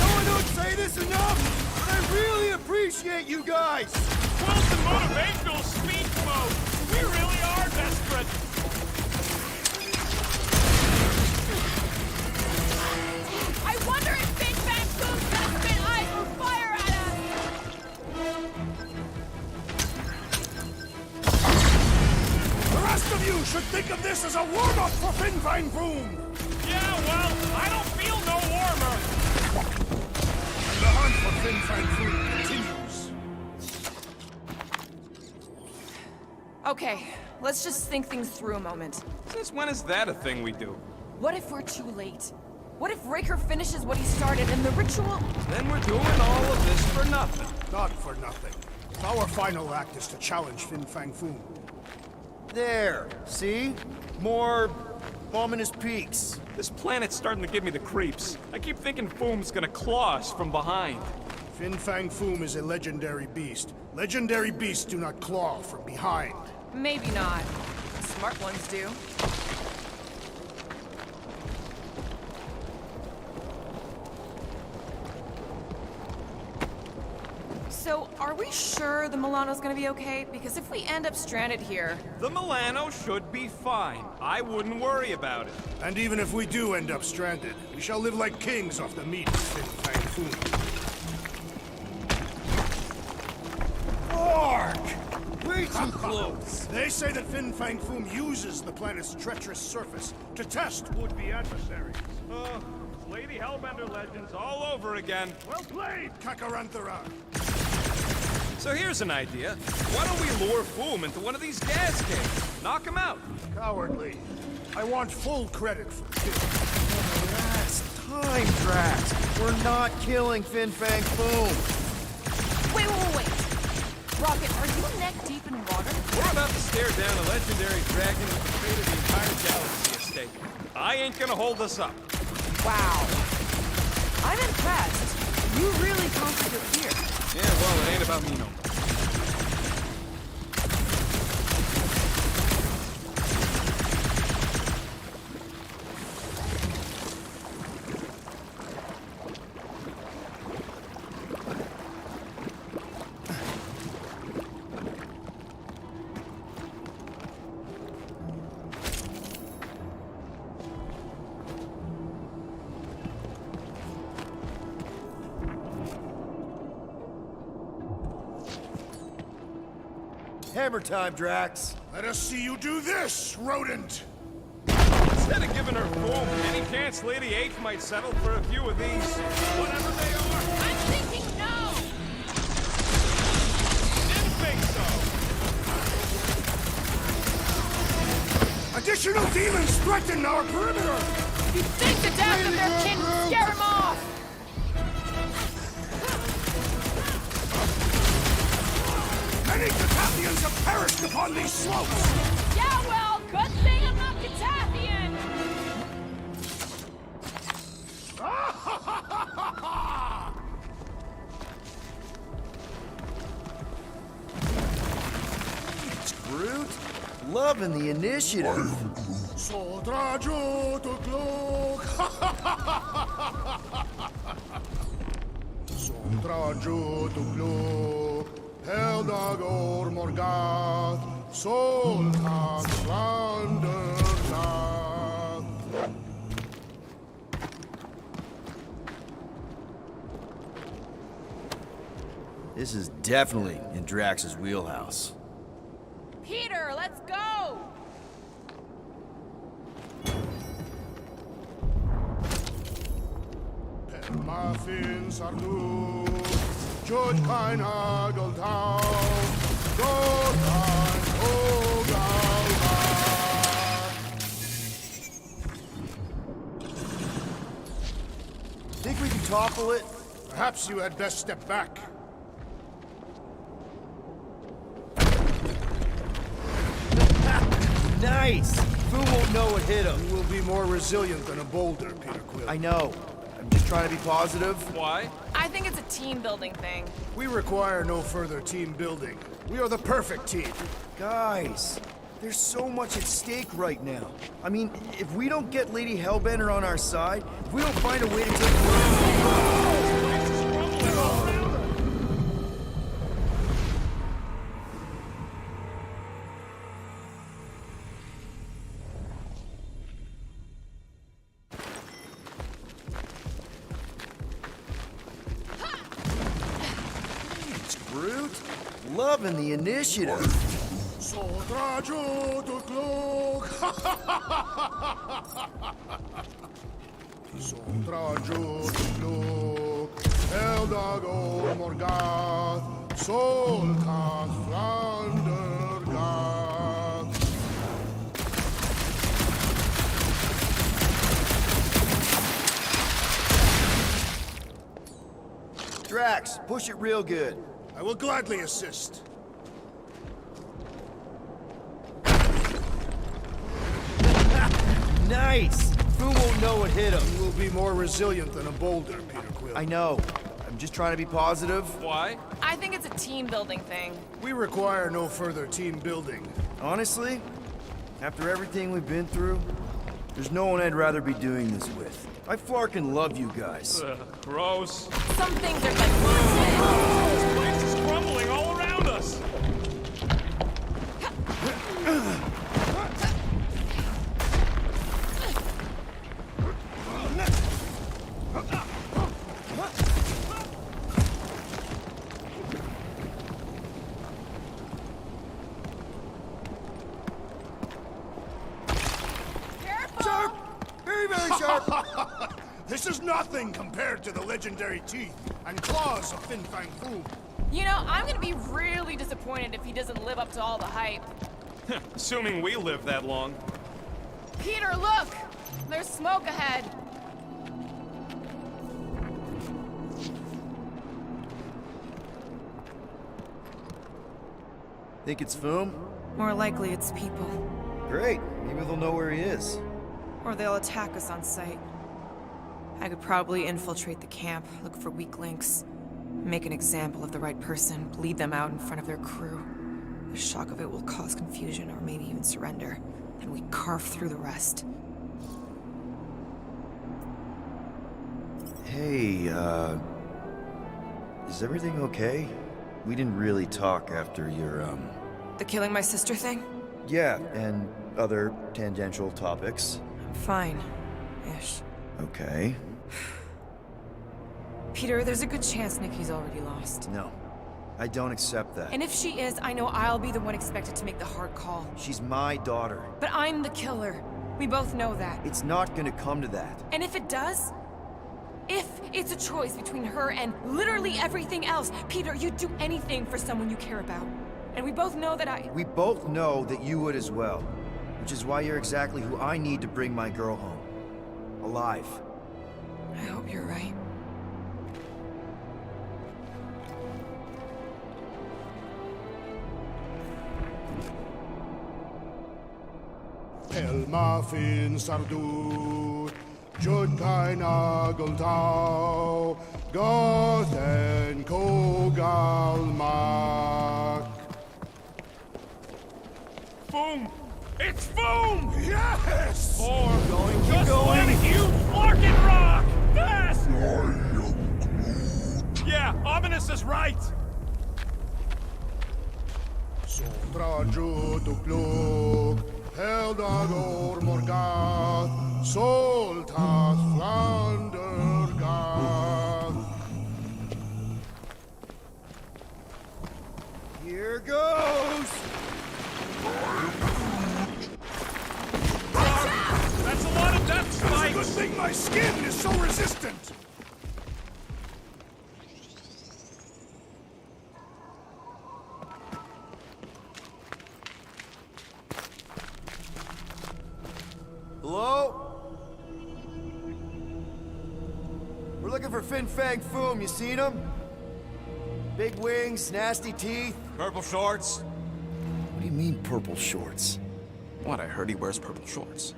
I don't say this enough, but I really appreciate you guys. Wilson motivational speech mode. We really are desperate. I wonder if Fin Fang Foom's gonna spit ice or fire at us! The rest of you should think of this as a warm-up for Fin Fang Foom! Yeah, well, I don't feel no warmer. And the hunt for Fin Fang Foom continues. Okay, let's just think things through a moment. Since when is that a thing we do? What if we're too late? What if Raker finishes what he started and the ritual... Then we're doing all of this for nothing. Not for nothing. Our final act is to challenge Fin Fang Foom. There, see? More ominous peaks. This planet's starting to give me the creeps. I keep thinking Foom's gonna claw us from behind. Fin Fang Foom is a legendary beast. Legendary beasts do not claw from behind. Maybe not. Smart ones do. So, are we sure the Milano's gonna be okay? Because if we end up stranded here... The Milano should be fine. I wouldn't worry about it. And even if we do end up stranded, we shall live like kings off the meat of Fin Fang Foom. Ark! Way too close! They say that Fin Fang Foom uses the planet's treacherous surface to test would-be adversaries. Lady Hellbender legends all over again. Well played, Kakaranthara! So here's an idea. Why don't we lure Foom into one of these gas caves? Knock him out. Cowardly. I want full credit for killing. Last time, Drax. We're not killing Fin Fang Foom. Wait. Rocket, are you neck deep in water? We're about to stare down a legendary dragon with the fate of the entire galaxy at stake. I ain't gonna hold us up. Wow. I'm impressed. You really conquered your fear. Yeah, well, it ain't about me no more. Hammer time, Drax. Let us see you do this, rodent! Instead of giving her foam, any chance Lady H might settle for a few of these, whatever they are? I'm thinking no! Didn't think so! Additional demons threaten our perimeter! You'd think the death of their kin would scare him off! Many Cathathians have perished upon these slopes! Yeah, well, good thing I'm not Cathathian! It's Groot. Loving the initiative. Sodrajo to Glock! Sodrajo to Glock! Heldagor Morgath! Soltan Flandernath! This is definitely in Drax's wheelhouse. Peter, let's go! Muffin Sardu, Judge Pine Haggle Town, Godan Ogalva. Think we can topple it? Perhaps you had best step back. Nice! Fu won't know what hit him. You will be more resilient than a boulder, Peter Quill. I know. I'm just trying to be positive. Why? I think it's a team-building thing. We require no further team building. We are the perfect team. Guys, there's so much at stake right now. I mean, if we don't get Lady Hellbender on our side, if we don't find a way to take... Groot, loving the initiative. Sodrajo to Glock! Sodrajo to Glock! Eldagor Morgath! Soltan Flandergath! Drax, push it real good. I will gladly assist. Nice! Fu won't know what hit him. You will be more resilient than a boulder, Peter Quill. I know. I'm just trying to be positive. Why? I think it's a team-building thing. We require no further team building. Honestly, after everything we've been through, there's no one I'd rather be doing this with. I flarkin' love you guys. Gross. Some things are like... This place is crumbling all around us! Sharp! Very, very sharp! This is nothing compared to the legendary teeth and claws of Fin Fang Foom. You know, I'm gonna be really disappointed if he doesn't live up to all the hype. Assuming we live that long. Peter, look! There's smoke ahead. Think it's Foom? More likely it's people. Great. Maybe they'll know where he is. Or they'll attack us on sight. I could probably infiltrate the camp, look for weak links, make an example of the right person, bleed them out in front of their crew. The shock of it will cause confusion or maybe even surrender. Then we carve through the rest. Hey, is everything okay? We didn't really talk after your, The killing my sister thing? Yeah, and other tangential topics. I'm fine. Ish. Okay. Peter, there's a good chance Nikki's already lost. No. I don't accept that. And if she is, I know I'll be the one expected to make the hard call. She's my daughter. But I'm the killer. We both know that. It's not gonna come to that. And if it does? If it's a choice between her and literally everything else, Peter, you'd do anything for someone you care about. And we both know that We both know that you would as well. Which is why you're exactly who I need to bring my girl home. Alive. I hope you're right. Elma finns du, Jud kein Nageltau, Goten Kogalmak. Boom! It's boom! Yes! Or Keep just going. let it, you fucking rock! Fast! Yeah, Ominous is right! Sondra Jutu Plug, Heldagor Morgath, Soltat Flandergath. Here goes! That's a lot of death spikes! Good thing my skin is so resistant! Hello? We're looking for Fin Fang Foom. You seen him? Big wings, nasty teeth. Purple shorts? What do you mean, purple shorts? What, I heard he wears purple shorts.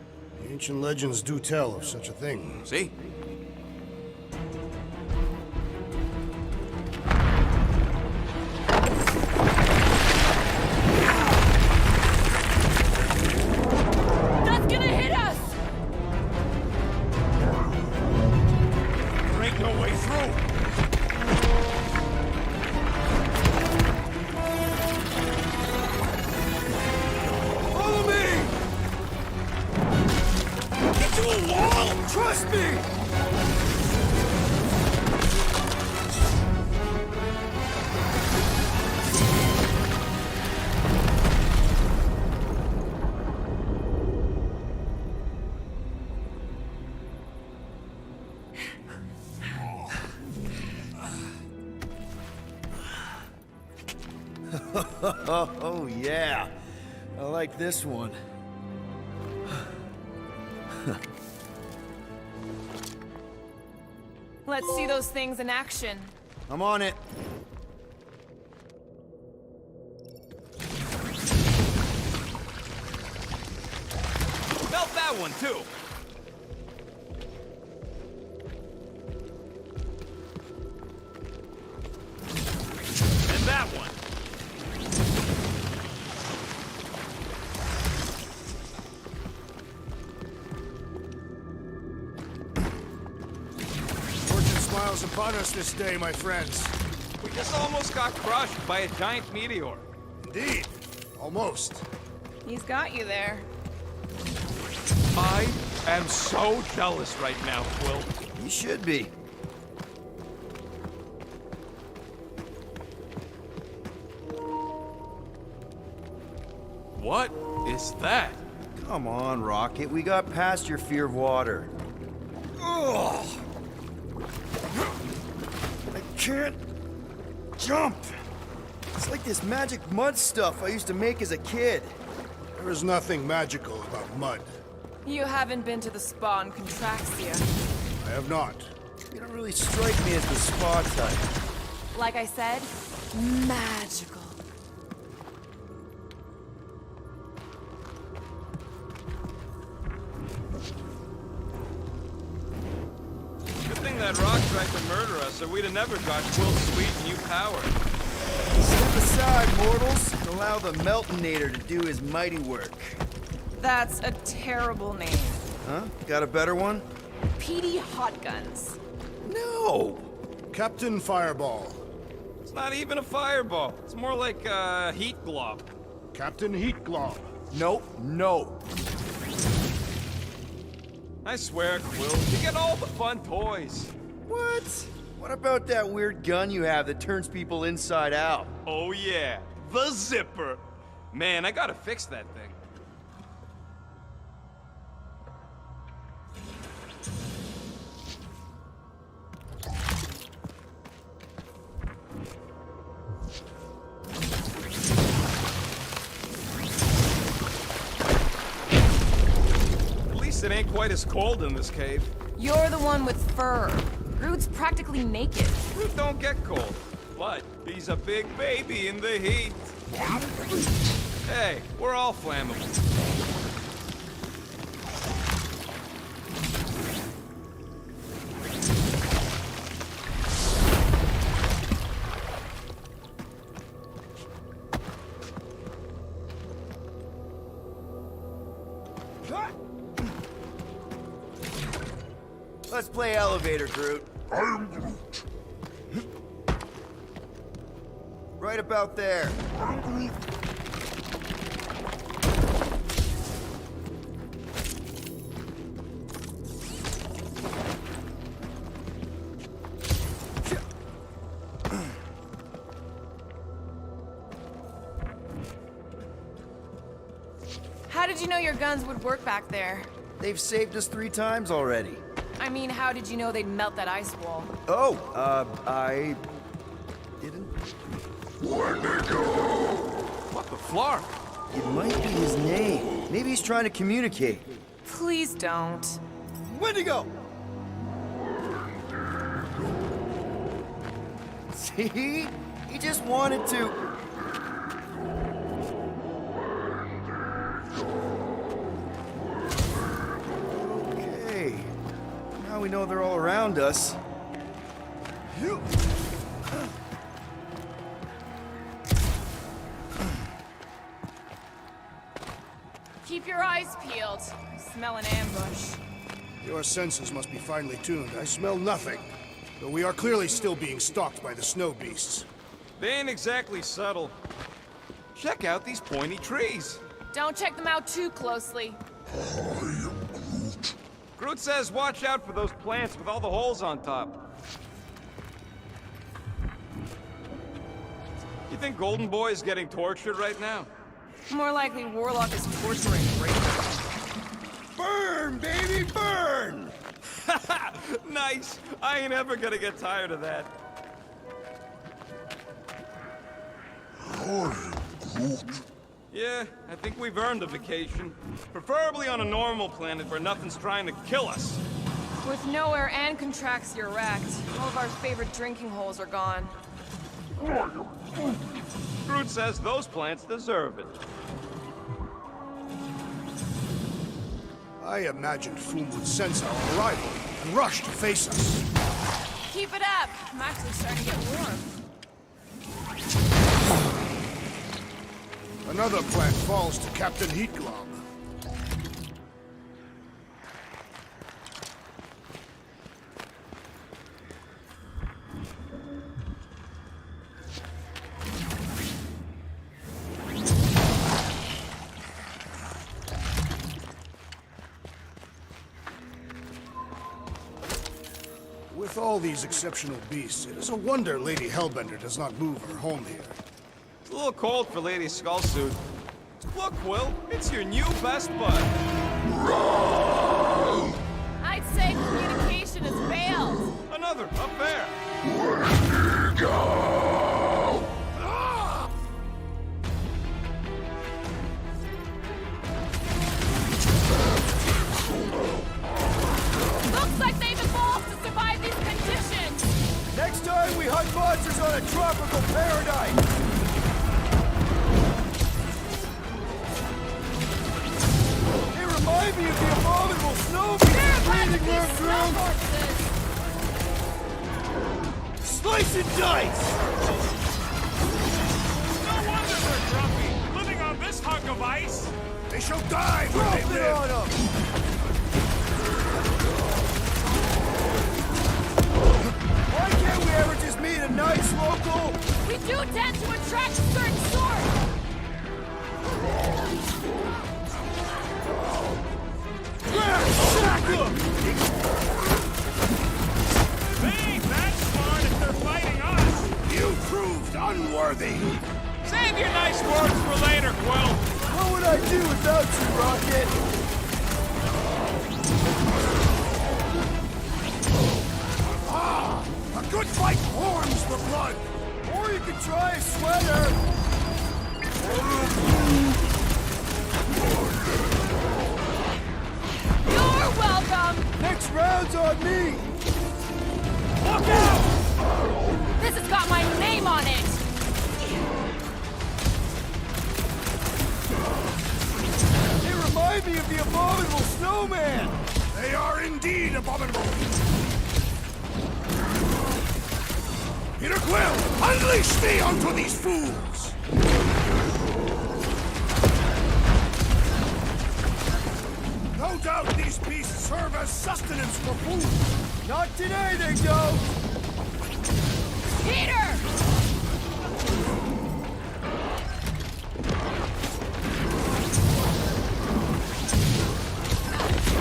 Ancient legends do tell of such a thing. See? That's gonna hit us! There ain't no way through! Follow me! Get to a wall! Trust me! Oh, yeah. I like this one. Let's see those things in action. I'm on it. Felt that one, too! And that one! Fortune smiles upon us this day, my friends. We just almost got crushed by a giant meteor. Indeed. Almost. He's got you there. I am so jealous right now, Quill. You should be. What is that? Come on, Rocket. We got past your fear of water. Ugh. I can't jump. It's like this magic mud stuff I used to make as a kid. There is nothing magical about mud. You haven't been to the spa in Contraxia. I have not. You don't really strike me as the spa type. Like I said, magical. Good thing that rock tried to murder us, or we'd have never got Quill's sweet new power. Step aside, mortals, and allow the Meltonator to do his mighty work. That's a terrible name. Huh? Got a better one? Petey Hotguns. No! Captain Fireball. It's not even a fireball. It's more like a heat glob. Captain Heat Glob. Nope, no. I swear, Quill, you get all the fun toys. What? What about that weird gun you have that turns people inside out? Oh yeah, the zipper. Man, I gotta fix that thing. At least it ain't quite as cold in this cave. You're the one with fur. Groot's practically naked. Groot don't get cold, but he's a big baby in the heat. Hey, we're all flammable. Let's play elevator, Groot. I am Groot. Right about there. I'm Groot. How did you know your guns would work back there? They've saved us 3 times already. I mean, how did you know they'd melt that ice wall? Oh, I didn't. What the flark? It might be his name. Maybe he's trying to communicate. Please don't. Wendigo! See? He just wanted to... Okay. Now we know they're all around us. Keep your eyes peeled. I smell an ambush. Your senses must be finely tuned. I smell nothing. Though we are clearly still being stalked by the snow beasts. They ain't exactly subtle. Check out these pointy trees. Don't check them out too closely. Groot says watch out for those plants with all the holes on top. You think Golden Boy is getting tortured right now? More likely Warlock is torturing Rachel. Burn, baby, burn! Nice! I ain't ever gonna get tired of that. Yeah, I think we've earned a vacation. Preferably on a normal planet where nothing's trying to kill us. With nowhere and Contraxia wrecked, all of our favorite drinking holes are gone. Groot says those plants deserve it. I imagined Foom would sense our arrival and rush to face us. Keep it up! I'm actually starting to get warm. Another plant falls to Captain Heatglob. With all these exceptional beasts, it is a wonder Lady Hellbender does not move her home here. It's a little cold for Lady Skullsuit. Look, Will, it's your new best bud. I'd say communication has failed. Another, up there. Looks like they've evolved to survive these conditions. Next time we hunt monsters on a tropical paradise! They remind me of the abominable snow beasts breeding their ground. Slice and dice! No wonder they're grumpy, living on this hunk of ice. They shall die where Drop they it live! on 'em! Why can't we ever just meet a nice local? We do tend to attract a certain sort. They ain't that smart. unworthy! Save your nice words for later, Quill. What would I do without you, Rocket? Ah! A good fight warms the blood! Or you could try a sweater. You're welcome! Next round's on me! Look out! This has got my name on it! They remind me of the abominable snowman! They are indeed abominable! Peter Quill, unleash me onto these fools! No doubt these beasts serve as sustenance for food! Not today, they don't! Peter!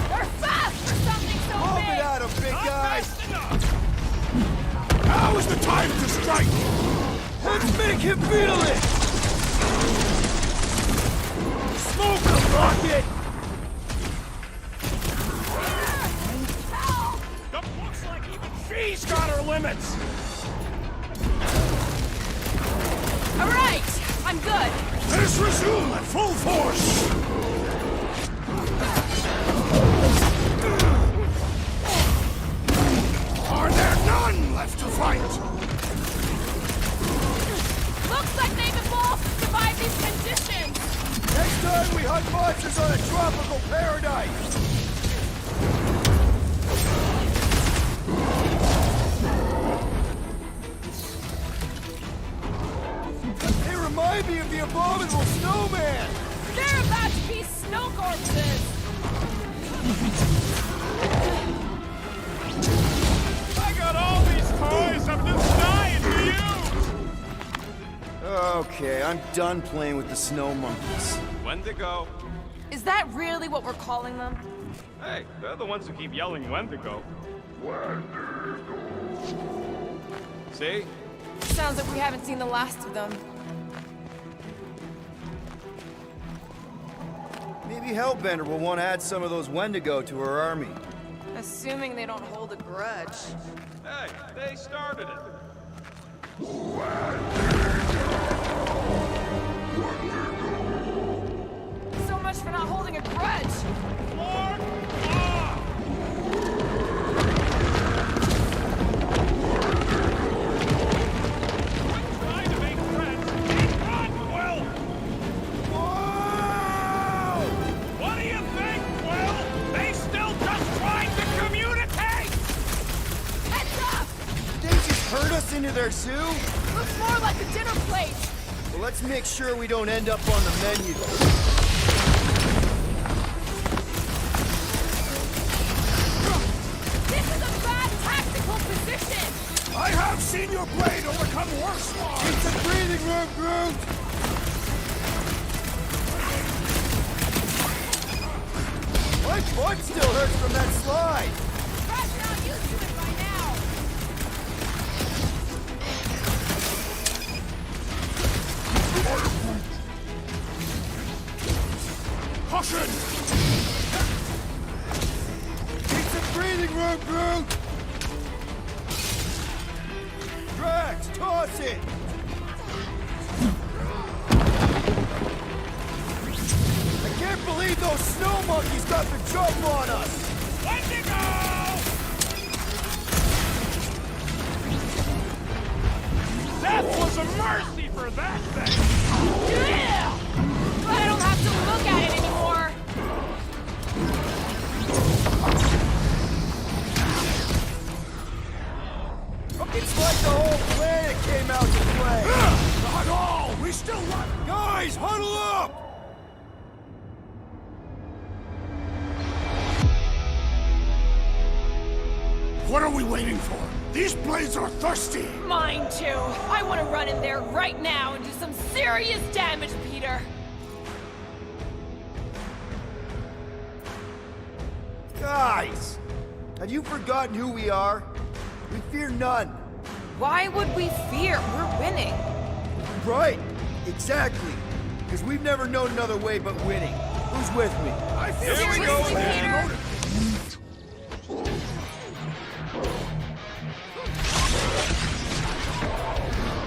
They're fast for something so Pump big! it at 'em, big guy! Now is the time to strike! Let's make him feel it! Smoke him, Rocket! Looks like even she's got her limits. All right, I'm good. Let us resume at full force! Are there none left to fight? Looks like they've evolved to survive these conditions. Next time we hunt monsters on a tropical paradise! They remind me of the abominable snowman! They're about to be snow corpses. I got all these toys I'm just dying to use. Okay, I'm done playing with the snow monkeys. Wendigo. Is that really what we're calling them? Hey, they're the ones who keep yelling Wendigo. See? Sounds like we haven't seen the last of them. Maybe Hellbender will want to add some of those Wendigo to her army. Assuming they don't hold a grudge. Hey, they started it. So much for not holding a grudge. Lord, ah! Trying to make friends. Run, Quill! Whoa! What do you think, Quill? They still just trying to communicate! Heads up! They just herd us into their zoo? Looks more like a dinner plate. Well, let's make sure we don't end up on the menu. This is a bad tactical position. I have seen your blade overcome worse odds! It's a breathing room, Groot! My butt still hurts from that slide! Guys are not used to it by now. Caution! It's a breathing room, Groot! Drax, toss it! I can't believe those snow monkeys got the jump on us! Wendigo! Death was a mercy for that thing! Yeah! I don't have to look at it anymore. It's like the whole planet came out to play! Not all! We still want... Guys, huddle up! What are we waiting for? These blades are thirsty! Mine too. I want to run in there right now and do some serious damage, Peter. Guys! Have you forgotten who we are? We fear none. Why would we fear? We're winning. Right, exactly. Because we've never known another way but winning. Who's with me? I feel Here we go again.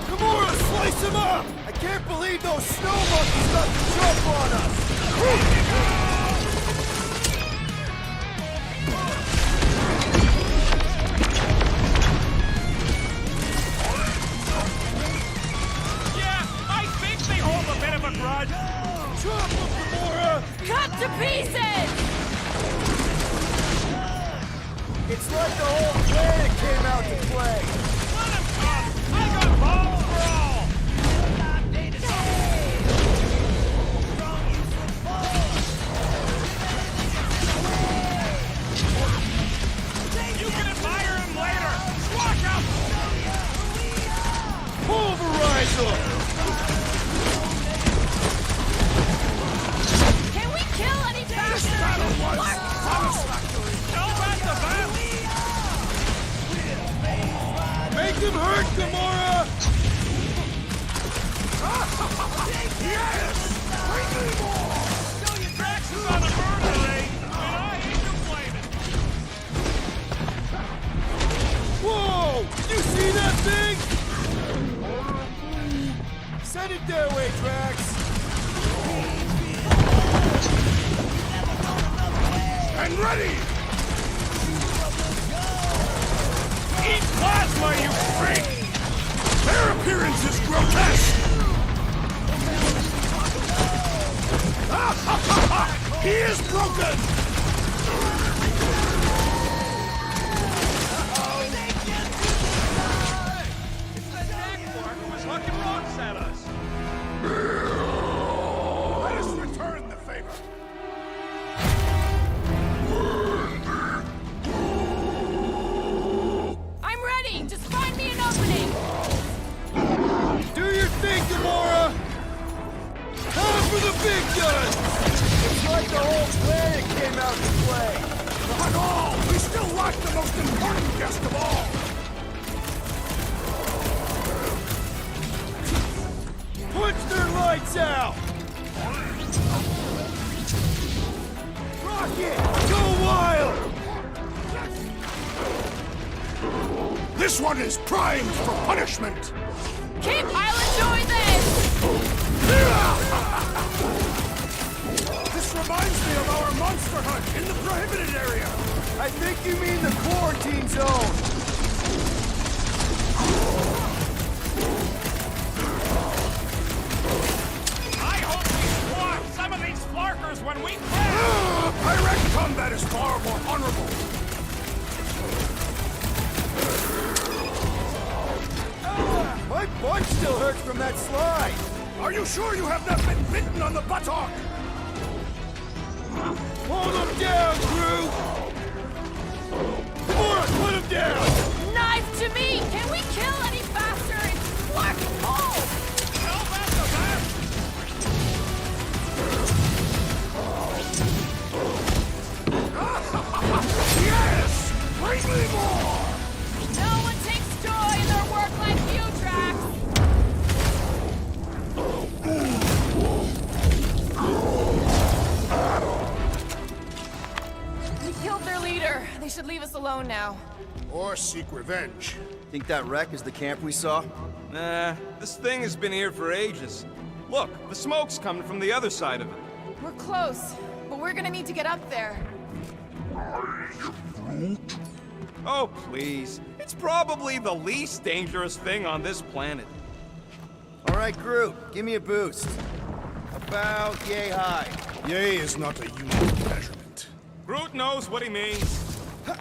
Gamora, slice him up! I can't believe those snow monkeys got the jump on us! A grudge. Chop him, Gamora! Cut to pieces! It's like the whole planet came out to play. Let him come! I got balls for all! You can admire him later! Squash him! Pulverize him! Make him hurt, Gamora! Yes! Bring me more! Show your tracks is on a murder ring, and I ain't complaining. Whoa! You see that thing? Send it their way, Drax! And ready! Eat plasma, you freak! Their appearance is grotesque! He is broken! It's that jaguar who was hucking rocks at us! Let us return the favor! Just find me an opening! Do your thing, Gamora! Time for the big guns! It's like the whole planet came out to play! Not all! We still lack the most important guest of all! Punch their lights out! Rocket! Go wild! This one is primed for punishment! Keep, I'll enjoy this! This reminds me of our monster hunt in the prohibited area! I think you mean the quarantine zone! I hope we squash some of these flarkers when we can! Direct combat is far more honorable! My butt still hurts from that slide! Are you sure you have not been bitten on the buttock? Hold him down, Groot! Gamora, put him down! Knife to me! Can we kill any faster? It's fucking cold! Tell that to that! Yes! Bring me more! No one takes joy in their work like you, Drax! We killed their leader. They should leave us alone now. Or seek revenge. Think that wreck is the camp we saw? Nah, this thing has been here for ages. Look, the smoke's coming from the other side of it. We're close, but we're gonna need to get up there. Oh, please. It's probably the least dangerous thing on this planet. All right, Groot, give me a boost. About yay high. Yay is not a unit measurement. Groot knows what he means. All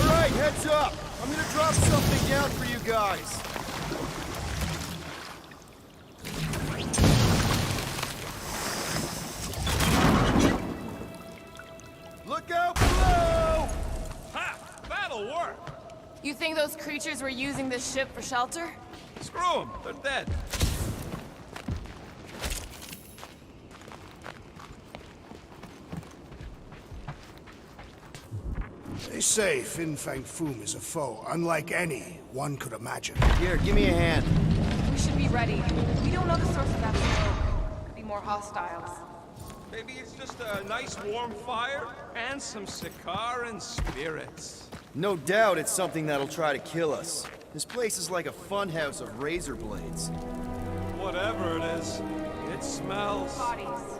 right, heads up. I'm gonna drop something down for you guys. Look out below! Ha! That'll work! You think those creatures were using this ship for shelter? Screw them. They're dead. They say Fin Fang Foom is a foe unlike any one could imagine. Here, give me a hand. We should be ready. We don't know the source of that smoke. Could be more hostiles. Maybe it's just a nice warm fire and some Sikaran spirits. No doubt it's something that'll try to kill us. This place is like a funhouse of razor blades. Whatever it is, it smells. Bodies.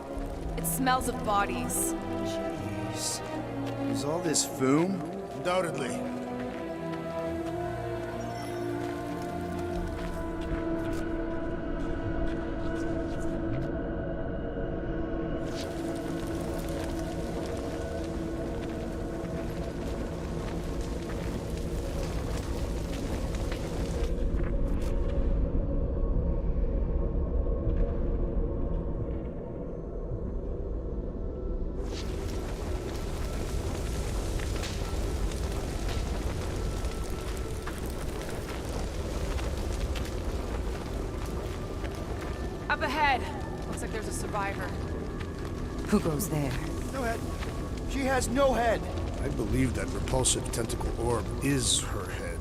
It smells of bodies. Jeez. Is all this Foom? Undoubtedly. Up ahead. Looks like there's a survivor. Who goes there? No head. She has no head. I believe that repulsive tentacle orb is her head.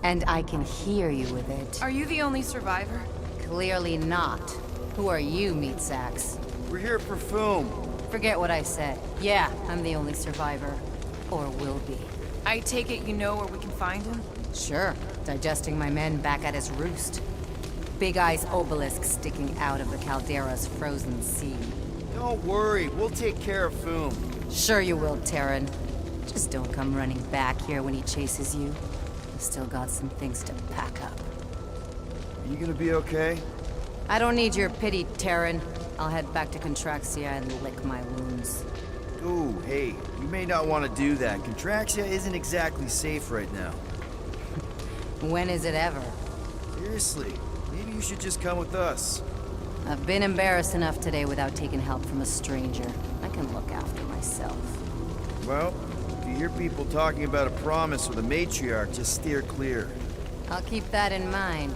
And I can hear you with it. Are you the only survivor? Clearly not. Who are you, meat sacks? We're here for Foom. Forget what I said. Yeah, I'm the only survivor. Or will be. I take it you know where we can find him? Sure. Digesting my men back at his roost. Big Eye's obelisk sticking out of the Caldera's frozen sea. Don't worry, we'll take care of Foom. Sure you will, Terran. Just don't come running back here when he chases you. I've still got some things to pack up. Are you gonna be okay? I don't need your pity, Terran. I'll head back to Contraxia and lick my wounds. Ooh, hey, you may not want to do that. Contraxia isn't exactly safe right now. When is it ever? Seriously, maybe you should just come with us. I've been embarrassed enough today without taking help from a stranger. I can look after myself. Well, if you hear people talking about a promise with a matriarch, just steer clear. I'll keep that in mind.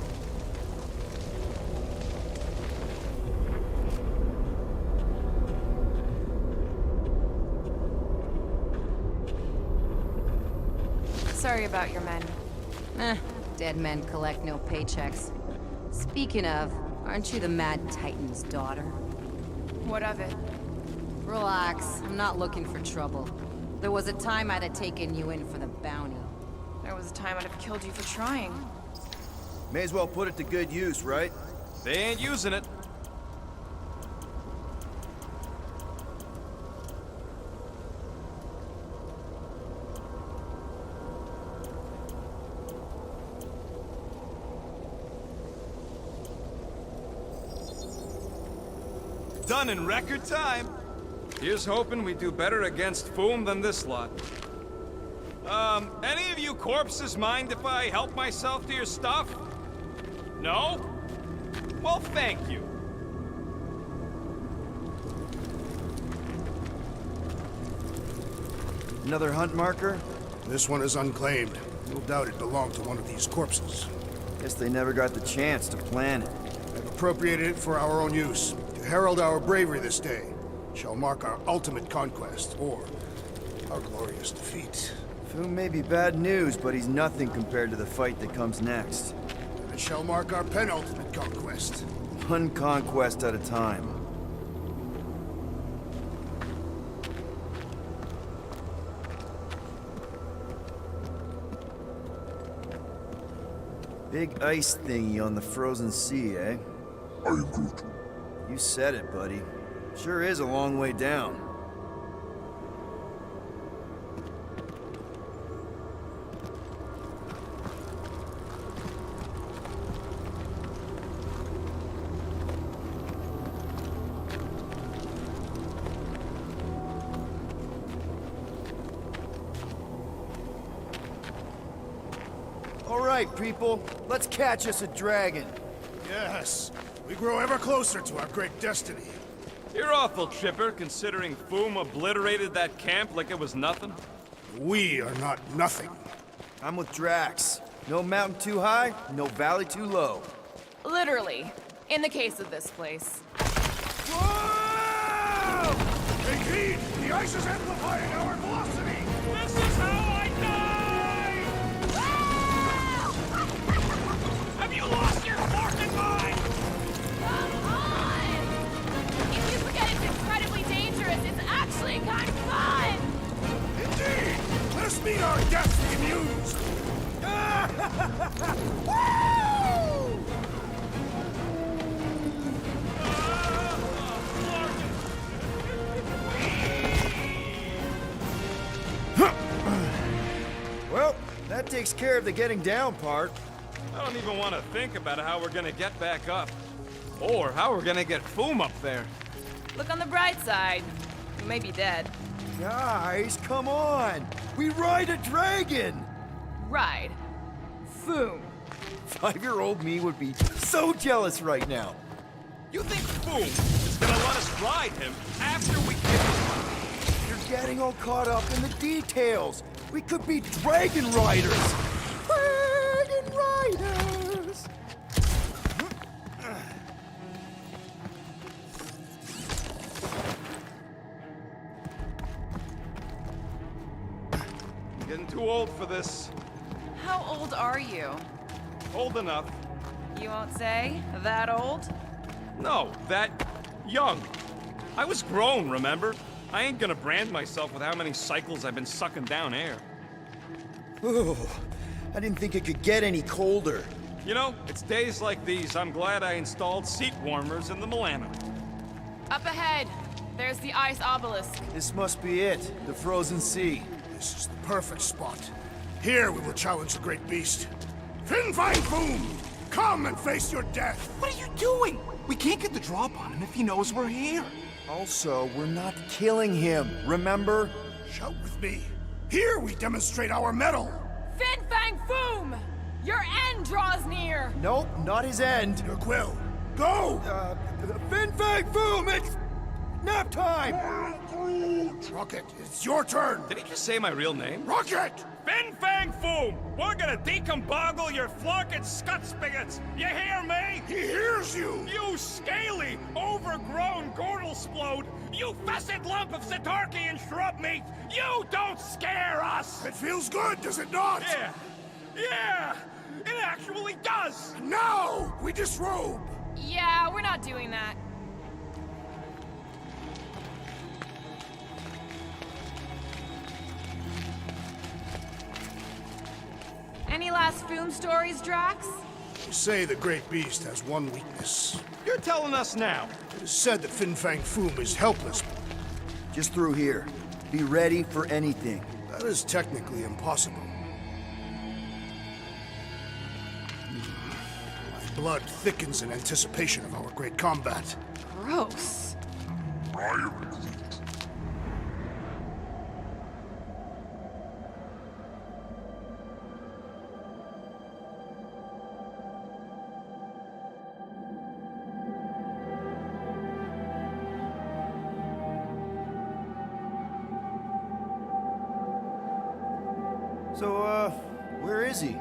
Sorry about your men. Dead men collect no paychecks. Speaking of, aren't you the Mad Titan's daughter? What of it? Relax, I'm not looking for trouble. There was a time I'd have taken you in for the bounty. There was a time I'd have killed you for trying. May as well put it to good use, right? They ain't using it. Done in record time. Here's hoping we do better against Foom than this lot. Any of you corpses mind if I help myself to your stuff? No? Well, thank you. Another hunt marker? This one is unclaimed. No doubt it belonged to one of these corpses. Guess they never got the chance to plan it. I've appropriated it for our own use. To herald our bravery this day shall mark our ultimate conquest, or our glorious defeat. Foom may be bad news, but he's nothing compared to the fight that comes next. And it shall mark our penultimate conquest. One conquest at a time. Big ice thingy on the frozen sea, eh? I am Groot. You said it, buddy. Sure is a long way down. All right, people. Let's catch us a dragon. Yes. We grow ever closer to our great destiny. You're awful chipper, considering Foom obliterated that camp like it was nothing. We are not nothing. I'm with Drax. No mountain too high, no valley too low. Literally. In the case of this place. Whoa! Take heed! The ice is amplifying our velocity! This is how I Meet our guest amused! Well, that takes care of the getting down part. I don't even want to think about how we're gonna get back up. Or how we're gonna get Foom up there. Look on the bright side. You may be dead. Guys, come on! We ride a dragon! Ride. Foom. 5-year-old me would be so jealous right now. You think Foom is gonna let us ride him after we kill him? You're getting all caught up in the details. We could be dragon riders. Dragon riders! I'm getting too old for this. How old are you? Old enough. You won't say? That old? No, that young. I was grown, remember? I ain't gonna brand myself with how many cycles I've been sucking down air. Ooh, I didn't think it could get any colder. You know, it's days like these I'm glad I installed seat warmers in the Milano. Up ahead. There's the ice obelisk. This must be it, the frozen sea. This is the perfect spot. Here we will challenge the great beast. Fin Fang Foom! Come and face your death! What are you doing? We can't get the drop on him if he knows we're here. Also, we're not killing him, remember? Shout with me. Here we demonstrate our mettle. Fin Fang Foom! Your end draws near! Nope, not his end. Your quill. Go! Fin Fang Foom, it's nap time! Rocket, it's your turn! Did he just say my real name? Rocket! Fin Fang Foom! We're gonna decomboggle your flunking scut spigots! You hear me? He hears you! You scaly, overgrown gortlesplode! You fessed lump of Satarkian shrub meat! You don't scare us! It feels good, does it not? Yeah! Yeah! It actually does! Now, we disrobe! Yeah, we're not doing that. Any last Foom stories, Drax? They say the great beast has one weakness. You're telling us now. It is said that Fin Fang Foom is helpless. Just through here. Be ready for anything. That is technically impossible. My blood thickens in anticipation of our great combat. Gross. So, where is he?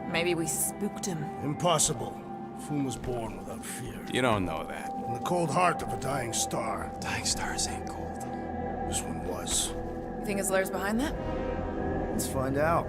Maybe we spooked him. Impossible. Foom was born without fear. You don't know that. In the cold heart of a dying star. Dying stars ain't cold. This one was. You think his lair's behind that? Let's find out.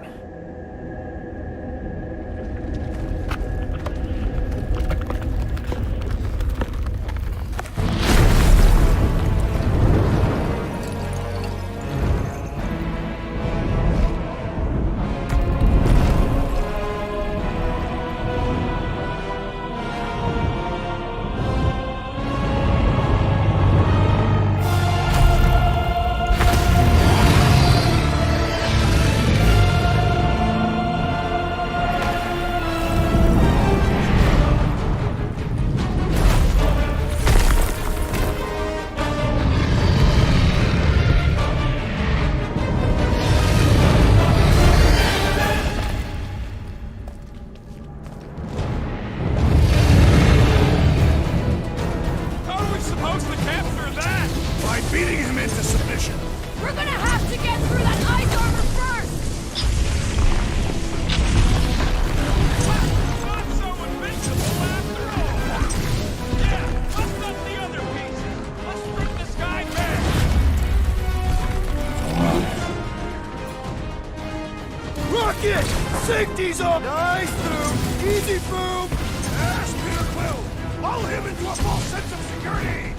Rocket! Safety's up! Nice, Foom! Easy, Foom! Yes, Peter Quill! Lull him into a false sense of security!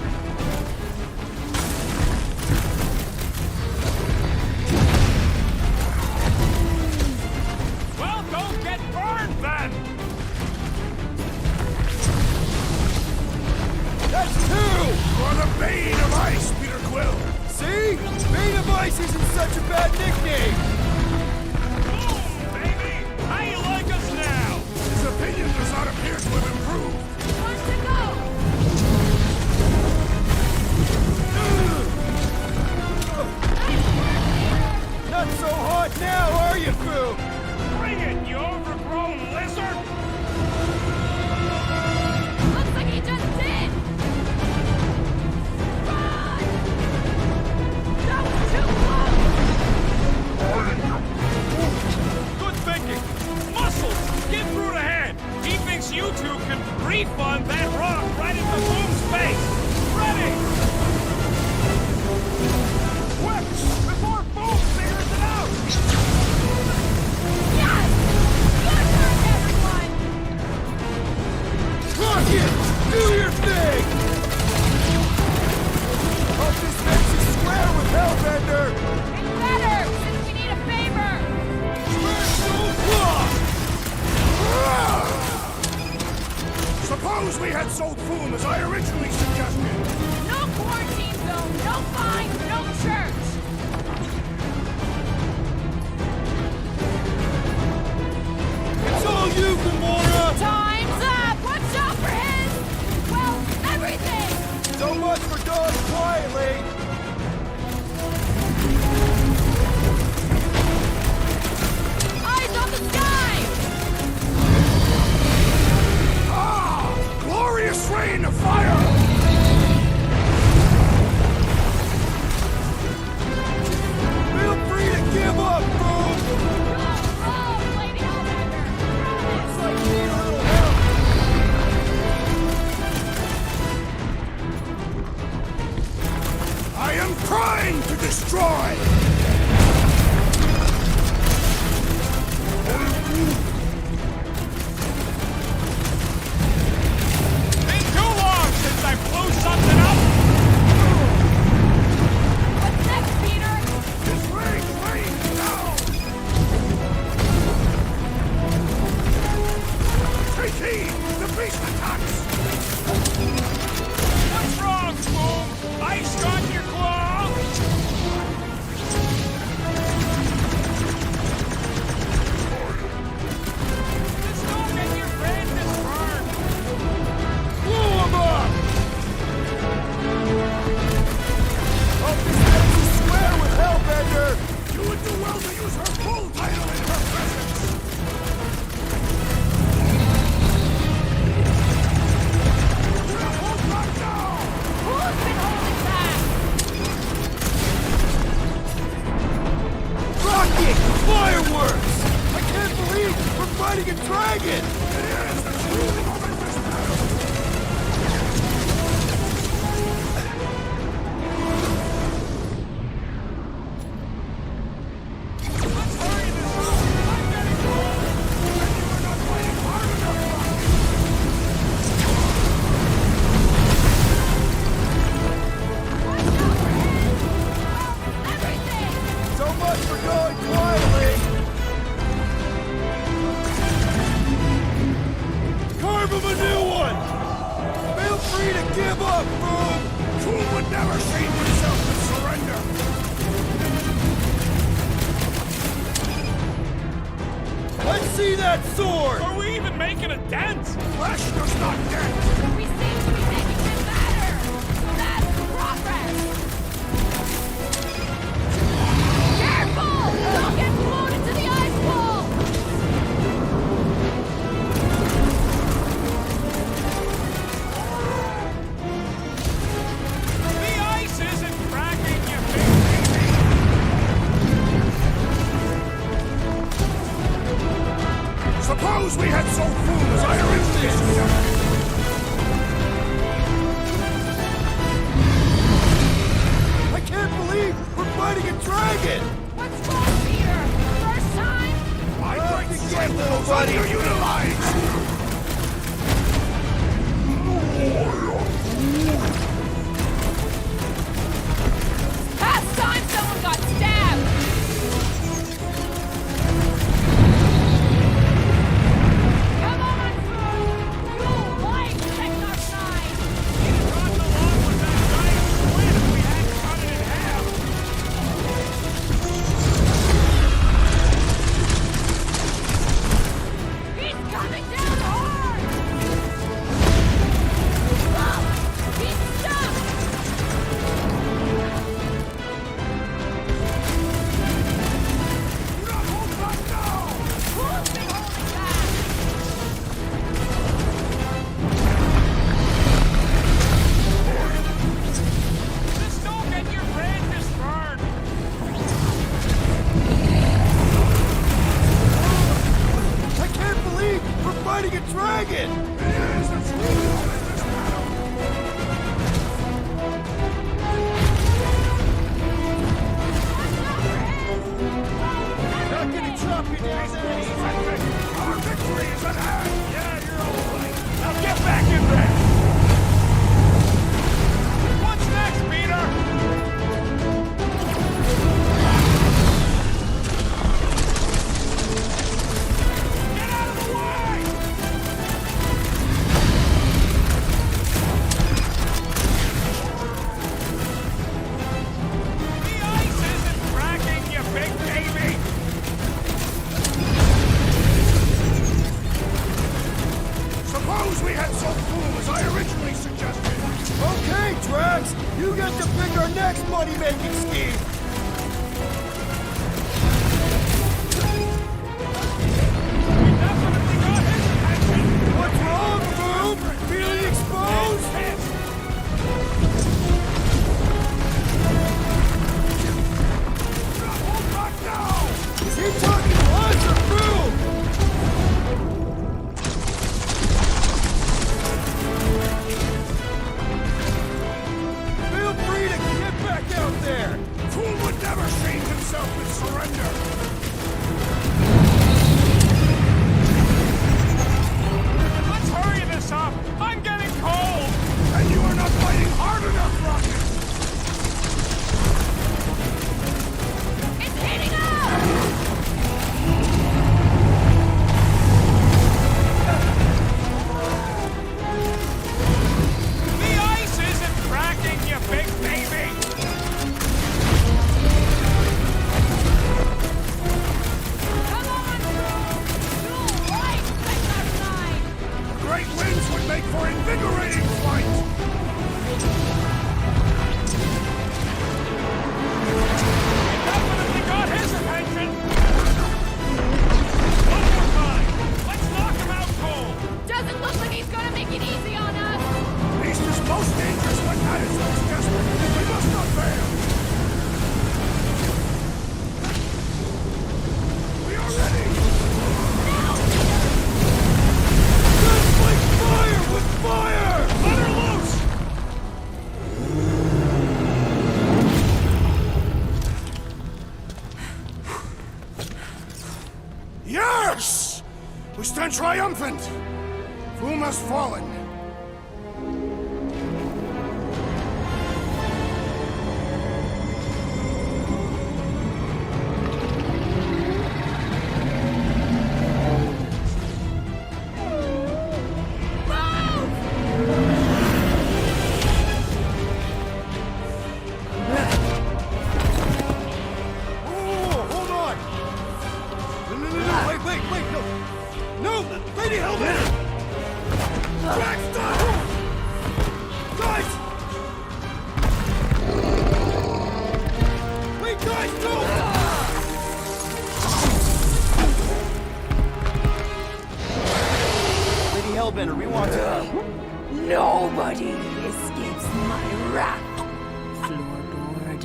back now, are you, Fu? Bring it, you overgrown lizard! Looks like he just did! Run! That was too close! Good thinking. Muscles, give Groot a hand. He thinks you two can refund that rock right into Boom's face. Ready! Quick, before Boom figures it out! Yes! Good work, everyone! Rocket, do your thing! Hope this makes you square with Hellbender! It's better, since we need a favor! Special block! Suppose we had sold Foom as I originally suggested. No quarantine zone, no fines, no church! It's all you, Gamora! Time's up! Watch out for his... well, everything! So much for going quietly! Eyes on the sky! Glorious rain of fire! Feel free to give up, Boom! Oh, Lady Hellbender! Looks like you need a little help! I am trying to destroy! Been too long since I blew something up! What's next, Peter? This rain down! Take heed! The beast attacks! What's wrong, Boom? Ice got your claw? Just don't get your branches burned! Blow 'em up! Hope this makes you square with Hellbender! You would do well to use her full title in her presence! Hold back now! Who's been holding back? Rocket! Fireworks! I can't believe we're fighting a dragon! It is the true momentous battle! Let's hurry this up! I'm getting cold! And you are not fighting hard enough, Everything! So much for going quietly! Carve him a new one! Feel free to give up, Boom! Fool would never shame himself to surrender! Let's see that sword! Are we even making a dent? Flesh does not dent! We seem to be making it better! So that's progress! Careful! Don't get blown into the ice wall! The ice isn't cracking, you big baby! Suppose we had sold Foom as I originally suggested! I can't believe we're fighting a dragon! What's wrong, Peter? First time? My great get strength little was buddy. underutilized! Past time someone got stabbed! Come on, Fool! You'll like Technoxide! You'd have gotten along with that giant squid if we hadn't cut it in half! He's coming dragon! Not getting choppy days ahead. Our victory is at hand. Yeah, you're all right. Now get back in there. What's next, Peter? Get out of the way! The ice isn't cracking, you big baby! Suppose we had so cool as I originally suggested. Okay, Drax, you get to pick our next money-making scheme. What's wrong, Boom? Feeling exposed? Is he talking to us or Boom? Feel free to get back out there! Fool would never shame himself with surrender. Let's hurry this up! I'm getting cold! And you are not fighting hard enough, Rocket! It's heating up! The ice isn't cracking, you big baby! Come on, Groot! Right, Great winds would make for invigorating flight! Definitely got his attention! One more time! Let's knock him out cold! Doesn't look like he's gonna make it easy on us! Beast is most dangerous when Madison is desperate. We must not fail! We are ready! Just like fire with fire! Let her loose! Yes! We stand triumphant! Foom has fallen. Oh, hold on! No, wait, no! No! Lady Helmet! Drax, stop! Guys! Wait, guys, no! Lady Hellbender, we want to... Nobody escapes my wrath, floorboard.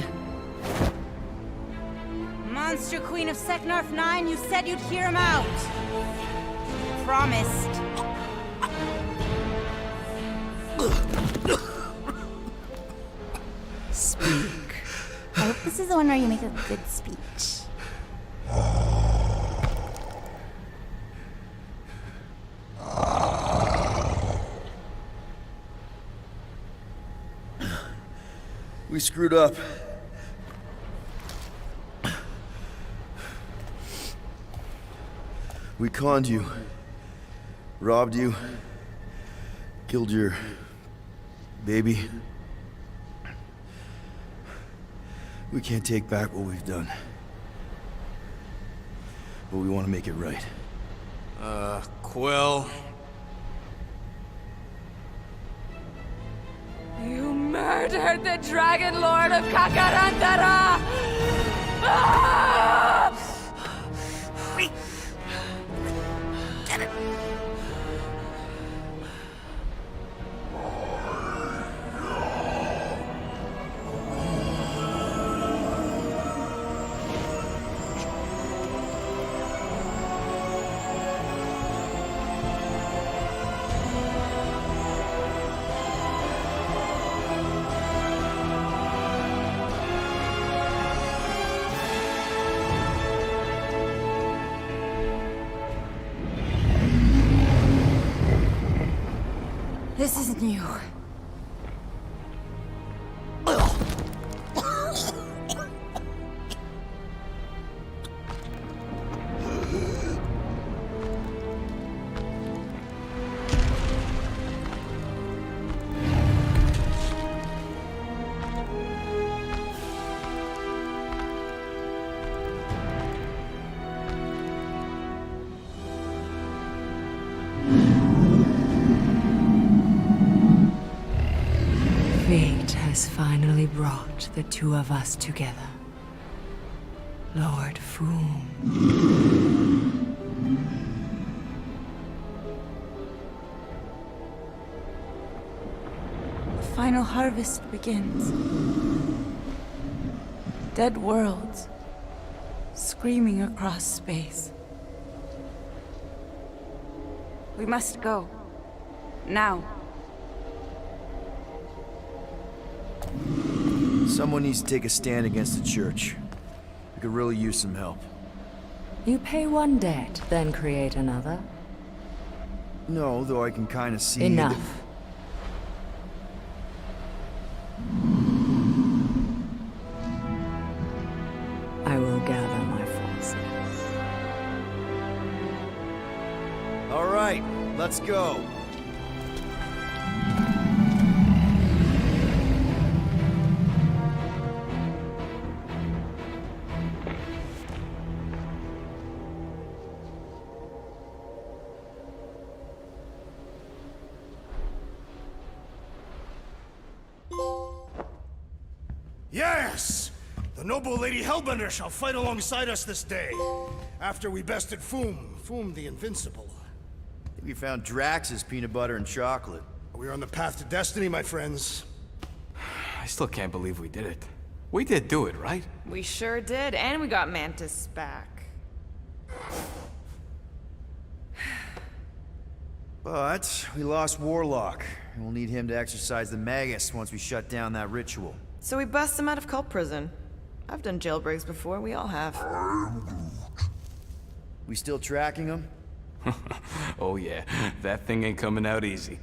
Monster Queen of Seknarf 9, you said you'd hear him out. Promised. Speak. I hope this is the one where you make a good speech. We screwed up. We conned you. Robbed you. Killed your... baby. We can't take back what we've done. But we want to make it right. Quill. You murdered the Dragon Lord of Kakarandara! Ah! Get it. This isn't you. Fate has finally brought the two of us together. Lord Foom. The final harvest begins. Dead worlds, screaming across space. We must go. Now. Someone needs to take a stand against the church. We could really use some help. You pay one debt, then create another? No, though I can kind of see... Enough. I will gather my forces. All right, let's go. Yes! The noble Lady Hellbender shall fight alongside us this day. After we bested Foom the Invincible. I think we found Drax's peanut butter and chocolate. We are on the path to destiny, my friends. I still can't believe we did it. We did do it, right? We sure did, and we got Mantis back. But we lost Warlock, and we'll need him to exercise the Magus once we shut down that ritual. So we bust him out of cult prison. I've done jailbreaks before, we all have. We still tracking him? Oh yeah, that thing ain't coming out easy.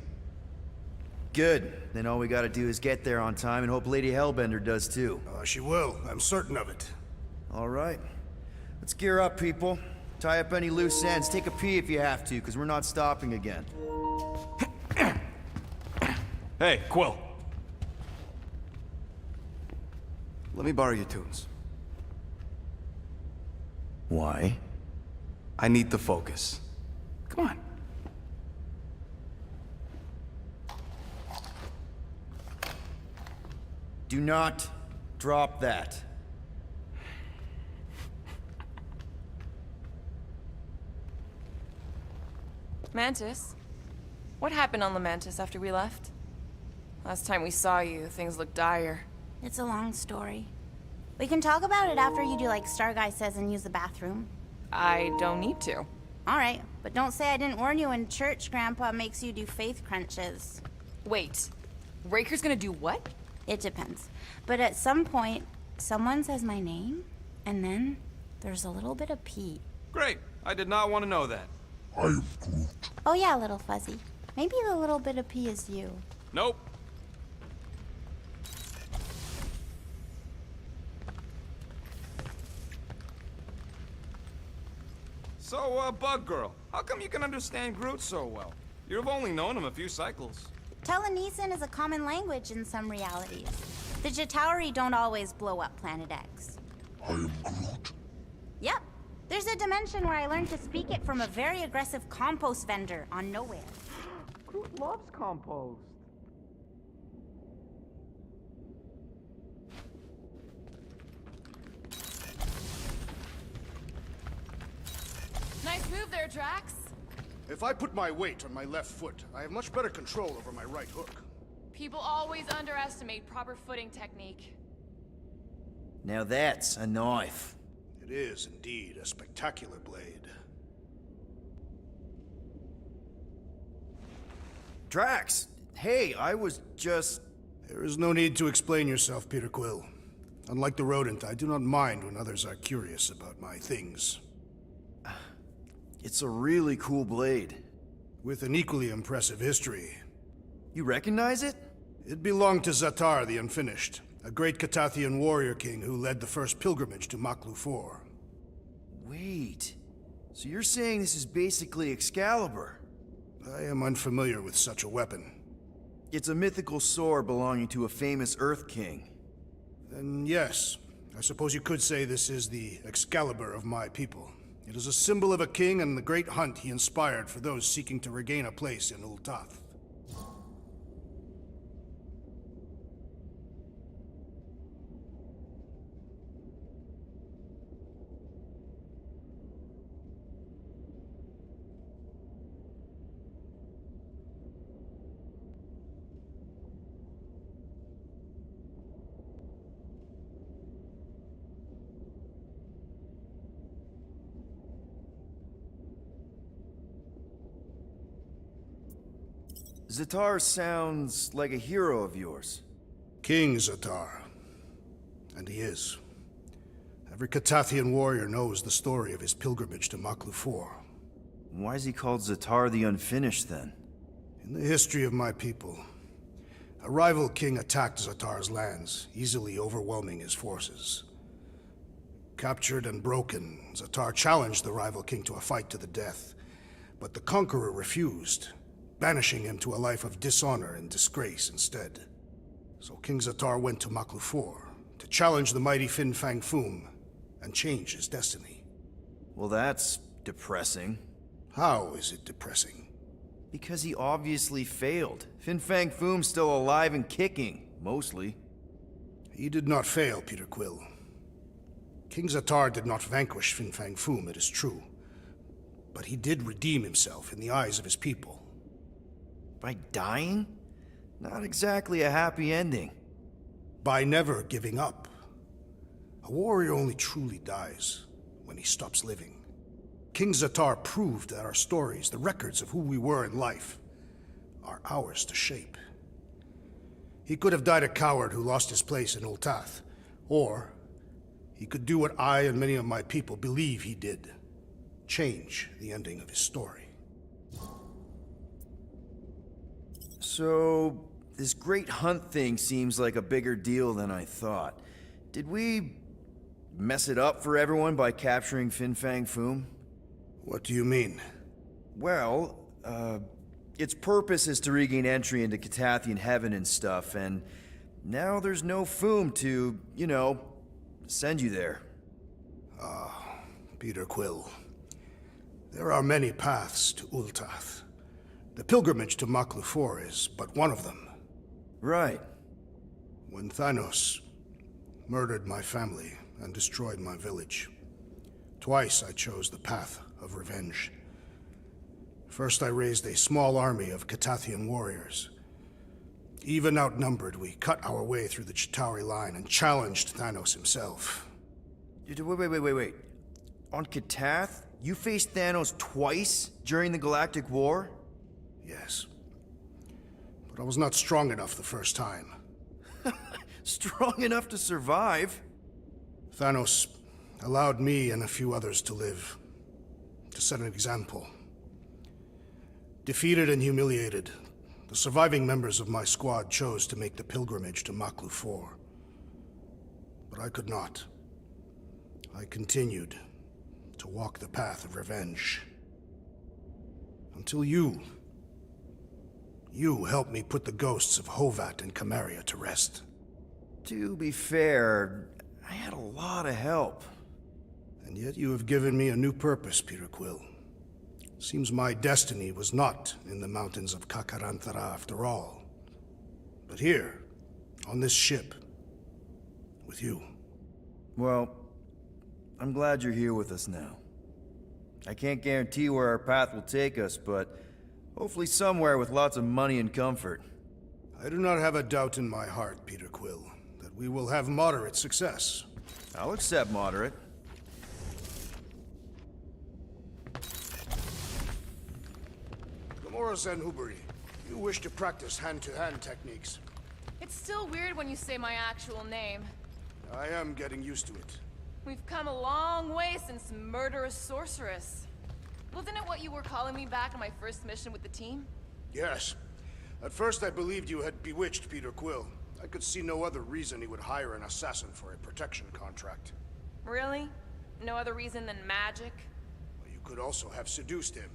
Good. Then all we gotta do is get there on time and hope Lady Hellbender does too. She will. I'm certain of it. All right. Let's gear up, people. Tie up any loose ends. Take a pee if you have to, because we're not stopping again. Hey, Quill. Let me borrow your tunes. Why? I need to focus. Come on. Do not drop that. Mantis? What happened on the Mantis after we left? Last time we saw you, things looked dire. It's a long story. We can talk about it after you do like Star Guy says and use the bathroom. I don't need to. All right, but don't say I didn't warn you when church Grandpa makes you do faith crunches. Wait, Raker's gonna do what? It depends. But at some point, someone says my name, and then there's a little bit of pee. Great. I did not want to know that. I am Groot. Oh yeah, little fuzzy. Maybe the little bit of pee is you. Nope. So, Bug Girl, how come you can understand Groot so well? You've only known him a few cycles. Telenesin is a common language in some realities. The Jatauri don't always blow up Planet X. I am Groot. Yep. There's a dimension where I learned to speak it from a very aggressive compost vendor on Nowhere. Groot loves compost. Nice move there, Drax. If I put my weight on my left foot, I have much better control over my right hook. People always underestimate proper footing technique. Now that's a knife. It is indeed a spectacular blade. Drax! Hey, I was just... There is no need to explain yourself, Peter Quill. Unlike the rodent, I do not mind when others are curious about my things. It's a really cool blade. With an equally impressive history. You recognize it? It belonged to Zatar the Unfinished, a great Catathian warrior king who led the first pilgrimage to Maklu IV. Wait. So you're saying this is basically Excalibur? I am unfamiliar with such a weapon. It's a mythical sword belonging to a famous Earth King. Then yes, I suppose you could say this is the Excalibur of my people. It is a symbol of a king and the great hunt he inspired for those seeking to regain a place in Ul'Tath. Zatar sounds like a hero of yours. King Zatar. And he is. Every Catathian warrior knows the story of his pilgrimage to Maklu IV. Why is he called Zatar the Unfinished, then? In the history of my people, a rival king attacked Zatar's lands, easily overwhelming his forces. Captured and broken, Zatar challenged the rival king to a fight to the death, but the conqueror refused, banishing him to a life of dishonor and disgrace instead. So King Zatar went to Maklu IV to challenge the mighty Fin Fang Foom and change his destiny. Well, that's depressing. How is it depressing? Because he obviously failed. Fin Fang Foom's still alive and kicking, mostly. He did not fail, Peter Quill. King Zatar did not vanquish Fin Fang Foom, it is true. But he did redeem himself in the eyes of his people. By dying? Not exactly a happy ending. By never giving up. A warrior only truly dies when he stops living. King Zatar proved that our stories, the records of who we were in life, are ours to shape. He could have died a coward who lost his place in Ul'Tath, or he could do what I and many of my people believe he did. Change the ending of his story. So, this great hunt thing seems like a bigger deal than I thought. Did we mess it up for everyone by capturing Fin Fang Foom? What do you mean? Well, its purpose is to regain entry into Catathian heaven and stuff, and now there's no Foom to, you know, send you there. Peter Quill. There are many paths to Ul'Tath. The pilgrimage to Maklu IV is but one of them. Right. When Thanos murdered my family and destroyed my village, twice I chose the path of revenge. First, I raised a small army of Catathian warriors. Even outnumbered, we cut our way through the Chitauri line and challenged Thanos himself. Wait. On Catath, you faced Thanos twice during the Galactic War? Yes. But I was not strong enough the first time. Strong enough to survive? Thanos allowed me and a few others to live, to set an example. Defeated and humiliated, the surviving members of my squad chose to make the pilgrimage to Maklu IV. But I could not. I continued to walk the path of revenge. Until you helped me put the ghosts of Hovat and Camaria to rest. To be fair, I had a lot of help. And yet you have given me a new purpose, Peter Quill. Seems my destiny was not in the mountains of Kakarantara after all. But here, on this ship, with you. Well, I'm glad you're here with us now. I can't guarantee where our path will take us, but hopefully somewhere with lots of money and comfort. I do not have a doubt in my heart, Peter Quill, that we will have moderate success. I'll accept moderate. Gamora Zenhubari, you wish to practice hand-to-hand techniques. It's still weird when you say my actual name. I am getting used to it. We've come a long way since Murderous Sorceress. Wasn't it what you were calling me back on my first mission with the team? Yes. At first I believed you had bewitched Peter Quill. I could see no other reason he would hire an assassin for a protection contract. Really? No other reason than magic? You could also have seduced him.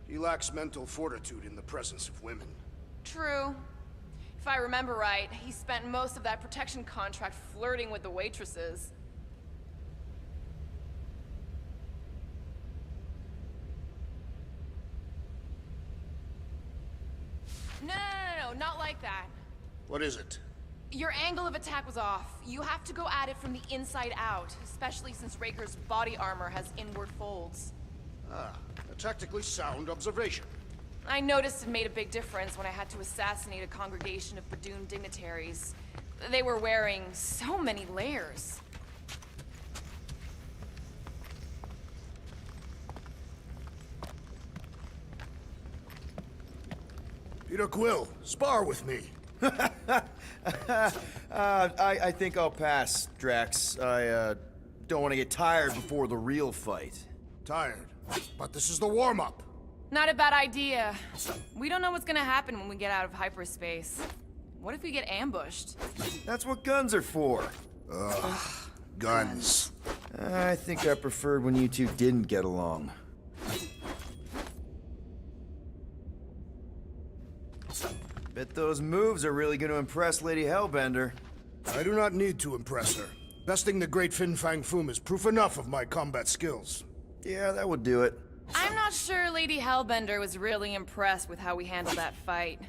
He lacks mental fortitude in the presence of women. True. If I remember right, he spent most of that protection contract flirting with the waitresses. No, not like that. What is it? Your angle of attack was off. You have to go at it from the inside out, especially since Raker's body armor has inward folds. Ah, a tactically sound observation. I noticed it made a big difference when I had to assassinate a congregation of Badoon dignitaries. They were wearing so many layers. Peter Quill, spar with me. I think I'll pass, Drax. I don't want to get tired before the real fight. Tired? But this is the warm-up. Not a bad idea. We don't know what's gonna happen when we get out of hyperspace. What if we get ambushed? That's what guns are for. Ugh, guns. I think I preferred when you two didn't get along. Bet those moves are really going to impress Lady Hellbender. I do not need to impress her. Besting the great Fin Fang Foom is proof enough of my combat skills. Yeah, that would do it. I'm not sure Lady Hellbender was really impressed with how we handled that fight.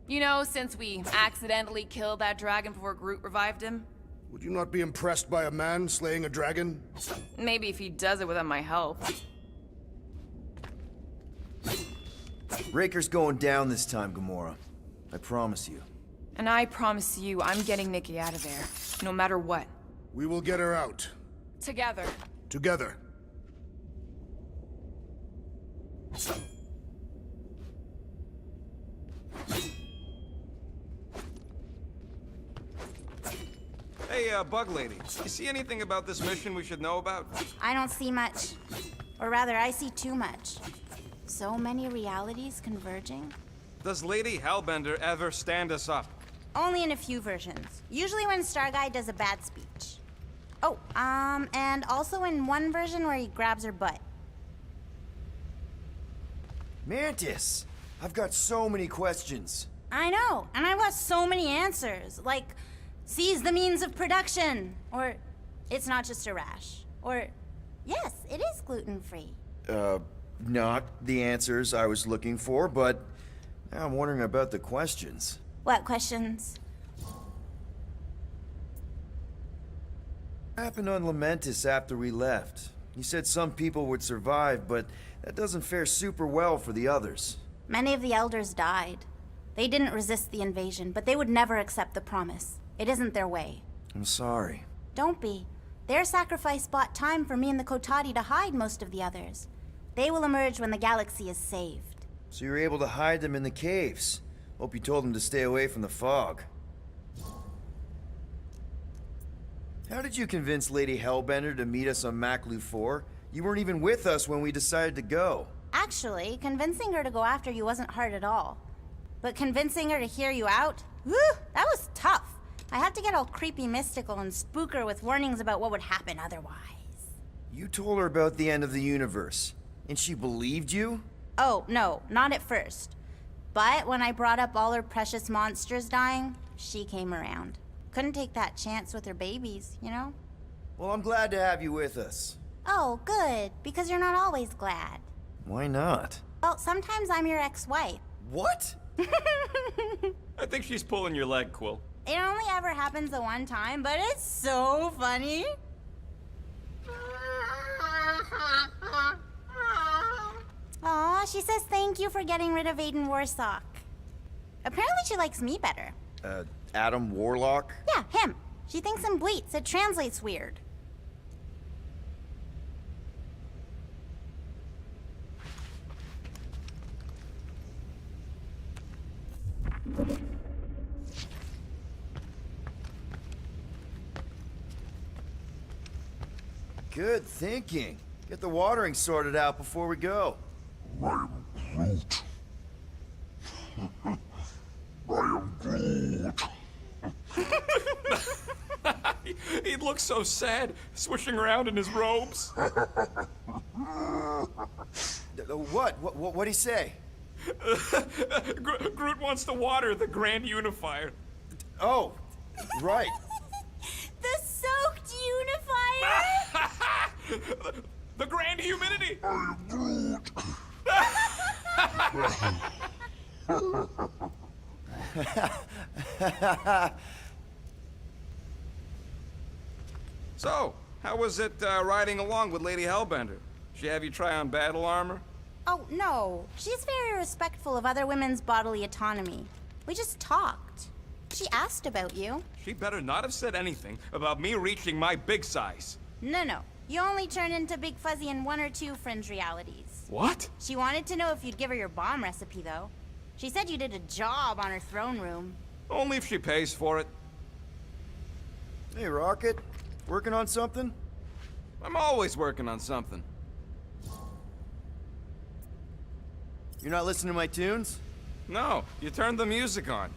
You know, since we accidentally killed that dragon before Groot revived him. Would you not be impressed by a man slaying a dragon? Maybe if he does it without my help. Raker's going down this time, Gamora. I promise you. And I promise you, I'm getting Nikki out of there, no matter what. We will get her out. Together. Together. Hey, Bug Lady, you see anything about this mission we should know about? I don't see much. Or rather, I see too much. So many realities converging. Does Lady Hellbender ever stand us up? Only in a few versions. Usually when Star Guy does a bad speech. Oh, and also in one version where he grabs her butt. Mantis! I've got so many questions. I know, and I've got so many answers. Like, seize the means of production. Or, it's not just a rash. Or, yes, it is gluten-free. Not the answers I was looking for, but now I'm wondering about the questions. What questions? What happened on Lamentis after we left? You said some people would survive, but that doesn't fare super well for the others. Many of the elders died. They didn't resist the invasion, but they would never accept the promise. It isn't their way. I'm sorry. Don't be. Their sacrifice bought time for me and the Kotati to hide most of the others. They will emerge when the galaxy is saved. So you were able to hide them in the caves. Hope you told them to stay away from the fog. How did you convince Lady Hellbender to meet us on Maklu 4? You weren't even with us when we decided to go. Actually, convincing her to go after you wasn't hard at all. But convincing her to hear you out? Whew, that was tough. I had to get all creepy mystical and spook her with warnings about what would happen otherwise. You told her about the end of the universe, and she believed you? Oh, no, not at first. But when I brought up all her precious monsters dying, she came around. Couldn't take that chance with her babies, you know? Well, I'm glad to have you with us. Oh, good, because you're not always glad. Why not? Well, sometimes I'm your ex-wife. What? I think she's pulling your leg, Quill. It only ever happens the one time, but it's so funny. Aw, she says thank you for getting rid of Aiden Warsock. Apparently she likes me better. Adam Warlock? Yeah, him. She thinks him bleats. It translates weird. Good thinking. Get the watering sorted out before we go. I'm Groot. I am Groot. He'd look so sad, swishing around in his robes. What'd he say? Groot wants to water the Grand Unifier. Oh, right. The soaked unifier? The Grand Humidity! I am Groot. So, how was it riding along with Lady Hellbender? She have you try on battle armor? Oh, no. She's very respectful of other women's bodily autonomy. We just talked. She asked about you. She better not have said anything about me reaching my big size. No. You only turn into Big Fuzzy in 1 or 2 fringe realities. What? She wanted to know if you'd give her your bomb recipe, though. She said you did a job on her throne room. Only if she pays for it. Hey, Rocket. Working on something? I'm always working on something. You're not listening to my tunes? No, you turned the music on.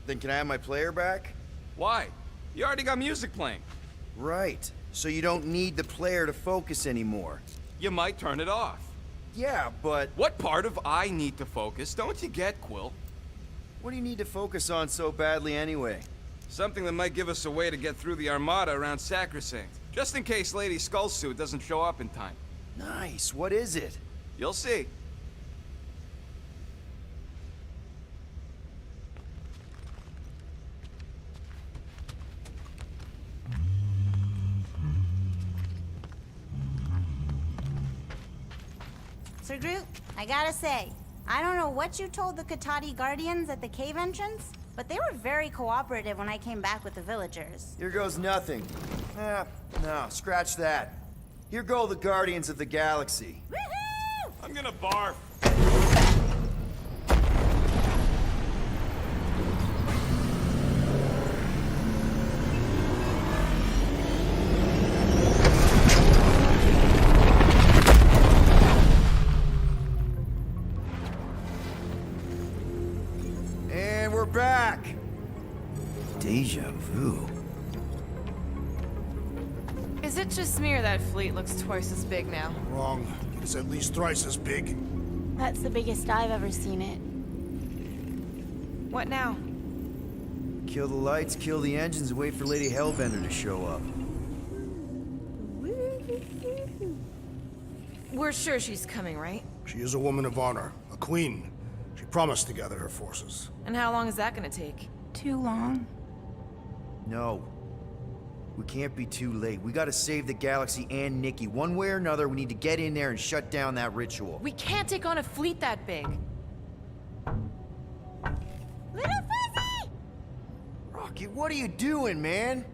Then can I have my player back? Why? You already got music playing. Right. So you don't need the player to focus anymore. You might turn it off. Yeah, but... What part of I need to focus don't you get, Quill? What do you need to focus on so badly anyway? Something that might give us a way to get through the Armada around Sacrosanct. Just in case Lady Skullsuit doesn't show up in time. Nice. What is it? You'll see. Sir Groot, I gotta say, I don't know what you told the Katati Guardians at the cave entrance, but they were very cooperative when I came back with the villagers. Here goes nothing. No, scratch that. Here go the Guardians of the Galaxy. Woohoo! I'm gonna barf. And we're back. Deja vu. Is it just me or that fleet looks twice as big now? Wrong. It's at least thrice as big. That's the biggest I've ever seen it. What now? Kill the lights, kill the engines, and wait for Lady Hellbender to show up. We're sure she's coming, right? She is a woman of honor, a queen. She promised to gather her forces. And how long is that gonna take? Too long. No. We can't be too late. We gotta save the galaxy and Nikki. One way or another, we need to get in there and shut down that ritual. We can't take on a fleet that big. Little Fuzzy! Rocky, what are you doing, man?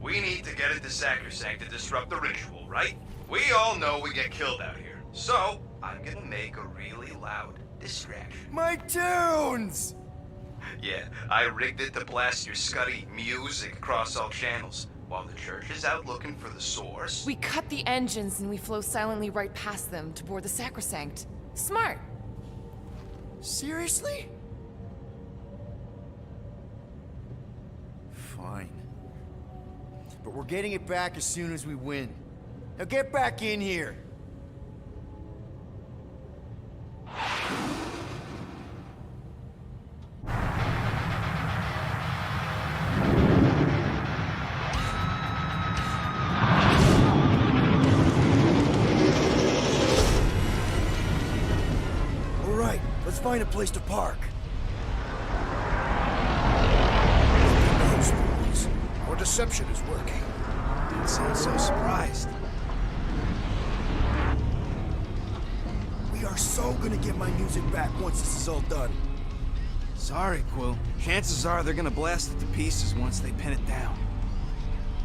We need to get into Sacrosanct to disrupt the ritual, right? We all know we get killed out here. So, I'm gonna make a really loud distraction. My tunes! Yeah, I rigged it to blast your scuddy music across all channels. While the church is out looking for the source... We cut the engines and we flow silently right past them to board the Sacrosanct. Smart. Seriously? Fine. But we're getting it back as soon as we win. Now get back in here! Alright, let's find a place to park. Our deception is working. Don't sound so surprised. We are so gonna get my music back once this is all done. Sorry, Quill. Chances are they're gonna blast it to pieces once they pin it down.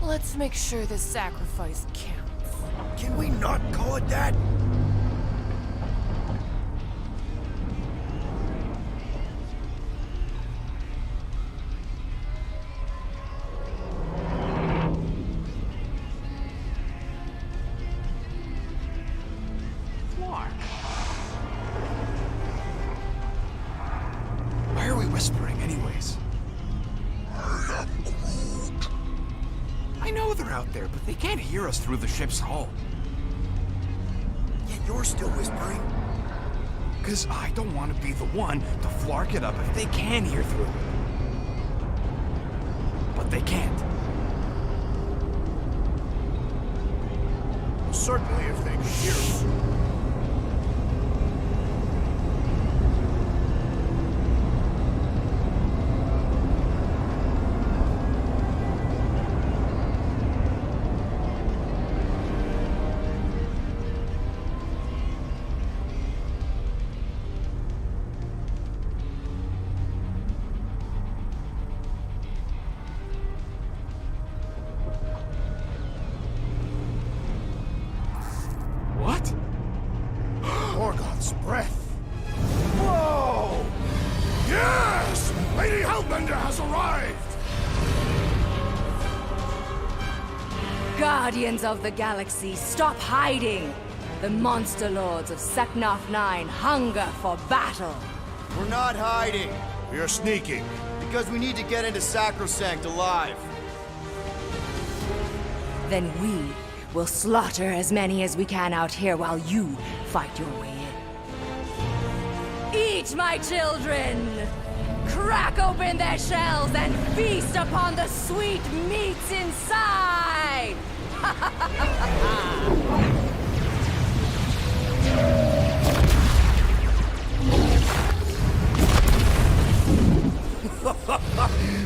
Let's make sure this sacrifice counts. Can we not call it that? Why are we whispering anyway? here, but they can't hear us through the ship's hull. Yet you're still whispering. Because I don't want to be the one to flark it up if they can hear through it. But they can't. Certainly if they can hear us. What? Morgoth's breath. Whoa! Yes! Lady Hellbender has arrived! Guardians of the Galaxy, stop hiding! The monster lords of Seknarf 9 hunger for battle. We're not hiding. We are sneaking. Because we need to get into Sacrosanct alive. Then we will slaughter as many as we can out here while you fight your way in. Eat, my children! Crack open their shells and feast upon the sweet meats inside!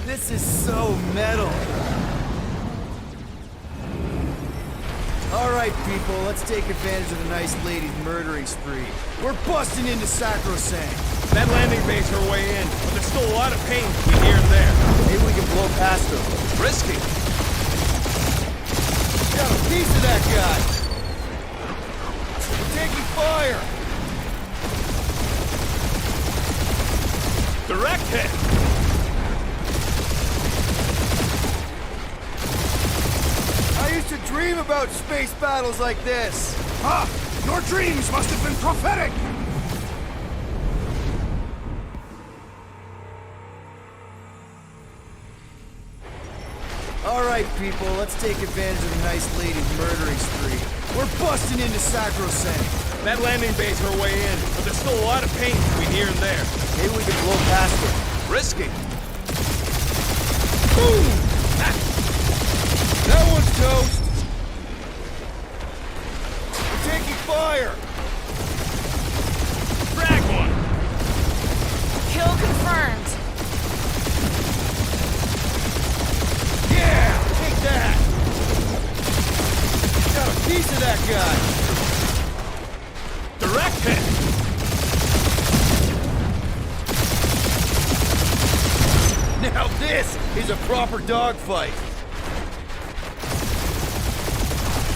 This is so metal. All right, people, let's take advantage of the nice lady's murdering spree. We're busting into Sacrosanct. That landing bay's her way in, but there's still a lot of pain between here and there. Maybe we can blow past them. Risky. Got a piece of that guy. We're taking fire. Direct hit. I used to dream about space battles like this. Ah! Your dreams must have been prophetic! All right, people, let's take advantage of the nice lady's murdering spree. We're busting into Sacrosanct. That landing bay's her way in, but there's still a lot of pain between here and there. Maybe we can blow past them. Risky. Boom! That one's toast. We're taking fire. Drag one. Kill confirmed. Yeah, take that. Got a piece of that guy. Direct hit. Now this is a proper dogfight.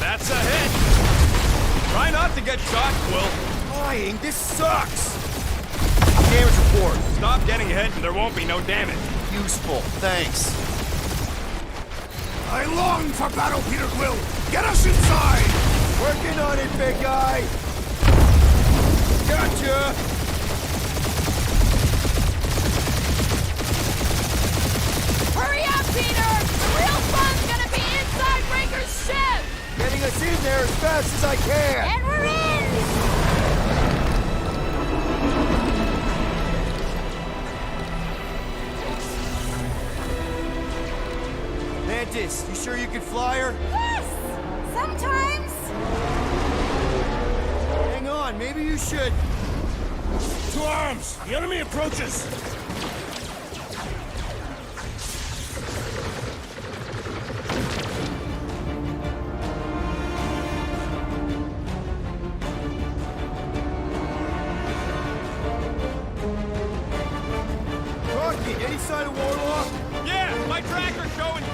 That's a hit. Try not to get shot, Quill. Flying, this sucks. Damage report. Stop getting hit and there won't be no damage. Useful, thanks. I long for battle, Peter Quill! Get us inside! Working on it, big guy. Gotcha. Hurry up, Peter! The real fun's gonna be inside Raker's ship! Getting us in there as fast as I can. And we're in! Mantis, you sure you can fly her? Yes! Sometimes! Hang on, maybe you should. To arms! The enemy approaches! Rocky, any sign of Warlock? Yeah, my tracker's showing.